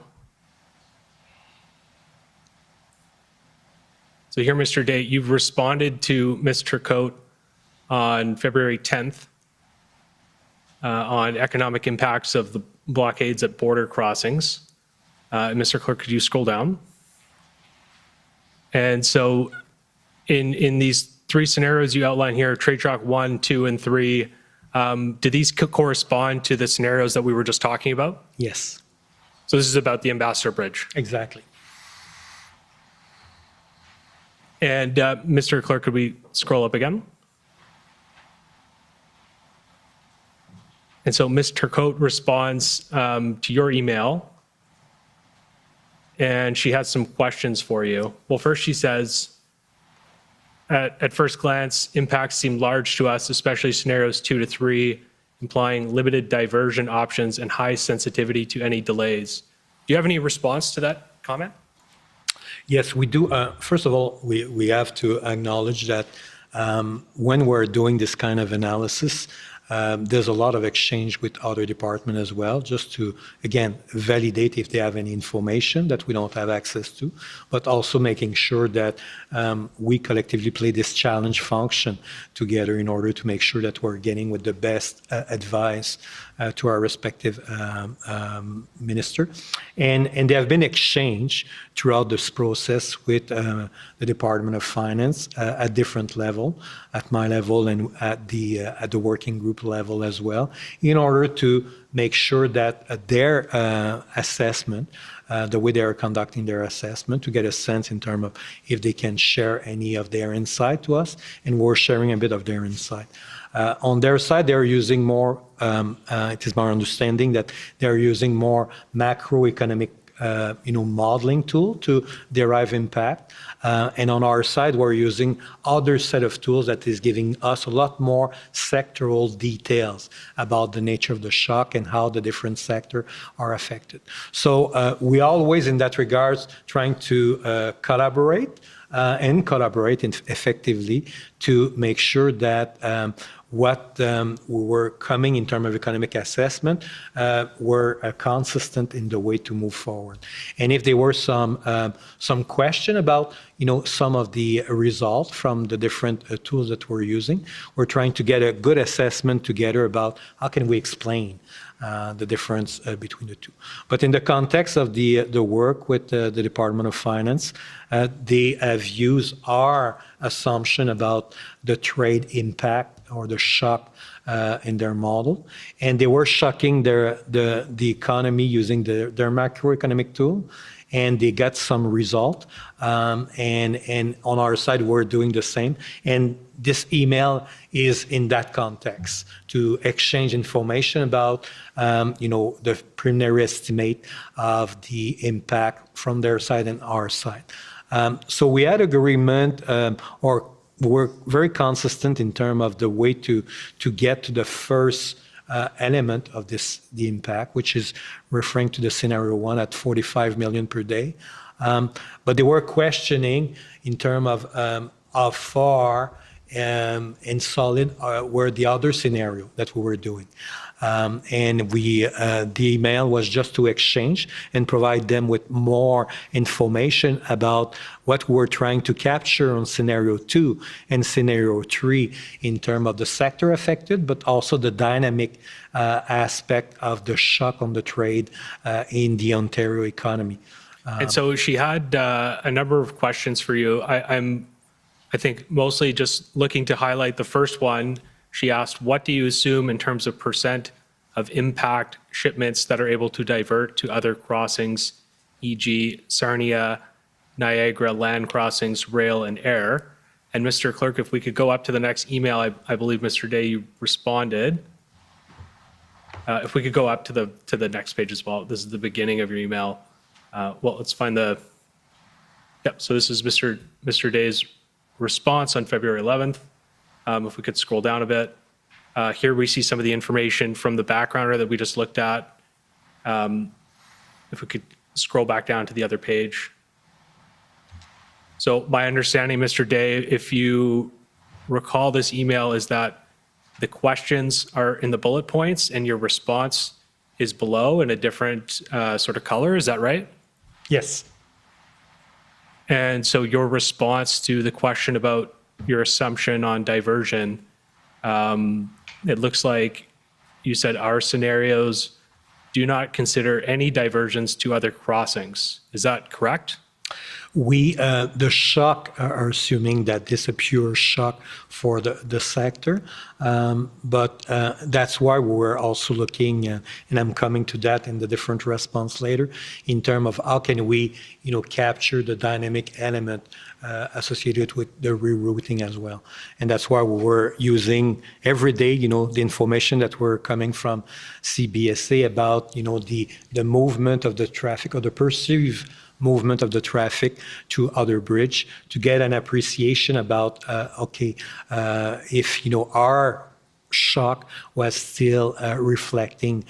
So here, Mr. Day, you've responded to Ms. Turcotte on February 10th on economic impacts of the blockades at border crossings. Mr. Clerk, could you scroll down? And so in these three scenarios you outline here, trade shock 1, 2, and 3, do these correspond to the scenarios that we were just talking about? Yes. So this is about the Ambassador Bridge. Exactly. And Mr. Clerk, could we scroll up again? And so Ms. Turcotte responds to your email, and she has some questions for you. Well, first she says, at first glance, impacts seem large to us, especially scenarios 2 to 3, implying limited diversion options and high sensitivity to any delays. Do you have any response to that comment? Yes, we do. First of all, we have to acknowledge that when we're doing this kind of analysis, there's a lot of exchange with other departments as well, just to, again, validate if they have any information that we don't have access to, but also making sure that we collectively play this challenge function together in order to make sure that we're getting with the best advice to our respective minister. And they have been exchanged throughout this process with the Department of Finance at different level, at my level and at the working group level as well, in order to make sure that their assessment, the way they are conducting their assessment, to get a sense in terms of if they can share any of their insight to us, and we're sharing a bit of their insight. On their side, they're using more, it is my understanding that they're using more macroeconomic modeling tool to derive impact. And on our side, we're using other set of tools that is giving us a lot more sectoral details about the nature of the shock and how the different sectors are affected. So we always, in that regards, trying to collaborate and collaborate effectively to make sure that what we were coming in terms of economic assessment were consistent in the way to move forward. And if there were some question about some of the results from the different tools that we're using, we're trying to get a good assessment together about how can we explain the difference between the two. But in the context of the work with the Department of Finance, they have used our assumption about the trade impact or the shock in their model, and they were shocking the economy using their macroeconomic tool, and they got some result. And on our side, we're doing the same. And this email is in that context to exchange information about, the preliminary estimate of the impact from their side and our side. So we had agreement, or we're very consistent in terms of the way to get to the first element of the impact, which is referring to the scenario 1 at 45 million per day. But they were questioning in terms of how far and solid were the other scenario that we were doing. And the email was just to exchange and provide them with more information about what we're trying to capture on scenario 2 and scenario 3 in terms of the sector affected, but also the dynamic aspect of the shock on the trade in the Ontario economy. And so she had a number of questions for you. I think mostly just looking to highlight the first one. She asked, what do you assume in terms of percent of impact shipments that are able to divert to other crossings, e.g. Sarnia, Niagara land crossings, rail and air? And Mr. Clerk, if we could go up to the next email, I believe Mr. Day, you responded. If we could go up to the next page as well. This is the beginning of your email. Well, let's find the, yep, so this is Mr. Day's response on February 11th. If we could scroll down a bit. Here we see some of the information from the backgrounder that we just looked at. If we could scroll back down to the other page. So my understanding, Mr. Day, if you recall this email, is that the questions are in the bullet points and your response is below in a different sort of color. Is that right? Yes. And so your response to the question about your assumption on diversion, it looks like you said our scenarios do not consider any diversions to other crossings. Is that correct? The shock are assuming that this is a pure shock for the sector, but that's why we're also looking, and I'm coming to that in the different response later, in terms of how can we, capture the dynamic element associated with the rerouting as well. And that's why we're using every day, the information that we're coming from CBSA about, the movement of the traffic or the perceived movement of the traffic to other bridge to get an appreciation about, if, our shock was still reflecting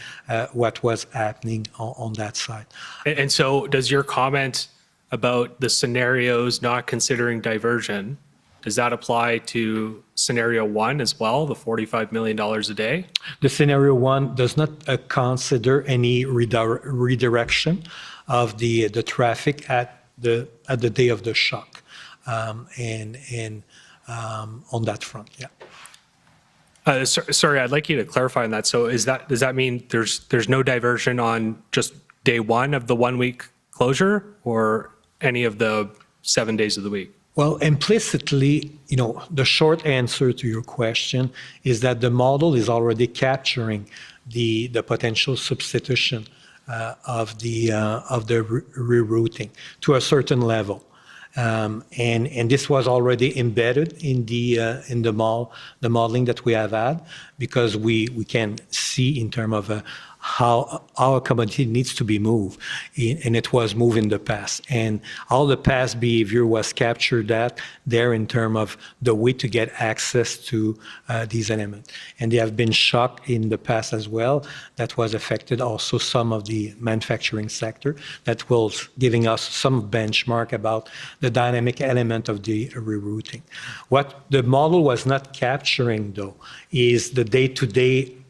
what was happening on that side. And so does your comment about the scenarios not considering diversion, does that apply to scenario 1 as well, the $45 million a day? The scenario 1 does not consider any redirection of the traffic at the day of the shock, and on that front, yeah. Sorry, I'd like you to clarify on that. So does that mean there's no diversion on just day 1 of the 1 week closure, or any of the 7 days of the week? Well, implicitly, the short answer to your question is that the model is already capturing the potential substitution of the rerouting to a certain level, and this was already embedded in the modeling that we have had, because we can see in terms of how our commodity needs to be moved, and it was moved in the past, and all the past behavior was captured there in terms of the way to get access to these elements. And they have been shocked in the past as well. That was affected also some of the manufacturing sector. That was giving us some benchmark about the dynamic element of the rerouting. What the model was not capturing, though, is the day-to-day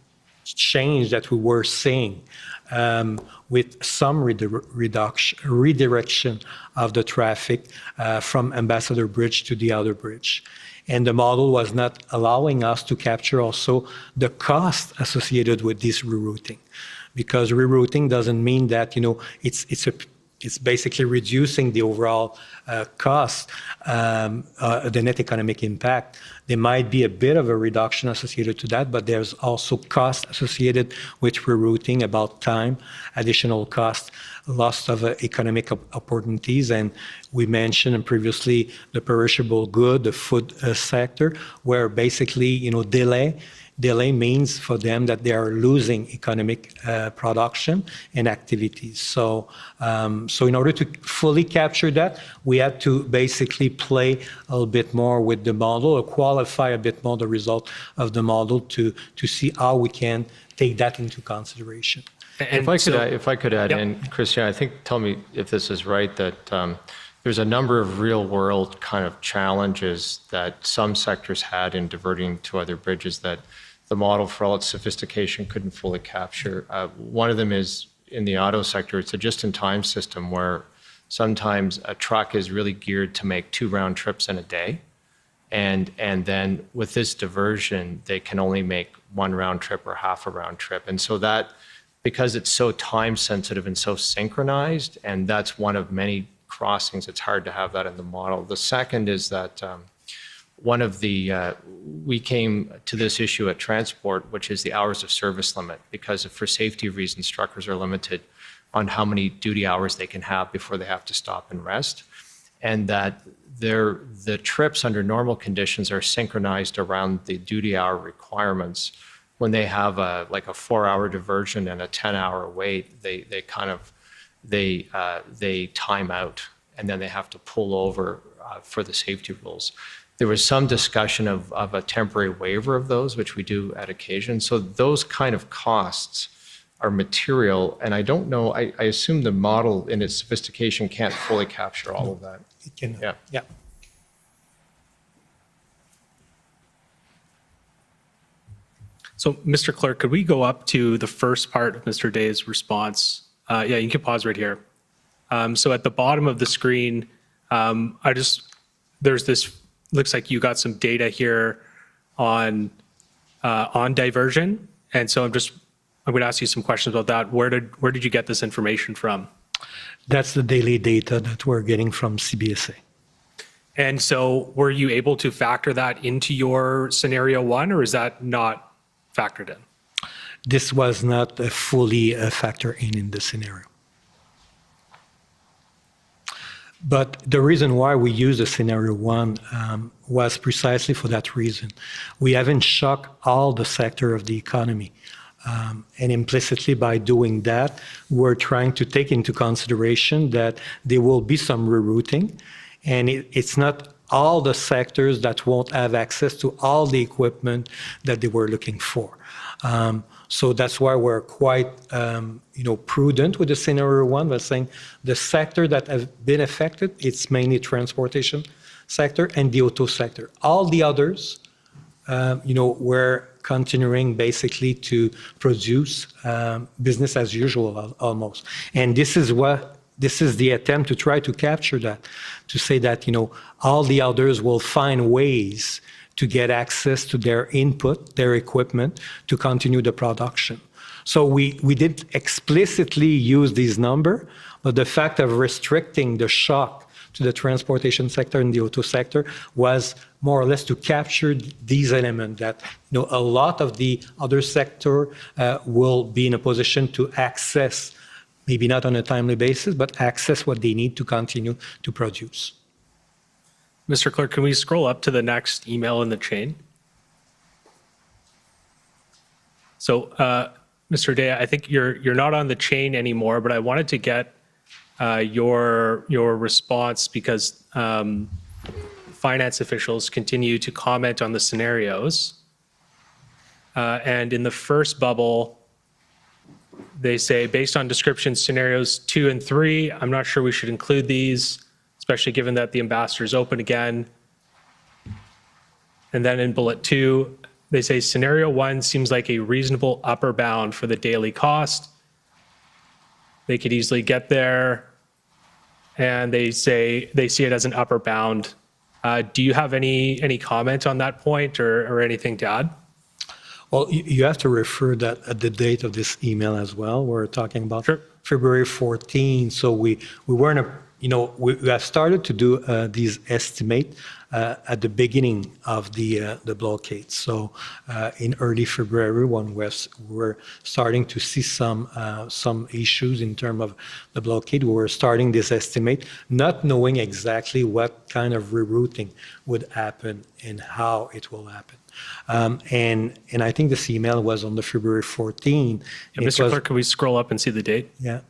change that we were seeing, with some redirection of the traffic from Ambassador Bridge to the other bridge. And the model was not allowing us to capture also the cost associated with this rerouting, because rerouting doesn't mean that, it's basically reducing the overall cost, the net economic impact. There might be a bit of a reduction associated to that, but there's also cost associated with rerouting, about time, additional cost, loss of economic opportunities. And we mentioned previously the perishable good, the food sector, where basically, delay means for them that they are losing economic production and activities. So in order to fully capture that, we had to basically play a little bit more with the model, or qualify a bit more the result of the model to see how we can take that into consideration. And if I could add in, Christian, I think, tell me if this is right, that there's a number of real-world kind of challenges that some sectors had in diverting to other bridges that the model, for all its sophistication, couldn't fully capture. One of them is in the auto sector. It's a just-in-time system where sometimes a truck is really geared to make 2 round trips in a day. And then with this diversion, they can only make 1 round trip or half a round trip. And so that, because it's so time sensitive and so synchronized, and that's one of many crossings, it's hard to have that in the model. The second is that we came to this issue at Transport, which is the hours of service limit, because for safety reasons, truckers are limited on how many duty hours they can have before they have to stop and rest. And that the trips under normal conditions are synchronized around the duty hour requirements. When they have like a 4-hour diversion and a 10-hour wait, they time out, and then they have to pull over for the safety rules. There was some discussion of a temporary waiver of those, which we do at occasion. So those kind of costs are material, and I don't know, I assume the model in its sophistication can't fully capture all of that. It can, yeah. Yeah. So, Mr. Clerk, could we go up to the first part of Mr. Day's response? Yeah, you can pause right here. So at the bottom of the screen, there's this, looks like you got some data here on diversion. And so I'm going to ask you some questions about that. Where did you get this information from? That's the daily data that we're getting from CBSA. And so were you able to factor that into your scenario 1, or is that not factored in? This was not fully factored in the scenario. But the reason why we used the scenario 1 was precisely for that reason. We haven't shocked all the sector of the economy. And implicitly by doing that, we're trying to take into consideration that there will be some rerouting, and it's not all the sectors that won't have access to all the equipment that they were looking for. So that's why we're quite prudent with the scenario 1, by saying the sector that have been affected, it's mainly transportation sector and the auto sector. All the others, we're continuing basically to produce business as usual almost. And this is the attempt to try to capture that, to say that, all the others will find ways to get access to their input, their equipment, to continue the production. So we did explicitly use these numbers, but the fact of restricting the shock to the transportation sector and the auto sector was more or less to capture these elements that a lot of the other sector will be in a position to access, maybe not on a timely basis, but access what they need to continue to produce. Mr. Clerk, can we scroll up to the next email in the chain? So, Mr. Day, I think you're not on the chain anymore, but I wanted to get your response because finance officials continue to comment on the scenarios. And in the first bubble, they say, based on description scenarios 2 and 3, I'm not sure we should include these, especially given that the ambassador is open again. And then in bullet 2, they say scenario 1 seems like a reasonable upper bound for the daily cost. They could easily get there. And they say they see it as an upper bound. Do you have any comment on that point or anything to add? Well, you have to refer that at the date of this email as well. We're talking about February 14. So we weren't, we have started to do these estimates at the beginning of the blockade. So in early February, when we're starting to see some issues in terms of the blockade, we were starting this estimate, not knowing exactly what kind of rerouting would happen and how it will happen. And I think this email was on the February 14. Mr. Clerk, can we scroll up and see the date? Yeah.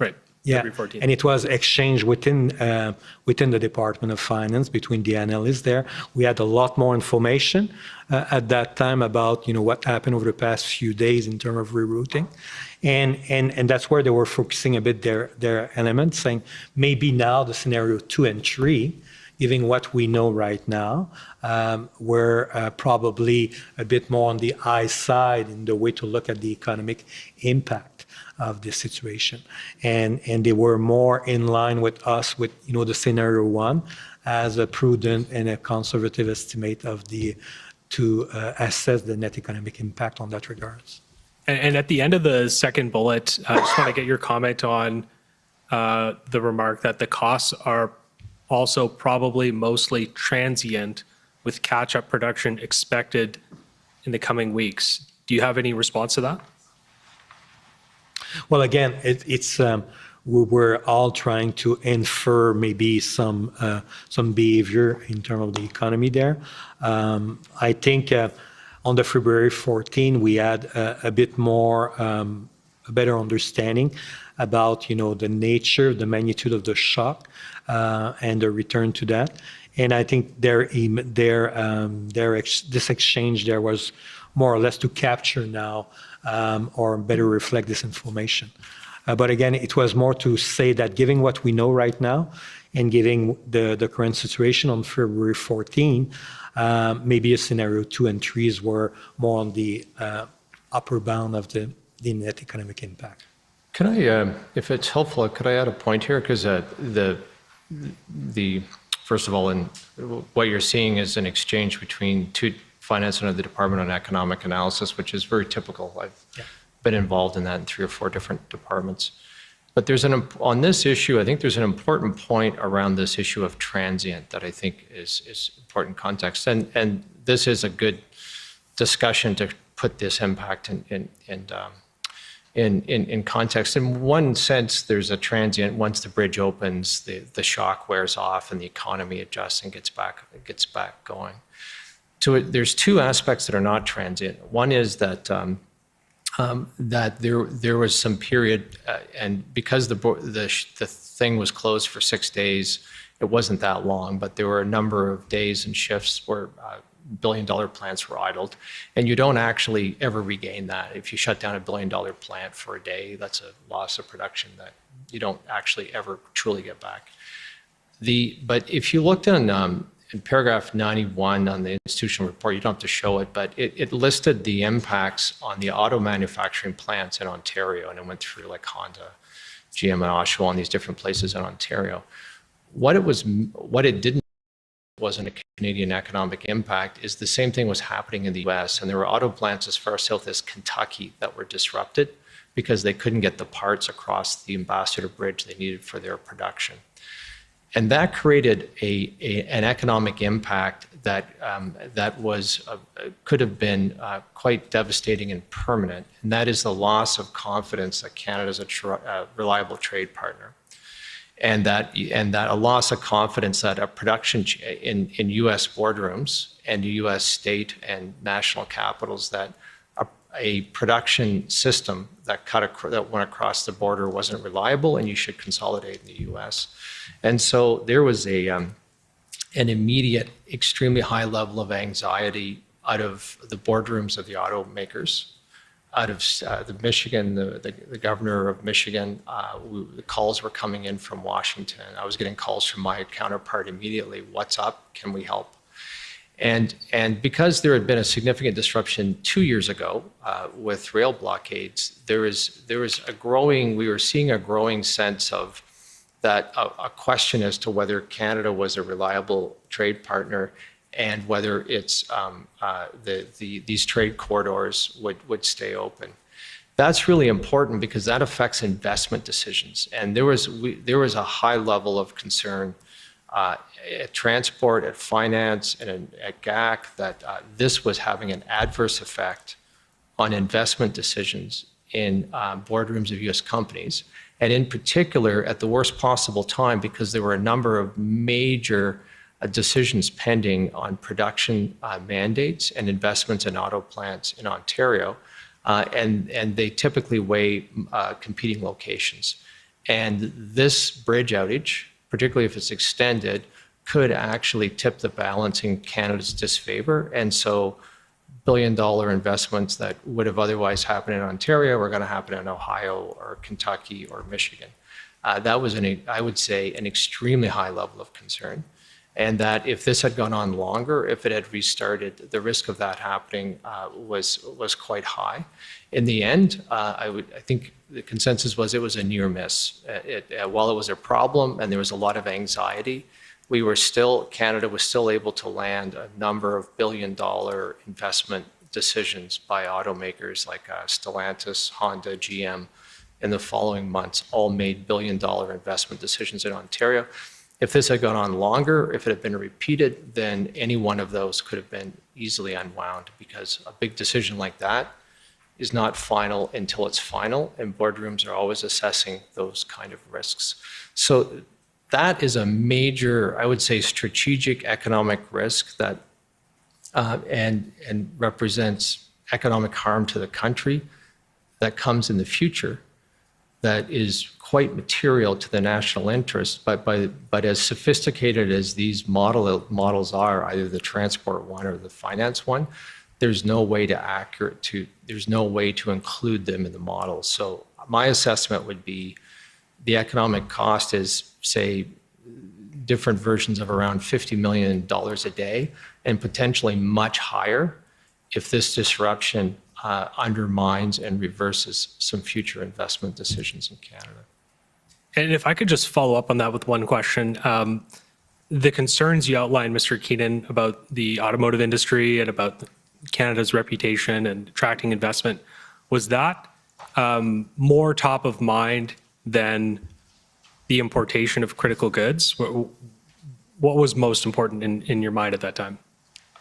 Right. Yeah, February 14. and it was exchanged within the Department of Finance between the analysts there. We had a lot more information at that time about what happened over the past few days in terms of rerouting, and that's where they were focusing a bit their elements, saying maybe now the scenario 2 and 3 given what we know right now, we're probably a bit more on the high side in the way to look at the economic impact of this situation. And they were more in line with us with, the scenario one as a prudent and a conservative estimate of to assess the net economic impact on that regards. And at the end of the second bullet, I just want to get your comment on the remark that the costs are also probably mostly transient with catch-up production expected in the coming weeks. Do you have any response to that? Well, again, we're all trying to infer maybe some behavior in terms of the economy there. I think on the February 14, we had a bit more, a better understanding about, the nature, the magnitude of the shock, and the return to that. And I think this exchange there was more or less to capture now or better reflect this information. But again, it was more to say that given what we know right now and given the current situation on February 14, maybe a scenario 2 and 3 were more on the upper bound of the net economic impact. Can I, if it's helpful, could I add a point here? Because first of all, what you're seeing is an exchange between two finance and the Department on Economic Analysis, which is very typical. I've been involved in that in 3 or 4 different departments. But on this issue, I think there's an important point around this issue of transient that I think is important context. And this is a good discussion to put this impact in context. In one sense, there's a transient. Once the bridge opens, the shock wears off and the economy adjusts and gets back going. So there's 2 aspects that are not transient. One is that that there was some period, and because the thing was closed for 6 days, it wasn't that long, but there were a number of days and shifts where billion-dollar plants were idled, and you don't actually ever regain that. If you shut down a billion-dollar plant for a day, that's a loss of production that you don't actually ever truly get back. But if you looked in paragraph 91 on the institutional report, you don't have to show it, but it listed the impacts on the auto manufacturing plants in Ontario, and it went through like Honda, GM, and Oshawa, and these different places in Ontario. What it didn't wasn't a Canadian economic impact is the same thing was happening in the US, and there were auto plants as far south as Kentucky that were disrupted because they couldn't get the parts across the Ambassador Bridge they needed for their production. And that created an economic impact that could have been quite devastating and permanent, and that is the loss of confidence that Canada is a reliable trade partner, and that a loss of confidence that a production in U.S. boardrooms and U.S. state and national capitals that a production system that went across the border wasn't reliable, and you should consolidate in the U.S. And so there was an immediate, extremely high level of anxiety out of the boardrooms of the automakers, out of the Michigan, the governor of Michigan. The calls were coming in from Washington. I was getting calls from my counterpart immediately. What's up? Can we help? And because there had been a significant disruption 2 years ago with rail blockades, we were seeing a growing sense of that a question as to whether Canada was a reliable trade partner and whether these trade corridors would stay open. That's really important because that affects investment decisions. And there was a high level of concern at transport, at finance, and at GAC that this was having an adverse effect on investment decisions in boardrooms of U.S. companies, and in particular at the worst possible time because there were a number of major decisions pending on production mandates and investments in auto plants in Ontario, and they typically weigh competing locations. And this bridge outage, particularly if it's extended, could actually tip the balance in Canada's disfavor. And so billion-dollar investments that would have otherwise happened in Ontario were going to happen in Ohio or Kentucky or Michigan. That was, I would say, an extremely high level of concern. and that if this had gone on longer, if it had restarted, the risk of that happening was quite high. In the end, I think the consensus was it was a near miss. While it was a problem and there was a lot of anxiety, Canada was still able to land a number of billion-dollar investment decisions by automakers like Stellantis, Honda, GM in the following months, all made billion-dollar investment decisions in Ontario. If this had gone on longer, if it had been repeated, then any one of those could have been easily unwound, because a big decision like that is not final until it's final, and boardrooms are always assessing those kind of risks. So that is a major, I would say, strategic economic risk that and represents economic harm to the country that comes in the future, that is quite material to the national interest. But as sophisticated as these models are, either the transport one or the finance one, there's no way to include them in the model. So my assessment would be the economic cost is, say, different versions of around $50 million a day, and potentially much higher if this disruption undermines and reverses some future investment decisions in Canada. And if I could just follow up on that with one question. The concerns you outlined, Mr. Keenan, about the automotive industry and about Canada's reputation and attracting investment, was that more top of mind than the importation of critical goods? What was most important in your mind at that time?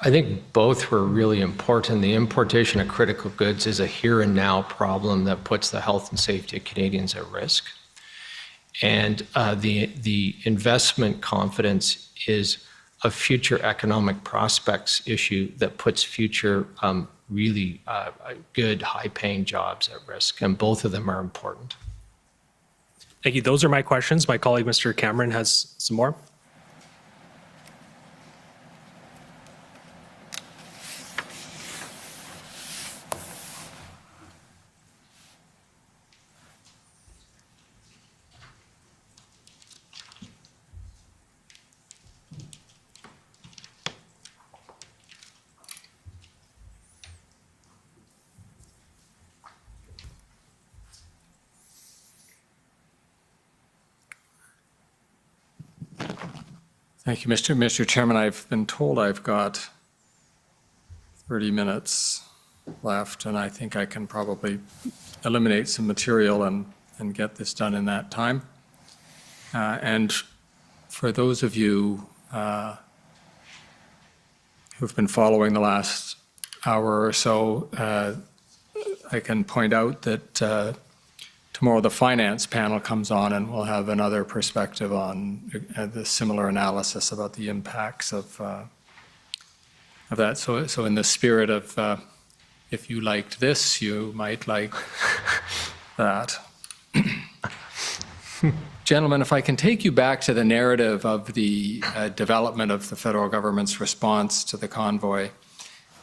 I think both were really important. The importation of critical goods is a here and now problem that puts the health and safety of Canadians at risk. And the investment confidence is a future economic prospects issue that puts future really good, high-paying jobs at risk, and both of them are important. Thank you. Those are my questions. My colleague, Mr. Cameron, has some more. Thank you, Mr. Chairman. I've been told I've got 30 minutes left, and I think I can probably eliminate some material and get this done in that time. And for those of you who've been following the last hour or so, I can point out that tomorrow the finance panel comes on, and we'll have another perspective on the similar analysis about the impacts of that. So in the spirit of if you liked this, you might like that. Gentlemen, if I can take you back to the narrative of the development of the federal government's response to the convoy.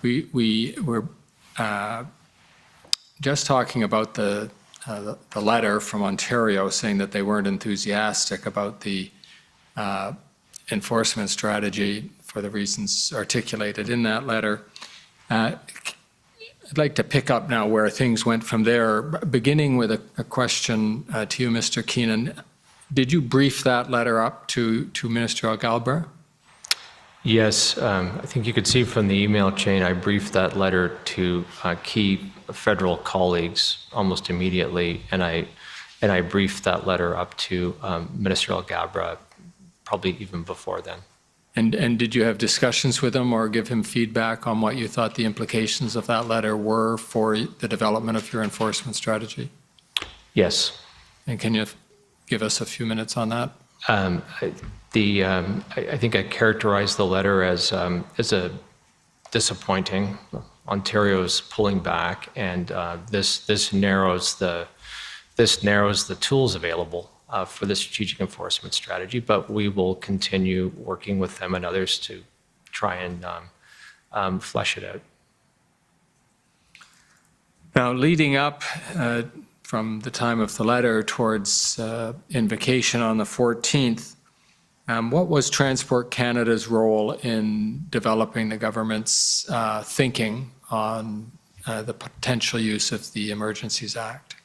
We were just talking about the letter from Ontario saying that they weren't enthusiastic about the enforcement strategy for the reasons articulated in that letter. I'd like to pick up now where things went from there, beginning with a question to you, Mr. Keenan. Did you brief that letter up to Minister Algalbra? Yes, I think you could see from the email chain, I briefed that letter to key federal colleagues almost immediately, and I briefed that letter up to Minister Algalbra probably even before then. And did you have discussions with him or give him feedback on what you thought the implications of that letter were for the development of your enforcement strategy? Yes. And can you give us a few minutes on that? I think I characterized the letter as a disappointing. Ontario's pulling back, and this narrows the tools available for the strategic enforcement strategy. But we will continue working with them and others to try and flesh it out. Now, leading up from the time of the letter towards invocation on the 14th, What was Transport Canada's role in developing the government's thinking on the potential use of the Emergencies Act?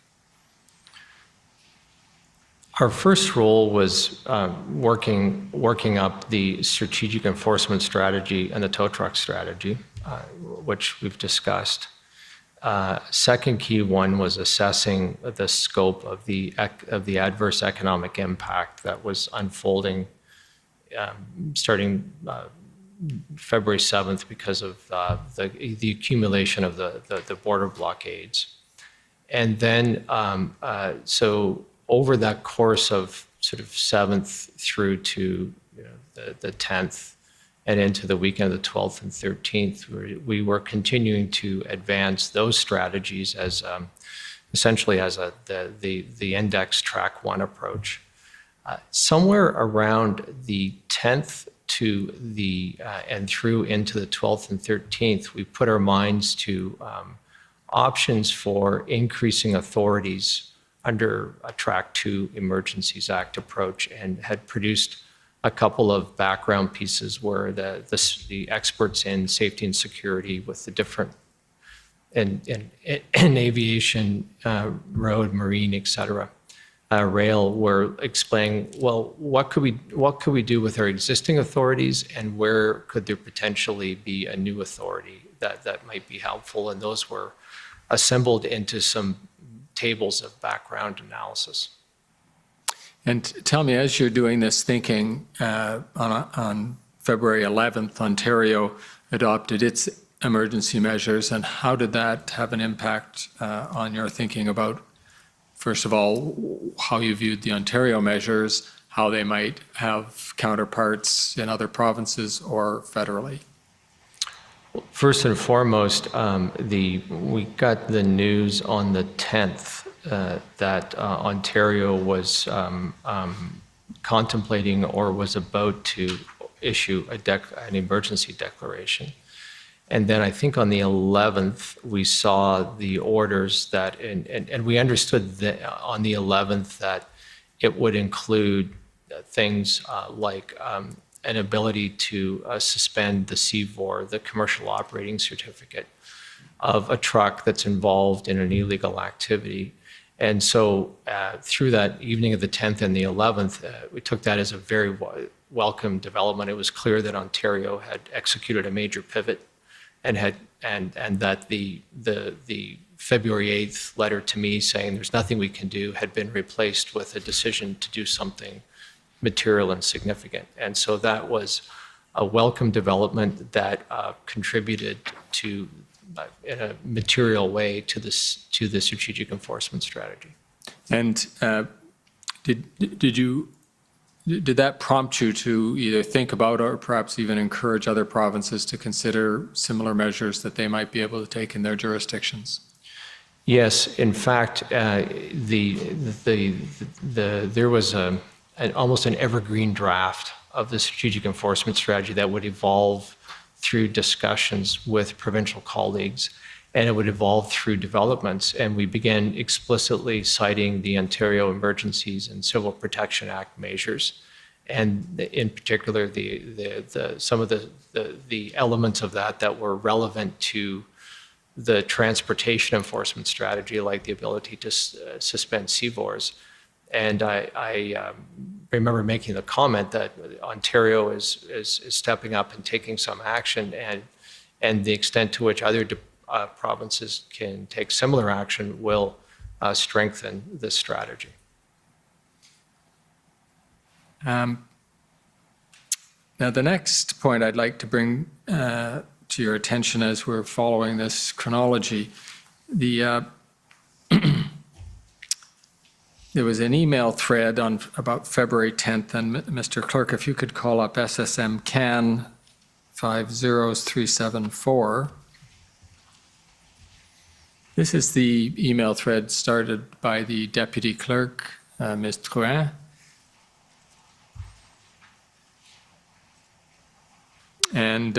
Our first role was working up the strategic enforcement strategy and the tow truck strategy, which we've discussed. Second key one was assessing the scope of the adverse economic impact that was unfolding starting February 7th because of the accumulation of the border blockades. And then, so over that course of sort of 7th through to the 10th and into the weekend of the 12th and 13th, we were continuing to advance those strategies as essentially as the index track one approach. Somewhere around the 10th to and through into the 12th and 13th, we put our minds to options for increasing authorities under a Track 2 Emergencies Act approach, and had produced a couple of background pieces where the experts in safety and security with the different in aviation, road, marine, et cetera, rail, were explaining, well, what could we do with our existing authorities, and where could there potentially be a new authority that might be helpful? And those were assembled into some tables of background analysis. And tell me, as you're doing this thinking, on February 11th, Ontario adopted its emergency measures, and how did that have an impact on your thinking about, first of all, how you viewed the Ontario measures, how they might have counterparts in other provinces or federally? First and foremost, we got the news on the 10th that Ontario was contemplating or was about to issue an emergency declaration. And then I think on the 11th, we saw the orders that, and we understood that on the 11th that it would include things like an ability to suspend the CVOR, the commercial operating certificate, of a truck that's involved in an illegal activity. And so through that evening of the 10th and the 11th, we took that as a very welcome development. It was clear that Ontario had executed a major pivot, and that the February 8th letter to me saying there's nothing we can do had been replaced with a decision to do something material and significant. And so that was a welcome development that contributed to, in a material way, to the strategic enforcement strategy. And did that prompt you to either think about or perhaps even encourage other provinces to consider similar measures that they might be able to take in their jurisdictions? Yes, in fact, there was almost an evergreen draft of the strategic enforcement strategy that would evolve through discussions with provincial colleagues, and it would evolve through developments. And we began explicitly citing the Ontario Emergencies and Civil Protection Act measures, and in particular some of the elements of that were relevant to the transportation enforcement strategy, like the ability to suspend CVORs. And I remember making the comment that Ontario is stepping up and taking some action, and the extent to which other provinces can take similar action will strengthen this strategy. Now, the next point I'd like to bring to your attention as we're following this chronology, there was an email thread on about February 10th, and Mr. Clerk, if you could call up SSM CAN 50374. This is the email thread started by the Deputy Clerk, Ms. Drouin. And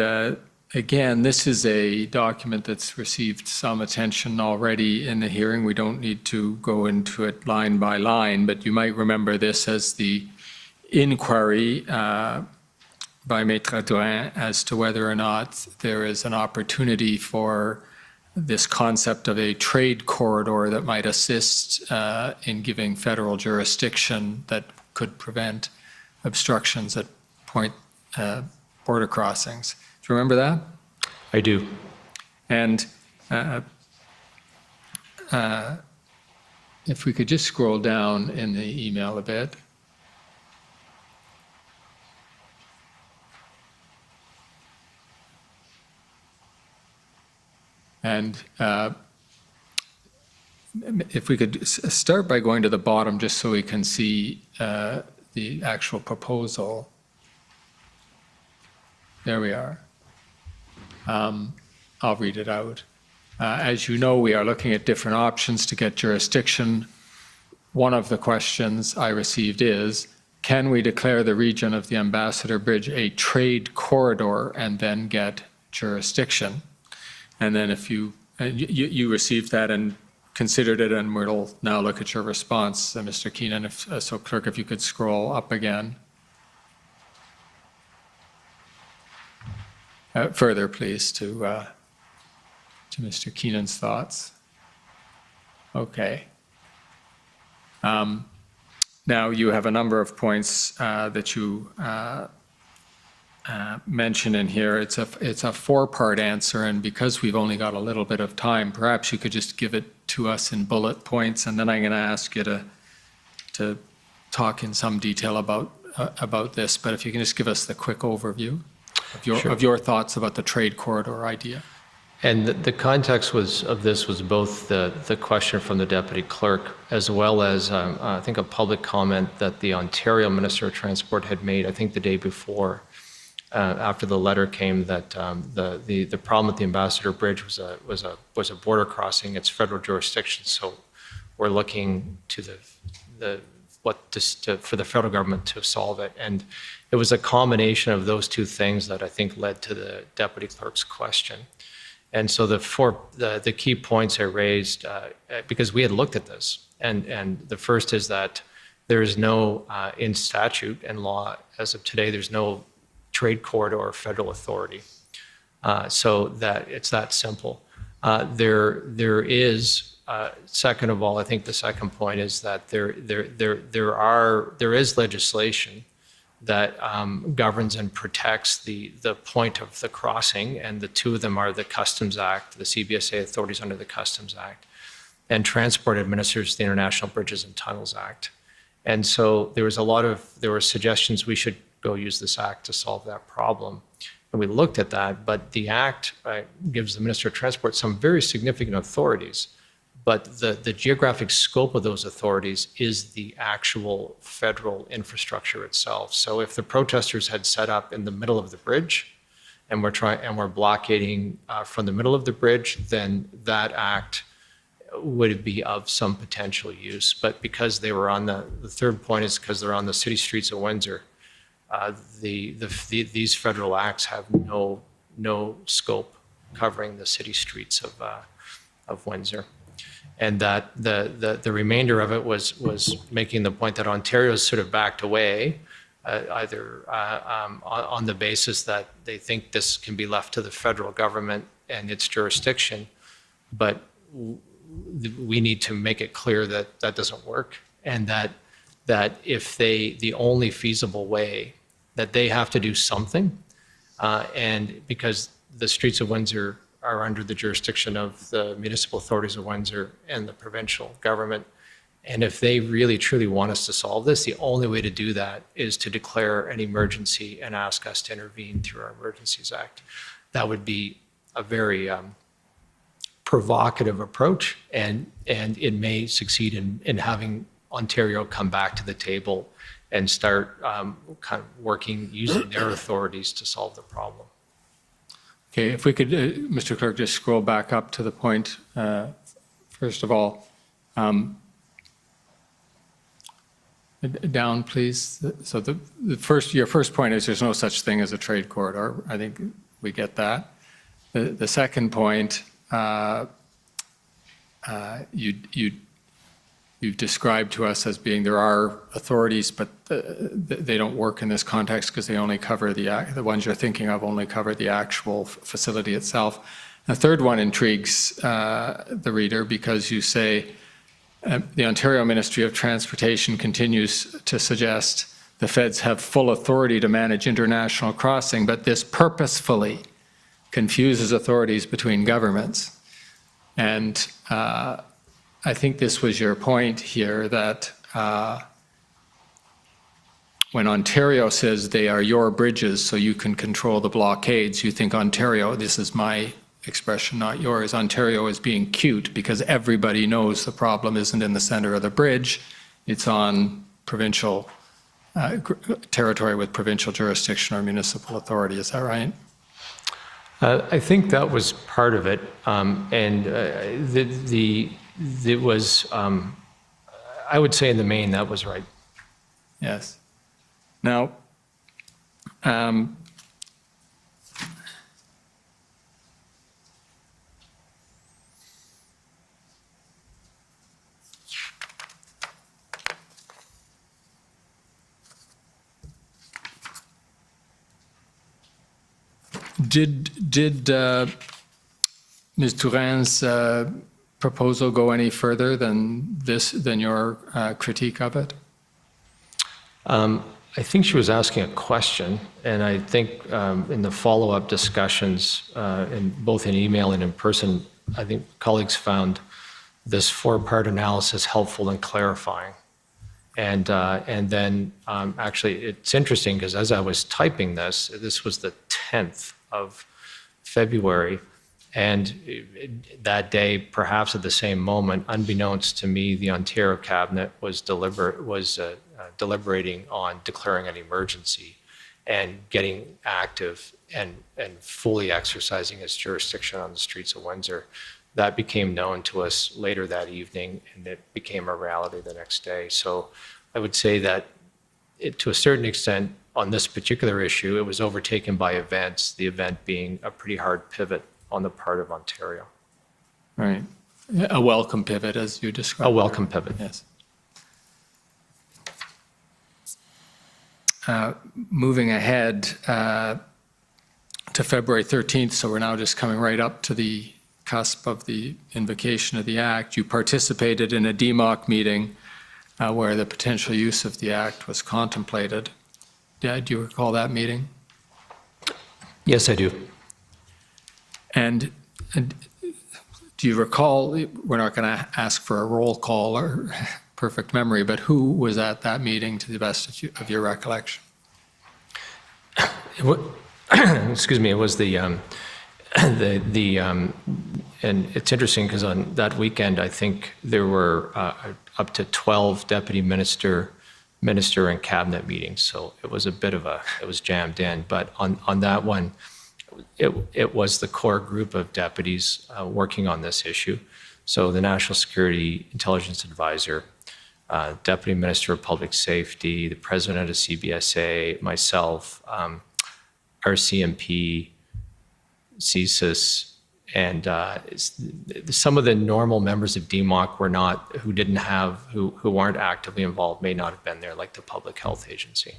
again, this is a document that's received some attention already in the hearing. We don't need to go into it line by line, but you might remember this as the inquiry by Maître Drouin as to whether or not there is an opportunity for this concept of a trade corridor that might assist in giving federal jurisdiction that could prevent obstructions at border crossings. Do you remember that? I do. And if we could just scroll down in the email a bit. And if we could start by going to the bottom just so we can see the actual proposal. There we are. I'll read it out. As you know, we are looking at different options to get jurisdiction. One of the questions I received is, can we declare the region of the Ambassador Bridge a trade corridor and then get jurisdiction? And then if you received that and considered it, and we'll now look at your response, Mr. Keenan. So clerk, if you could scroll up again. Further, please, to Mr. Keenan's thoughts. Okay. Now you have a number of points that you mention in here. It's a four-part answer, and because we've only got a little bit of time, perhaps you could just give it to us in bullet points, and then I'm going to ask you to talk in some detail about this. But if you can just give us the quick overview of your thoughts about the trade corridor idea. And the context of this was both the question from the deputy clerk, as well as I think a public comment that the Ontario Minister of Transport had made, I think the day before, after the letter came, that the problem with the Ambassador Bridge was a border crossing. It's federal jurisdiction, so we're looking to for the federal government to solve it. And it was a combination of those two things that I think led to the deputy clerk's question. And so the key points I raised, because we had looked at this, and the first is that there is no, in statute and law as of today, there's no trade corridor or federal authority. So that it's that simple. There is, second of all, I think the second point is that there is legislation that governs and protects the point of the crossing, and the two of them are the Customs Act, the CBSA authorities under the Customs Act, and Transport administers the International Bridges and Tunnels Act. And so there were suggestions we should go use this act to solve that problem. And we looked at that, but the act gives the Minister of Transport some very significant authorities. But the geographic scope of those authorities is the actual federal infrastructure itself. So if the protesters had set up in the middle of the bridge, and we're blockading from the middle of the bridge, then that act would be of some potential use. But because they were on the third point is because they're on the city streets of Windsor, these federal acts have no scope covering the city streets of Windsor. And that the remainder of it was making the point that Ontario's sort of backed away, either on the basis that they think this can be left to the federal government and its jurisdiction, but we need to make it clear that that doesn't work, and that if the only feasible way, that they have to do something, and because the streets of Windsor are under the jurisdiction of the municipal authorities of Windsor and the provincial government. And if they really truly want us to solve this, the only way to do that is to declare an emergency and ask us to intervene through our Emergencies Act. That would be a very provocative approach, and it may succeed in having Ontario come back to the table and start kind of working, using their authorities to solve the problem. Okay, if we could, Mr. Clerk, just scroll back up to the point, first of all. Down, please. So your first point is there's no such thing as a trade corridor. I think we get that. The second point, you you've described to us as being there are authorities, but they don't work in this context because they only cover the ones you're thinking of only cover the actual facility itself. The third one intrigues the reader because you say the Ontario Ministry of Transportation continues to suggest the feds have full authority to manage international crossing, but this purposefully confuses authorities between governments. And I think this was your point here, that when Ontario says they are your bridges so you can control the blockades, you think Ontario, this is my expression, not yours, Ontario is being cute because everybody knows the problem isn't in the center of the bridge, it's on provincial territory with provincial jurisdiction or municipal authority. Is that right? I think that was part of it, and it was, I would say in the main, that was right. Yes. Now, did Ms. Tourin's proposal go any further than your critique of it? I think she was asking a question, and I think in the follow-up discussions, both in email and in person, I think colleagues found this four-part analysis helpful and clarifying. And then actually, it's interesting because as I was typing this was the 10th of February, and that day, perhaps at the same moment, unbeknownst to me, the Ontario cabinet was deliberating on declaring an emergency and getting active and fully exercising its jurisdiction on the streets of Windsor. That became known to us later that evening, and it became a reality the next day. So I would say that to a certain extent, on this particular issue, it was overtaken by events, the event being a pretty hard pivot on the part of Ontario. Right. A welcome pivot, as you described. A welcome pivot. Yes. Moving ahead to February 13th, so we're now just coming right up to the cusp of the invocation of the Act. You participated in a DMOC meeting where the potential use of the Act was contemplated. Do you recall that meeting? Yes, I do. And do you recall, we're not going to ask for a roll call or perfect memory, but who was at that meeting to the best of your recollection? Excuse me, it was and it's interesting because on that weekend, I think there were up to 12 deputy minister and cabinet meetings. So it was a bit of it was jammed in. But on that one, it was the core group of deputies working on this issue. So the National Security Intelligence Advisor, Deputy Minister of Public Safety, the President of CBSA, myself, RCMP, CSIS, and some of the normal members of DMOC who weren't actively involved may not have been there, like the Public Health Agency.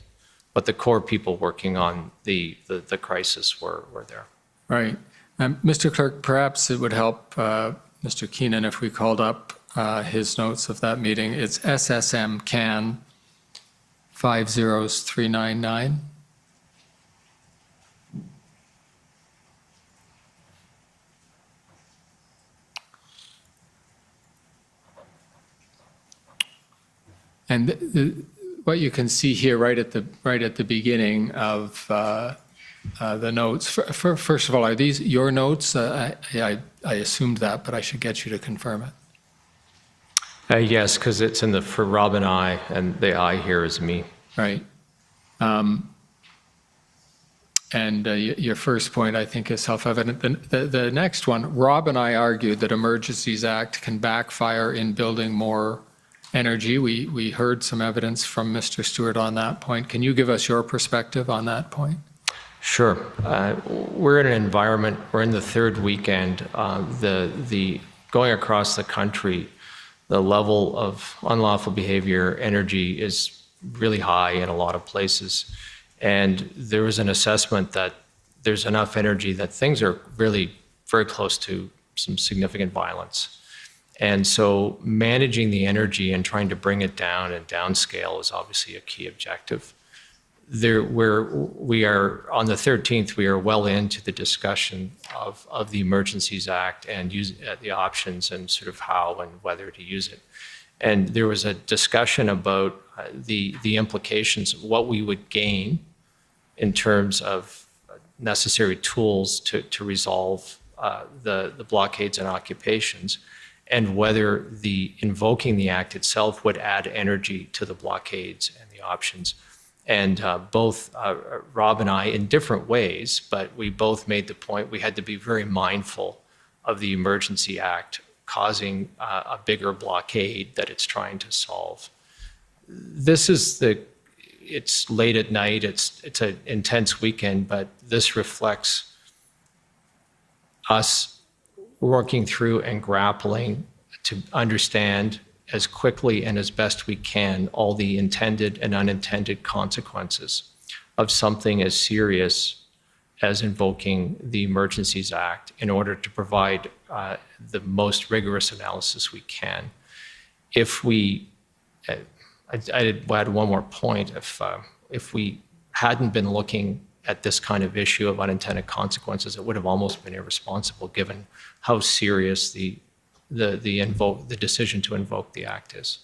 But the core people working on the crisis were there. Right. Mr. Clerk, perhaps it would help Mr. Keenan if we called up his notes of that meeting. It's SSM CAN 50399. And what you can see here right at the beginning of the notes. First of all, are these your notes? I assumed that, but I should get you to confirm it. Yes, because it's for Rob and I, and the I here is me. Right. And your first point, I think, is self-evident. The next one, Rob and I argued that Emergencies Act can backfire in building more energy. We heard some evidence from Mr. Stewart on that point. Can you give us your perspective on that point? Sure. We're in an environment, we're in the third weekend. The going across the country, the level of unlawful behavior, energy is really high in a lot of places. And there was an assessment that there's enough energy that things are really very close to some significant violence. And so managing the energy and trying to bring it down and downscale is obviously a key objective. We are, on the 13th, we are well into the discussion of the Emergencies Act and the options and sort of how and whether to use it. And there was a discussion about the implications of what we would gain in terms of necessary tools to resolve the blockades and occupations, and whether invoking the act itself would add energy to the blockades and the options. And both Rob and I, in different ways, but we both made the point we had to be very mindful of the Emergency Act causing a bigger blockade that it's trying to solve. It's late at night, it's an intense weekend, but this reflects us working through and grappling to understand as quickly and as best we can all the intended and unintended consequences of something as serious as invoking the Emergencies Act in order to provide the most rigorous analysis we can. If we, I'd add one more point, if we hadn't been looking at this kind of issue of unintended consequences, it would have almost been irresponsible given how serious the decision to invoke the act is.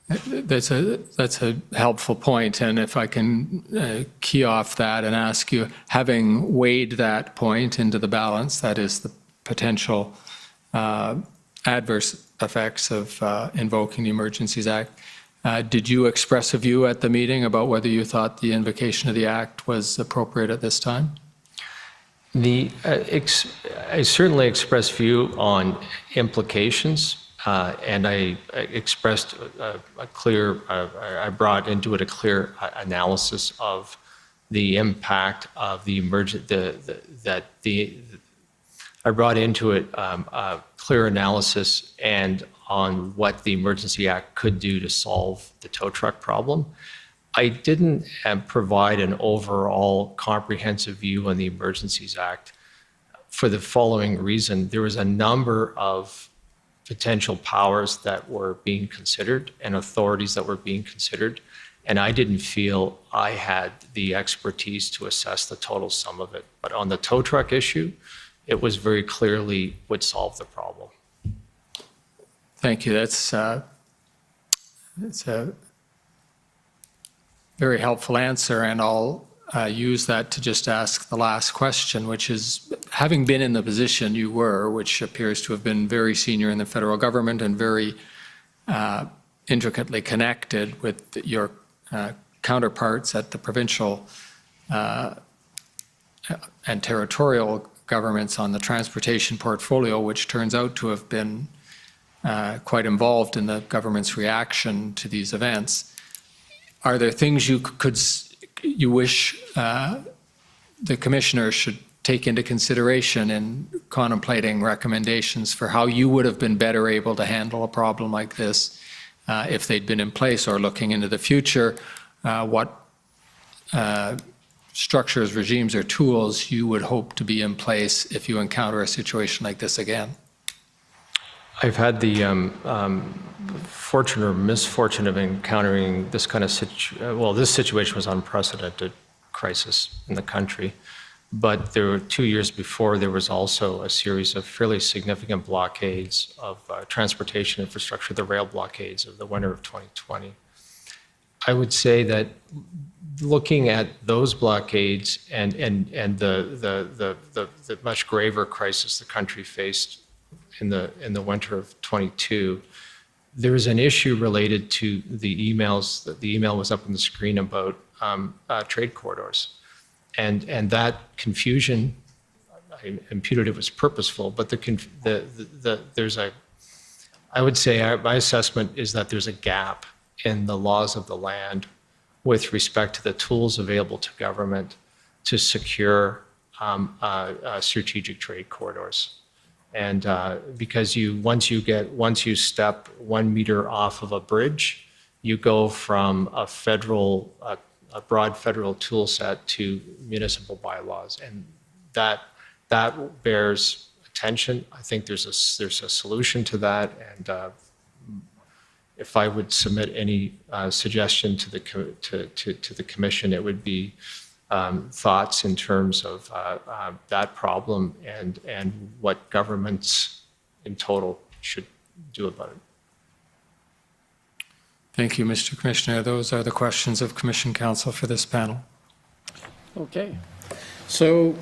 That's a helpful point, and if I can key off that and ask you, having weighed that point into the balance, that is the potential adverse effects of invoking the Emergencies Act, did you express a view at the meeting about whether you thought the invocation of the act was appropriate at this time? I certainly expressed view on implications, and I expressed I brought into it a clear analysis of the impact of the I brought into it a clear analysis and on what the Emergency Act could do to solve the tow truck problem. I didn't provide an overall comprehensive view on the Emergencies Act for the following reason. There was a number of potential powers that were being considered and authorities that were being considered, and I didn't feel I had the expertise to assess the total sum of it. But on the tow truck issue, it was very clearly would solve the problem. Thank you. That's a very helpful answer, and I'll use that to just ask the last question, which is, having been in the position you were, which appears to have been very senior in the federal government and very intricately connected with your counterparts at the provincial and territorial governments on the transportation portfolio, which turns out to have been quite involved in the government's reaction to these events. Are there things you wish the commissioner should take into consideration in contemplating recommendations for how you would have been better able to handle a problem like this if they'd been in place, or looking into the future, what structures, regimes, or tools you would hope to be in place if you encounter a situation like this again? I've had the fortune or misfortune of encountering this kind of situation. Well, this situation was unprecedented crisis in the country, but there were 2 years before, there was also a series of fairly significant blockades of transportation infrastructure, the rail blockades of the winter of 2020. I would say that looking at those blockades and the much graver crisis the country faced in the winter of 22, there was an issue related to the emails. The email was up on the screen about trade corridors, and that confusion, I imputed it was purposeful, but I would say my assessment is that there's a gap in the laws of the land with respect to the tools available to government to secure strategic trade corridors. because once you step 1 meter off of a bridge, you go from a broad federal tool set to municipal bylaws, and that bears attention. I think there's a solution to that, and if I would submit any suggestion to the commission, it would be thoughts in terms of that problem and what governments in total should do about it. Thank you, Mr. Commissioner. Those are the questions of Commission Council for this panel. Okay. So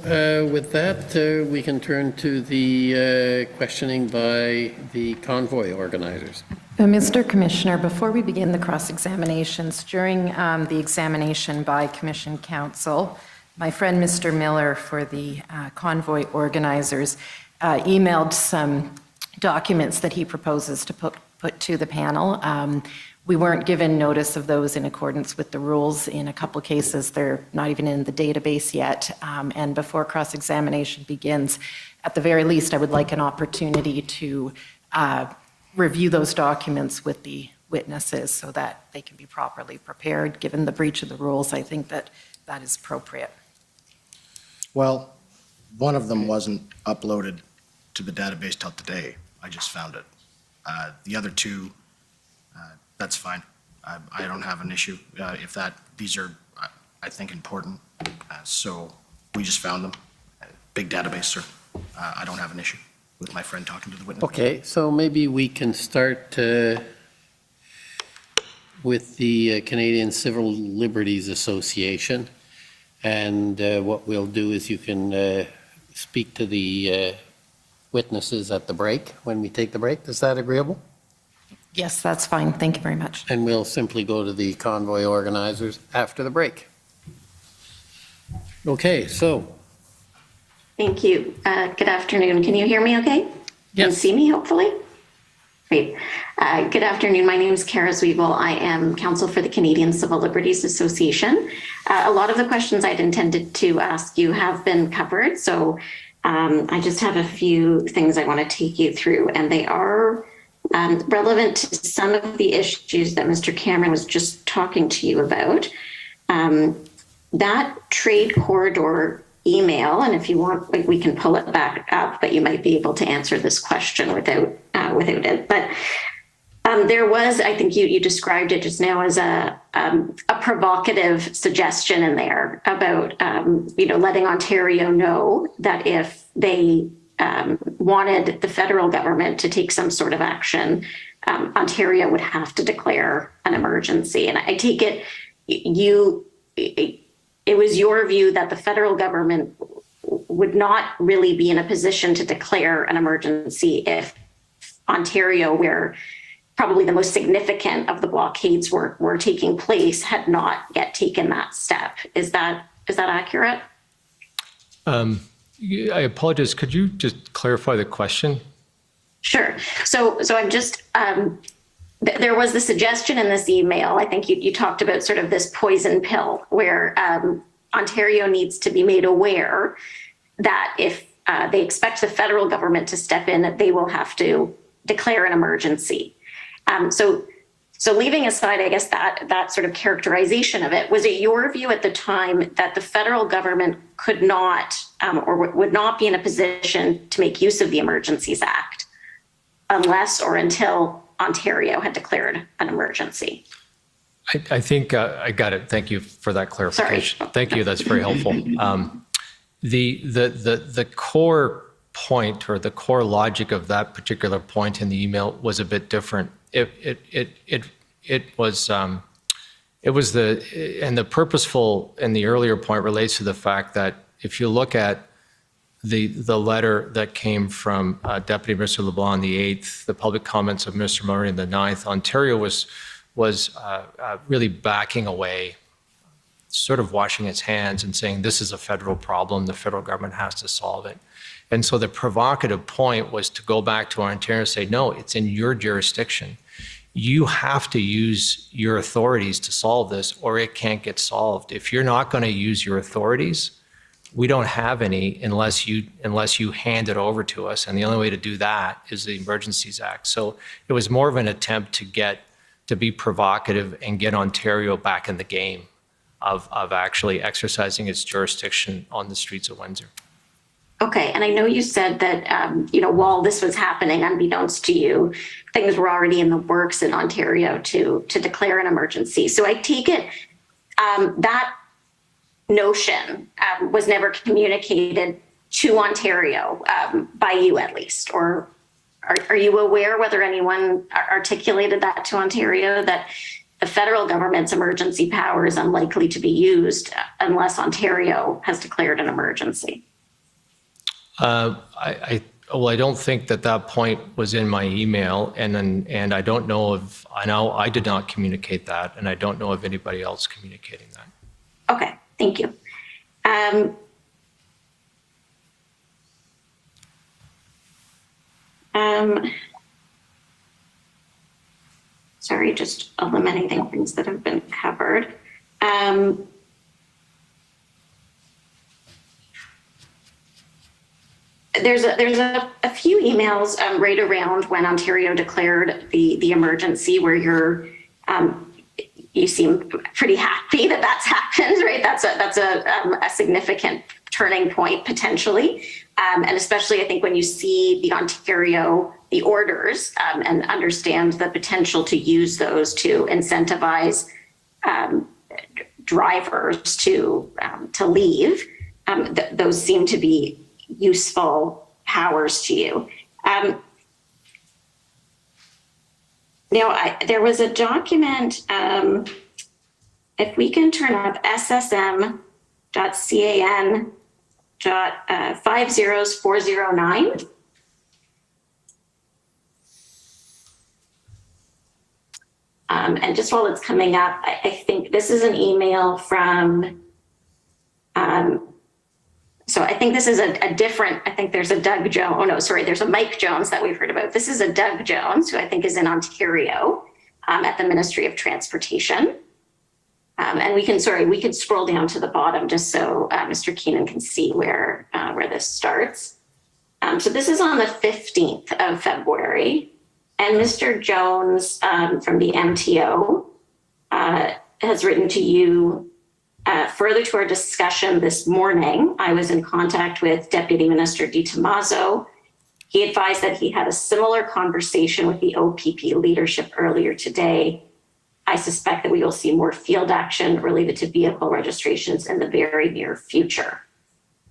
with that, we can turn to the questioning by the convoy organizers. Mr. Commissioner, before we begin the cross-examinations, during the examination by Commission Council, my friend Mr. Miller for the convoy organizers emailed some documents that he proposes to put to the panel. We weren't given notice of those in accordance with the rules. In a couple of cases, they're not even in the database yet. And before cross-examination begins, at the very least, I would like an opportunity to review those documents with the witnesses so that they can be properly prepared. Given the breach of the rules, I think that that is appropriate. Well, one of them wasn't uploaded to the database till today. I just found it. The other two, that's fine. I don't have an issue. These are, I think, important. So we just found them. Big database, sir. I don't have an issue with my friend talking to the witness. Okay, so maybe we can start with the Canadian Civil Liberties Association. And what we'll do is you can speak to the witnesses at the break, when we take the break. Is that agreeable? Yes, that's fine. Thank you very much. And we'll simply go to the convoy organizers after the break. Okay, so. Thank you. Good afternoon. Can you hear me okay? Yes. Can you see me, hopefully? Great. Good afternoon. My name is Kara Zwiebel. I am counsel for the Canadian Civil Liberties Association. A lot of the questions I'd intended to ask you have been covered, so I just have a few things I want to take you through, and they are relevant to some of the issues that Mr. Cameron was just talking to you about. That trade corridor email, and if you want, we can pull it back up, but you might be able to answer this question without it. But there was, I think you described it just now as a provocative suggestion in there about letting Ontario know that if they wanted the federal government to take some sort of action, Ontario would have to declare an emergency. And I take it it was your view that the federal government would not really be in a position to declare an emergency if Ontario, where probably the most significant of the blockades were taking place, had not yet taken that step. Is that accurate? I apologize. Could you just clarify the question? Sure. So I'm just, there was the suggestion in this email, I think you talked about sort of this poison pill where Ontario needs to be made aware that if they expect the federal government to step in, they will have to declare an emergency. So leaving aside, I guess, that sort of characterization of it, was it your view at the time that the federal government could not or would not be in a position to make use of the Emergencies Act unless or until Ontario had declared an emergency? I think I got it. Thank you for that clarification. Sorry. Thank you. That's very helpful. The core point or the core logic of that particular point in the email was a bit different. It was the purposeful in the earlier point relates to the fact that if you look at the letter that came from Deputy Minister LeBlanc on the 8th, the public comments of Mr. Murray on the 9th, Ontario was really backing away, sort of washing its hands and saying this is a federal problem, the federal government has to solve it. And so the provocative point was to go back to Ontario and say, no, it's in your jurisdiction. You have to use your authorities to solve this or it can't get solved. If you're not going to use your authorities, we don't have any unless you hand it over to us. And the only way to do that is the Emergencies Act. So it was more of an attempt to be provocative and get Ontario back in the game of actually exercising its jurisdiction on the streets of Windsor. Okay, and I know you said that, while this was happening, unbeknownst to you, things were already in the works in Ontario to declare an emergency. So I take it that notion was never communicated to Ontario by you, at least, or are you aware whether anyone articulated that to Ontario, that the federal government's emergency power is unlikely to be used unless Ontario has declared an emergency? I don't think that point was in my email, and I don't know if I did not communicate that, and I don't know of anybody else communicating that. Okay, thank you. Sorry, just eliminating things that have been covered. There's a few emails right around when Ontario declared the emergency where you seem pretty happy that that's happened, right? That's a significant turning point potentially, and especially I think when you see the orders and understand the potential to use those to incentivize drivers to leave. Those seem to be useful powers to you. Now, there was a document, if we can turn up ssm.can.50409. And just while it's coming up, I think this is an email from, so I think this is a different, I think there's a Doug Jones, oh no, sorry, there's a Mike Jones that we've heard about. This is a Doug Jones, who I think is in Ontario at the Ministry of Transportation. And we can scroll down to the bottom just so Mr. Keenan can see where this starts. So this is on the 15th of February. And Mr. Jones from the MTO has written to you, further to our discussion this morning, I was in contact with Deputy Minister DiTomaso. He advised that he had a similar conversation with the OPP leadership earlier today. I suspect that we will see more field action related to vehicle registrations in the very near future.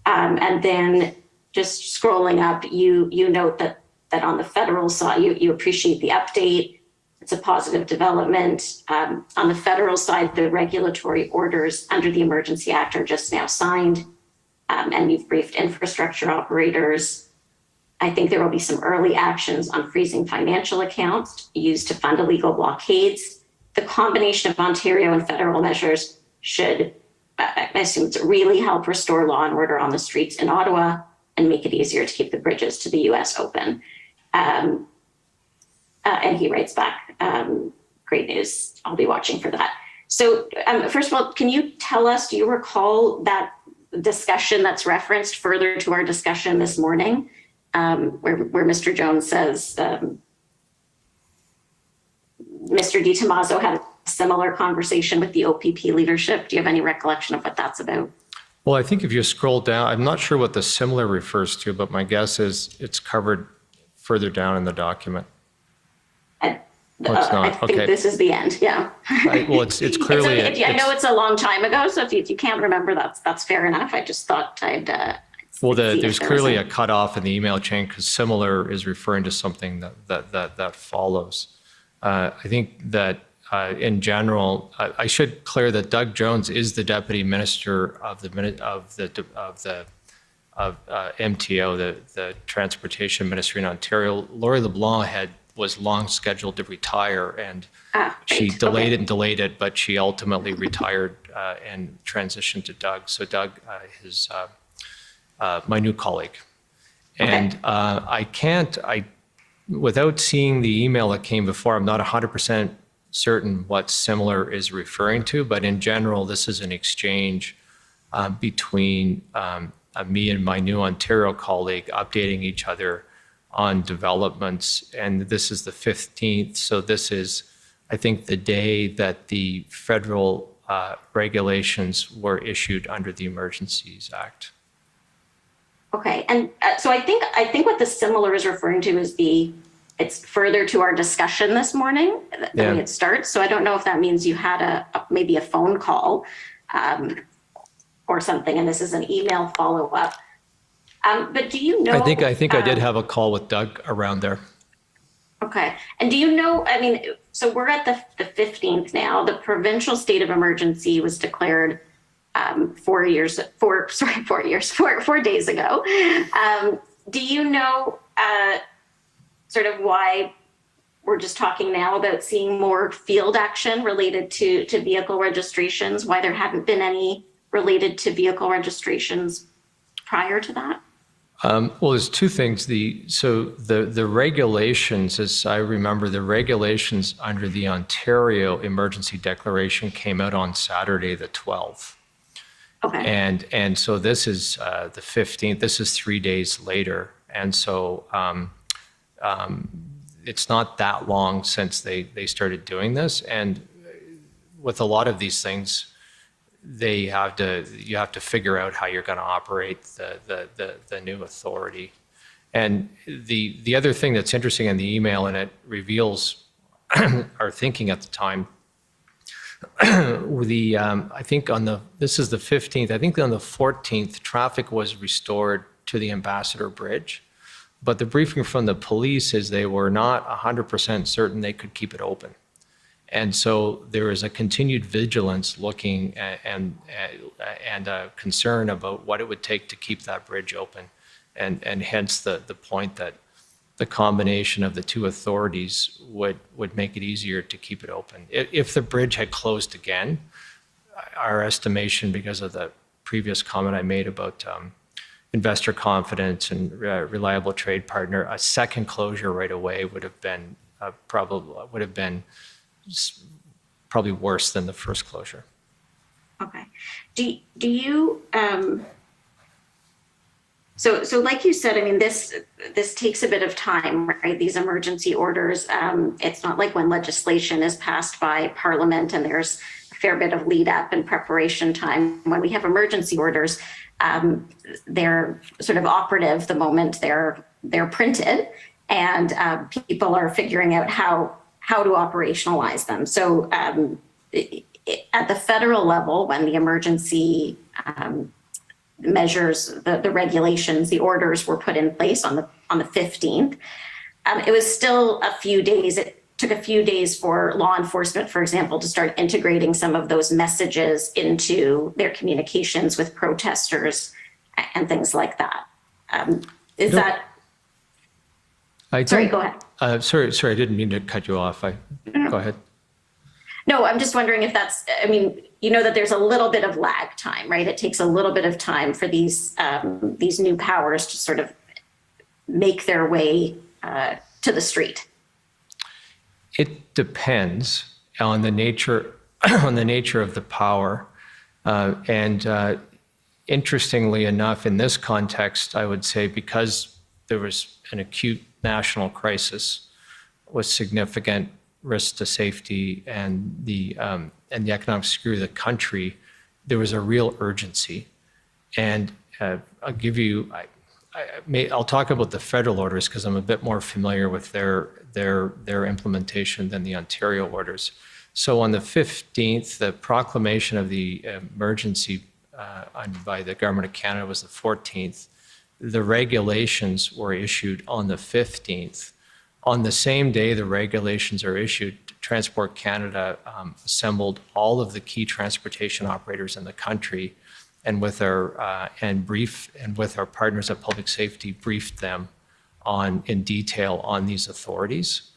And then just scrolling up, you note that on the federal side, you appreciate the update. It's a positive development. On the federal side, the regulatory orders under the Emergency Act are just now signed, and you've briefed infrastructure operators. I think there will be some early actions on freezing financial accounts used to fund illegal blockades. The combination of Ontario and federal measures should, I assume, really help restore law and order on the streets in Ottawa and make it easier to keep the bridges to the US open. And he writes back, great news, I'll be watching for that. So first of all, can you tell us, do you recall that discussion that's referenced further to our discussion this morning, where Mr. Jones says Mr. DiTomaso had a similar conversation with the OPP leadership? Do you have any recollection of what that's about? Well, I think if you scroll down, I'm not sure what the similar refers to, but my guess is it's covered further down in the document. It's not. I think this is the end. Yeah. Well, it's clearly. I know it's a long time ago, so if you can't remember, that's fair enough. I just thought I'd. Well, there's clearly a cutoff in the email chain because similar is referring to something that follows. I think that in general, I should clear that Doug Jones is the Deputy Minister of MTO, the Transportation Ministry in Ontario. Laurie LeBlanc was long scheduled to retire, and she delayed it and delayed it, but she ultimately retired and transitioned to Doug. So Doug is my new colleague. And without seeing the email that came before, I'm not 100% certain what similar is referring to, but in general, this is an exchange between me and my new Ontario colleague updating each other on developments. And this is the 15th. So this is, I think, the day that the federal regulations were issued under the Emergencies Act. Okay, and so I think what the similar is referring to is it's further to our discussion this morning, the way it starts. So I don't know if that means you had maybe a phone call or something, and this is an email follow-up. But do you know? I think I did have a call with Doug around there. Okay, and do you know? I mean, so we're at the 15th now. The provincial state of emergency was declared 4 days ago. Do you know sort of why we're just talking now about seeing more field action related to vehicle registrations, why there hadn't been any related to vehicle registrations prior to that? Well, there's two things. The regulations, as I remember, the regulations under the Ontario Emergency Declaration came out on Saturday, the 12th. Okay. And so this is the 15th. This is 3 days later. And so it's not that long since they started doing this. And with a lot of these things, you have to figure out how you're going to operate the new authority. And the other thing that's interesting in the email, and it reveals our thinking at the time, I think this is the 15th, I think on the 14th, traffic was restored to the Ambassador Bridge. But the briefing from the police is they were not 100% certain they could keep it open. And so there is a continued vigilance looking and a concern about what it would take to keep that bridge open. And hence the point that the combination of the two authorities would make it easier to keep it open. If the bridge had closed again, our estimation, because of the previous comment I made about investor confidence and reliable trade partner, a second closure right away would have been probably worse than the first closure. Okay. Do you so like you said, I mean, this takes a bit of time, right? These emergency orders, it's not like when legislation is passed by Parliament and there's a fair bit of lead up and preparation time. When we have emergency orders, they're sort of operative the moment they're printed, and people are figuring out how to operationalize them. So at the federal level, when the emergency measures, the regulations, the orders were put in place on the 15th, it was still a few days. It took a few days for law enforcement, for example, to start integrating some of those messages into their communications with protesters and things like that. Sorry, go ahead. Sorry, I didn't mean to cut you off. Go ahead. No, I'm just wondering if that's, I mean, you know that there's a little bit of lag time, right? It takes a little bit of time for these new powers to sort of make their way to the street. It depends on the nature of the power. Interestingly enough, in this context, I would say because there was an acute national crisis with significant risk to safety and the economic security of the country, there was a real urgency. And I'll give you, I'll talk about the federal orders because I'm a bit more familiar with their implementation than the Ontario orders. So on the 15th, the proclamation of the emergency by the Government of Canada was the 14th. The regulations were issued on the 15th. On the same day the regulations are issued, Transport Canada assembled all of the key transportation operators in the country, and with our partners at Public Safety, briefed them in detail on these authorities,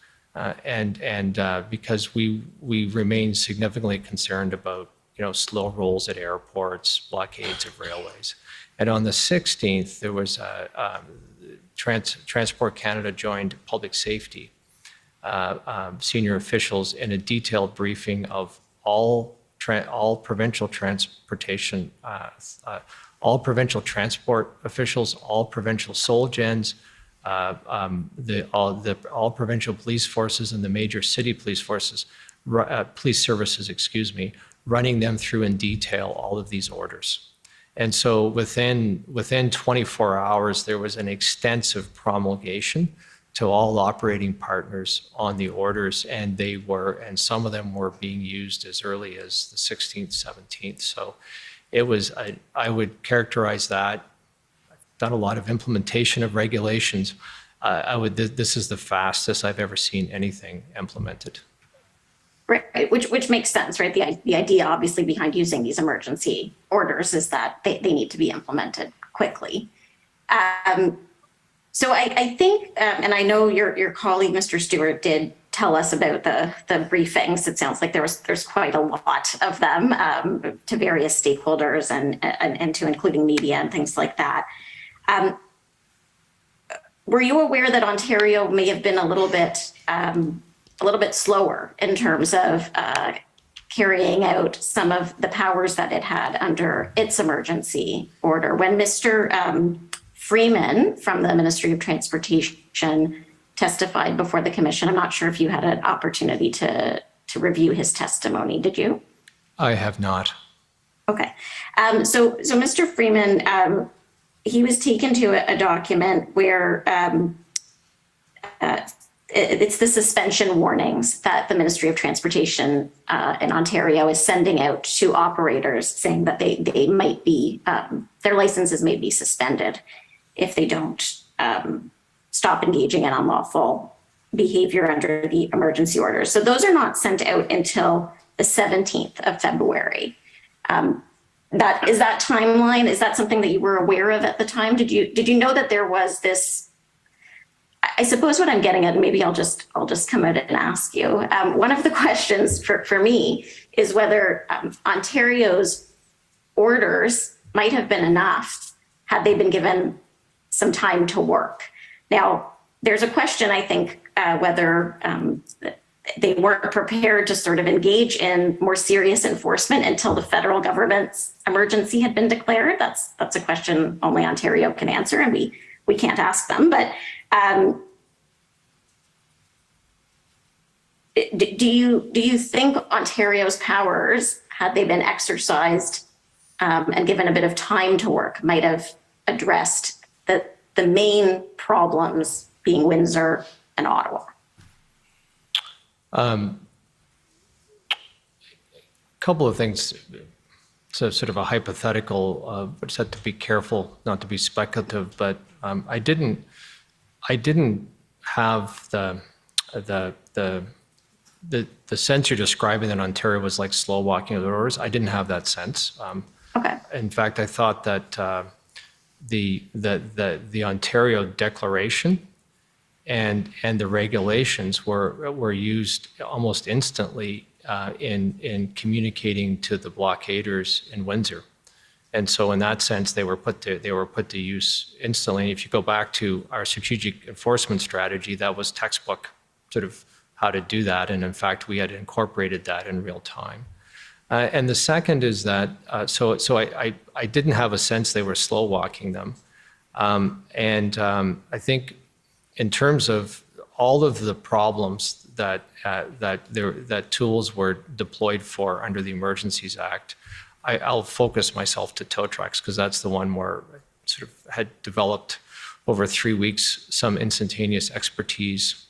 because we remain significantly concerned about slow rolls at airports, blockades of railways. And on the 16th, there was Transport Canada joined Public Safety senior officials in a detailed briefing of all all provincial transportation, all provincial transport officials, all provincial sole gens, all provincial police forces and the major city police forces, police services, excuse me, running them through in detail all of these orders. And so within 24 hours, there was an extensive promulgation to all operating partners on the orders, and some of them were being used as early as the 16th, 17th. So it was, I would characterize that. I've done a lot of implementation of regulations. This is the fastest I've ever seen anything implemented. Right, which makes sense, right? The idea obviously behind using these emergency orders is that they need to be implemented quickly. So I think, and I know your colleague, Mr. Stewart, did tell us about the briefings. It sounds like there's quite a lot of them to various stakeholders and to including media and things like that. Were you aware that Ontario may have been a little bit slower in terms of carrying out some of the powers that it had under its emergency order? When Mr. Freeman from the Ministry of Transportation testified before the commission, I'm not sure if you had an opportunity to review his testimony. Did you? I have not. Okay. So Mr. Freeman, he was taken to a document where it's the suspension warnings that the Ministry of Transportation in Ontario is sending out to operators, saying that they might be, their licenses may be suspended if they don't stop engaging in unlawful behavior under the emergency orders. So those are not sent out until the 17th of February. Is that timeline? Is that something that you were aware of at the time? Did you know that there was this? I suppose what I'm getting at, and maybe I'll just come out and ask you. One of the questions for me is whether Ontario's orders might have been enough had they been given some time to work. Now, there's a question, I think, whether they weren't prepared to sort of engage in more serious enforcement until the federal government's emergency had been declared. That's a question only Ontario can answer, and we can't ask them. But do you think Ontario's powers, had they been exercised and given a bit of time to work, might have addressed the main problems being Windsor and Ottawa? Couple of things. So sort of a hypothetical, but just have to be careful not to be speculative. But I didn't have the sense you're describing that Ontario was like slow walking the orders. I didn't have that sense. Okay. In fact, I thought that the Ontario Declaration and the regulations were used almost instantly in communicating to the blockaders in Windsor, and so in that sense they were put to use instantly. If you go back to our strategic enforcement strategy, that was textbook sort of how to do that, and in fact we had incorporated that in real time. And the second is that so I didn't have a sense they were slow walking them, and I think in terms of all of the problems that tools were deployed for under the Emergencies Act, I'll focus myself to tow trucks because that's the one where I sort of had developed over 3 weeks some instantaneous expertise.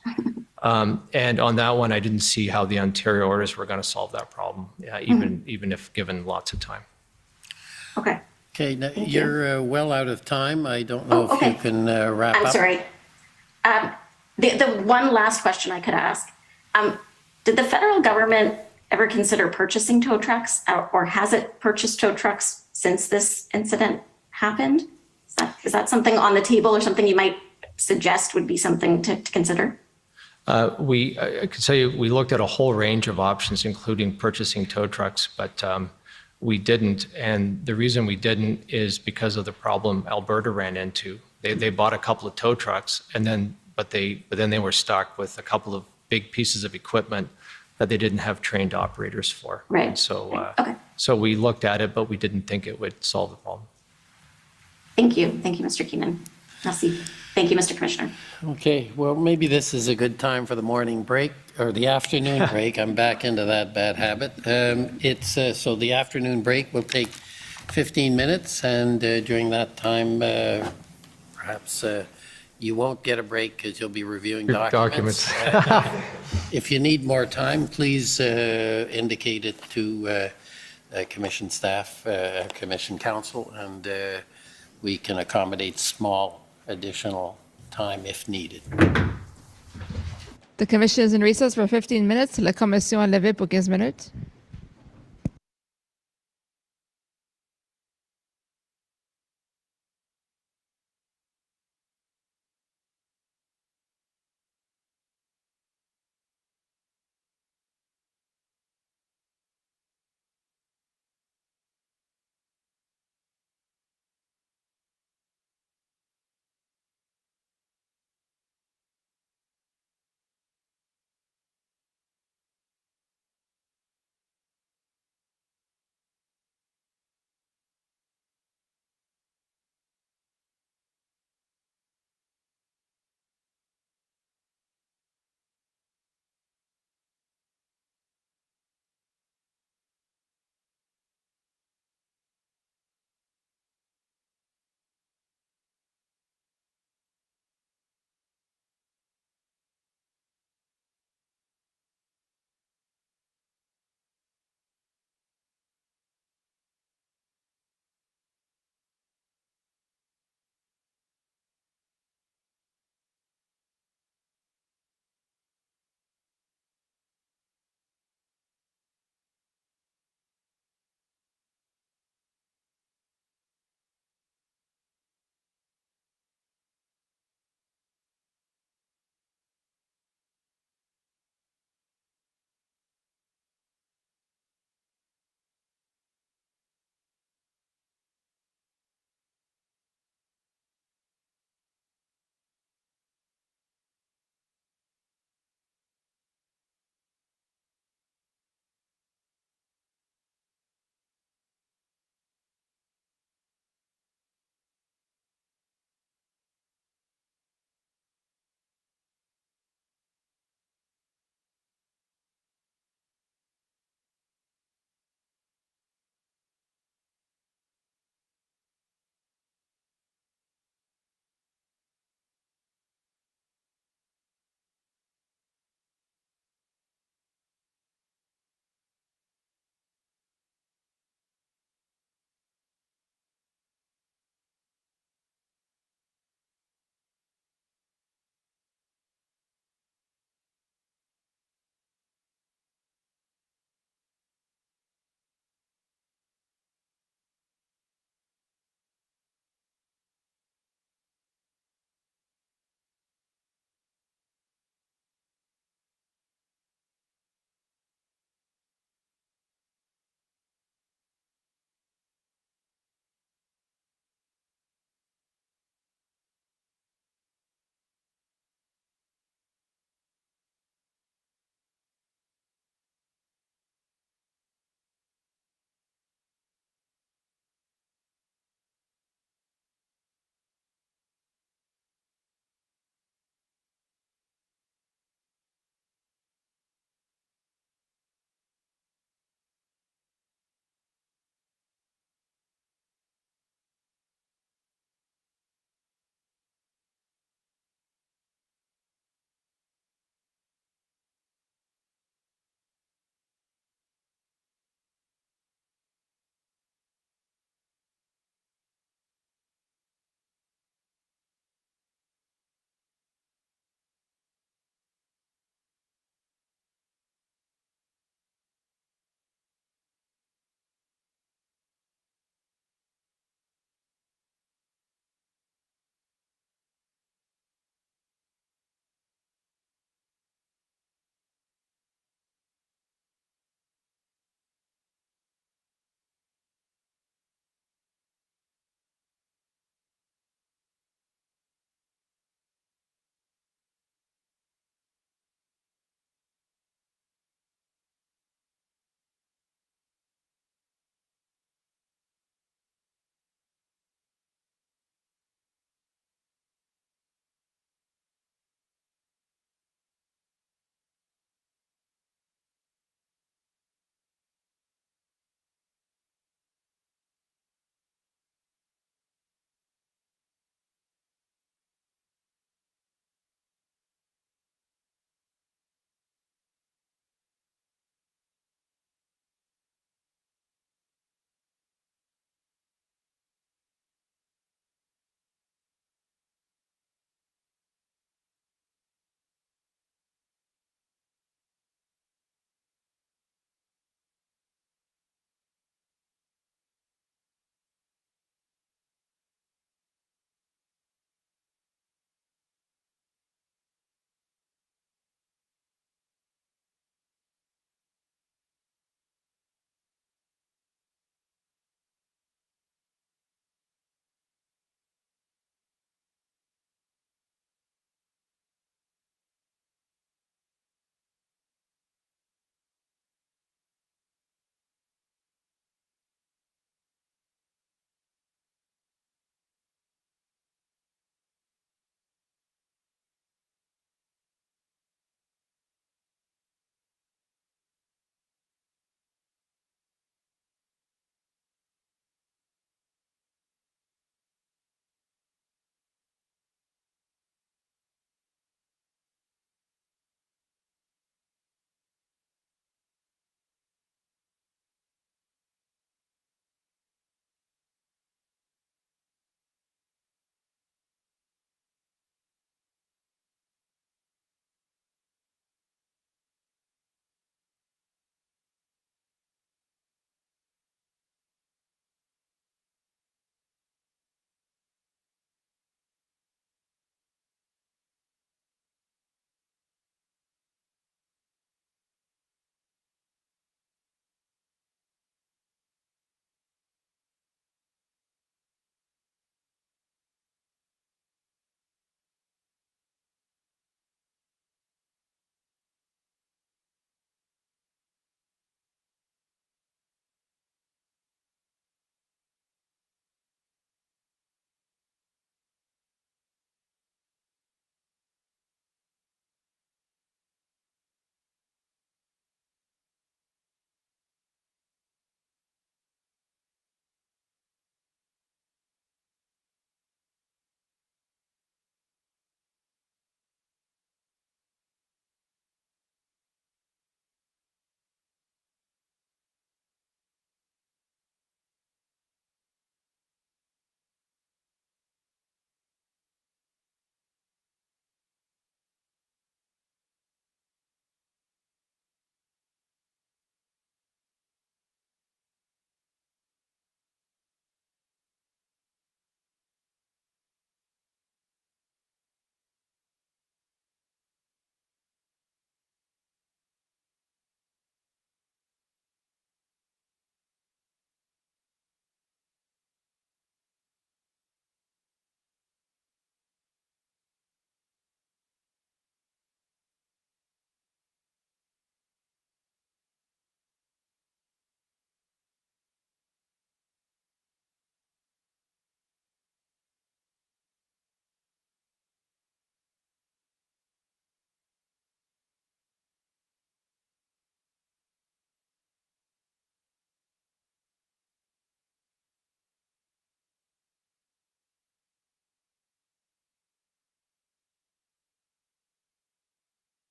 And on that one, I didn't see how the Ontario orders were going to solve that problem, even if given lots of time. Okay. Okay, now you're well out of time. I don't know if you can wrap up. I'm sorry. The one last question I could ask. Did the federal government ever consider purchasing tow trucks, or has it purchased tow trucks since this incident happened? Is that something on the table or something you might suggest would be something to consider? I could tell you we looked at a whole range of options, including purchasing tow trucks, but we didn't. And the reason we didn't is because of the problem Alberta ran into. They bought a couple of tow trucks, but then they were stuck with a couple of big pieces of equipment that they didn't have trained operators for. Right. And so we looked at it, but we didn't think it would solve the problem. Thank you. Thank you, Mr. Keenan. Merci. Thank you, Mr. Commissioner. Okay, well, maybe this is a good time for the morning break or the afternoon break. I'm back into that bad habit. So the afternoon break will take 15 minutes, and during that time, perhaps you won't get a break because you'll be reviewing documents. If you need more time, please indicate it to Commission staff, Commission Council, and we can accommodate small additional time if needed. The Commission is in recess for 15 minutes. La Commission est levée pour 15 minutes.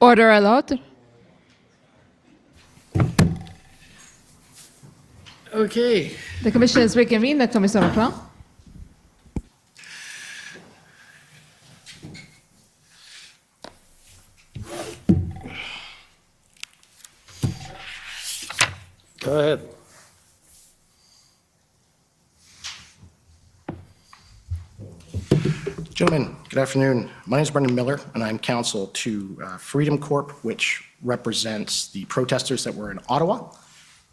Order à l'ordre. Okay. The commission is reconvened. La commission reprend. Go ahead. Gentlemen, good afternoon. My name is Brendan Miller, and I'm counsel to Freedom Corp, which represents the protesters that were in Ottawa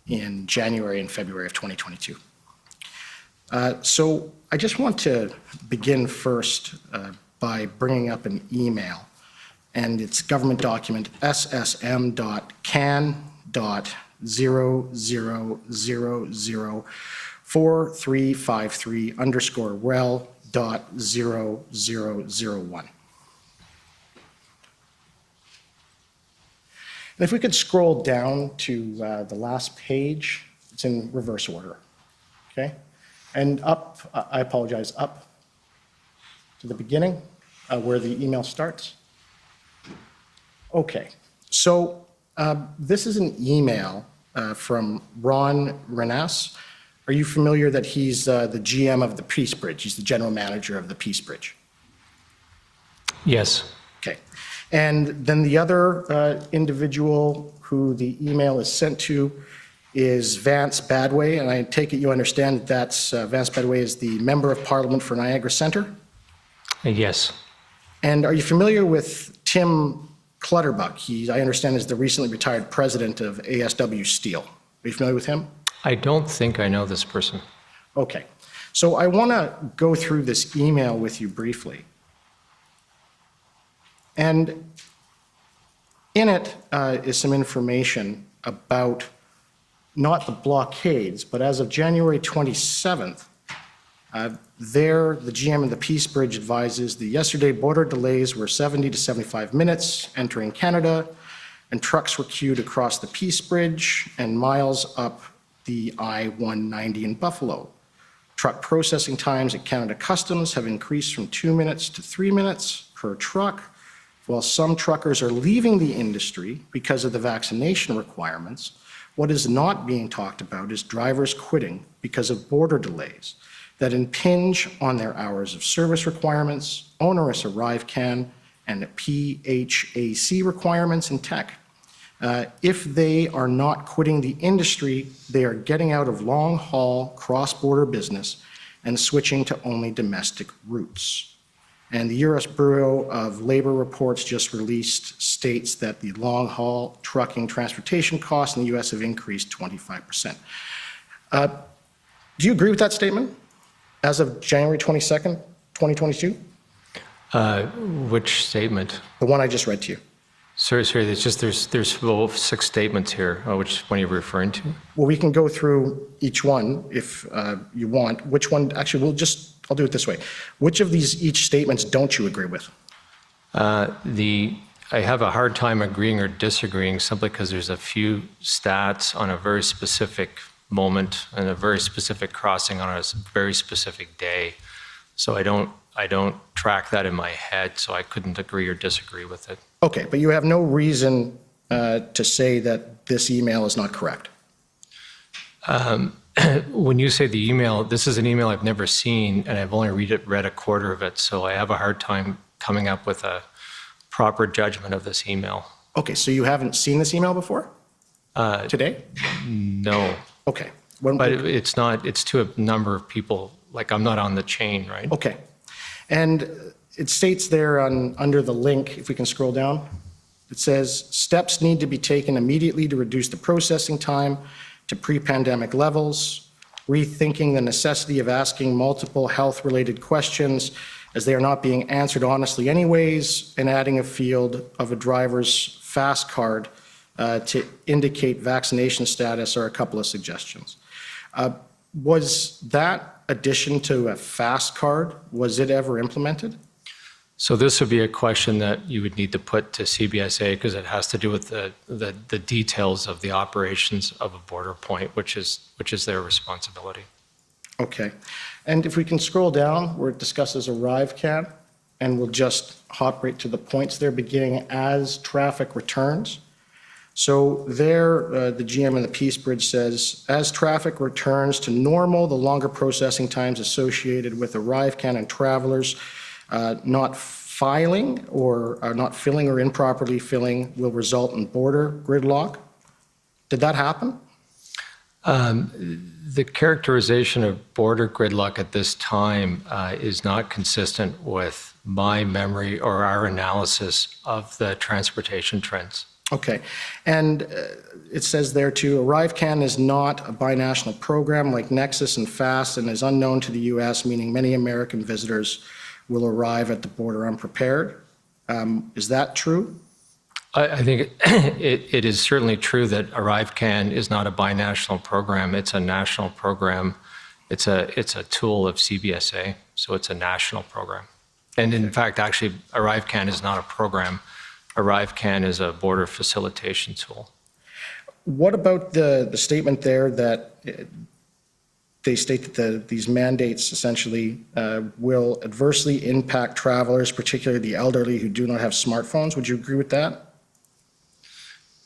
in January and February of 2022. So I just want to begin first by bringing up an email, and it's government document ssm.can.00004353_rel.0001. And if we could scroll down to the last page, it's in reverse order, okay? And up, I apologize, up to the beginning where the email starts. Okay, so this is an email from Ron Renas. Are you familiar that he's the GM of the Peace Bridge? He's the general manager of the Peace Bridge. Yes. Okay. And then the other individual who the email is sent to is Vance Badway, and I take it you understand that's Vance Badway is the Member of Parliament for Niagara Centre? Yes. And are you familiar with Tim Clutterbuck? He, I understand, is the recently retired president of ASW Steel. Are you familiar with him? I don't think I know this person. Okay. So I want to go through this email with you briefly. And in it is some information about not the blockades, but as of January 27th, the GM of the Peace Bridge advises the yesterday border delays were 70 to 75 minutes entering Canada, and trucks were queued across the Peace Bridge and miles up the I-190 in Buffalo. Truck processing times at Canada Customs have increased from 2 minutes to 3 minutes per truck. While some truckers are leaving the industry because of the vaccination requirements, what is not being talked about is drivers quitting because of border delays that impinge on their hours of service requirements, onerous ArriveCAN, and PHAC requirements in tech. If they are not quitting the industry, they are getting out of long-haul cross-border business and switching to only domestic routes. And the U.S. Bureau of Labor reports just released states that the long-haul trucking transportation costs in the U.S. have increased 25%. Do you agree with that statement as of January 22nd, 2022? Which statement? The one I just read to you. Sorry, there's 6 statements here. Which one are you referring to? Well, we can go through each one if you want. Which one, actually, I'll do it this way. Which of these each statements don't you agree with? I have a hard time agreeing or disagreeing simply because there's a few stats on a very specific moment and a very specific crossing on a very specific day. So I don't track that in my head, so I couldn't agree or disagree with it. Okay, but you have no reason to say that this email is not correct. When you say the email, this is an email I've never seen, and I've only read a quarter of it, so I have a hard time coming up with a proper judgment of this email. Okay, so you haven't seen this email before? Today? No. Okay. But it's to a number of people, like I'm not on the chain, right? Okay. And it states there under the link, if we can scroll down, it says, steps need to be taken immediately to reduce the processing time to pre-pandemic levels, rethinking the necessity of asking multiple health-related questions as they are not being answered honestly anyways, and adding a field of a driver's fast card to indicate vaccination status are a couple of suggestions. Was that addition to a fast card, was it ever implemented? So this would be a question that you would need to put to CBSA because it has to do with the details of the operations of a border point, which is their responsibility. Okay. And if we can scroll down where it discusses ArriveCAN, and we'll just hop right to the points there, beginning as traffic returns. So there, the GM of the Peace Bridge says, as traffic returns to normal, the longer processing times associated with ArriveCAN and travelers not filing or not filling or improperly filling will result in border gridlock. Did that happen? The characterization of border gridlock at this time is not consistent with my memory or our analysis of the transportation trends. Okay, and it says there too, ArriveCAN is not a binational program like Nexus and FAST and is unknown to the U.S., meaning many American visitors will arrive at the border unprepared. Is that true? I think it is certainly true that ArriveCAN is not a binational program. It's a national program. It's a tool of CBSA, so it's a national program. And in fact, actually, ArriveCAN is not a program. ArriveCAN is a border facilitation tool. What about the statement there that they state that these mandates essentially will adversely impact travelers, particularly the elderly who do not have smartphones? Would you agree with that?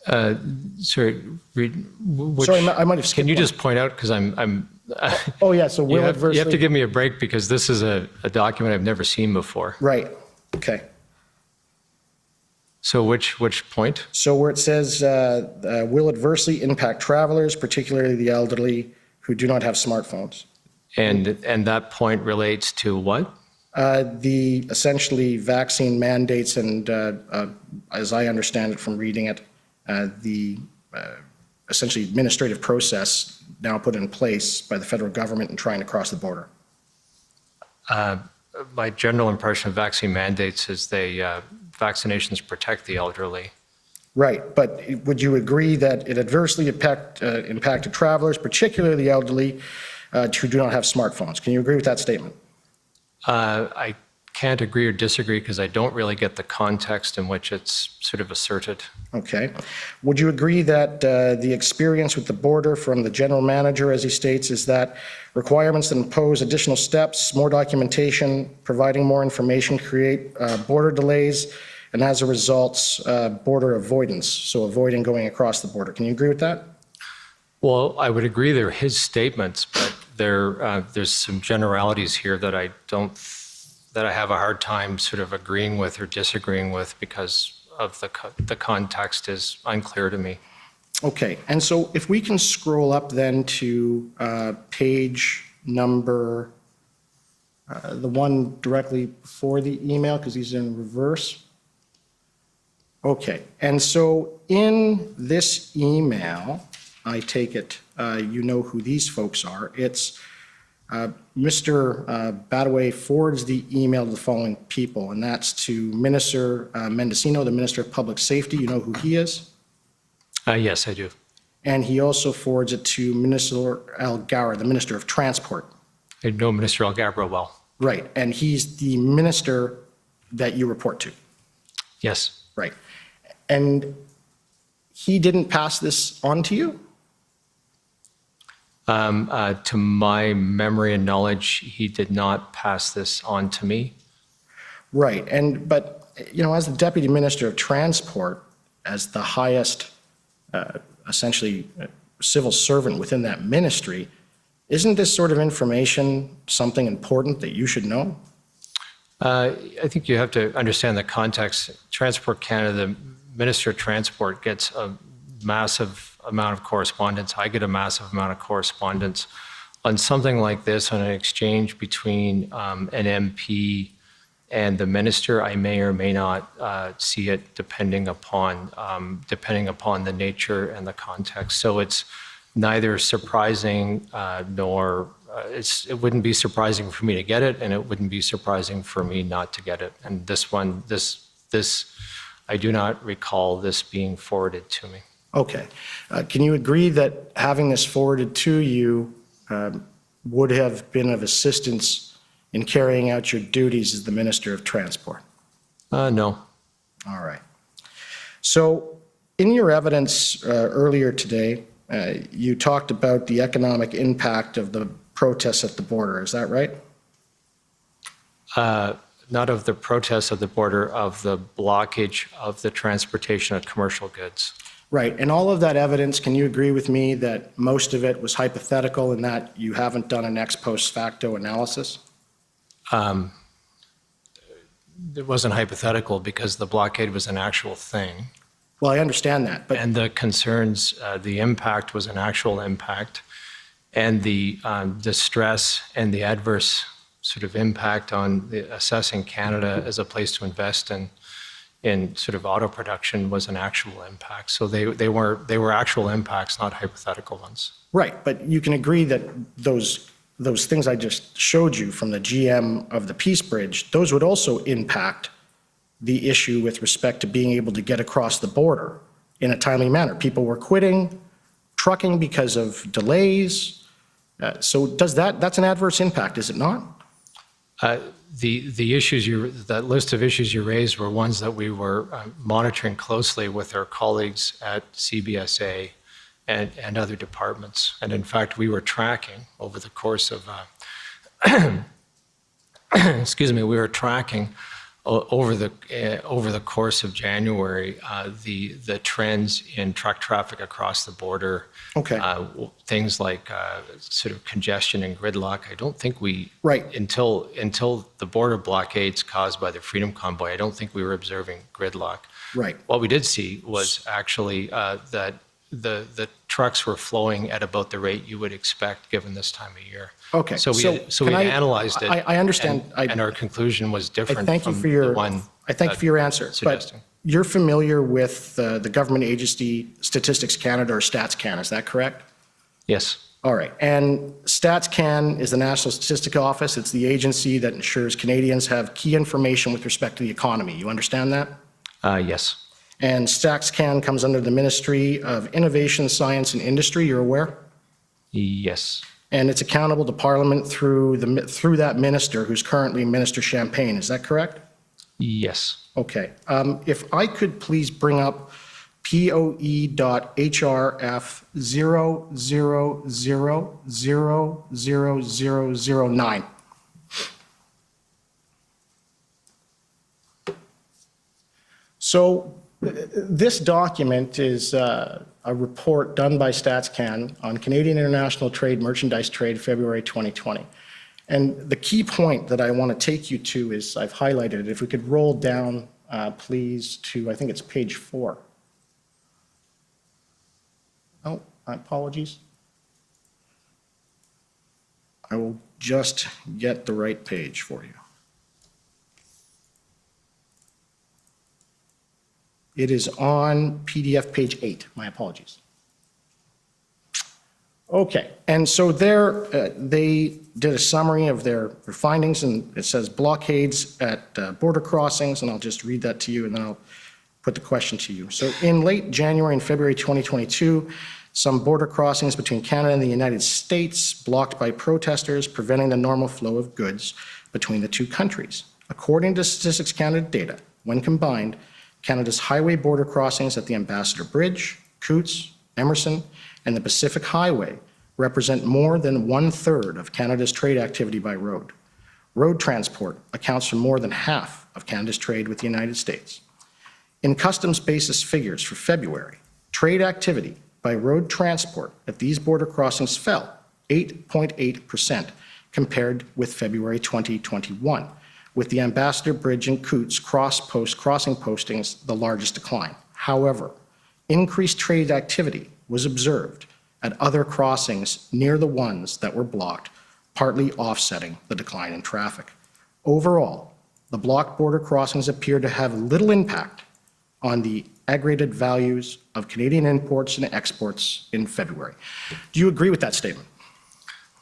Sorry, sorry, I might have skipped Can you one. just point out, because I'm oh yeah, so will you adversely... You have to give me a break because this is a document I've never seen before. Right, okay. So which point? So where it says will adversely impact travelers, particularly the elderly who do not have smartphones. And that point relates to what? The essentially vaccine mandates and as I understand it from reading it, the essentially administrative process now put in place by the federal government in trying to cross the border. My general impression of vaccine mandates is vaccinations protect the elderly. Right, but would you agree that it adversely impacted travelers, particularly the elderly who do not have smartphones? Can you agree with that statement? I can't agree or disagree because I don't really get the context in which it's sort of asserted. Okay. Would you agree that the experience with the border from the general manager, as he states, is that requirements that impose additional steps, more documentation, providing more information create border delays, and as a result, border avoidance, so avoiding going across the border? Can you agree with that? Well, I would agree they're his statements, but there's some generalities here that I have a hard time sort of agreeing with or disagreeing with because of the context is unclear to me. Okay, and so if we can scroll up then to page number, the one directly before the email, because these are in reverse. Okay, and so in this email, I take it you know who these folks are. It's Mr. Badaway forwards the email to the following people, and that's to Minister Mendocino, the Minister of Public Safety. You know who he is? Yes, I do. And he also forwards it to Minister Algara, the Minister of Transport. I know Minister Algara well. Right, and he's the minister that you report to. Yes. Right. And he didn't pass this on to you? To my memory and knowledge, he did not pass this on to me. Right, but you know, as the Deputy Minister of Transport, as the highest, essentially, civil servant within that ministry, isn't this sort of information something important that you should know? I think you have to understand the context. Transport Canada, the Minister of Transport gets a massive amount of correspondence. I get a massive amount of correspondence on something like this, on an exchange between an MP and the minister. I may or may not see it depending upon the nature and the context. So it's neither surprising nor it wouldn't be surprising for me to get it, and it wouldn't be surprising for me not to get it. And this one, I do not recall this being forwarded to me. Okay. Can you agree that having this forwarded to you would have been of assistance in carrying out your duties as the Minister of Transport? No. All right. So in your evidence earlier today, you talked about the economic impact of the protests at the border. Is that right? not of the protests at the border, of the blockage of the transportation of commercial goods. Right, and all of that evidence, can you agree with me that most of it was hypothetical and that you haven't done an ex post facto analysis? It wasn't hypothetical because the blockade was an actual thing. Well, I understand that, but... And the concerns, the impact was an actual impact, and the stress and the adverse sort of impact on assessing Canada as a place to invest in sort of auto production was an actual impact. So they were actual impacts, not hypothetical ones. Right, but you can agree that those things I just showed you from the GM of the Peace Bridge, those would also impact the issue with respect to being able to get across the border in a timely manner. People were quitting trucking because of delays. So that's an adverse impact, is it not? The issues that list of issues you raised were ones that we were monitoring closely with our colleagues at CBSA and other departments. And in fact, we were tracking over the course of, we were tracking over the course of January the trends in truck traffic across the border. Okay. Things like sort of congestion and gridlock. I don't think we, right, until the border blockades caused by the Freedom Convoy, I don't think we were observing gridlock. Right. What we did see was actually that the trucks were flowing at about the rate you would expect given this time of year. Okay. So we analyzed it. I understand. And our conclusion was different I thank you for your answer. Suggesting. But you're familiar with the government agency Statistics Canada or StatsCan, is that correct? Yes. All right. And StatsCan is the National Statistical Office. It's the agency that ensures Canadians have key information with respect to the economy. You understand that? Yes. And StatsCan comes under the Ministry of Innovation, Science and Industry, you're aware? Yes. And it's accountable to Parliament through that minister, who's currently Minister Champagne, is that correct? Yes. Okay. If I could please bring up POE.HRF 0000009. So this document is a report done by StatsCan on Canadian international trade, merchandise trade, February 2020. And the key point that I want to take you to is, I've highlighted it. If we could roll down, please, to, I think it's page 4. Oh, apologies. I will just get the right page for you. It is on PDF page 8. My apologies. Okay, and so there they did a summary of their findings, and it says blockades at border crossings, and I'll just read that to you, and then I'll put the question to you. So in late January and February 2022, some border crossings between Canada and the United States blocked by protesters, preventing the normal flow of goods between the two countries. According to Statistics Canada data, when combined, Canada's highway border crossings at the Ambassador Bridge, Coutts, Emerson, and the Pacific Highway represent more than 1/3 of Canada's trade activity by road. Road transport accounts for more than half of Canada's trade with the United States. In customs basis figures for February, trade activity by road transport at these border crossings fell 8.8% compared with February 2021, with the Ambassador Bridge and Coutts crossing postings the largest decline. However, increased trade activity was observed at other crossings near the ones that were blocked, partly offsetting the decline in traffic. Overall, the blocked border crossings appear to have little impact on the aggregated values of Canadian imports and exports in February. Do you agree with that statement?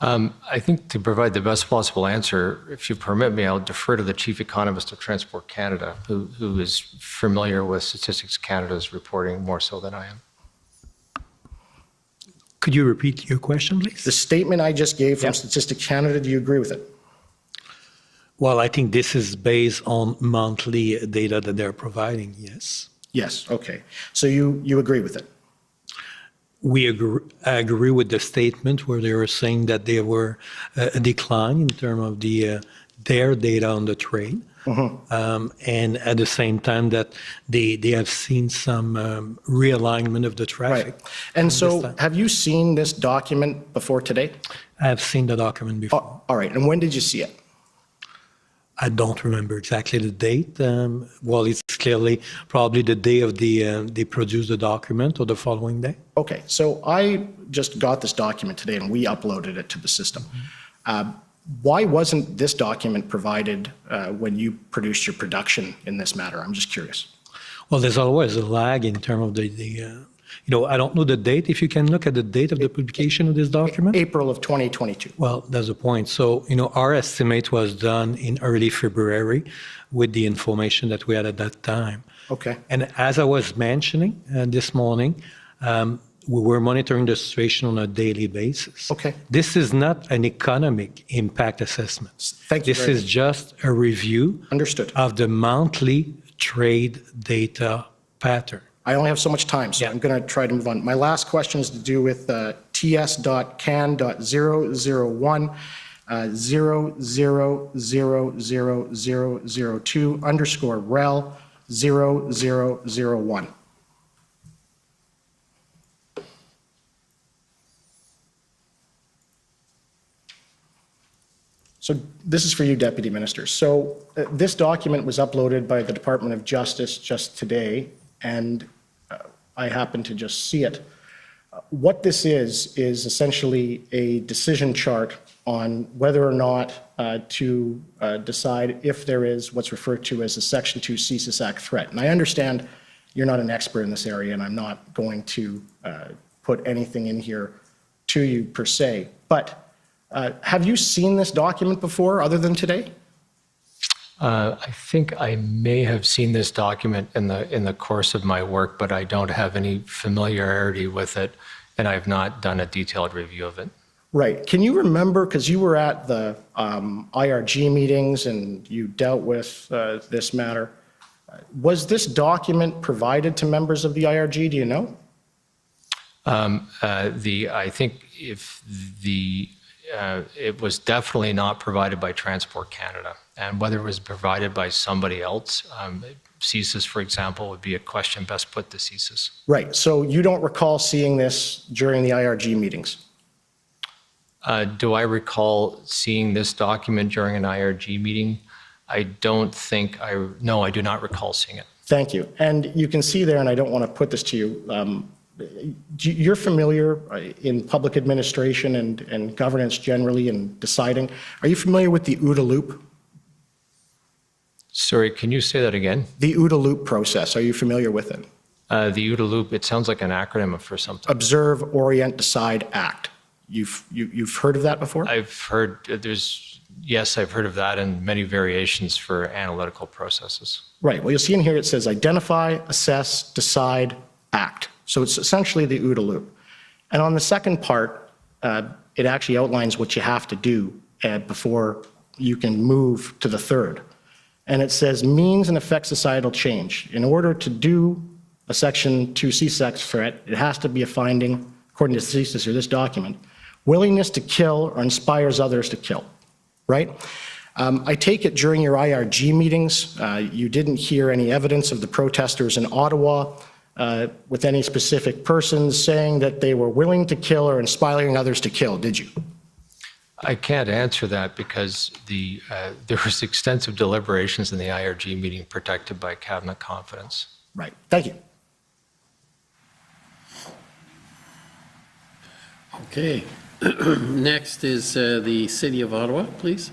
I think to provide the best possible answer, if you permit me, I'll defer to the Chief Economist of Transport Canada, who is familiar with Statistics Canada's reporting more so than I am. Could you repeat your question, please? The statement I just gave from Statistics Canada, do you agree with it? Well, I think this is based on monthly data that they're providing, yes. Yes, okay. So you agree with it? I agree with the statement where they were saying that there were a decline in terms of their data on the trade. And at the same time that they have seen some realignment of the traffic. Right. And so have you seen this document before today? I have seen the document before. All right. And when did you see it? I don't remember exactly the date. Well, it's clearly probably the day of they produced the document or the following day. Okay. So I just got this document today and we uploaded it to the system. Why wasn't this document provided when you produced your production in this matter? I'm just curious. Well, there's always a lag in terms of I don't know the date. If you can look at the date of the publication of this document. April of 2022. Well, that's the point. So, our estimate was done in early February with the information that we had at that time. Okay. And as I was mentioning this morning, we were monitoring the situation on a daily basis. Okay. This is not an economic impact assessment. Thank you. This is just a review Understood. of the monthly trade data pattern. I only have so much time, so I'm going to try to move on. My last question is to do with ts.can.001 00000002 _ rel 0001. So this is for you, Deputy Minister. So this document was uploaded by the Department of Justice just today, and I happened to just see it. What this is essentially a decision chart on whether or not to decide if there is what's referred to as a Section 2 CBSA Act threat. And I understand you're not an expert in this area, and I'm not going to put anything in here to you per se, but have you seen this document before other than today? I think I may have seen this document in the course of my work, but I don't have any familiarity with it, and I have not done a detailed review of it. Right. Can you remember, because you were at the IRG meetings and you dealt with this matter, was this document provided to members of the IRG? Do you know? I think it was definitely not provided by Transport Canada, and whether it was provided by somebody else, CSIS, for example, would be a question best put to CSIS. Right. So you don't recall seeing this during the IRG meetings? Do I recall seeing this document during an IRG meeting? I don't think no, I do not recall seeing it. Thank you. And you can see there, and I don't want to put this to you, you're familiar in public administration and governance generally and deciding. Are you familiar with the OODA loop? Sorry, can you say that again? The OODA loop process. Are you familiar with it? The OODA loop, it sounds like an acronym for something. Observe, Orient, Decide, Act. You've heard of that before? I've heard, yes, I've heard of that and many variations for analytical processes. Right. Well, you'll see in here it says identify, assess, decide, act. So it's essentially the OODA loop. And on the second part, it actually outlines what you have to do before you can move to the third. And it says means and affect societal change. In order to do a Section 2 CSAC threat, it has to be a finding, according to CSIS or this document, willingness to kill or inspires others to kill, right? I take it during your IRG meetings, you didn't hear any evidence of the protesters in Ottawa with any specific persons saying that they were willing to kill or inspiring others to kill, did you? I can't answer that because there was extensive deliberations in the IRG meeting protected by cabinet confidence. Right. Thank you. Okay. Next is the City of Ottawa, please.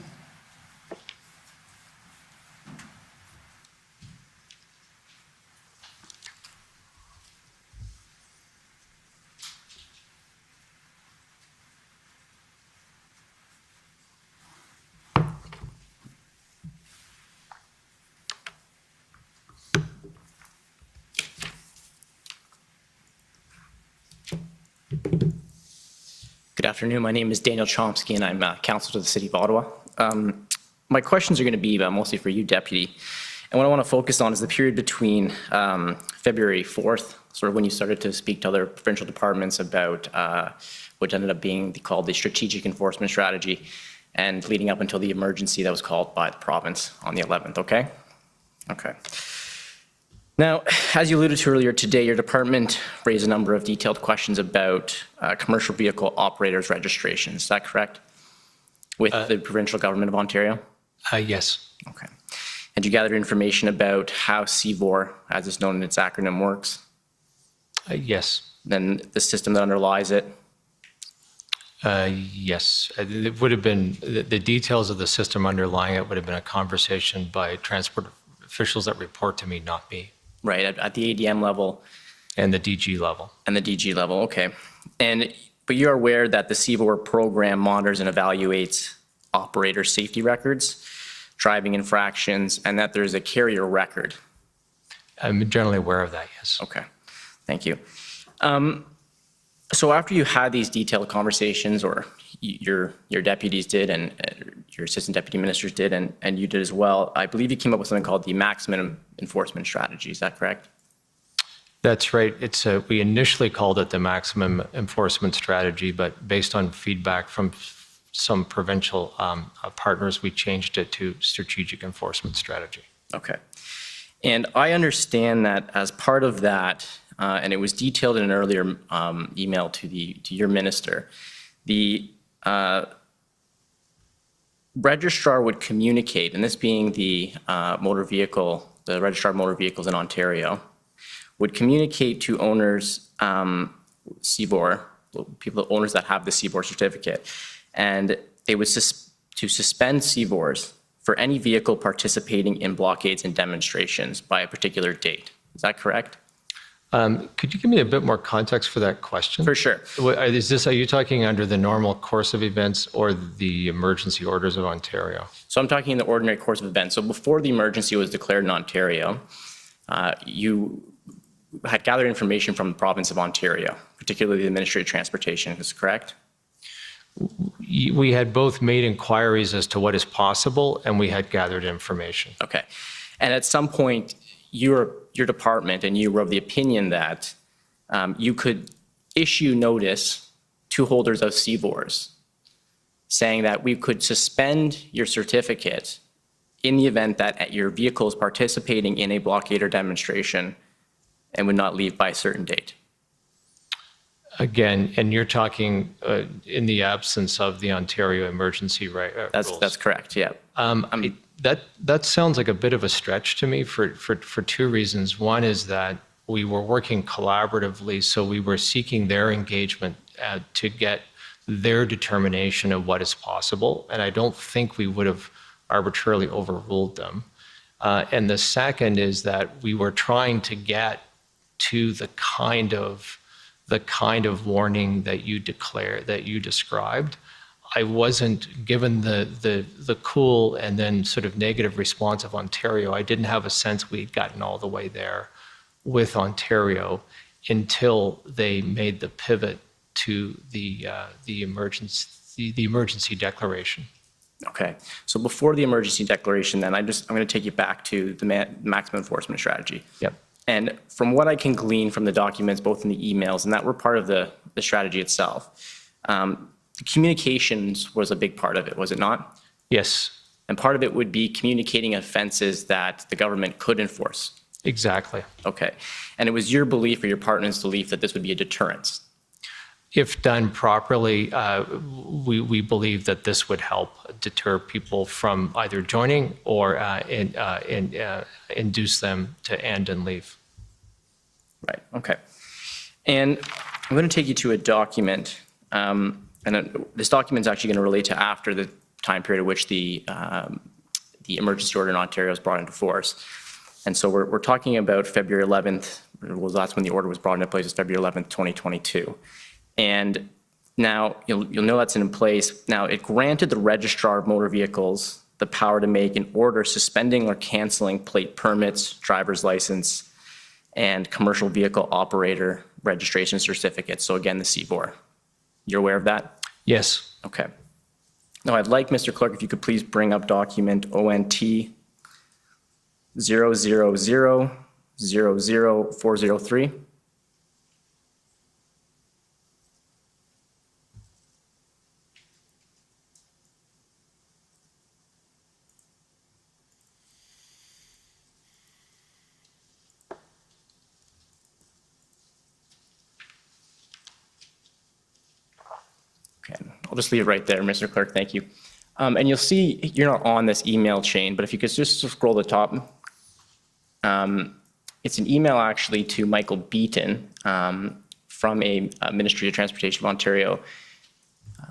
Good afternoon. My name is Daniel Chomsky, and I'm counsel to the City of Ottawa. My questions are going to be mostly for you, Deputy. And what I want to focus on is the period between February 4th, sort of when you started to speak to other provincial departments about what ended up being called the strategic enforcement strategy and leading up until the emergency that was called by the province on the 11th, okay? Okay. Now, as you alluded to earlier today, your department raised a number of detailed questions about commercial vehicle operators registration. Is that correct? With the provincial government of Ontario? Yes. Okay. And you gathered information about how CVOR, as it's known in its acronym, works? Yes. Then the system that underlies it? Yes. It would have been, the details of the system underlying it would have been a conversation by transport officials that report to me, not me. Right, at the ADM level. And the DG level. And the DG level, okay. But you're aware that the CVOR program monitors and evaluates operator safety records, driving infractions, and that there's a carrier record. I'm generally aware of that, yes. Okay, thank you. So after you had these detailed conversations, or your deputies did, and your assistant deputy ministers did, and you did as well, I believe you came up with something called the maximum enforcement strategy. Is that correct? That's right. We initially called it the maximum enforcement strategy, but based on feedback from some provincial partners, we changed it to strategic enforcement strategy. Okay. And I understand that as part of that, and it was detailed in an earlier email to your minister, the registrar would communicate, and this being the registrar of motor vehicles in Ontario, would communicate to owners, CVOR, owners that have the CVOR certificate, and they would to suspend CVORs for any vehicle participating in blockades and demonstrations by a particular date. Is that correct? Could you give me a bit more context for that question? For sure. Are you talking under the normal course of events or the emergency orders of Ontario? So I'm talking in the ordinary course of events. So before the emergency was declared in Ontario, you had gathered information from the province of Ontario, particularly the Ministry of Transportation. Is that correct? We had both made inquiries as to what is possible, and we had gathered information. Okay. And at some point, your department and you were of the opinion that you could issue notice to holders of CVORs saying that we could suspend your certificate in the event that your vehicle is participating in a blockade or demonstration and would not leave by a certain date. Again, and you're talking in the absence of the Ontario emergency rules. That's correct, yeah. That sounds like a bit of a stretch to me for two reasons. One is that we were working collaboratively, so we were seeking their engagement to get their determination of what is possible, and I don't think we would have arbitrarily overruled them. And the second is that we were trying to get to the kind of warning that you described. I wasn't, given the cool and then sort of negative response of Ontario, I didn't have a sense we'd gotten all the way there with Ontario until they made the pivot to the emergency declaration. Okay, so before the emergency declaration, then I'm going to take you back to the maximum enforcement strategy. Yep. And from what I can glean from the documents, both in the emails, and that were part of the strategy itself, the communications was a big part of it, was it not? Yes. And part of it would be communicating offenses that the government could enforce. Exactly. Okay. And it was your belief or your partner's belief that this would be a deterrence? If done properly, we believe that this would help deter people from either joining or induce them to end and leave. Right, okay. And I'm going to take you to a document, and this document is actually going to relate to after the time period at which the emergency order in Ontario was brought into force. And so we're talking about February 11th, well, that's when the order was brought into place, is February 11th, 2022. And now you'll know that's in place. Now it granted the registrar of motor vehicles the power to make an order suspending or canceling plate permits, driver's license, and commercial vehicle operator registration certificates. So again, the CVOR. You're aware of that? Yes. Okay. Now I'd like, Mr. Clerk, if you could please bring up document ONT 000-00403. just leave it right there, Mr. Clerk, thank you. And you'll see you're not on this email chain, but if you could just scroll to the top, it's an email actually to Michael Beaton from a Ministry of Transportation of Ontario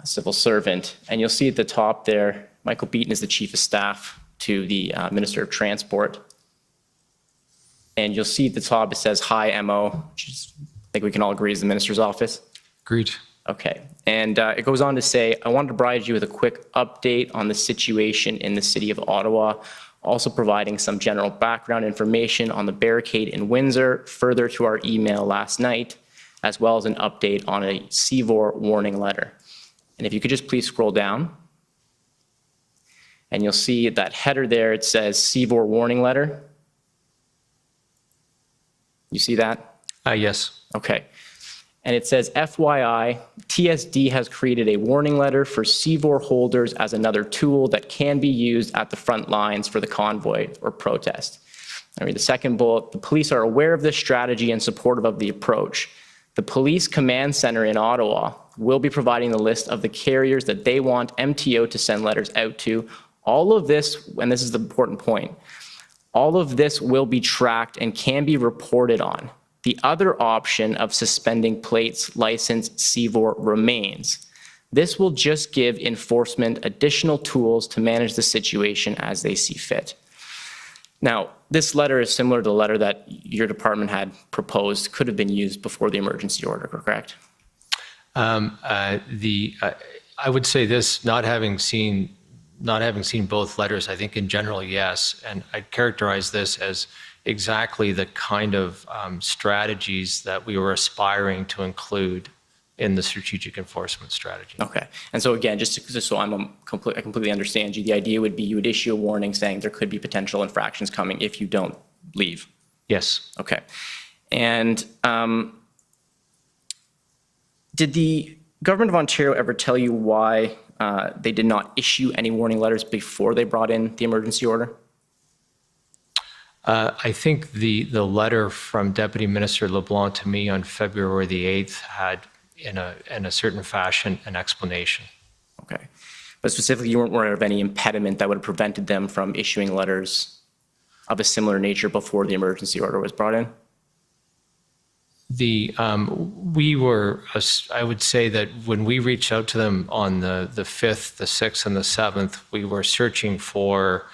civil servant. And you'll see at the top there, Michael Beaton is the Chief of Staff to the Minister of Transport. And you'll see at the top, it says, hi, MO, which is, I think we can all agree is the Minister's office. Agreed. Okay. And it goes on to say, I wanted to provide you with a quick update on the situation in the city of Ottawa, also providing some general background information on the barricade in Windsor, further to our email last night, as well as an update on a CVOR warning letter. And if you could just please scroll down, and you'll see that header there, it says CVOR warning letter. You see that? Yes. Okay. And it says, FYI, TSD has created a warning letter for CVOR holders as another tool that can be used at the front lines for the convoy or protest. I read the second bullet. The police are aware of this strategy and supportive of the approach. The Police Command Center in Ottawa will be providing the list of the carriers that they want MTO to send letters out to. All of this, and this is the important point, all of this will be tracked and can be reported on. The other option of suspending plates license CVOR remains. This will just give enforcement additional tools to manage the situation as they see fit. Now, this letter is similar to the letter that your department had proposed, could have been used before the emergency order, correct? I would say this, not having seen both letters, I think in general, yes. And I'd characterize this as exactly the kind of strategies that we were aspiring to include in the strategic enforcement strategy. Okay. And so again, just so I completely understand you, the idea would be you would issue a warning saying there could be potential infractions coming if you don't leave. Yes. Okay. And did the government of Ontario ever tell you why they did not issue any warning letters before they brought in the emergency order? I think the letter from Deputy Minister LeBlanc to me on February the 8th had, in a certain fashion, an explanation. Okay. But specifically, you weren't aware of any impediment that would have prevented them from issuing letters of a similar nature before the emergency order was brought in? I would say that when we reached out to them on the 5th, the 6th, and the 7th, we were searching for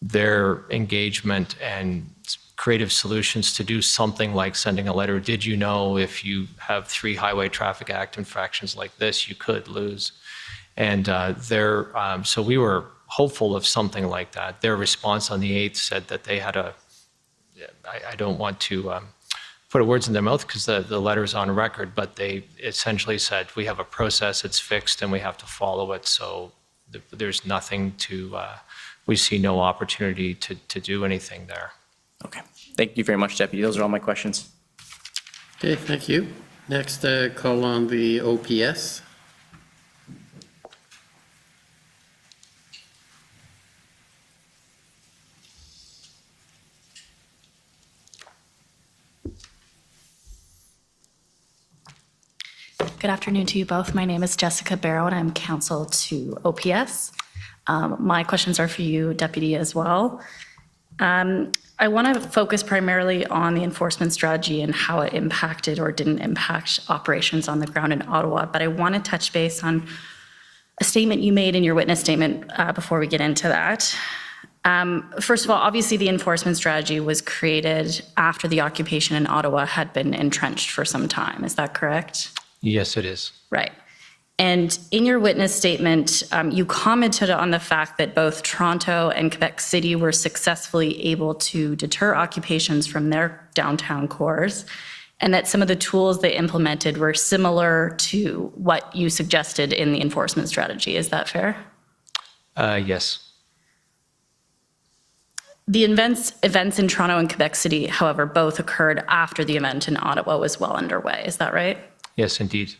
their engagement and creative solutions to do something like sending a letter. Did you know if you have 3 Highway Traffic Act infractions like this, you could lose? And so we were hopeful of something like that. Their response on the 8th said that they had I don't want to put words in their mouth because the letter's on record, but they essentially said, we have a process, it's fixed, and we have to follow it. So there's nothing to, we see no opportunity to do anything there. Okay. Thank you very much, Deputy. Those are all my questions. Okay, thank you. Next, call on the OPS. Good afternoon to you both. My name is Jessica Barrow, and I'm counsel to OPS. My questions are for you, Deputy, as well. I want to focus primarily on the enforcement strategy and how it impacted or didn't impact operations on the ground in Ottawa, but I want to touch base on a statement you made in your witness statement before we get into that. First of all, obviously the enforcement strategy was created after the occupation in Ottawa had been entrenched for some time. Is that correct? Yes, it is. Right. And in your witness statement, you commented on the fact that both Toronto and Quebec City were successfully able to deter occupations from their downtown cores, and that some of the tools they implemented were similar to what you suggested in the enforcement strategy. Is that fair? Yes. The events in Toronto and Quebec City, however, both occurred after the event in Ottawa was well underway. Is that right? Yes, indeed.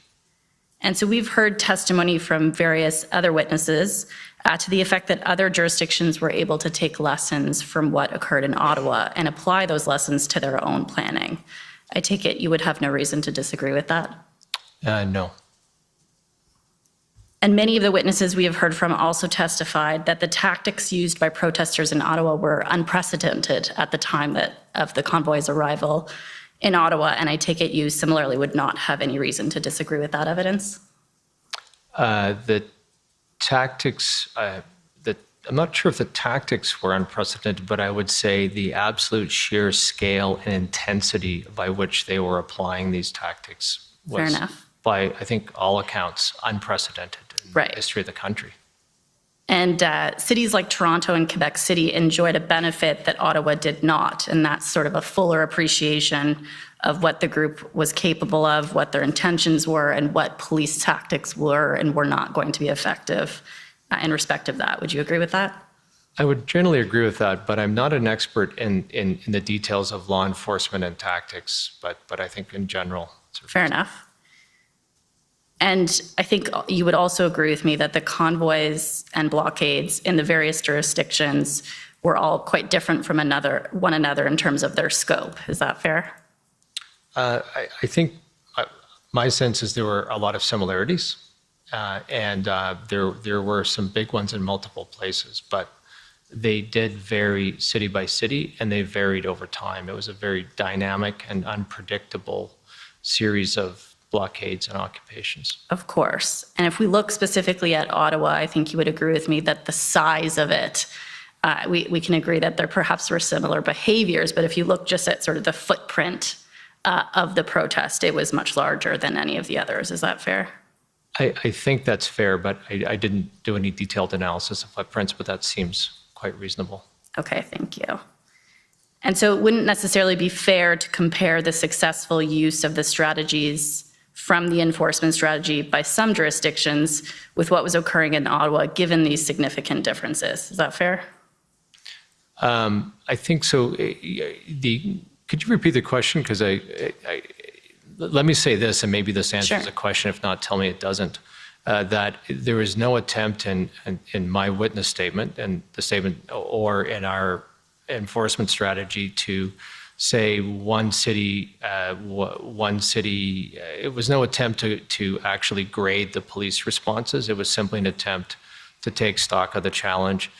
And so we've heard testimony from various other witnesses to the effect that other jurisdictions were able to take lessons from what occurred in Ottawa and apply those lessons to their own planning. I take it you would have no reason to disagree with that? No. And many of the witnesses we have heard from also testified that the tactics used by protesters in Ottawa were unprecedented at the time of the convoy's arrival in Ottawa. And I take it you similarly would not have any reason to disagree with that evidence? The tactics, I'm not sure if the tactics were unprecedented, but I would say the absolute sheer scale and intensity by which they were applying these tactics was, Fair enough. by I think all accounts, unprecedented in the history of the country. And cities like Toronto and Quebec City enjoyed a benefit that Ottawa did not, and that's sort of a fuller appreciation of what the group was capable of, what their intentions were, and what police tactics were and were not going to be effective in respect of that. Would you agree with that? I would generally agree with that, but I'm not an expert in the details of law enforcement and tactics, but I think in general. Fair enough. And I think you would also agree with me that the convoys and blockades in the various jurisdictions were all quite different from one another in terms of their scope. Is that fair? I think my sense is there were a lot of similarities, and there were some big ones in multiple places, but they did vary city by city, and they varied over time. It was a very dynamic and unpredictable series of blockades and occupations. Of course. And if we look specifically at Ottawa, I think you would agree with me that the size of it, we can agree that there perhaps were similar behaviors, but if you look just at sort of the footprint of the protest, it was much larger than any of the others. Is that fair? I think that's fair, but I didn't do any detailed analysis of footprints, but that seems quite reasonable. Okay, thank you. And so it wouldn't necessarily be fair to compare the successful use of the strategies from the enforcement strategy by some jurisdictions with what was occurring in Ottawa, given these significant differences. Is that fair? I think so. Could you repeat the question? Because let me say this, and maybe this answers the question. If not, tell me it doesn't. That there is no attempt in my witness statement and the statement or in our enforcement strategy to say one city, it was no attempt to actually grade the police responses. It was simply an attempt to take stock of the challenge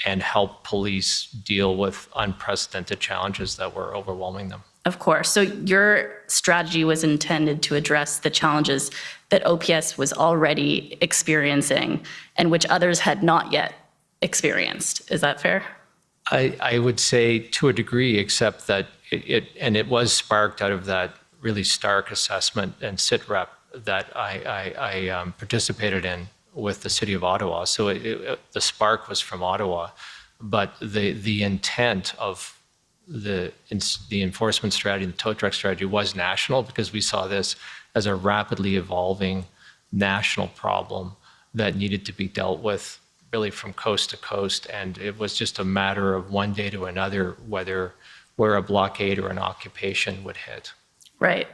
and help police deal with unprecedented challenges that were overwhelming them. Of course. So your strategy was intended to address the challenges that OPS was already experiencing and which others had not yet experienced. Is that fair? I would say to a degree, except that it was sparked out of that really stark assessment and sit-rep that I participated in with the city of Ottawa. So the spark was from Ottawa, but the intent of the enforcement strategy, the tow truck strategy was national, because we saw this as a rapidly evolving national problem that needed to be dealt with really from coast to coast, and it was just a matter of one day to another where a blockade or an occupation would hit. Right.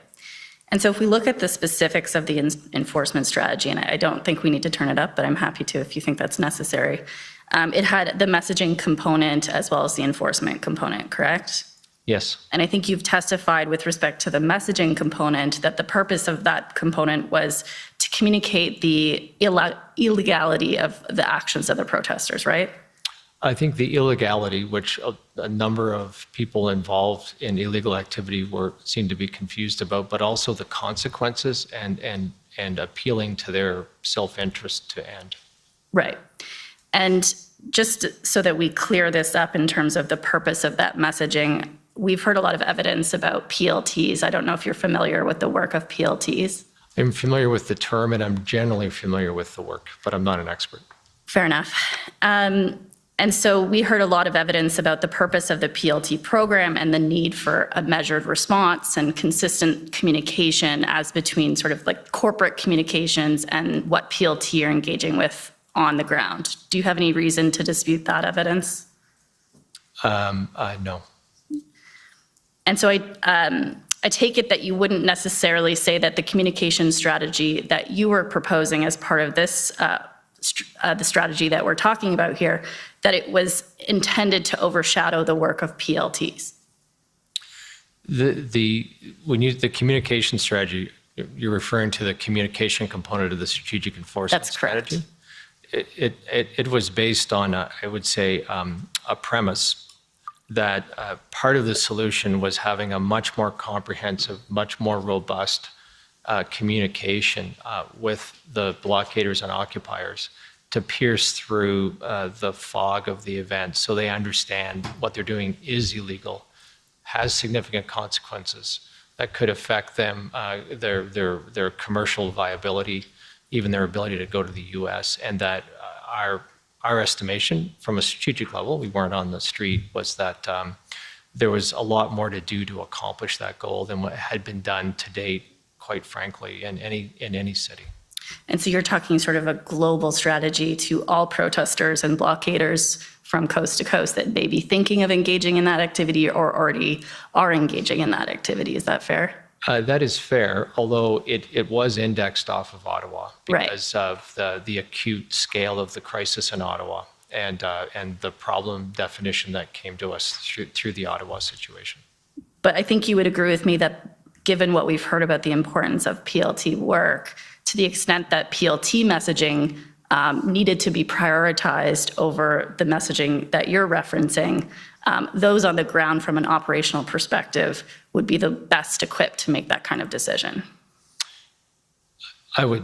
And so if we look at the specifics of the enforcement strategy, and I don't think we need to turn it up, but I'm happy to if you think that's necessary. It had the messaging component as well as the enforcement component, correct? Yes. And I think you've testified with respect to the messaging component that the purpose of that component was to communicate the illegality of the actions of the protesters, right? I think the illegality, which a number of people involved in illegal activity seemed to be confused about, but also the consequences and appealing to their self-interest to end. Right. And just so that we clear this up in terms of the purpose of that messaging, we've heard a lot of evidence about PLTs. I don't know if you're familiar with the work of PLTs. I'm familiar with the term, and I'm generally familiar with the work, but I'm not an expert. Fair enough. And so we heard a lot of evidence about the purpose of the PLT program and the need for a measured response and consistent communication as between sort of like corporate communications and what PLT are engaging with on the ground. Do you have any reason to dispute that evidence? No. And so I take it that you wouldn't necessarily say that the communication strategy that you were proposing as part of this, the strategy that we're talking about here, that it was intended to overshadow the work of PLTs. The communication strategy you're referring to the communication component of the strategic enforcement strategy? It was based on, I would say, a premise that part of the solution was having a much more comprehensive, much more robust communication with the blockaders and occupiers to pierce through the fog of the event so they understand what they're doing is illegal, has significant consequences that could affect them, their commercial viability, even their ability to go to the US, and that our estimation from a strategic level, we weren't on the street, was that there was a lot more to do to accomplish that goal than what had been done to date, quite frankly, in any city. And so you're talking sort of a global strategy to all protesters and blockaders from coast to coast that may be thinking of engaging in that activity or already are engaging in that activity. Is that fair? That is fair, although it was indexed off of Ottawa because of the acute scale of the crisis in Ottawa and the problem definition that came to us through the Ottawa situation. But I think you would agree with me that given what we've heard about the importance of PLT work, to the extent that PLT messaging needed to be prioritized over the messaging that you're referencing, those on the ground from an operational perspective would be the best equipped to make that kind of decision. I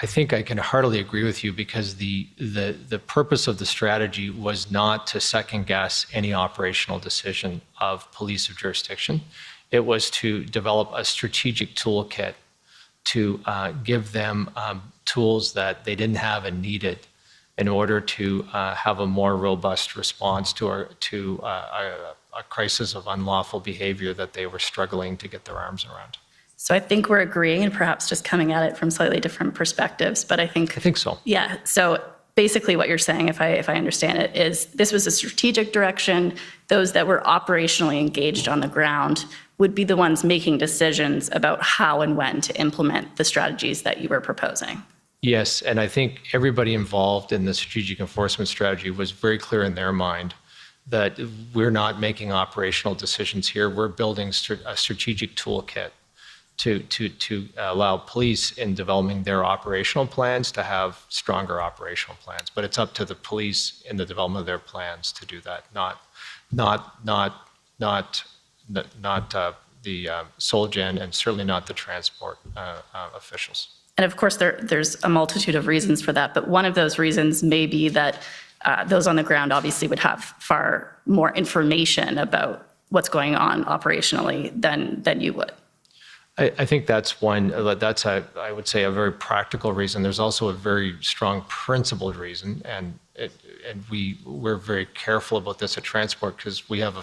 think I can heartily agree with you because the purpose of the strategy was not to second guess any operational decision of police of jurisdiction. It was to develop a strategic toolkit to give them tools that they didn't have and needed in order to have a more robust response to a crisis of unlawful behavior that they were struggling to get their arms around. So I think we're agreeing and perhaps just coming at it from slightly different perspectives, but I think so. Yeah, so basically what you're saying, if I understand it, is this was a strategic direction. Those that were operationally engaged on the ground would be the ones making decisions about how and when to implement the strategies that you were proposing. Yes, and I think everybody involved in the strategic enforcement strategy was very clear in their mind that we're not making operational decisions here. We're building a strategic toolkit to allow police in developing their operational plans to have stronger operational plans. But it's up to the police in the development of their plans to do that, not the Solgen and certainly not the transport officials. And of course, there's a multitude of reasons for that, but one of those reasons may be that those on the ground obviously would have far more information about what's going on operationally than you would. I think that's one, I would say, a very practical reason. There's also a very strong principled reason, and we're very careful about this at Transport because we have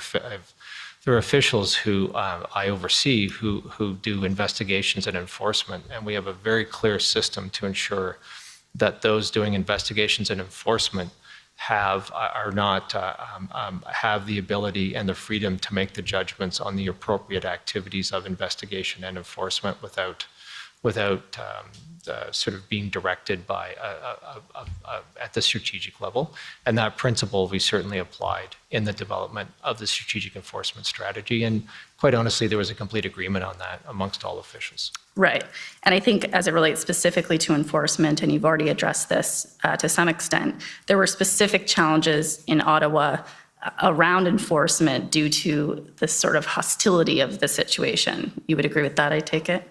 there are officials who I oversee who do investigations and enforcement, and we have a very clear system to ensure that those doing investigations and enforcement have the ability and the freedom to make the judgments on the appropriate activities of investigation and enforcement without sort of being directed by at the strategic level. And that principle we certainly applied in the development of the strategic enforcement strategy. And quite honestly, there was a complete agreement on that amongst all officials. Right. And I think as it relates specifically to enforcement, and you've already addressed this to some extent, there were specific challenges in Ottawa around enforcement due to the sort of hostility of the situation. You would agree with that, I take it?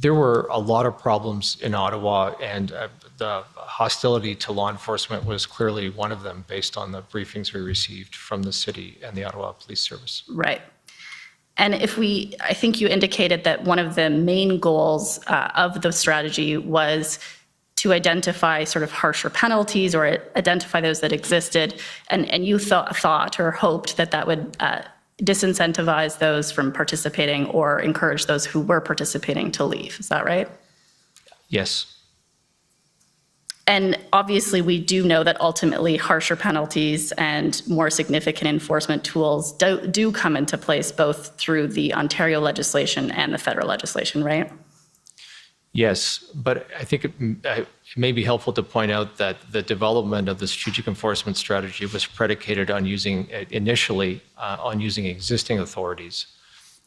There were a lot of problems in Ottawa, and the hostility to law enforcement was clearly one of them based on the briefings we received from the city and the Ottawa Police Service. Right. And I think you indicated that one of the main goals of the strategy was to identify sort of harsher penalties or identify those that existed, and you thought or hoped that would disincentivize those from participating or encourage those who were participating to leave. Is that right? Yes. And obviously, we do know that ultimately harsher penalties and more significant enforcement tools do come into place both through the Ontario legislation and the federal legislation, right? Yes, but I think it may be helpful to point out that the development of the strategic enforcement strategy was predicated on initially using existing authorities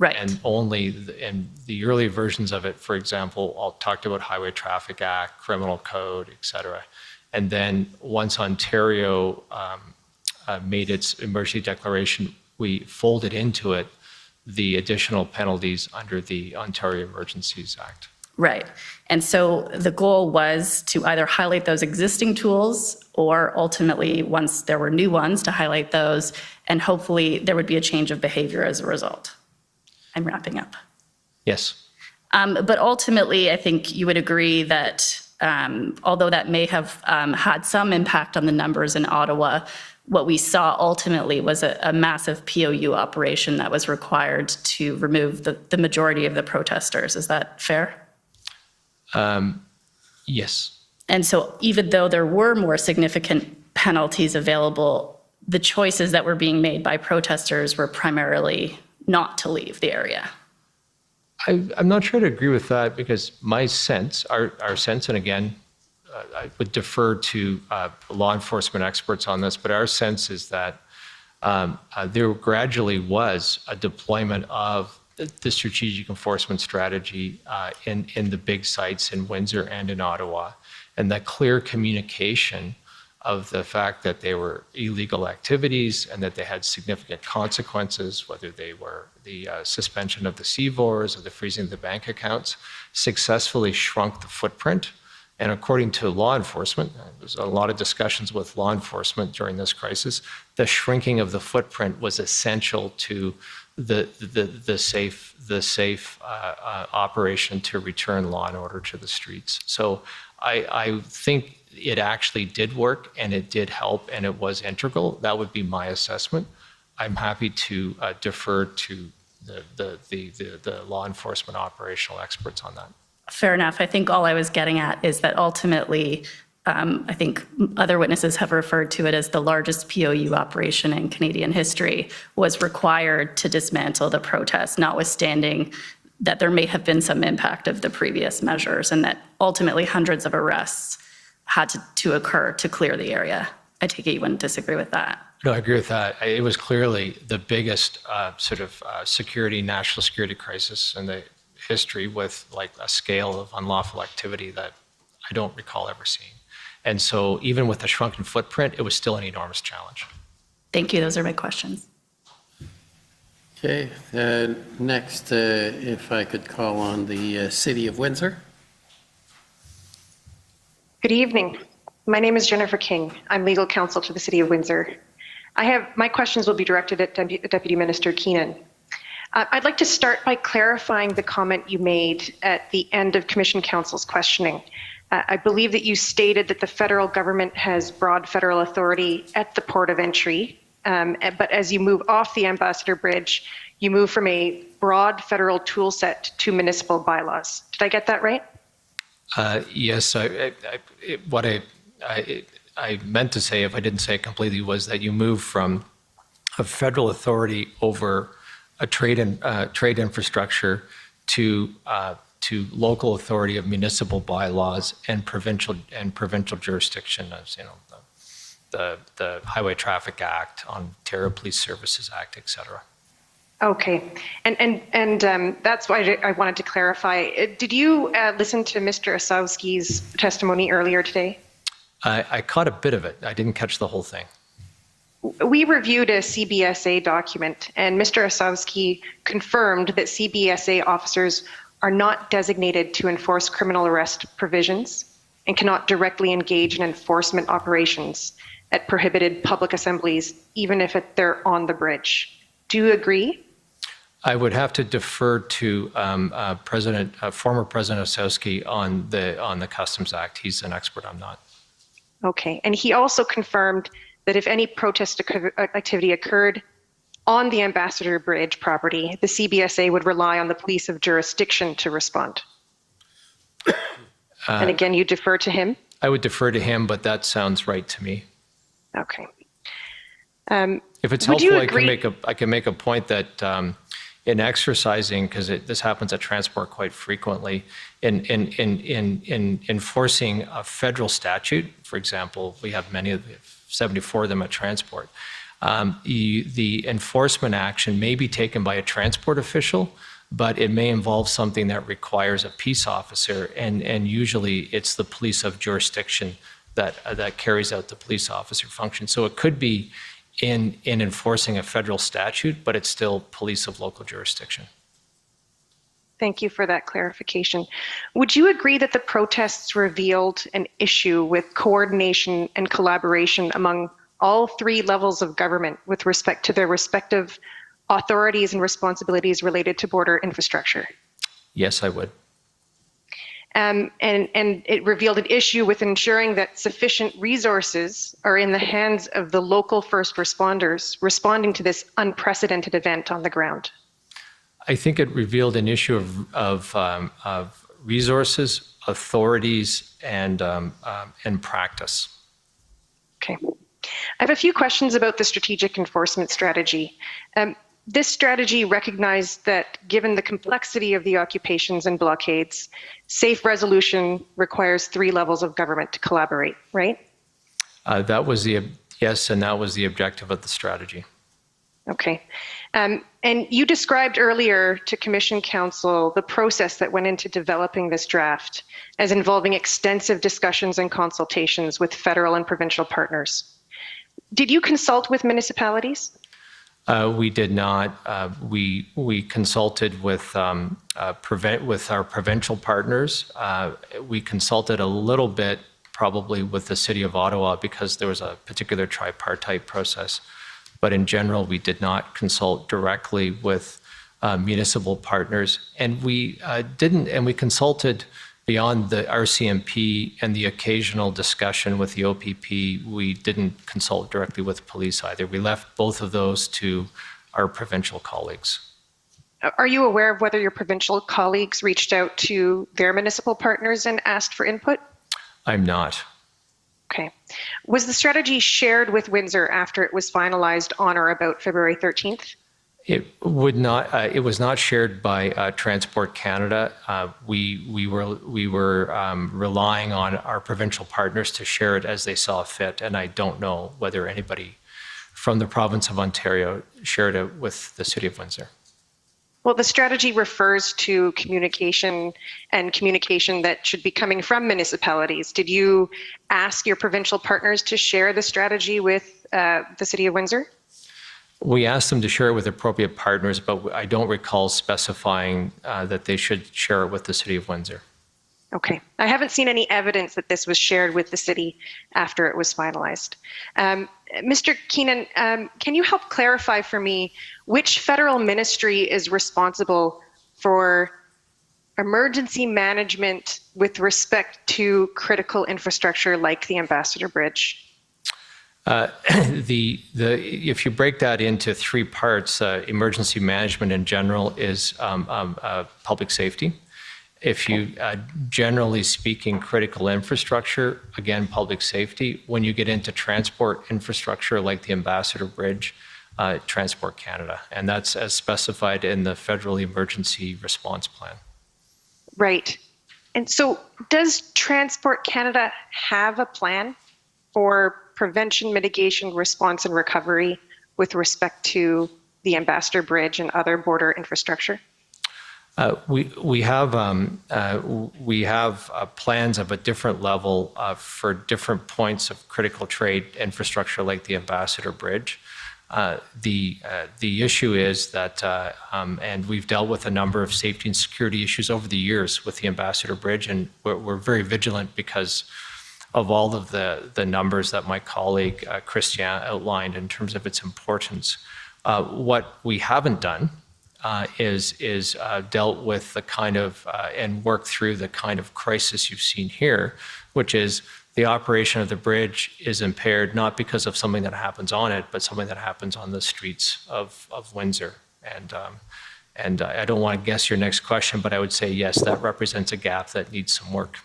Right. And only in the early versions of it, for example, I'll talk about Highway Traffic Act, Criminal Code, et cetera. And then once Ontario made its emergency declaration, we folded into it the additional penalties under the Ontario Emergencies Act. Right. And so the goal was to either highlight those existing tools or ultimately, once there were new ones, to highlight those, and hopefully there would be a change of behavior as a result. I'm wrapping up. Yes. But ultimately, I think you would agree that although that may have had some impact on the numbers in Ottawa, what we saw ultimately was a massive POU operation that was required to remove the majority of the protesters. Is that fair? Yes. And so even though there were more significant penalties available, the choices that were being made by protesters were primarily not to leave the area. I'm not sure to agree with that, because my sense, our sense, and again, I would defer to law enforcement experts on this, but our sense is that there gradually was a deployment of the strategic enforcement strategy in the big sites in Windsor and in Ottawa, and that clear communication of the fact that they were illegal activities and that they had significant consequences, whether they were the suspension of the CVORs or the freezing of the bank accounts, successfully shrunk the footprint. And according to law enforcement, there's a lot of discussions with law enforcement during this crisis, the shrinking of the footprint was essential to the safe operation to return law and order to the streets. So I think it actually did work, and it did help, and it was integral. That would be my assessment. I'm happy to defer to the law enforcement operational experts on that. Fair enough. I think all I was getting at is that ultimately, I think other witnesses have referred to it as the largest POU operation in Canadian history, was required to dismantle the protests, notwithstanding that there may have been some impact of the previous measures, and that ultimately hundreds of arrests had to occur to clear the area. I take it you wouldn't disagree with that. No, I agree with that. It was clearly the biggest national security crisis in the history, with like a scale of unlawful activity that I don't recall ever seeing. And so even with the shrunken footprint, it was still an enormous challenge. Thank you. Those are my questions. Okay. Next, if I could call on the City of Windsor. Good evening. My name is Jennifer King. I'm legal counsel to the City of Windsor. My questions will be directed at Deputy Minister Keenan. I'd like to start by clarifying the comment you made at the end of Commission Counsel's questioning. I believe that you stated that the federal government has broad federal authority at the port of entry, but as you move off the Ambassador Bridge, you move from a broad federal tool set to municipal bylaws. Did I get that right? Yes. What I meant to say, if I didn't say it completely, was that you move from a federal authority over a trade infrastructure to local authority of municipal bylaws and provincial jurisdiction, as the Highway Traffic Act, Ontario Police Services Act, et cetera. Okay, and that's why I wanted to clarify. Did you listen to Mr. Ossowski's testimony earlier today? I caught a bit of it. I didn't catch the whole thing. We reviewed a CBSA document, and Mr. Ossowski confirmed that CBSA officers are not designated to enforce criminal arrest provisions and cannot directly engage in enforcement operations at prohibited public assemblies, even if they're on the bridge. Do you agree? I would have to defer to former President Ossowski on the Customs Act. He's an expert. I'm not. Okay, and he also confirmed that if any protest activity occurred on the Ambassador Bridge property, the CBSA would rely on the police of jurisdiction to respond. And again, you defer to him? I would defer to him, but that sounds right to me. Okay. If it's helpful, I can make a point that in exercising, because this happens at transport quite frequently, in enforcing a federal statute, for example, we have 74 of them at transport. The enforcement action may be taken by a transport official, but it may involve something that requires a peace officer, and usually it's the police of jurisdiction that carries out the police officer function. So it could be in enforcing a federal statute, but it's still police of local jurisdiction. Thank you for that clarification. Would you agree that the protests revealed an issue with coordination and collaboration among all three levels of government with respect to their respective authorities and responsibilities related to border infrastructure? Yes, I would. And it revealed an issue with ensuring that sufficient resources are in the hands of the local first responders responding to this unprecedented event on the ground. I think it revealed an issue of resources, authorities, and practice. Okay. I have a few questions about the strategic enforcement strategy. This strategy recognized that given the complexity of the occupations and blockades, safe resolution requires three levels of government to collaborate, right? That was yes, and that was the objective of the strategy. Okay. And you described earlier to Commission Council the process that went into developing this draft as involving extensive discussions and consultations with federal and provincial partners. Did you consult with municipalities? We did not. We consulted with our provincial partners. We consulted a little bit probably with the City of Ottawa because there was a particular tripartite process. But in general, we did not consult directly with municipal partners. And we we consulted beyond the RCMP and the occasional discussion with the OPP. We didn't consult directly with police either. We left both of those to our provincial colleagues. Are you aware of whether your provincial colleagues reached out to their municipal partners and asked for input? I'm not. Okay. Was the strategy shared with Windsor after it was finalized on or about February 13th? It would not. It was not shared by Transport Canada. We were relying on our provincial partners to share it as they saw fit, and I don't know whether anybody from the province of Ontario shared it with the City of Windsor. Well, the strategy refers to communication and communication that should be coming from municipalities. Did you ask your provincial partners to share the strategy with the City of Windsor? We asked them to share it with appropriate partners, but I don't recall specifying that they should share it with the City of Windsor. Okay. I haven't seen any evidence that this was shared with the city after it was finalized. Mr. Keenan, can you help clarify for me which federal ministry is responsible for emergency management with respect to critical infrastructure like the Ambassador Bridge? If you break that into three parts, emergency management in general is public safety. If you, generally speaking, critical infrastructure, again, public safety. When you get into transport infrastructure like the Ambassador Bridge, Transport Canada. And that's as specified in the Federal Emergency Response Plan. Right. And so does Transport Canada have a plan for prevention, mitigation, response, and recovery with respect to the Ambassador Bridge and other border infrastructure? We have plans of a different level for different points of critical trade infrastructure like the Ambassador Bridge. The issue is that, and we've dealt with a number of safety and security issues over the years with the Ambassador Bridge, and we're very vigilant because of all of the numbers that my colleague Christian outlined in terms of its importance. What we haven't done is dealt with the kind of, and worked through the kind of crisis you've seen here, which is the operation of the bridge is impaired not because of something that happens on it, but something that happens on the streets of Windsor. And I don't want to guess your next question, but I would say yes, that represents a gap that needs some work.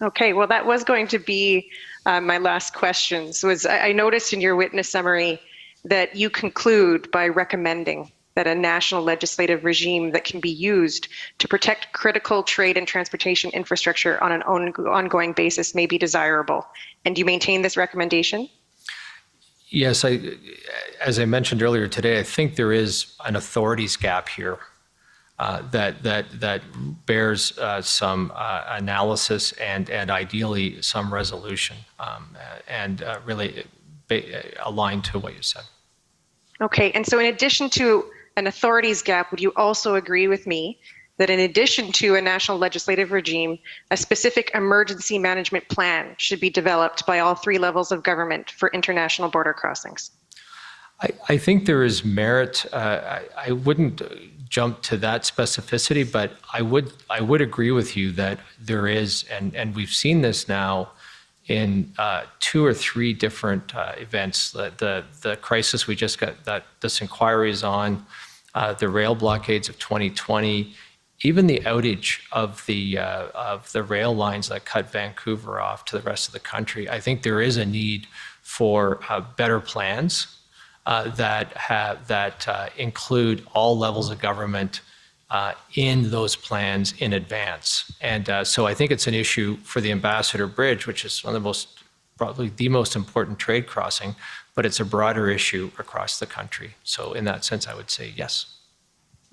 Okay, well, that was going to be my last question. So I noticed in your witness summary that you conclude by recommending that a national legislative regime that can be used to protect critical trade and transportation infrastructure on an ongoing basis may be desirable. And do you maintain this recommendation? Yes, as I mentioned earlier today, I think there is an authorities gap here that bears some analysis and ideally some resolution, and really aligned to what you said. Okay, and so in addition to an authorities gap, would you also agree with me that in addition to a national legislative regime, a specific emergency management plan should be developed by all 3 levels of government for international border crossings? I think there is merit. I wouldn't jump to that specificity, but I would agree with you that there is, and we've seen this now in 2 or 3 different events. The crisis we just got, that this inquiry is on, the rail blockades of 2020, even the outage of the rail lines that cut Vancouver off to the rest of the country. I think there is a need for better plans that include all levels of government in those plans in advance. And so I think it's an issue for the Ambassador Bridge, which is one of the probably the most important trade crossing, but it's a broader issue across the country. So in that sense, I would say yes.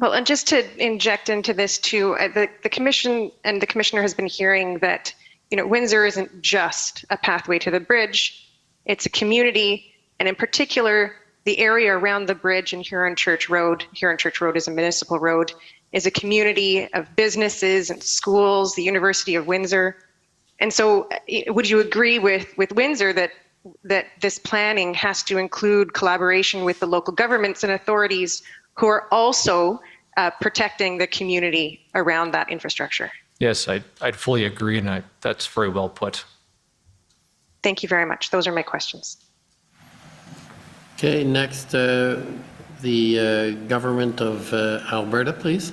Well, and just to inject into this too, the Commission and the Commissioner has been hearing that, Windsor isn't just a pathway to the bridge, it's a community, and in particular, the area around the bridge in Huron Church Road is a municipal road, is a community of businesses and schools, the University of Windsor. And so would you agree with Windsor that this planning has to include collaboration with the local governments and authorities who are also protecting the community around that infrastructure? Yes, I'd fully agree, and that's very well put. Thank you very much. Those are my questions. Okay, next, the government of Alberta, please.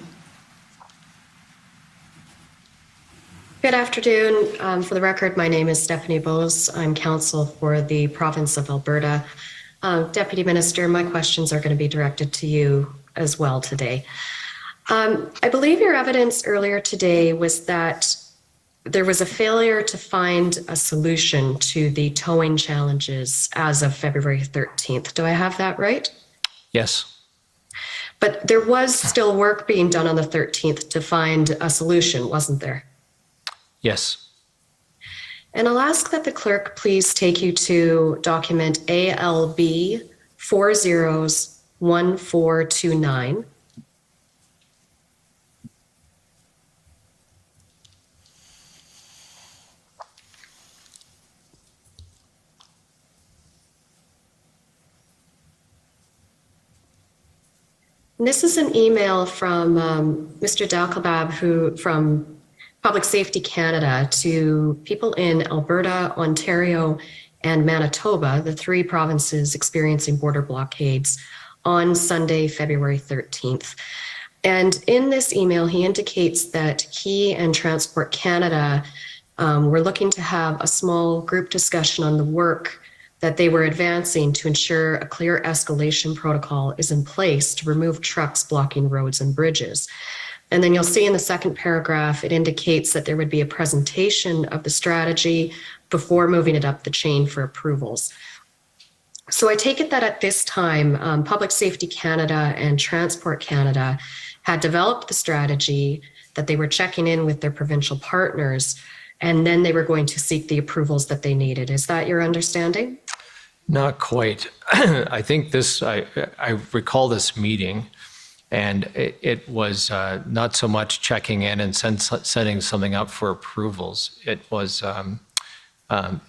Good afternoon. For the record, my name is Stephanie Bose. I'm counsel for the province of Alberta. Deputy Minister, my questions are going to be directed to you as well today. I believe your evidence earlier today was that there was a failure to find a solution to the towing challenges as of February 13th. Do I have that right? Yes. But there was still work being done on the 13th to find a solution, wasn't there? Yes. And I'll ask that the clerk please take you to document ALB 401429. This is an email from Mr. Dalkebab, from Public Safety Canada, to people in Alberta, Ontario, and Manitoba, the 3 provinces experiencing border blockades, on Sunday, February 13th. And in this email, he indicates that he and Transport Canada were looking to have a small group discussion on the work that they were advancing to ensure a clear escalation protocol is in place to remove trucks blocking roads and bridges. And then you'll see in the second paragraph, it indicates that there would be a presentation of the strategy before moving it up the chain for approvals. So I take it that at this time, Public Safety Canada and Transport Canada had developed the strategy, that they were checking in with their provincial partners, and then they were going to seek the approvals that they needed. Is that your understanding? Not quite. I think this, I recall this meeting, and it was not so much checking in and setting something up for approvals. It was,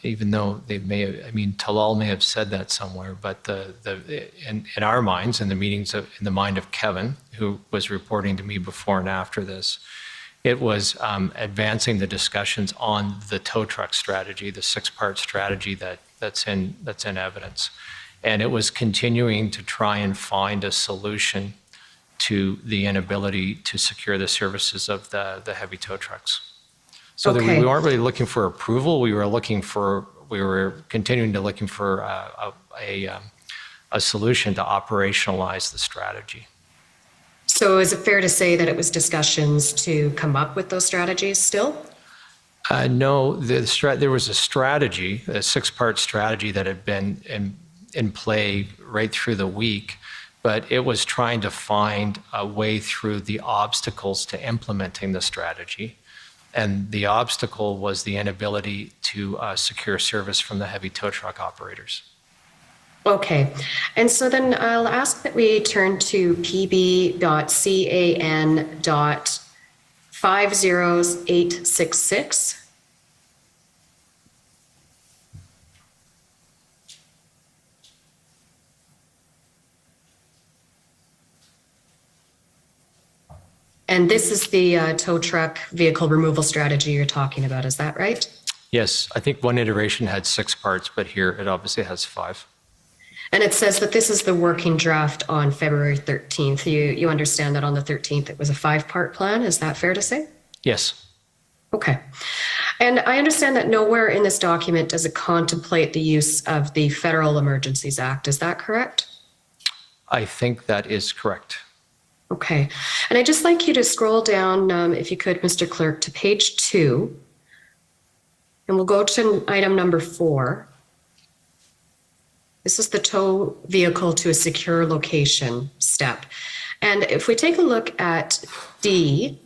even though they may have, Talal may have said that somewhere, but in our minds, in the meetings in the mind of Kevin, who was reporting to me before and after this, it was advancing the discussions on the tow truck strategy, the 6-part strategy that's in evidence. And it was continuing to try and find a solution to the inability to secure the services of the heavy tow trucks. So we weren't really looking for approval. We were continuing to looking for a solution to operationalize the strategy. So is it fair to say that it was discussions to come up with those strategies still? No, there was a strategy, a 6-part strategy that had been in play right through the week, but it was trying to find a way through the obstacles to implementing the strategy. And the obstacle was the inability to secure service from the heavy tow truck operators. Okay, and so then I'll ask that we turn to pb.can.50866. And this is the tow truck vehicle removal strategy you're talking about, is that right? Yes, I think one iteration had 6 parts, but here it obviously has 5. And it says that this is the working draft on February 13th. You understand that on the 13th it was a 5-part plan, is that fair to say? Yes. Okay. And I understand that nowhere in this document does it contemplate the use of the Federal Emergencies Act, is that correct? I think that is correct. Okay. And I'd just like you to scroll down, if you could, Mr. Clerk, to page 2. And we'll go to item number 4. This is the tow vehicle to a secure location step. And if we take a look at D,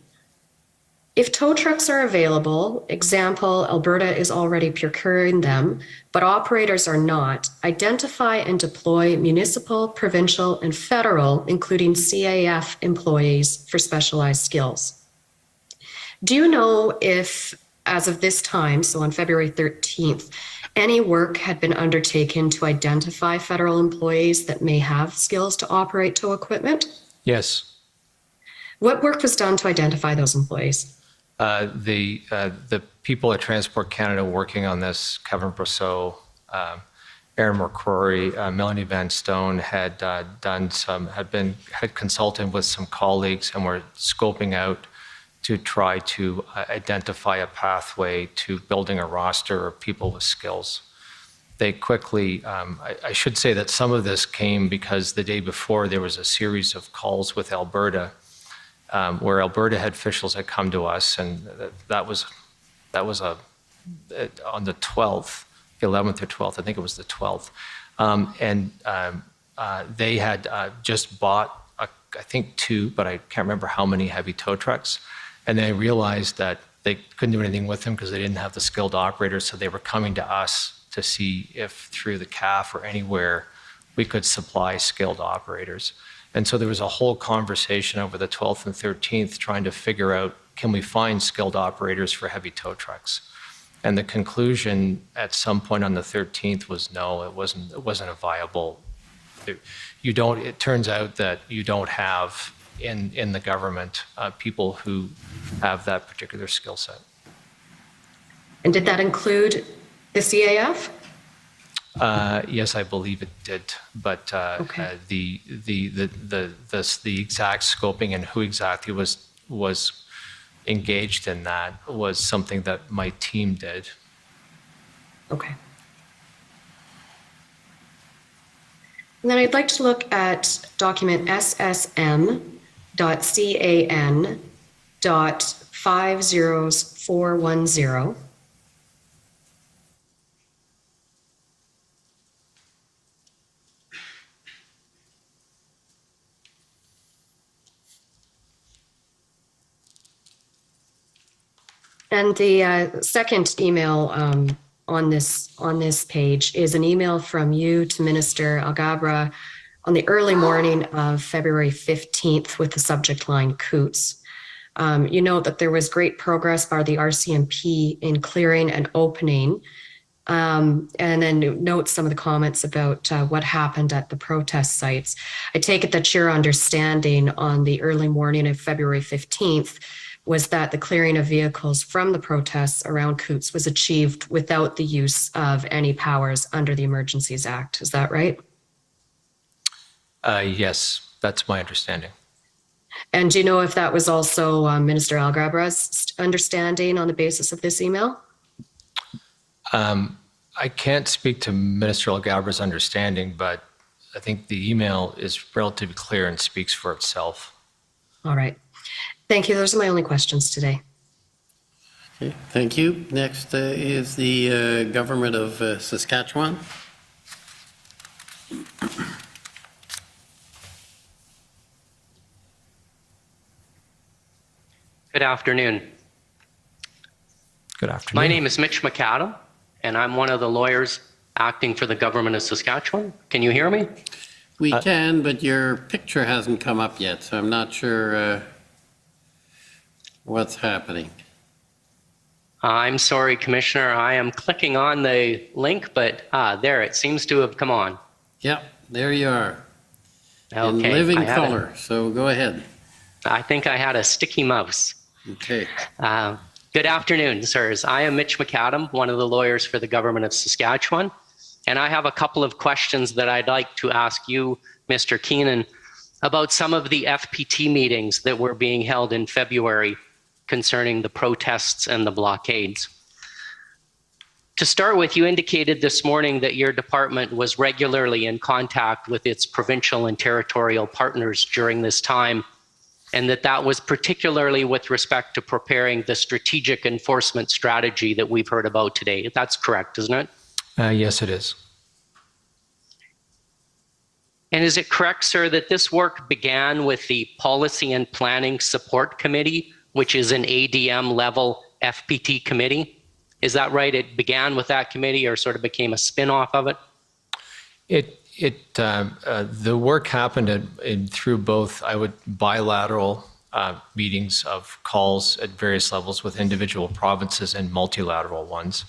if tow trucks are available, example, Alberta is already procuring them, but operators are not, identify and deploy municipal, provincial, and federal, including CAF employees for specialized skills. Do you know if, as of this time, so on February 13th, any work had been undertaken to identify federal employees that may have skills to operate tow equipment? Yes. What work was done to identify those employees? The people at Transport Canada working on this, Kevin Brousseau, Aaron McCrory, Melanie Van Stone had consulted with some colleagues and were scoping out to try to identify a pathway to building a roster of people with skills. They quickly, I should say that some of this came because the day before there was a series of calls with Alberta where Alberta head officials had come to us, and that was on the 12th, the 11th or 12th, I think it was the 12th. They had just bought, I think 2, but I can't remember how many heavy tow trucks. And they realized that they couldn't do anything with them because they didn't have the skilled operators, so they were coming to us to see if through the CAF or anywhere we could supply skilled operators. And so there was a whole conversation over the 12th and 13th trying to figure out, can we find skilled operators for heavy tow trucks? And the conclusion at some point on the 13th was no, it wasn't a viable. It turns out that you don't have in the government people who have that particular skill set. And did that include the CAF? Yes, I believe it did, but okay. the exact scoping and who exactly was engaged in that was something that my team did. Okay. And then I'd like to look at document SSM.CAN.50410. And the second email on this page is an email from you to Minister Alghabra on the early morning of February 15th with the subject line Coots. You note that there was great progress by the RCMP in clearing and opening, and then note some of the comments about what happened at the protest sites. I take it that your understanding on the early morning of February 15th was that the clearing of vehicles from the protests around Coots was achieved without the use of any powers under the Emergencies Act. Is that right? Yes, that's my understanding. And do you know if that was also Minister Alghabra's understanding on the basis of this email? I can't speak to Minister Alghabra's understanding, but I think the email is relatively clear and speaks for itself. All right. Thank you. Those are my only questions today. Okay, thank you. Next is the Government of Saskatchewan. Good afternoon. Good afternoon. My name is Mitch McAdam, and I'm one of the lawyers acting for the government of Saskatchewan. Can you hear me? We can, but your picture hasn't come up yet, so I'm not sure what's happening. I'm sorry, Commissioner. I am clicking on the link, but there, it seems to have come on. Yep, there you are. Okay. In living color, so go ahead. I think I had a sticky mouse. Okay. Good afternoon, sirs. I am Mitch McAdam, one of the lawyers for the government of Saskatchewan, and I have a couple of questions that I'd like to ask you, Mr. Keenan, about some of the FPT meetings that were being held in February concerning the protests and the blockades. To start with, you indicated this morning that your department was regularly in contact with its provincial and territorial partners during this time, and that was particularly with respect to preparing the strategic enforcement strategy that we've heard about today. That's correct, isn't it? Yes, it is. And is it correct, sir, that this work began with the Policy and Planning Support Committee, which is an ADM level FPT committee? Is that right? It began with that committee or sort of became a spin-off of it? The work happened through both, bilateral meetings of calls at various levels with individual provinces and multilateral ones,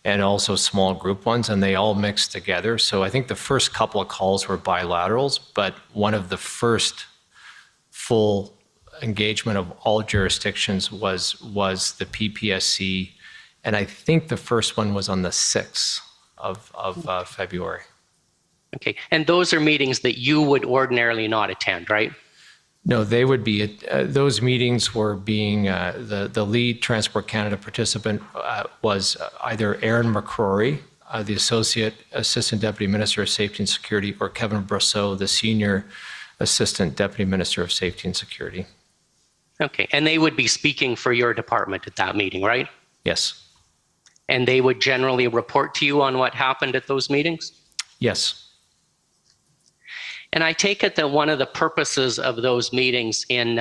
and also small group ones, and they all mixed together. So I think the first couple of calls were bilaterals, but one of the first full engagement of all jurisdictions was the PPSC, and I think the first one was on the 6th of February. Okay, and those are meetings that you would ordinarily not attend, right? No, they would be, those meetings were being, the lead Transport Canada participant was either Aaron McCrory, the Assistant Deputy Minister of Safety and Security, or Kevin Brosseau, the Senior Assistant Deputy Minister of Safety and Security. Okay, and they would be speaking for your department at that meeting, right? Yes. And they would generally report to you on what happened at those meetings? Yes. And I take it that one of the purposes of those meetings in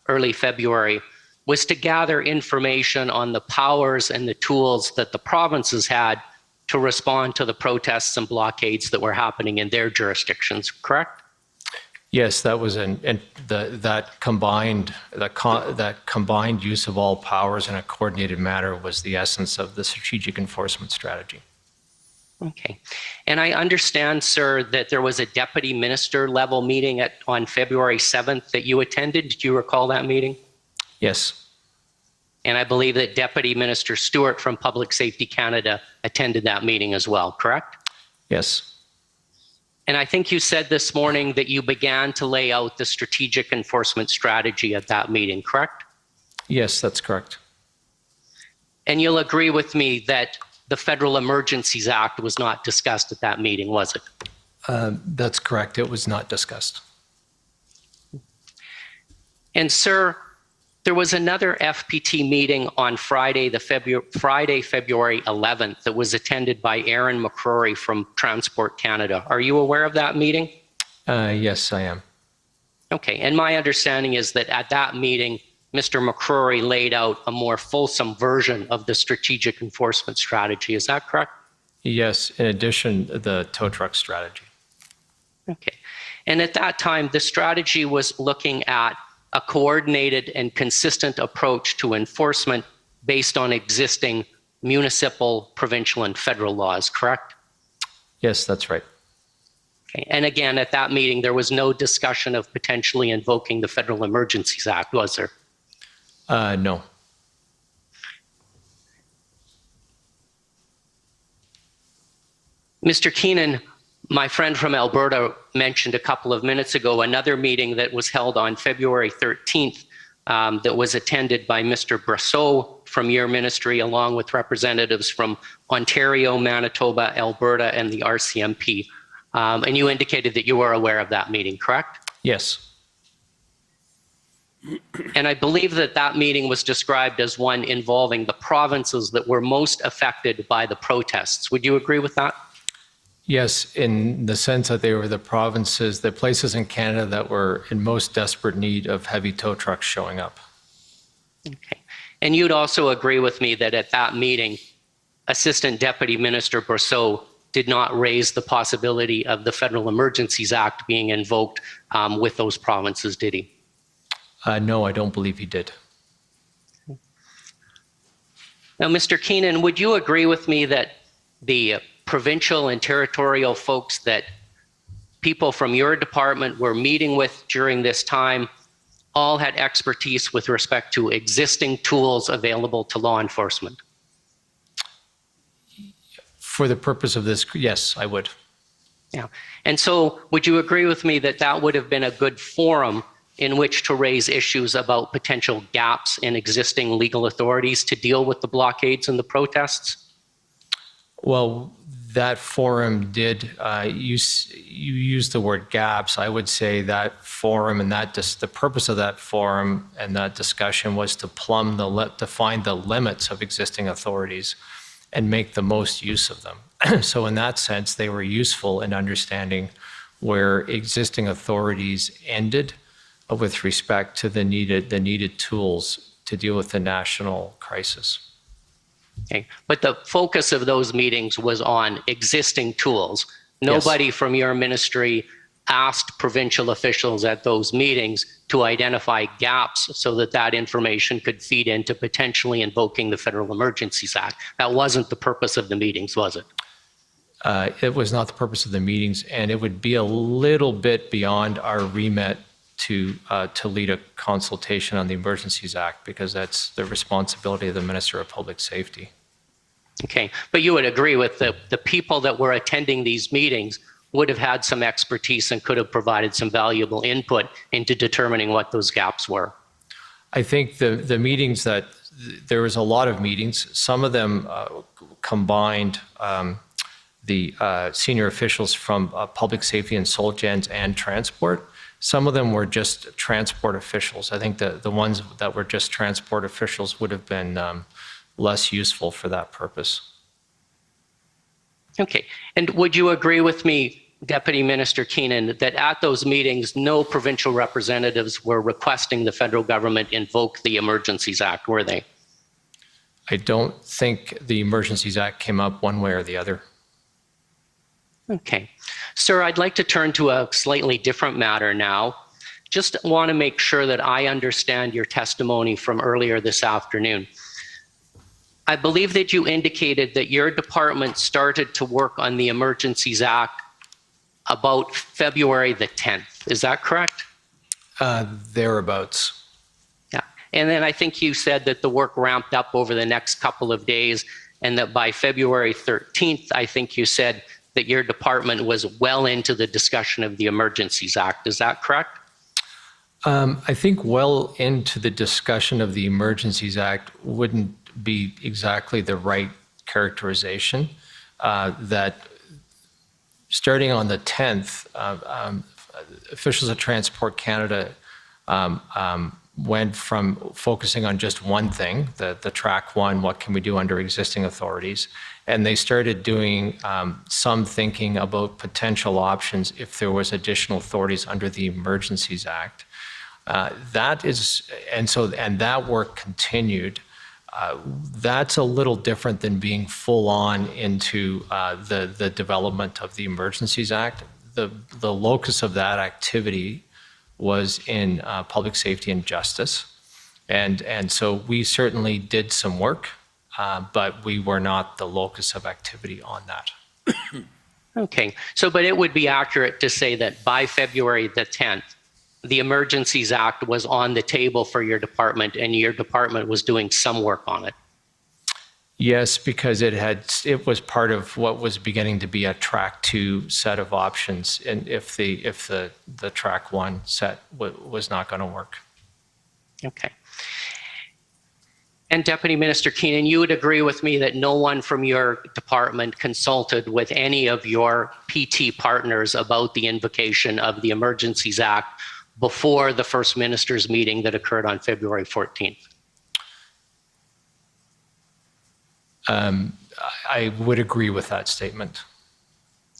early February was to gather information on the powers and the tools that the provinces had to respond to the protests and blockades that were happening in their jurisdictions, correct? Yes, that was that combined use of all powers in a coordinated manner was the essence of the strategic enforcement strategy. Okay. And I understand, sir, that there was a deputy minister level meeting on February 7th that you attended. Did you recall that meeting? Yes. And I believe that Deputy Minister Stewart from Public Safety Canada attended that meeting as well, correct? Yes. And I think you said this morning that you began to lay out the strategic enforcement strategy at that meeting, correct? Yes, that's correct. And you'll agree with me that the Federal Emergencies Act was not discussed at that meeting, was it? That's correct. It was not discussed. And sir, there was another FPT meeting on Friday, February 11th that was attended by Aaron McCrory from Transport Canada. Are you aware of that meeting? Yes, I am. Okay, and my understanding is that at that meeting, Mr. McCrory laid out a more fulsome version of the strategic enforcement strategy. Is that correct? Yes, in addition, the tow truck strategy. Okay. And at that time, the strategy was looking at a coordinated and consistent approach to enforcement based on existing municipal, provincial, and federal laws, correct? Yes, that's right. Okay. And again, at that meeting, there was no discussion of potentially invoking the Federal Emergencies Act, was there? No. Mr. Keenan, my friend from Alberta mentioned a couple of minutes ago another meeting that was held on February 13th that was attended by Mr. Brosseau from your ministry, along with representatives from Ontario, Manitoba, Alberta, and the RCMP. And you indicated that you were aware of that meeting, correct? Yes. And I believe that that meeting was described as one involving the provinces that were most affected by the protests. Would you agree with that? Yes, in the sense that they were the provinces, the places in Canada that were in most desperate need of heavy tow trucks showing up. Okay. And you'd also agree with me that at that meeting, Assistant Deputy Minister Brousseau did not raise the possibility of the Federal Emergencies Act being invoked with those provinces, did he? No, I don't believe he did. Now, Mr. Keenan, would you agree with me that the provincial and territorial folks that people from your department were meeting with during this time all had expertise with respect to existing tools available to law enforcement? For the purpose of this, yes, I would. Yeah. And so would you agree with me that that would have been a good forum in which to raise issues about potential gaps in existing legal authorities to deal with the blockades and the protests? Well, that forum did, you used the word gaps. I would say that forum and the purpose of that forum and that discussion was to to find the limits of existing authorities and make the most use of them. So in that sense, they were useful in understanding where existing authorities ended with respect to the needed tools to deal with the national crisis. Okay. But the focus of those meetings was on existing tools. Nobody from your ministry asked provincial officials at those meetings to identify gaps so that that information could feed into potentially invoking the Federal Emergencies Act. That wasn't the purpose of the meetings, was it? It was not the purpose of the meetings, and it would be a little bit beyond our remit to lead a consultation on the Emergencies Act, because that's the responsibility of the Minister of Public Safety. Okay, but you would agree with the people that were attending these meetings would have had some expertise and could have provided some valuable input into determining what those gaps were. I think the meetings there was a lot of meetings. Some of them combined the senior officials from public safety and Solgens and transport. Some of them were just transport officials. I think the ones that were just transport officials would have been less useful for that purpose. Okay, and would you agree with me, Deputy Minister Keenan, that at those meetings, no provincial representatives were requesting the federal government invoke the Emergencies Act, were they? I don't think the Emergencies Act came up one way or the other. Okay. Sir, I'd like to turn to a slightly different matter now. Just want to make sure that I understand your testimony from earlier this afternoon. I believe that you indicated that your department started to work on the Emergencies Act about February the 10th. Is that correct? Thereabouts. Yeah. And then I think you said that the work ramped up over the next couple of days, and that by February 13th, I think you said that your department was well into the discussion of the Emergencies Act. Is that correct? I think well into the discussion of the Emergencies Act wouldn't be exactly the right characterization. That starting on the 10th, officials at Transport Canada went from focusing on just one thing, the track one, what can we do under existing authorities, and they started doing some thinking about potential options if there was additional authorities under the Emergencies Act. And that work continued. That's a little different than being full on into the development of the Emergencies Act. The locus of that activity was in public safety and justice. And so we certainly did some work, but we were not the locus of activity on that. Okay, so but it would be accurate to say that by February the 10th, the Emergencies Act was on the table for your department and your department was doing some work on it. Yes, because it was part of what was beginning to be a track 2 set of options, and if the track 1 set was not going to work. Okay. And Deputy Minister Keenan, you would agree with me that no one from your department consulted with any of your PT partners about the invocation of the Emergencies Act before the First Minister's meeting that occurred on February 14th? I would agree with that statement.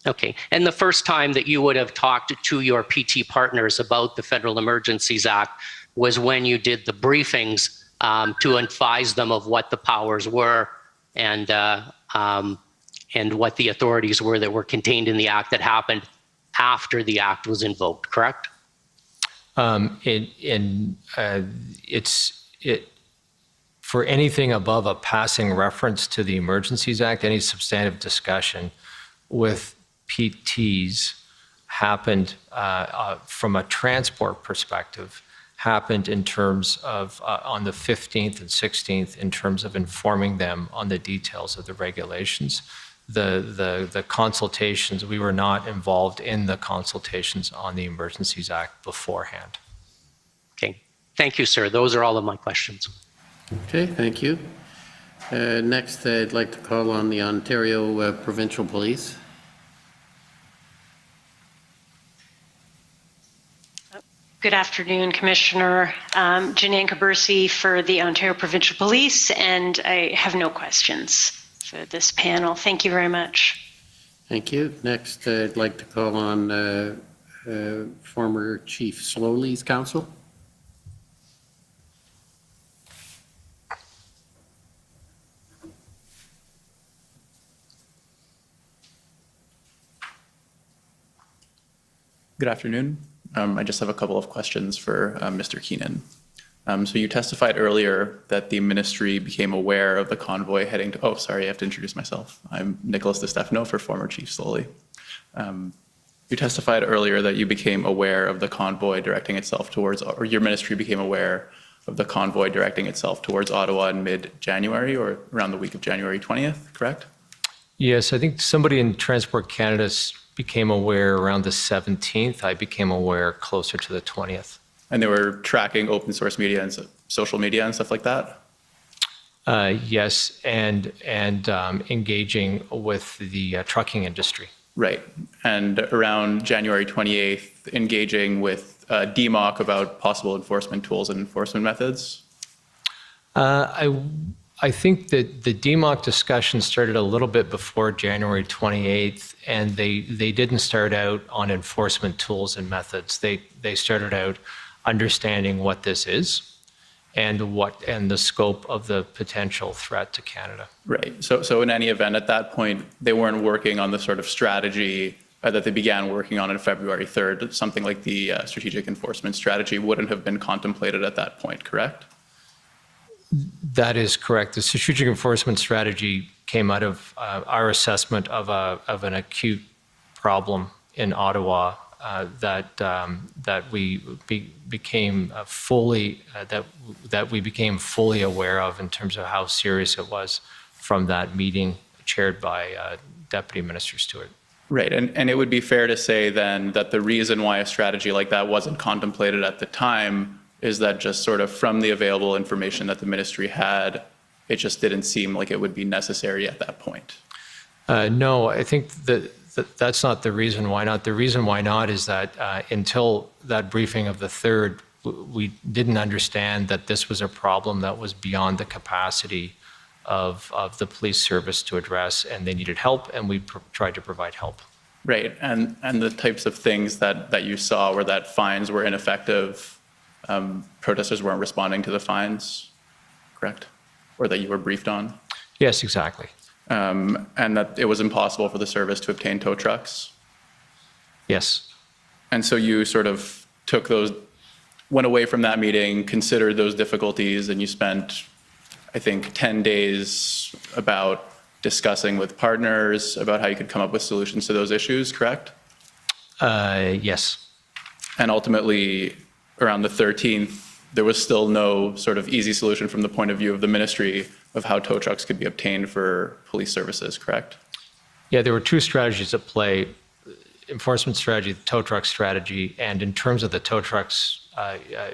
Okay. And the first time that you would have talked to your PT partners about the Federal Emergencies Act was when you did the briefings to advise them of what the powers were and what the authorities were that were contained in the act that happened after the act was invoked, correct? For anything above a passing reference to the Emergencies Act, any substantive discussion with PTs happened from a transport perspective, happened in terms of on the 15th and 16th in terms of informing them on the details of the regulations. The consultations, we were not involved in the consultations on the Emergencies Act beforehand. Okay. Thank you, sir. Those are all of my questions. Okay, thank you. Next, I'd like to call on the Ontario Provincial Police. Good afternoon, Commissioner. Janine Kabursi for the Ontario Provincial Police, and I have no questions for this panel. Thank you very much. Thank you. Next, I'd like to call on former Chief Slowly's counsel. Good afternoon. I just have a couple of questions for Mr. Keenan. So you testified earlier that the ministry became aware of the convoy heading to, oh, sorry, I have to introduce myself. I'm Nicholas DeStefano for former Chief Slowly. You testified earlier that you became aware of the convoy directing itself towards, or your ministry became aware of the convoy directing itself towards Ottawa in mid-January or around the week of January 20th, correct? Yes, I think somebody in Transport Canada became aware around the 17th. I became aware closer to the 20th. And they were tracking open source media and social media and stuff like that? Yes, and engaging with the trucking industry. Right. And around January 28th, engaging with DMOC about possible enforcement tools and enforcement methods? I think that the DMOC discussion started a little bit before January 28th, and they didn't start out on enforcement tools and methods. They started out understanding what this is and the scope of the potential threat to Canada. Right. So in any event, at that point, they weren't working on the sort of strategy that they began working on February 3rd. Something like the strategic enforcement strategy wouldn't have been contemplated at that point, correct? That is correct. The strategic enforcement strategy came out of our assessment of an acute problem in Ottawa that we became fully aware of in terms of how serious it was from that meeting chaired by Deputy Minister Stewart. Right, and it would be fair to say then that the reason why a strategy like that wasn't contemplated at the time is that just sort of from the available information that the ministry had, it just didn't seem like it would be necessary at that point. No, I think that's not the reason why not. The reason why not is that until that briefing of the 3rd, we didn't understand that this was a problem that was beyond the capacity of the police service to address, and they needed help, and we tried to provide help. Right, and the types of things that you saw were that fines were ineffective, protesters weren't responding to the fines, correct? Or that you were briefed on? Yes, exactly. And that it was impossible for the service to obtain tow trucks? Yes. And so you sort of went away from that meeting, considered those difficulties, and you spent, I think, 10 days about discussing with partners about how you could come up with solutions to those issues, correct? Yes. And ultimately, around the 13th, there was still no sort of easy solution from the point of view of the ministry of how tow trucks could be obtained for police services, correct? Yeah, there were two strategies at play, enforcement strategy, the tow truck strategy, and in terms of the tow trucks,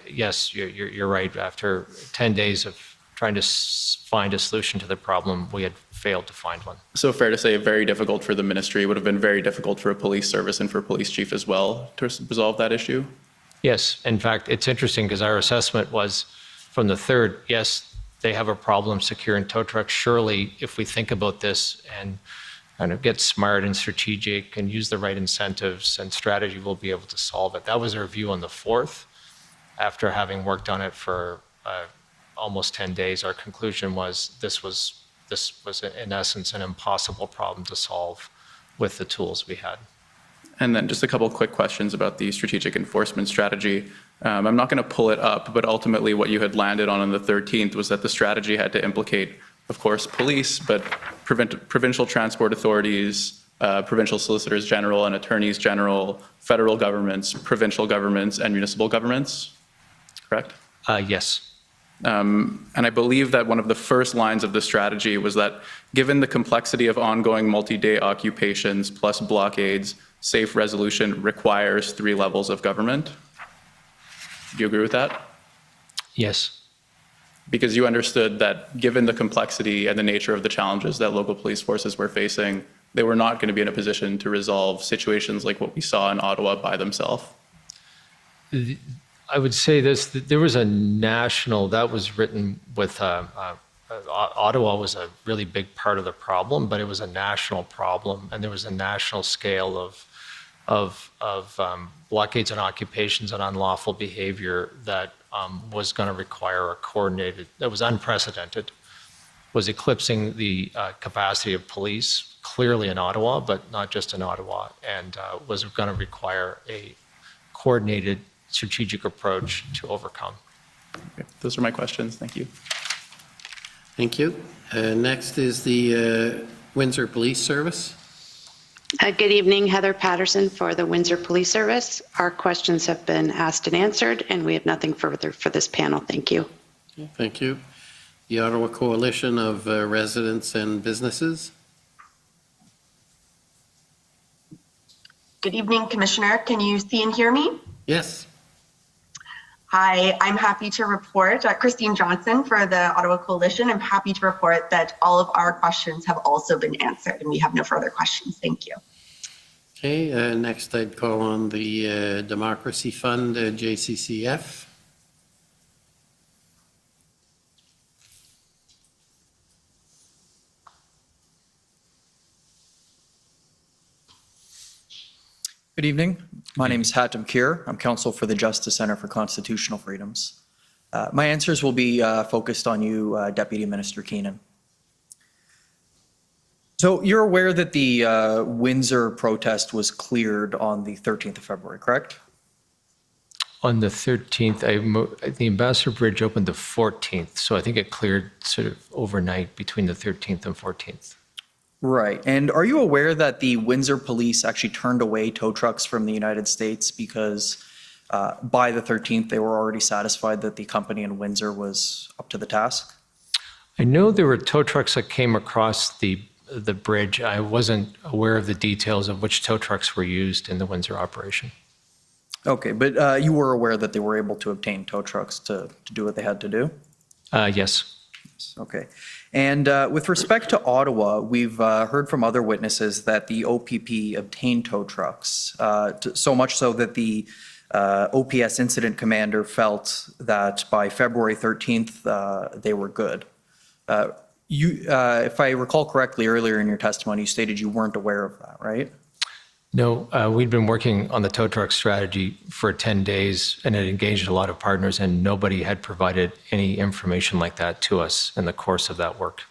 yes, you're right. After 10 days of trying to find a solution to the problem, we had failed to find one. So fair to say very difficult for the ministry, would have been very difficult for a police service and for a police chief as well to resolve that issue? Yes, in fact, it's interesting because our assessment was from the 3rd, yes, they have a problem securing tow trucks. Surely, if we think about this and kind of get smart and strategic and use the right incentives and strategy, we'll be able to solve it. That was our view on the 4th. After having worked on it for almost 10 days, our conclusion was this was in essence an impossible problem to solve with the tools we had. And then just a couple of quick questions about the strategic enforcement strategy. I'm not going to pull it up, but ultimately what you had landed on the 13th was that the strategy had to implicate, of course, police, but provincial transport authorities, provincial solicitors general and attorneys general, federal governments, provincial governments, and municipal governments, correct? Yes. And I believe that one of the first lines of the strategy was that given the complexity of ongoing multi-day occupations plus blockades, safe resolution requires 3 levels of government. Do you agree with that? Yes. Because you understood that given the complexity and the nature of the challenges that local police forces were facing, they were not going to be in a position to resolve situations like what we saw in Ottawa by themselves. I would say this, that there was a national, that was written with, Ottawa was a really big part of the problem, but it was a national problem, and there was a national scale of blockades and occupations and unlawful behavior that was going to require a coordinated, that was unprecedented, was eclipsing the capacity of police, clearly in Ottawa, but not just in Ottawa, and was going to require a coordinated strategic approach to overcome. Okay. Those are my questions. Thank you. Thank you. Next is the Windsor Police Service. Good evening, Heather Patterson for the Windsor Police Service. Our questions have been asked and answered, and we have nothing further for this panel. Thank you. Thank you. The Ottawa Coalition of Residents and Businesses. Good evening, Commissioner. Can you see and hear me? Yes. Hi, I'm happy to report, Christine Johnson for the Ottawa Coalition. I'm happy to report that all of our questions have also been answered and we have no further questions. Thank you. Okay, next I'd call on the Democracy Fund, JCCF. Good evening. My name is Hatem Kir. I'm counsel for the Justice Center for Constitutional Freedoms. My answers will be focused on you, Deputy Minister Keenan. So you're aware that the Windsor protest was cleared on the 13th of February, correct? On the 13th, the Ambassador Bridge opened the 14th, so I think it cleared sort of overnight between the 13th and 14th. Right. And are you aware that the Windsor police actually turned away tow trucks from the United States because by the 13th, they were already satisfied that the company in Windsor was up to the task? I know there were tow trucks that came across the bridge. I wasn't aware of the details of which tow trucks were used in the Windsor operation. Okay, but you were aware that they were able to obtain tow trucks to do what they had to do? Yes. Okay. And with respect to Ottawa, we've heard from other witnesses that the OPP obtained tow trucks, so much so that the OPS incident commander felt that by February 13th, they were good. If I recall correctly, earlier in your testimony, you stated you weren't aware of that, right? No, we'd been working on the tow truck strategy for 10 days and had engaged a lot of partners, and nobody had provided any information like that to us in the course of that work.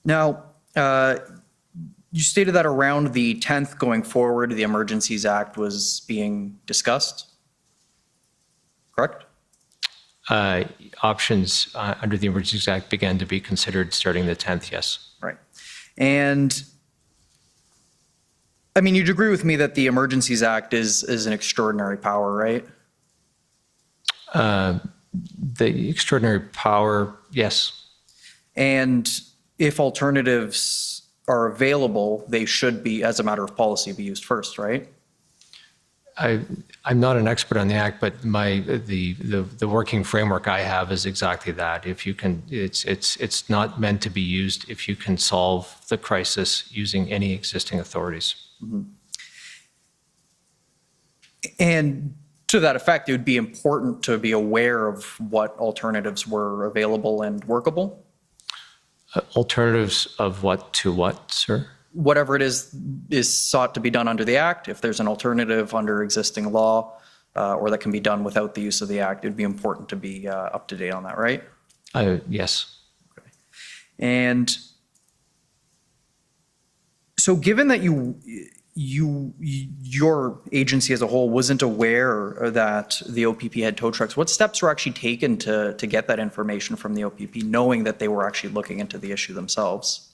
Now, you stated that around the 10th going forward, the Emergencies Act was being discussed, correct? Options under the Emergencies Act began to be considered starting the 10th, yes. Right. And I mean, you'd agree with me that the Emergencies Act is an extraordinary power, right? The extraordinary power, yes. And if alternatives are available, they should be, as a matter of policy, be used first, right? I'm not an expert on the act, but the working framework I have is exactly that. If you can, it's not meant to be used if you can solve the crisis using any existing authorities. Mm-hmm. And to that effect, it would be important to be aware of what alternatives were available and workable. Alternatives of what to what, sir? whatever it is sought to be done under the Act. If there's an alternative under existing law or that can be done without the use of the Act, it'd be important to be up to date on that, right? Yes. Okay. And so given that your agency as a whole wasn't aware that the OPP had tow trucks, what steps were actually taken to get that information from the OPP, knowing that they were actually looking into the issue themselves?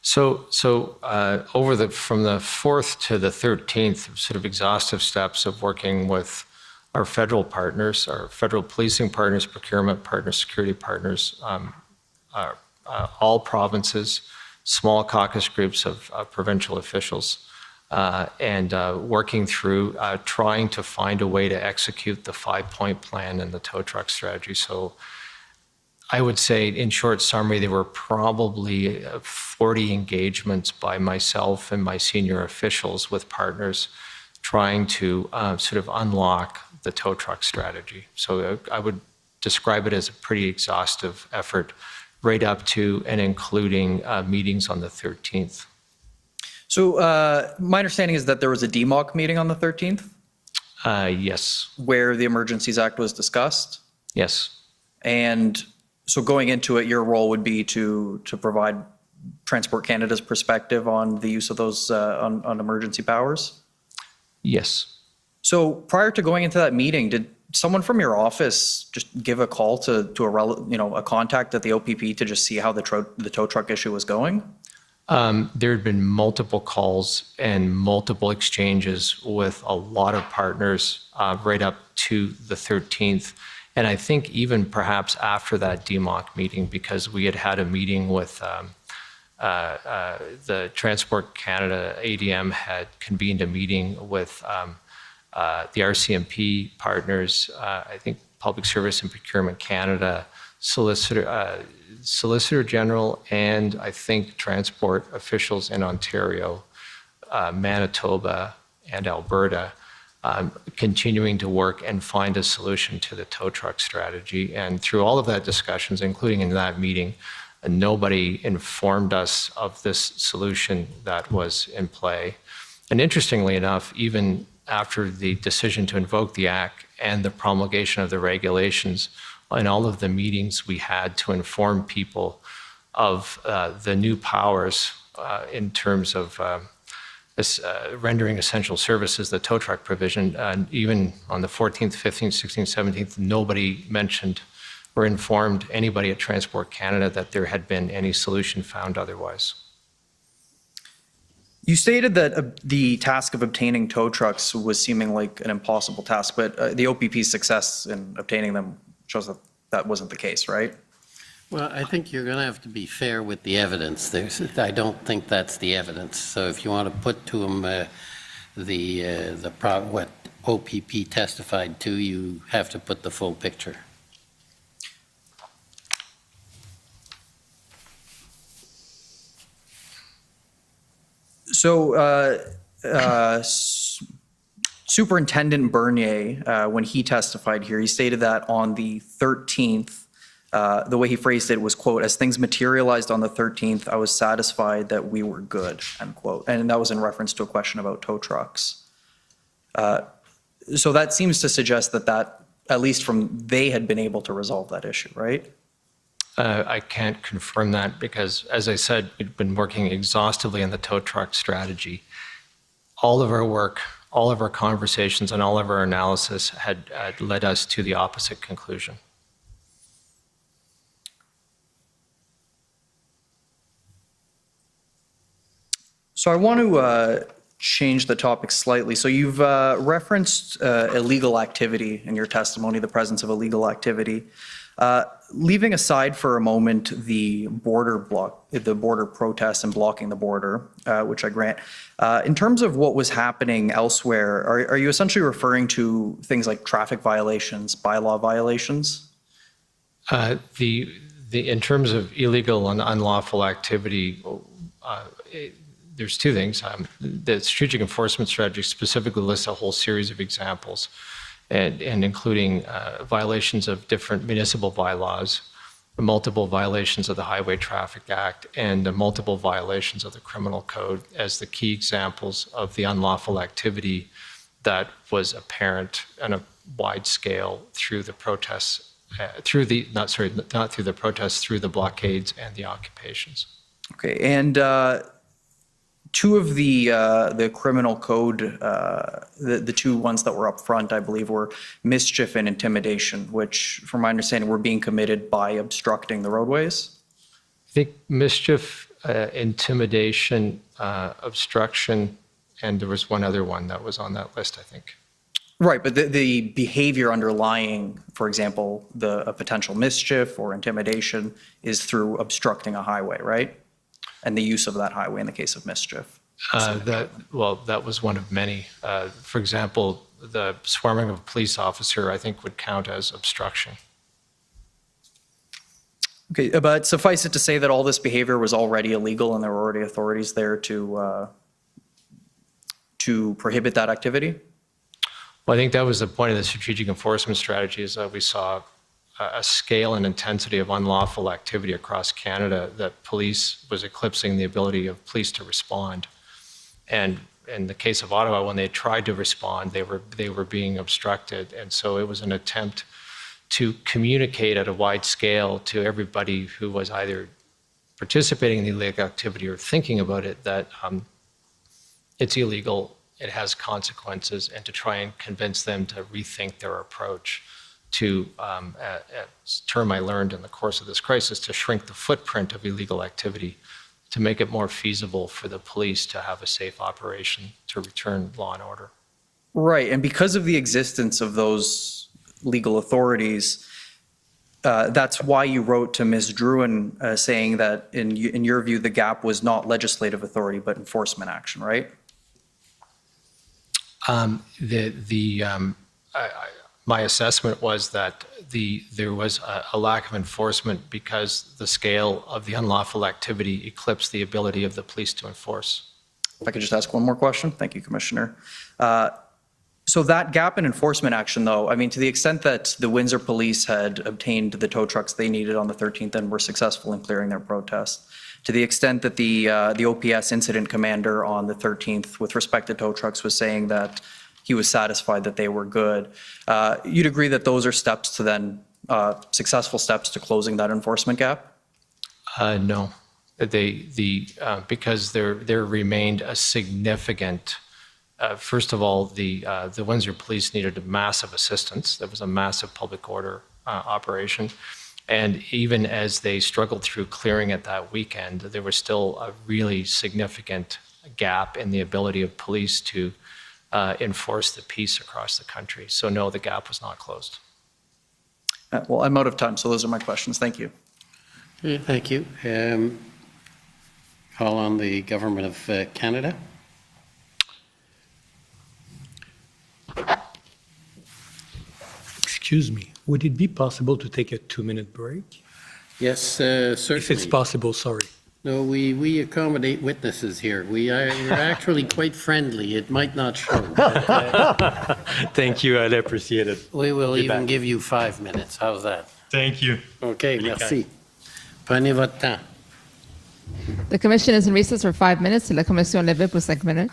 So from the 4th to the 13th, sort of exhaustive steps of working with our federal partners, our federal policing partners, procurement partners, security partners, all provinces, small caucus groups of provincial officials, and working through trying to find a way to execute the 5-point plan and the tow truck strategy. So I would say, in short summary, there were probably 40 engagements by myself and my senior officials with partners trying to sort of unlock the tow truck strategy. So I would describe it as a pretty exhaustive effort, right up to and including meetings on the 13th. So my understanding is that there was a DMOC meeting on the 13th? Yes. Where the Emergencies Act was discussed? Yes. And so going into it, your role would be to provide Transport Canada's perspective on the use of those on emergency powers? Yes. So prior to going into that meeting, did someone from your office just give a call to a contact at the OPP to just see how the tow truck issue was going? There had been multiple calls and multiple exchanges with a lot of partners right up to the 13th. And I think even perhaps after that DMOC meeting, because we had a meeting with the Transport Canada ADM had convened a meeting with the RCMP partners, I think Public Service and Procurement Canada, Solicitor General, and I think transport officials in Ontario, Manitoba, and Alberta, continuing to work and find a solution to the tow truck strategy. And through all of that discussions, including in that meeting, nobody informed us of this solution that was in play. And interestingly enough, even after the decision to invoke the Act and the promulgation of the regulations, in all of the meetings we had to inform people of the new powers in terms of rendering essential services, the tow truck provision, even on the 14th, 15th, 16th, 17th, nobody mentioned or informed anybody at Transport Canada that there had been any solution found otherwise. You stated that the task of obtaining tow trucks was seeming like an impossible task, but the OPP's success in obtaining them shows that that wasn't the case, right? Well, I think you're going to have to be fair with the evidence. I don't think that's the evidence. So if you want to put to them what OPP testified to, you have to put the full picture. So Superintendent Bernier, when he testified here, he stated that on the 13th, the way he phrased it was, quote, "As things materialized on the 13th, I was satisfied that we were good," end quote. And that was in reference to a question about tow trucks. So that seems to suggest that at least they had been able to resolve that issue, right? I can't confirm that because, as I said, we've been working exhaustively on the tow truck strategy. All of our work, all of our conversations, and all of our analysis had led us to the opposite conclusion. So I want to change the topic slightly. So you've referenced illegal activity in your testimony, the presence of illegal activity. Leaving aside for a moment the border protests and blocking the border, which I grant, in terms of what was happening elsewhere, are you essentially referring to things like traffic violations, bylaw violations? In terms of illegal and unlawful activity, there's two things. The strategic enforcement strategy specifically lists a whole series of examples, and including violations of different municipal bylaws, multiple violations of the Highway Traffic Act and the multiple violations of the Criminal Code as the key examples of the unlawful activity that was apparent on a wide scale through the protests, through the blockades and the occupations. Okay, and two of the criminal code, the two ones that were up front, I believe, were mischief and intimidation, which, from my understanding, were being committed by obstructing the roadways. I think mischief, intimidation, obstruction, and there was one other one that was on that list, I think. Right, but the behavior underlying, for example, a potential mischief or intimidation is through obstructing a highway, right? And the use of that highway in the case of mischief. That was one of many. For example, the swarming of a police officer, I think, would count as obstruction. Okay, but suffice it to say that all this behavior was already illegal and there were already authorities there to prohibit that activity? Well, I think that was the point of the strategic enforcement strategy, is that we saw a scale and intensity of unlawful activity across Canada that police was eclipsing the ability of police to respond. And in the case of Ottawa, when they tried to respond, they were being obstructed. And so it was an attempt to communicate at a wide scale to everybody who was either participating in the illegal activity or thinking about it that it's illegal, it has consequences, and to try and convince them to rethink their approach to, a term I learned in the course of this crisis, to shrink the footprint of illegal activity, to make it more feasible for the police to have a safe operation to return law and order. Right, and because of the existence of those legal authorities, that's why you wrote to Ms. Drouin saying that in your view, the gap was not legislative authority, but enforcement action, right? My assessment was that there was a lack of enforcement because the scale of the unlawful activity eclipsed the ability of the police to enforce. If I could just ask one more question. Thank you, Commissioner. So that gap in enforcement action, though, I mean, to the extent that the Windsor Police had obtained the tow trucks they needed on the 13th and were successful in clearing their protest, to the extent that the OPS incident commander on the 13th with respect to tow trucks was saying that he was satisfied that they were good, you'd agree that those are steps to then, successful steps to closing that enforcement gap? No, because there remained a significant, first of all, the Windsor Police needed massive assistance. There was a massive public order operation. And even as they struggled through clearing it that weekend, there was still a really significant gap in the ability of police to enforce the peace across the country. So no, the gap was not closed. Well, I'm out of time, so those are my questions. Thank you. Thank you. Call on the Government of Canada. Excuse me, would it be possible to take a 2-minute break? Yes, certainly. If it's possible, sorry. No, we accommodate witnesses here. We're actually quite friendly. It might not show. But, thank you, I'd appreciate it. we will even give you 5 minutes. How's that? Thank you. Okay, merci. Prenez votre temps. The commission is in recess for 5 minutes. La commission levée pour 5 minutes.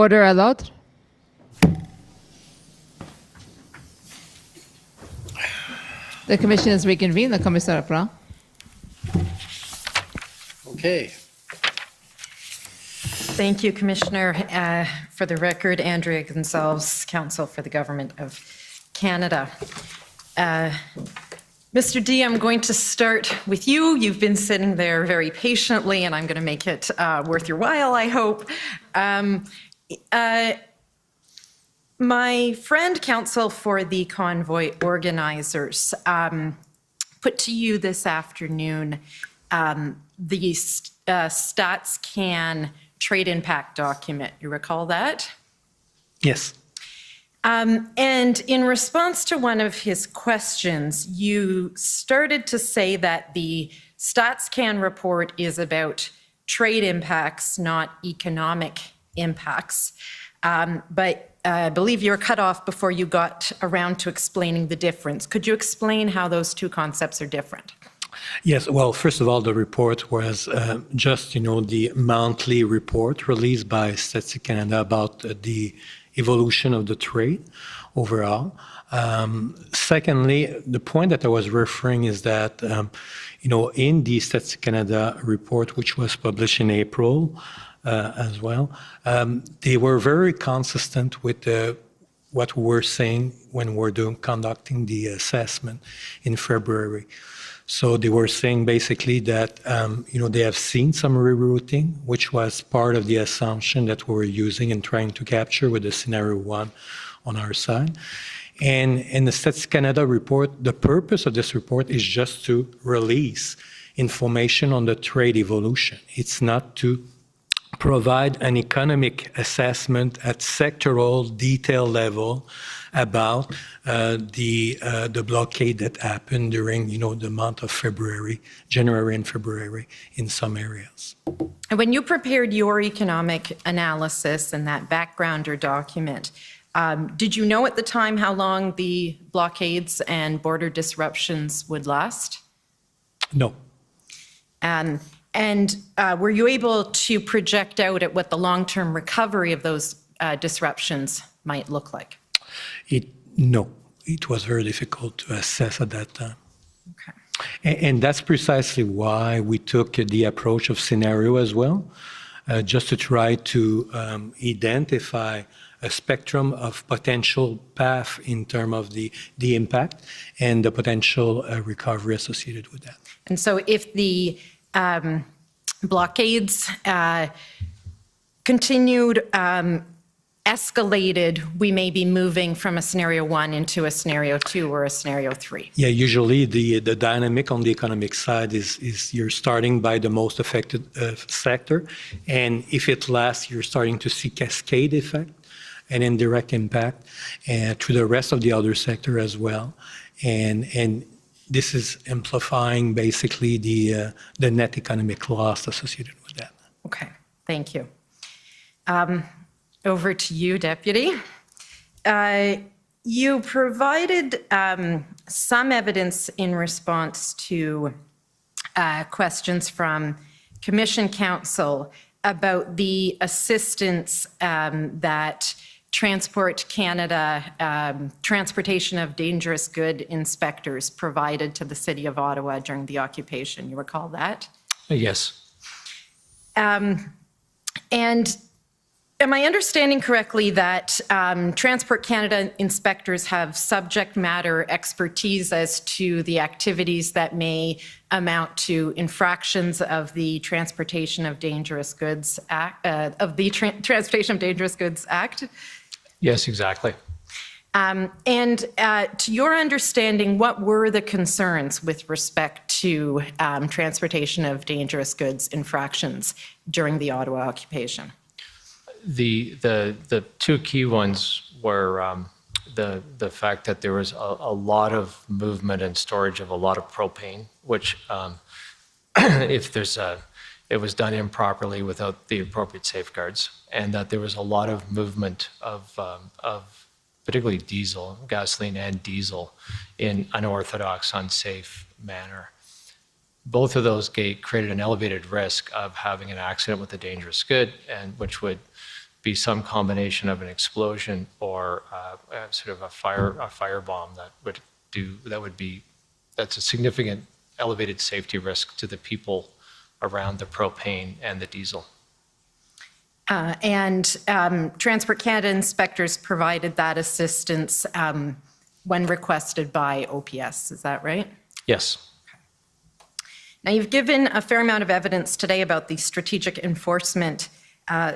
Order à l'ordre. The commission is reconvened. The commissioner reprend. Okay. Thank you, Commissioner. For the record, Andrea Gonzalez, Counsel for the Government of Canada. Mr. D, I'm going to start with you. You've been sitting there very patiently, and I'm going to make it worth your while, I hope. My friend, counsel for the convoy organizers, put to you this afternoon the StatsCan trade impact document. You recall that? Yes. And in response to one of his questions, you started to say that the StatsCan report is about trade impacts, not economic impacts. But I believe you were cut off before you got around to explaining the difference. Could you explain how those two concepts are different? Yes, well, first of all, the report was just, the monthly report released by Statistics Canada about the evolution of the trade overall. Secondly, the point that I was referring is that, in the Statistics Canada report, which was published in April as well, they were very consistent with what we were saying when we were conducting the assessment in February. So they were saying basically that, they have seen some rerouting, which was part of the assumption that we were using and trying to capture with the scenario 1 on our side. And in the Statistics Canada report, the purpose of this report is just to release information on the trade evolution. It's not to provide an economic assessment at sectoral detail level about the blockade that happened during, the month of February, January and February in some areas. And when you prepared your economic analysis and that backgrounder document, did you know at the time how long the blockades and border disruptions would last? No. And were you able to project out at what the long-term recovery of those disruptions might look like? No, it was very difficult to assess at that time. Okay. And that's precisely why we took the approach of scenario as well, just to try to identify a spectrum of potential path in terms of the impact and the potential recovery associated with that. And so if the blockades continued, escalated, we may be moving from a scenario 1 into a scenario 2 or a scenario 3. Yeah, usually the dynamic on the economic side is you're starting by the most affected sector, and if it lasts, you're starting to see cascade effect and indirect impact to the rest of the other sector as well, and this is amplifying basically the net economic loss associated with that. Okay, thank you. Over to you, Deputy. You provided some evidence in response to questions from Commission Counsel about the assistance that Transport Canada, transportation of dangerous good inspectors provided to the City of Ottawa during the occupation. You recall that? Yes. And am I understanding correctly that Transport Canada inspectors have subject matter expertise as to the activities that may amount to infractions of the Transportation of Dangerous Goods Act, Transportation of Dangerous Goods Act? Yes, exactly. And to your understanding, what were the concerns with respect to transportation of dangerous goods infractions during the Ottawa occupation? The two key ones were the fact that there was a lot of movement and storage of a lot of propane, which if there's it was done improperly without the appropriate safeguards, and that there was a lot of movement of particularly diesel, gasoline and diesel, in unorthodox, unsafe manner. Both of those created an elevated risk of having an accident with a dangerous good, and which would be some combination of an explosion or sort of a firebomb that's a significant elevated safety risk to the people around the propane and the diesel. Transport Canada inspectors provided that assistance when requested by OPS, is that right? Yes. Now, you've given a fair amount of evidence today about the strategic enforcement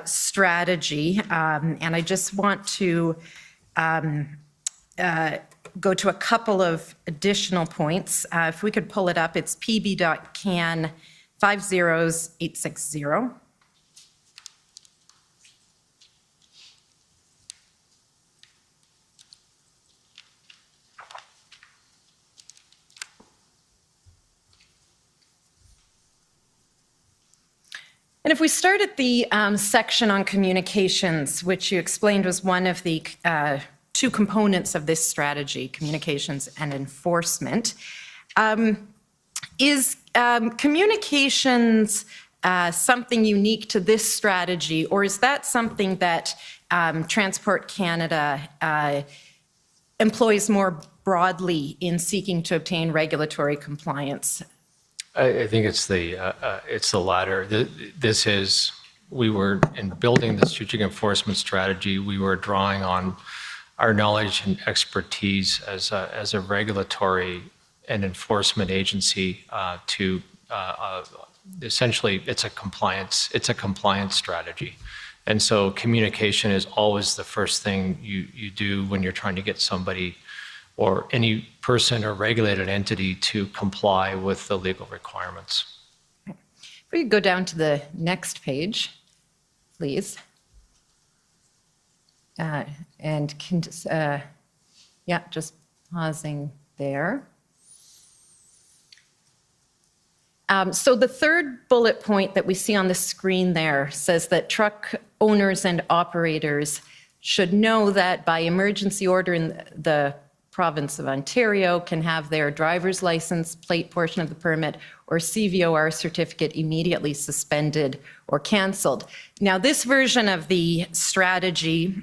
strategy, and I just want to go to a couple of additional points. If we could pull it up, it's PB.CAN 50860. And if we start at the section on communications, which you explained was one of the two components of this strategy, communications and enforcement, is communications something unique to this strategy, or is that something that Transport Canada employs more broadly in seeking to obtain regulatory compliance? I think it's the latter. We were in building the strategic enforcement strategy, we were drawing on our knowledge and expertise as a regulatory and enforcement agency to essentially it's a compliance strategy. And so communication is always the first thing you do when you're trying to get somebody or any person or regulated entity to comply with the legal requirements. If we could go down to the next page, please. Just pausing there. So the third bullet point that we see on the screen there says that truck owners and operators should know that by emergency order in the province of Ontario can have their driver's license, plate portion of the permit, or CVOR certificate immediately suspended or canceled. Now, this version of the strategy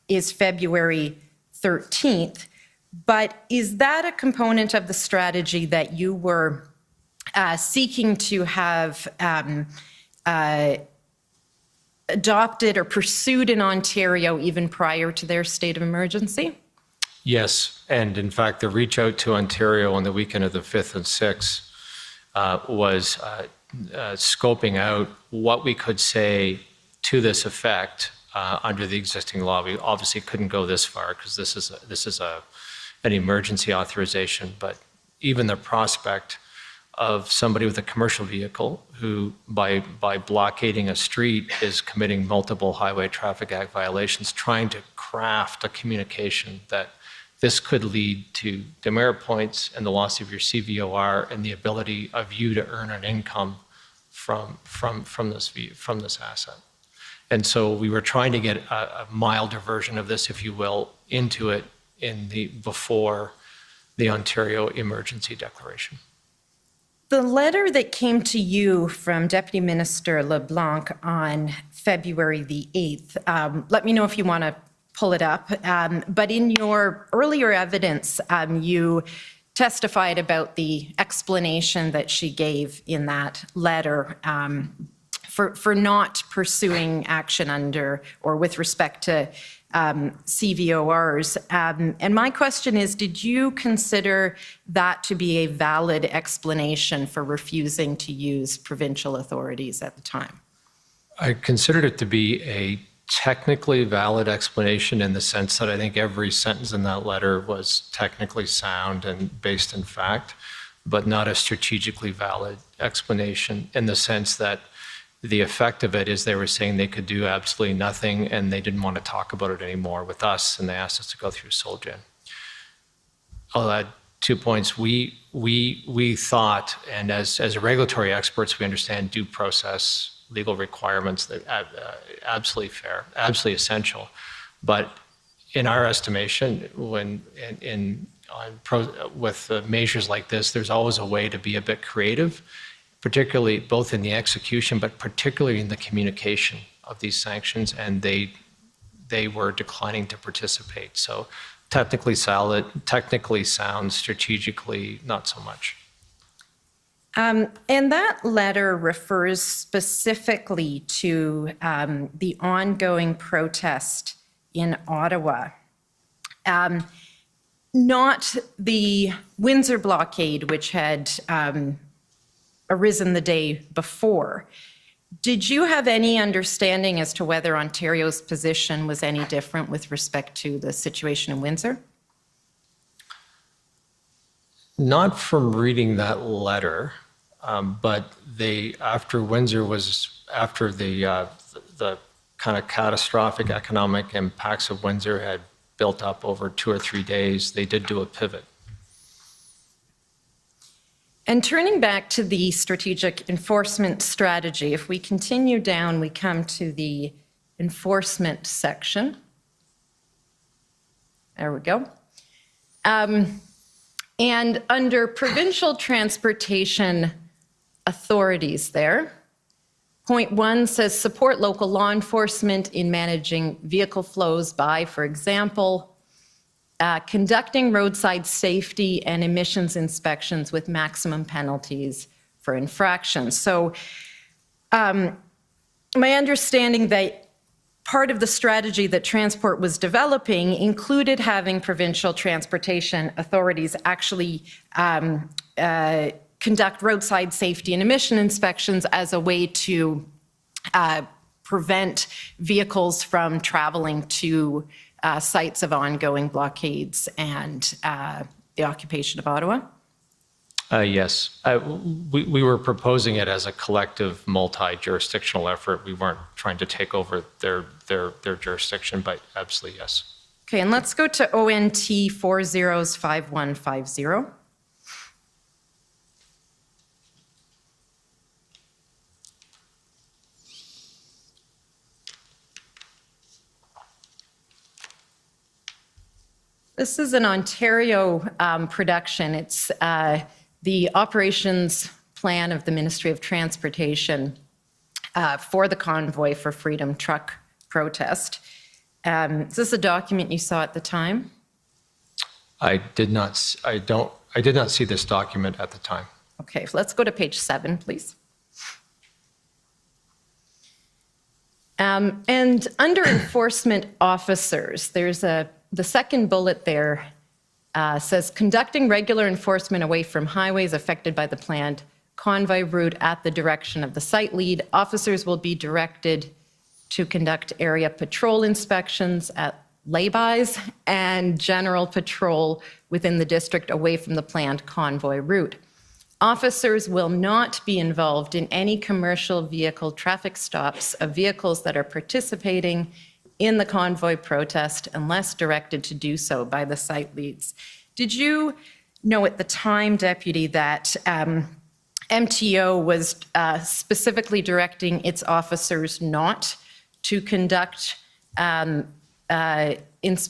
is February 13th, but is that a component of the strategy that you were seeking to have adopted or pursued in Ontario even prior to their state of emergency? Yes, and in fact, the reach out to Ontario on the weekend of the 5th and 6th was scoping out what we could say to this effect under the existing law. We obviously couldn't go this far because this is an emergency authorization, but even the prospect of somebody with a commercial vehicle who, by blockading a street, is committing multiple Highway Traffic Act violations, trying to craft a communication that this could lead to demerit points and the loss of your CVOR and the ability of you to earn an income from this asset. And so we were trying to get a milder version of this, if you will, into it before the Ontario emergency declaration. The letter that came to you from Deputy Minister LeBlanc on February the 8th, let me know if you want to pull it up, but in your earlier evidence, you testified about the explanation that she gave in that letter for not pursuing action under or with respect to CVORs. And my question is, did you consider that to be a valid explanation for refusing to use provincial authorities at the time? I considered it to be a technically valid explanation in the sense that I think every sentence in that letter was technically sound and based in fact, but not a strategically valid explanation in the sense that the effect of it is they were saying they could do absolutely nothing and they didn't want to talk about it anymore with us, and they asked us to go through SolGen. I'll add 2 points. We thought, and as regulatory experts, we understand due process, legal requirements that absolutely fair, absolutely essential. But in our estimation, with measures like this, there's always a way to be a bit creative, particularly both in the execution, but particularly in the communication these sanctions, and they were declining to participate. So technically sound, strategically not so much. And that letter refers specifically to the ongoing protest in Ottawa, not the Windsor blockade, which had arisen the day before. Did you have any understanding as to whether Ontario's position was any different with respect to the situation in Windsor? Not from reading that letter, but after Windsor was, after the kind of catastrophic economic impacts of Windsor had built up over 2 or 3 days, they did do a pivot. And turning back to the strategic enforcement strategy, if we continue down, we come to the enforcement section. There we go. And under provincial transportation authorities there, point 1 says support local law enforcement in managing vehicle flows by, for example, conducting roadside safety and emissions inspections with maximum penalties for infractions. So my understanding that part of the strategy that Transport was developing included having provincial transportation authorities actually conduct roadside safety and emission inspections as a way to prevent vehicles from traveling to sites of ongoing blockades and the occupation of Ottawa? Yes. We were proposing it as a collective multi-jurisdictional effort. We weren't trying to take over their jurisdiction, but absolutely yes. Okay, and let's go to ONT 405150. This is an Ontario production. It's the operations plan of the Ministry of Transportation for the Convoy for Freedom truck protest. Is this a document you saw at the time? I did not see this document at the time. Okay, let's go to page 7, please. And under enforcement officers, there's the second bullet there says conducting regular enforcement away from highways affected by the planned convoy route at the direction of the site lead. Officers will be directed to conduct area patrol inspections at laybys and general patrol within the district away from the planned convoy route. Officers will not be involved in any commercial vehicle traffic stops of vehicles that are participating in the convoy protest unless directed to do so by the site leads. Did you know at the time, Deputy, that MTO was specifically directing its officers not to conduct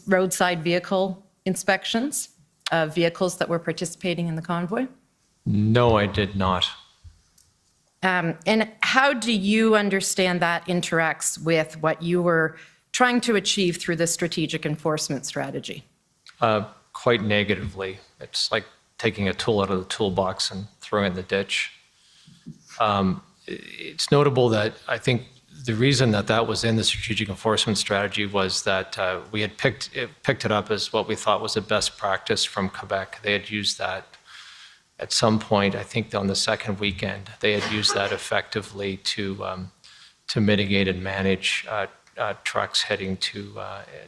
roadside vehicle inspections of vehicles that were participating in the convoy? No, I did not. And how do you understand that interacts with what you were trying to achieve through the strategic enforcement strategy? Quite negatively. It's like taking a tool out of the toolbox and throwing it in the ditch. It's notable that I think the reason that was in the strategic enforcement strategy was that we had picked it up as what we thought was a best practice from Quebec. They had used that at some point, I think on the second weekend, they had used that effectively to mitigate and manage trucks heading to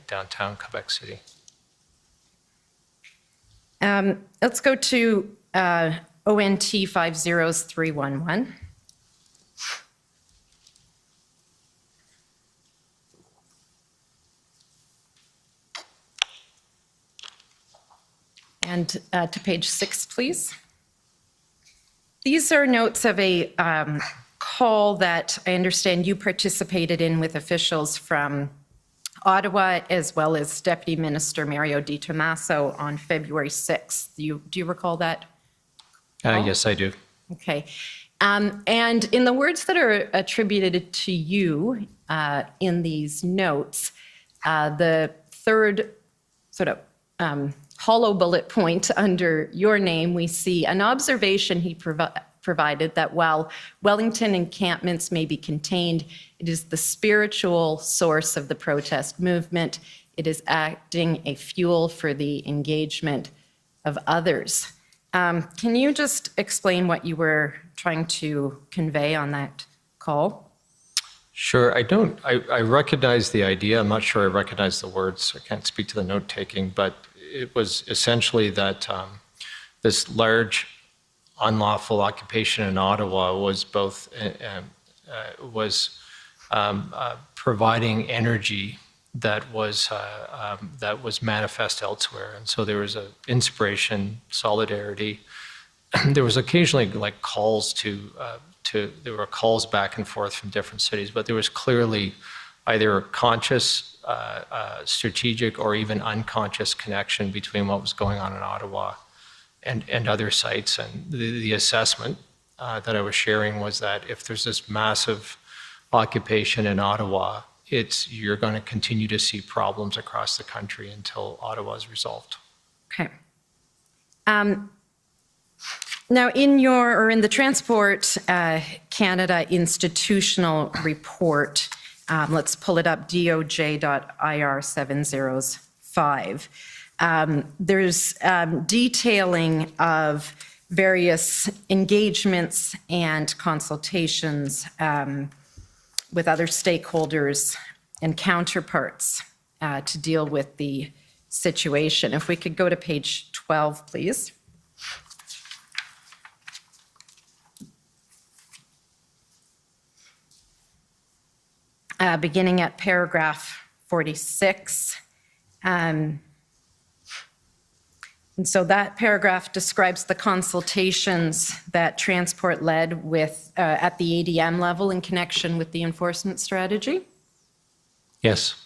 downtown Quebec City. Let's go to ONT 50311. And to page 6, please. These are notes of a call that I understand you participated in with officials from Ottawa, as well as Deputy Minister Mario Di Tommaso on February 6th. Do you recall that? Yes, I do. Okay. And in the words that are attributed to you in these notes, the third sort of hollow bullet point under your name, we see an observation he provided that while Wellington encampments may be contained, it is the spiritual source of the protest movement. It is acting a fuel for the engagement of others. Can you just explain what you were trying to convey on that call? Sure. I recognize the idea. I'm not sure I recognize the words. I can't speak to the note taking, but it was essentially that this large unlawful occupation in Ottawa was both providing energy that was manifest elsewhere, and so there was an inspiration, solidarity. There was occasionally like calls there were calls back and forth from different cities, but there was clearly either a conscious, strategic, or even unconscious connection between what was going on in Ottawa and other sites. And the assessment that I was sharing was that if there's this massive occupation in Ottawa, you're going to continue to see problems across the country until Ottawa is resolved. Okay. Now, in the Transport Canada institutional report, let's pull it up, DOJ.IR 705. There's detailing of various engagements and consultations with other stakeholders and counterparts to deal with the situation. If we could go to page 12, please. Beginning at paragraph 46. And so that paragraph describes the consultations that Transport led with at the ADM level in connection with the enforcement strategy. Yes.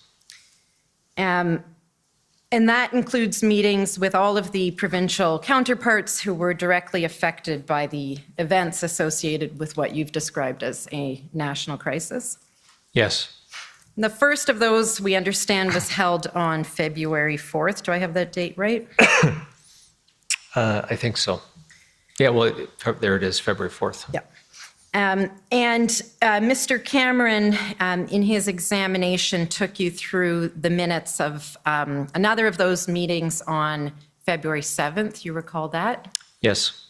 And that includes meetings with all of the provincial counterparts who were directly affected by the events associated with what you've described as a national crisis. Yes. The first of those, we understand, was held on February 4th. Do I have that date right? I think so. Yeah, well, there it is, February 4th. Yeah. And Mr. Cameron, in his examination, took you through the minutes of another of those meetings on February 7th. You recall that? Yes.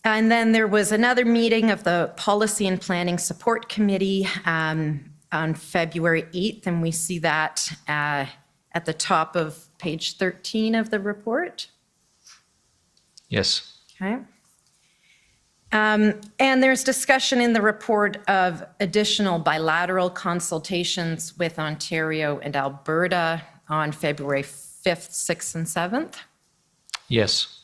And then there was another meeting of the Policy and Planning Support Committee on February 8th, and we see that at the top of page 13 of the report. Yes. Okay. And there's discussion in the report of additional bilateral consultations with Ontario and Alberta on February 5th, 6th, and 7th. Yes.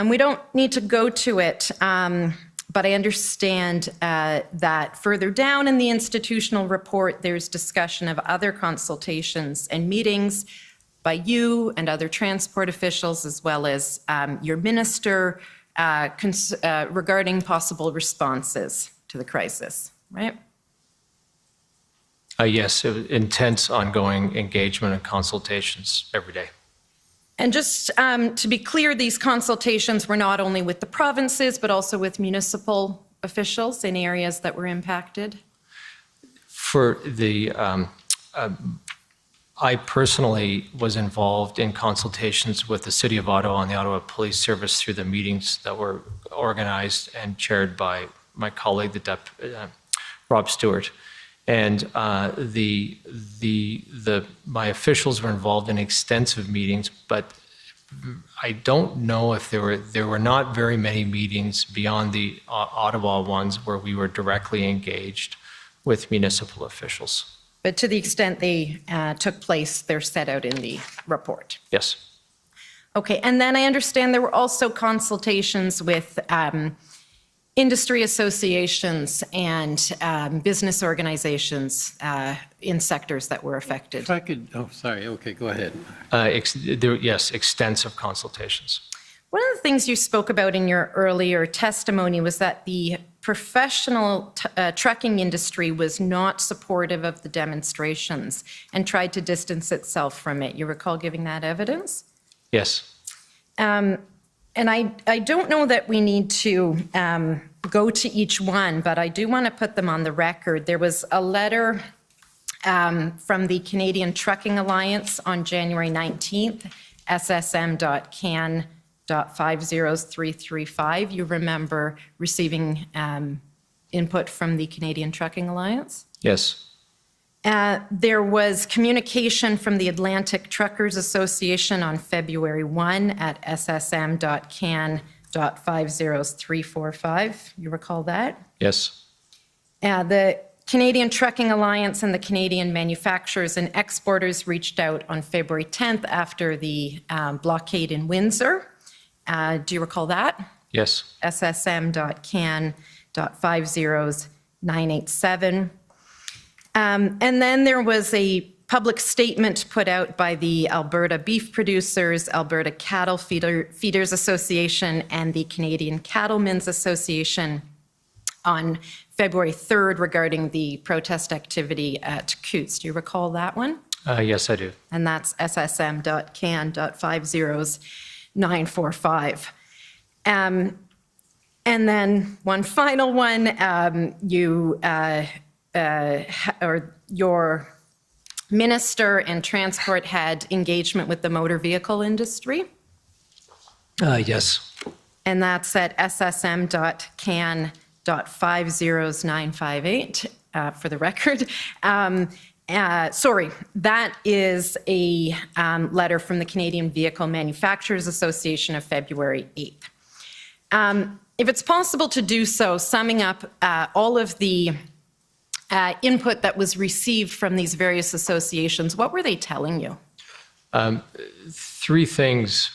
We don't need to go to it, but I understand that further down in the institutional report, there's discussion of other consultations and meetings by you and other transport officials, as well as your minister, regarding possible responses to the crisis, right? Yes, intense ongoing engagement and consultations every day. And just to be clear, these consultations were not only with the provinces, but also with municipal officials in areas that were impacted? For the, I personally was involved in consultations with the City of Ottawa and the Ottawa Police Service through the meetings that were organized and chaired by my colleague, Rob Stewart. And my officials were involved in extensive meetings, but I don't know if there were not very many meetings beyond the Ottawa ones where we were directly engaged with municipal officials. But to the extent they took place, they're set out in the report. Yes. Okay, and then I understand there were also consultations with industry associations and business organizations in sectors that were affected. If I could, oh, sorry, okay, go ahead. Yes, extensive consultations. One of the things you spoke about in your earlier testimony was that the professional trucking industry was not supportive of the demonstrations and tried to distance itself from it. You recall giving that evidence? Yes. And I don't know that we need to go to each one, but I do want to put them on the record. There was a letter from the Canadian Trucking Alliance on January 19th, ssm.can.50335. You remember receiving input from the Canadian Trucking Alliance? Yes. There was communication from the Atlantic Truckers Association on February 1 at ssm.can.50345. You recall that? Yes. The Canadian Trucking Alliance and the Canadian Manufacturers and Exporters reached out on February 10th after the blockade in Windsor. Do you recall that? Yes. ssm.can.50987. And then there was a public statement put out by the Alberta Beef Producers, Alberta Cattle Feeders Association, and the Canadian Cattlemen's Association on February 3rd regarding the protest activity at Coutts. Do you recall that one? Yes, I do. And that's ssm.can.50945. And then one final one, your minister and transport had engagement with the motor vehicle industry. Yes. And that's at ssm.can.50958 for the record. Sorry, that is a letter from the Canadian Vehicle Manufacturers Association of February 8th. If it's possible to do so, summing up all of the input that was received from these various associations, what were they telling you? Three things,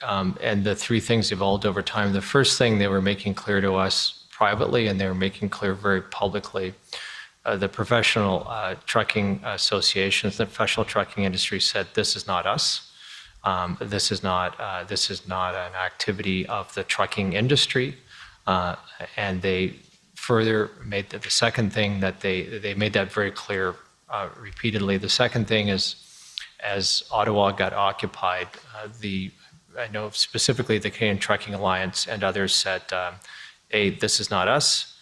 and the three things evolved over time. The first thing they were making clear to us privately, and they were making clear very publicly, the professional trucking associations, the professional trucking industry said, this is not us. This is not an activity of the trucking industry. And they further made the second thing that they made that very clear repeatedly. The second thing is, as Ottawa got occupied, I know specifically the Canadian Trucking Alliance and others said, hey, this is not us.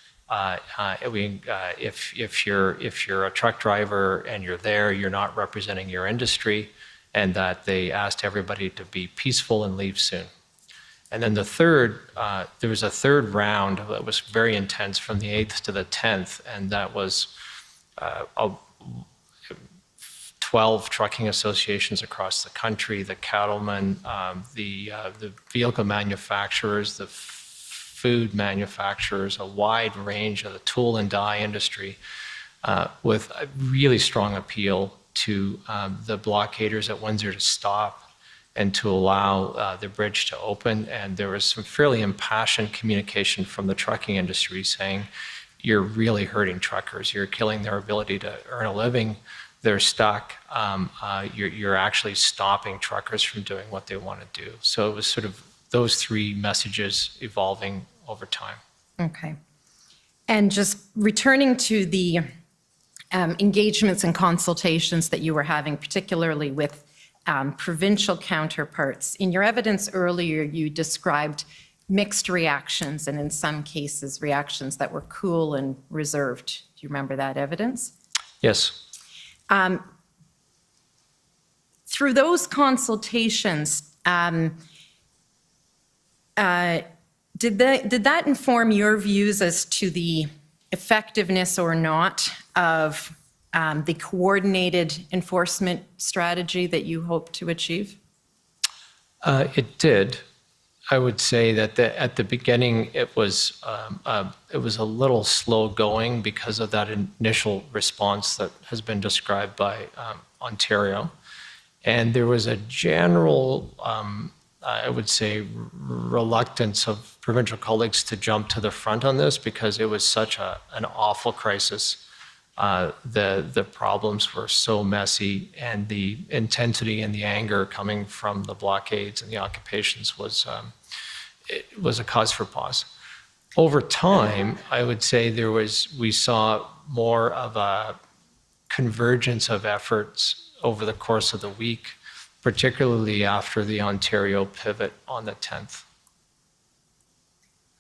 If you're a truck driver and you're there, you're not representing your industry, and that they asked everybody to be peaceful and leave soon. And then the third, there was a third round that was very intense from the 8th to the 10th, and that was 12 trucking associations across the country, the cattlemen, the vehicle manufacturers, the food manufacturers, a wide range of the tool and die industry, with a really strong appeal to the blockaders at Windsor to stop and to allow the bridge to open. And there was some fairly impassioned communication from the trucking industry saying, you're really hurting truckers. You're killing their ability to earn a living. They're stuck. You're actually stopping truckers from doing what they want to do. So it was sort of those three messages evolving over time. Okay. And just returning to the engagements and consultations that you were having, particularly with provincial counterparts. In your evidence earlier, you described mixed reactions, and in some cases, reactions that were cool and reserved. Do you remember that evidence? Yes. Through those consultations, did that inform your views as to the effectiveness or not of the coordinated enforcement strategy that you hope to achieve? It did. I would say that at the beginning it was a little slow going because of that initial response that has been described by Ontario, and there was a general, I would say, reluctance of provincial colleagues to jump to the front on this because it was such an awful crisis the problems were so messy, and the intensity and the anger coming from the blockades and the occupations was a cause for pause. Over time, I would say we saw more of a convergence of efforts over the course of the week, particularly after the Ontario pivot on the 10th.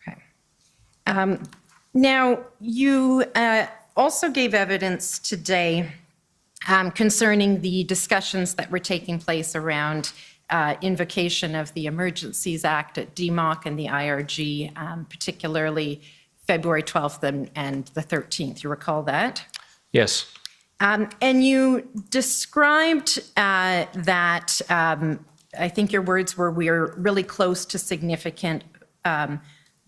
Okay. Now, you also gave evidence today concerning the discussions that were taking place around invocation of the Emergencies Act at DMOC and the IRG, particularly February 12th and the 13th. You recall that? Yes. And you described that, I think your words were, we're really close to significant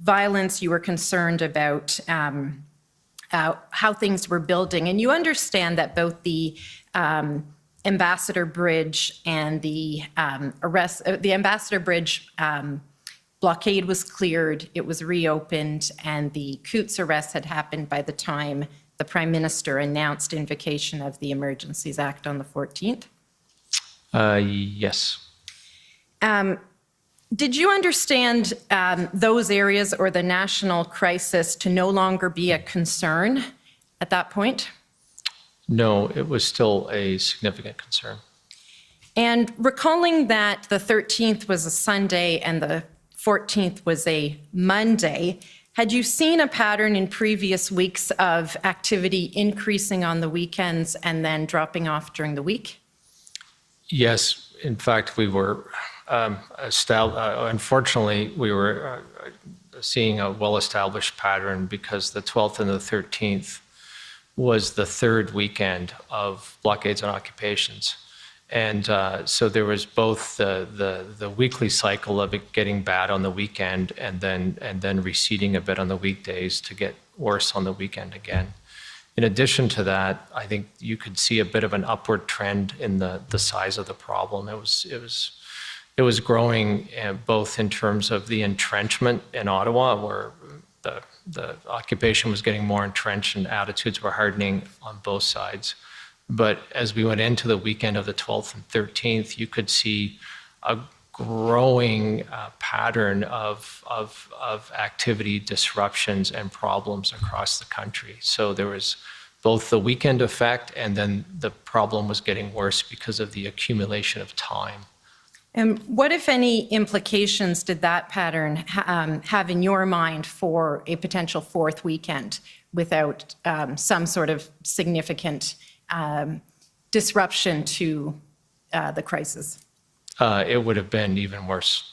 violence. You were concerned about how things were building. And you understand that both the Ambassador Bridge and the Ambassador Bridge blockade was cleared, it was reopened, and the Coutts arrest had happened by the time the Prime Minister announced invocation of the Emergencies Act on the 14th? Yes. Did you understand those areas or the national crisis to no longer be a concern at that point? No, it was still a significant concern. And recalling that the 13th was a Sunday and the 14th was a Monday, had you seen a pattern in previous weeks of activity increasing on the weekends and then dropping off during the week? Yes. In fact, we were unfortunately, we were seeing a well-established pattern because the 12th and the 13th was the third weekend of blockades and occupations. And so there was both the weekly cycle of it getting bad on the weekend and then receding a bit on the weekdays to get worse on the weekend again. In addition to that, I think you could see a bit of an upward trend in the size of the problem. It was growing both in terms of the entrenchment in Ottawa, where the occupation was getting more entrenched and attitudes were hardening on both sides. But as we went into the weekend of the 12th and 13th, you could see a growing pattern of activity disruptions and problems across the country. So there was both the weekend effect, and then the problem was getting worse because of the accumulation of time. And what, if any, implications did that pattern have in your mind for a potential fourth weekend without some sort of significant disruption to the crisis? It would have been even worse.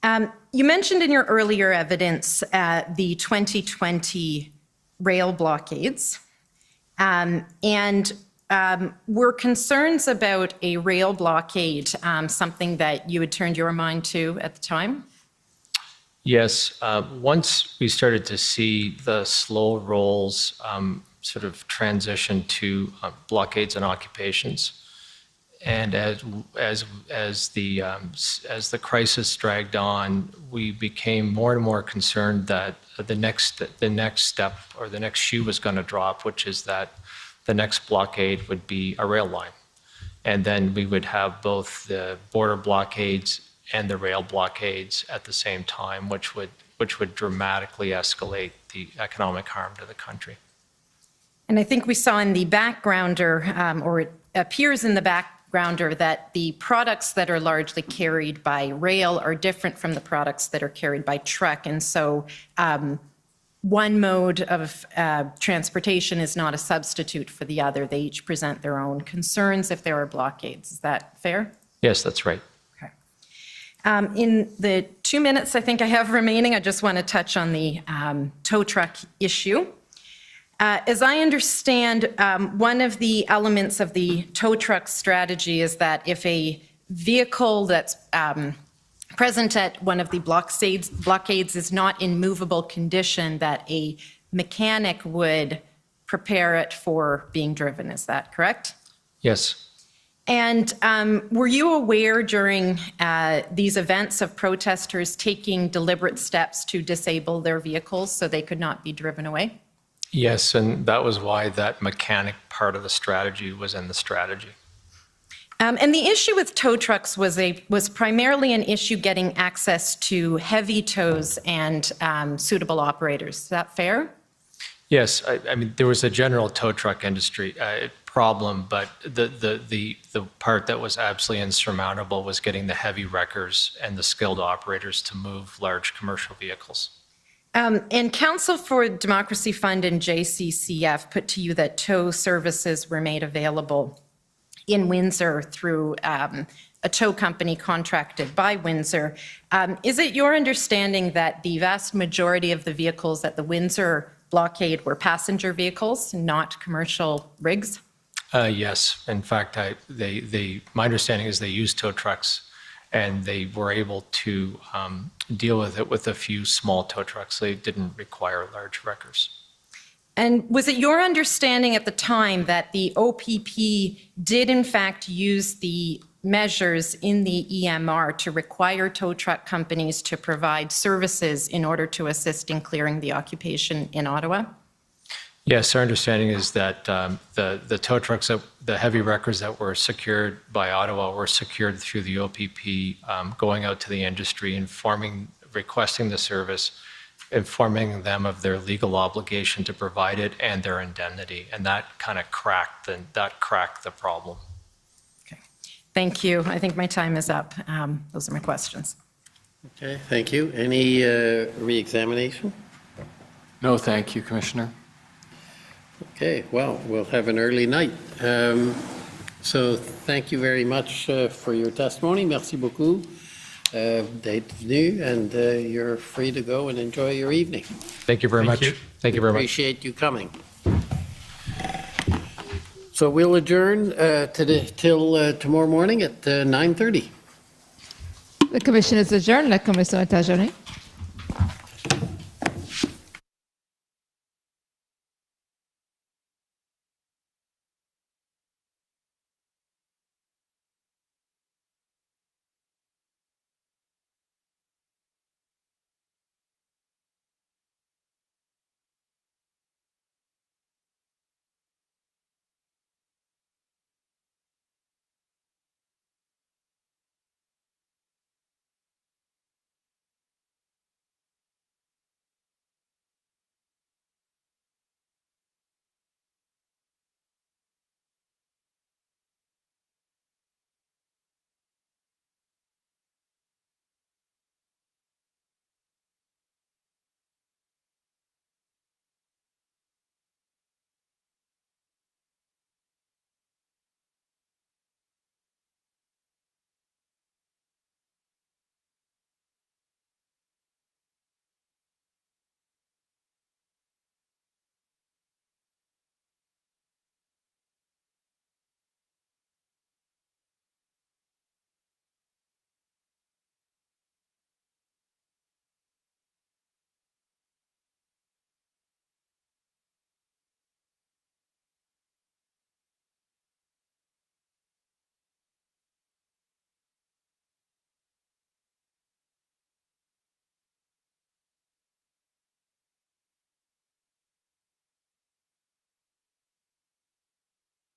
You mentioned in your earlier evidence the 2020 rail blockades, and were concerns about a rail blockade something that you had turned your mind to at the time? Yes. Once we started to see the slow rolls sort of transition to blockades and occupations, and as the crisis dragged on, we became more and more concerned that the next step or the next shoe was going to drop, which is that the next blockade would be a rail line, and then we would have both the border blockades and the rail blockades at the same time, which would dramatically escalate the economic harm to the country. And I think we saw in the backgrounder, or it appears in the backgrounder, that the products that are largely carried by rail are different from the products that are carried by truck. And so one mode of transportation is not a substitute for the other. They each present their own concerns if there are blockades. Is that fair? Yes, that's right. Okay. In the 2 minutes I think I have remaining, I just want to touch on the tow truck issue. As I understand, one of the elements of the tow truck strategy is that if a vehicle that's present at one of the blockades is not in movable condition, that a mechanic would prepare it for being driven. Is that correct? Yes. And were you aware during these events of protesters taking deliberate steps to disable their vehicles so they could not be driven away? Yes, and that was why that mechanic part of the strategy was in the strategy. And the issue with tow trucks was primarily an issue getting access to heavy tows and suitable operators. Is that fair? Yes, I mean, there was a general tow truck industry problem, but the part that was absolutely insurmountable was getting the heavy wreckers and the skilled operators to move large commercial vehicles. And Council for Democracy Fund and JCCF put to you that tow services were made available in Windsor through a tow company contracted by Windsor. Is it your understanding that the vast majority of the vehicles at the Windsor blockade were passenger vehicles, not commercial rigs? Yes, in fact, my understanding is they used tow trucks and they were able to deal with it with a few small tow trucks. They didn't require large wreckers. And was it your understanding at the time that the OPP did in fact use the measures in the EMR to require tow truck companies to provide services in order to assist in clearing the occupation in Ottawa? Yes, our understanding is that the tow trucks, the heavy wreckers that were secured by Ottawa were secured through the OPP, going out to the industry, requesting the service, informing them of their legal obligation to provide it and their indemnity, and that kind of cracked the problem. Okay, thank you. I think my time is up. Those are my questions. Okay, thank you. Any re-examination? No, thank you, Commissioner. Okay, well, we'll have an early night. So thank you very much for your testimony. Merci beaucoup d'être venu, and you're free to go and enjoy your evening. Thank you very much. Thank you very much. Appreciate you coming. So we'll adjourn till tomorrow morning at 9:30. The commission is adjourned. La commission est adjournée.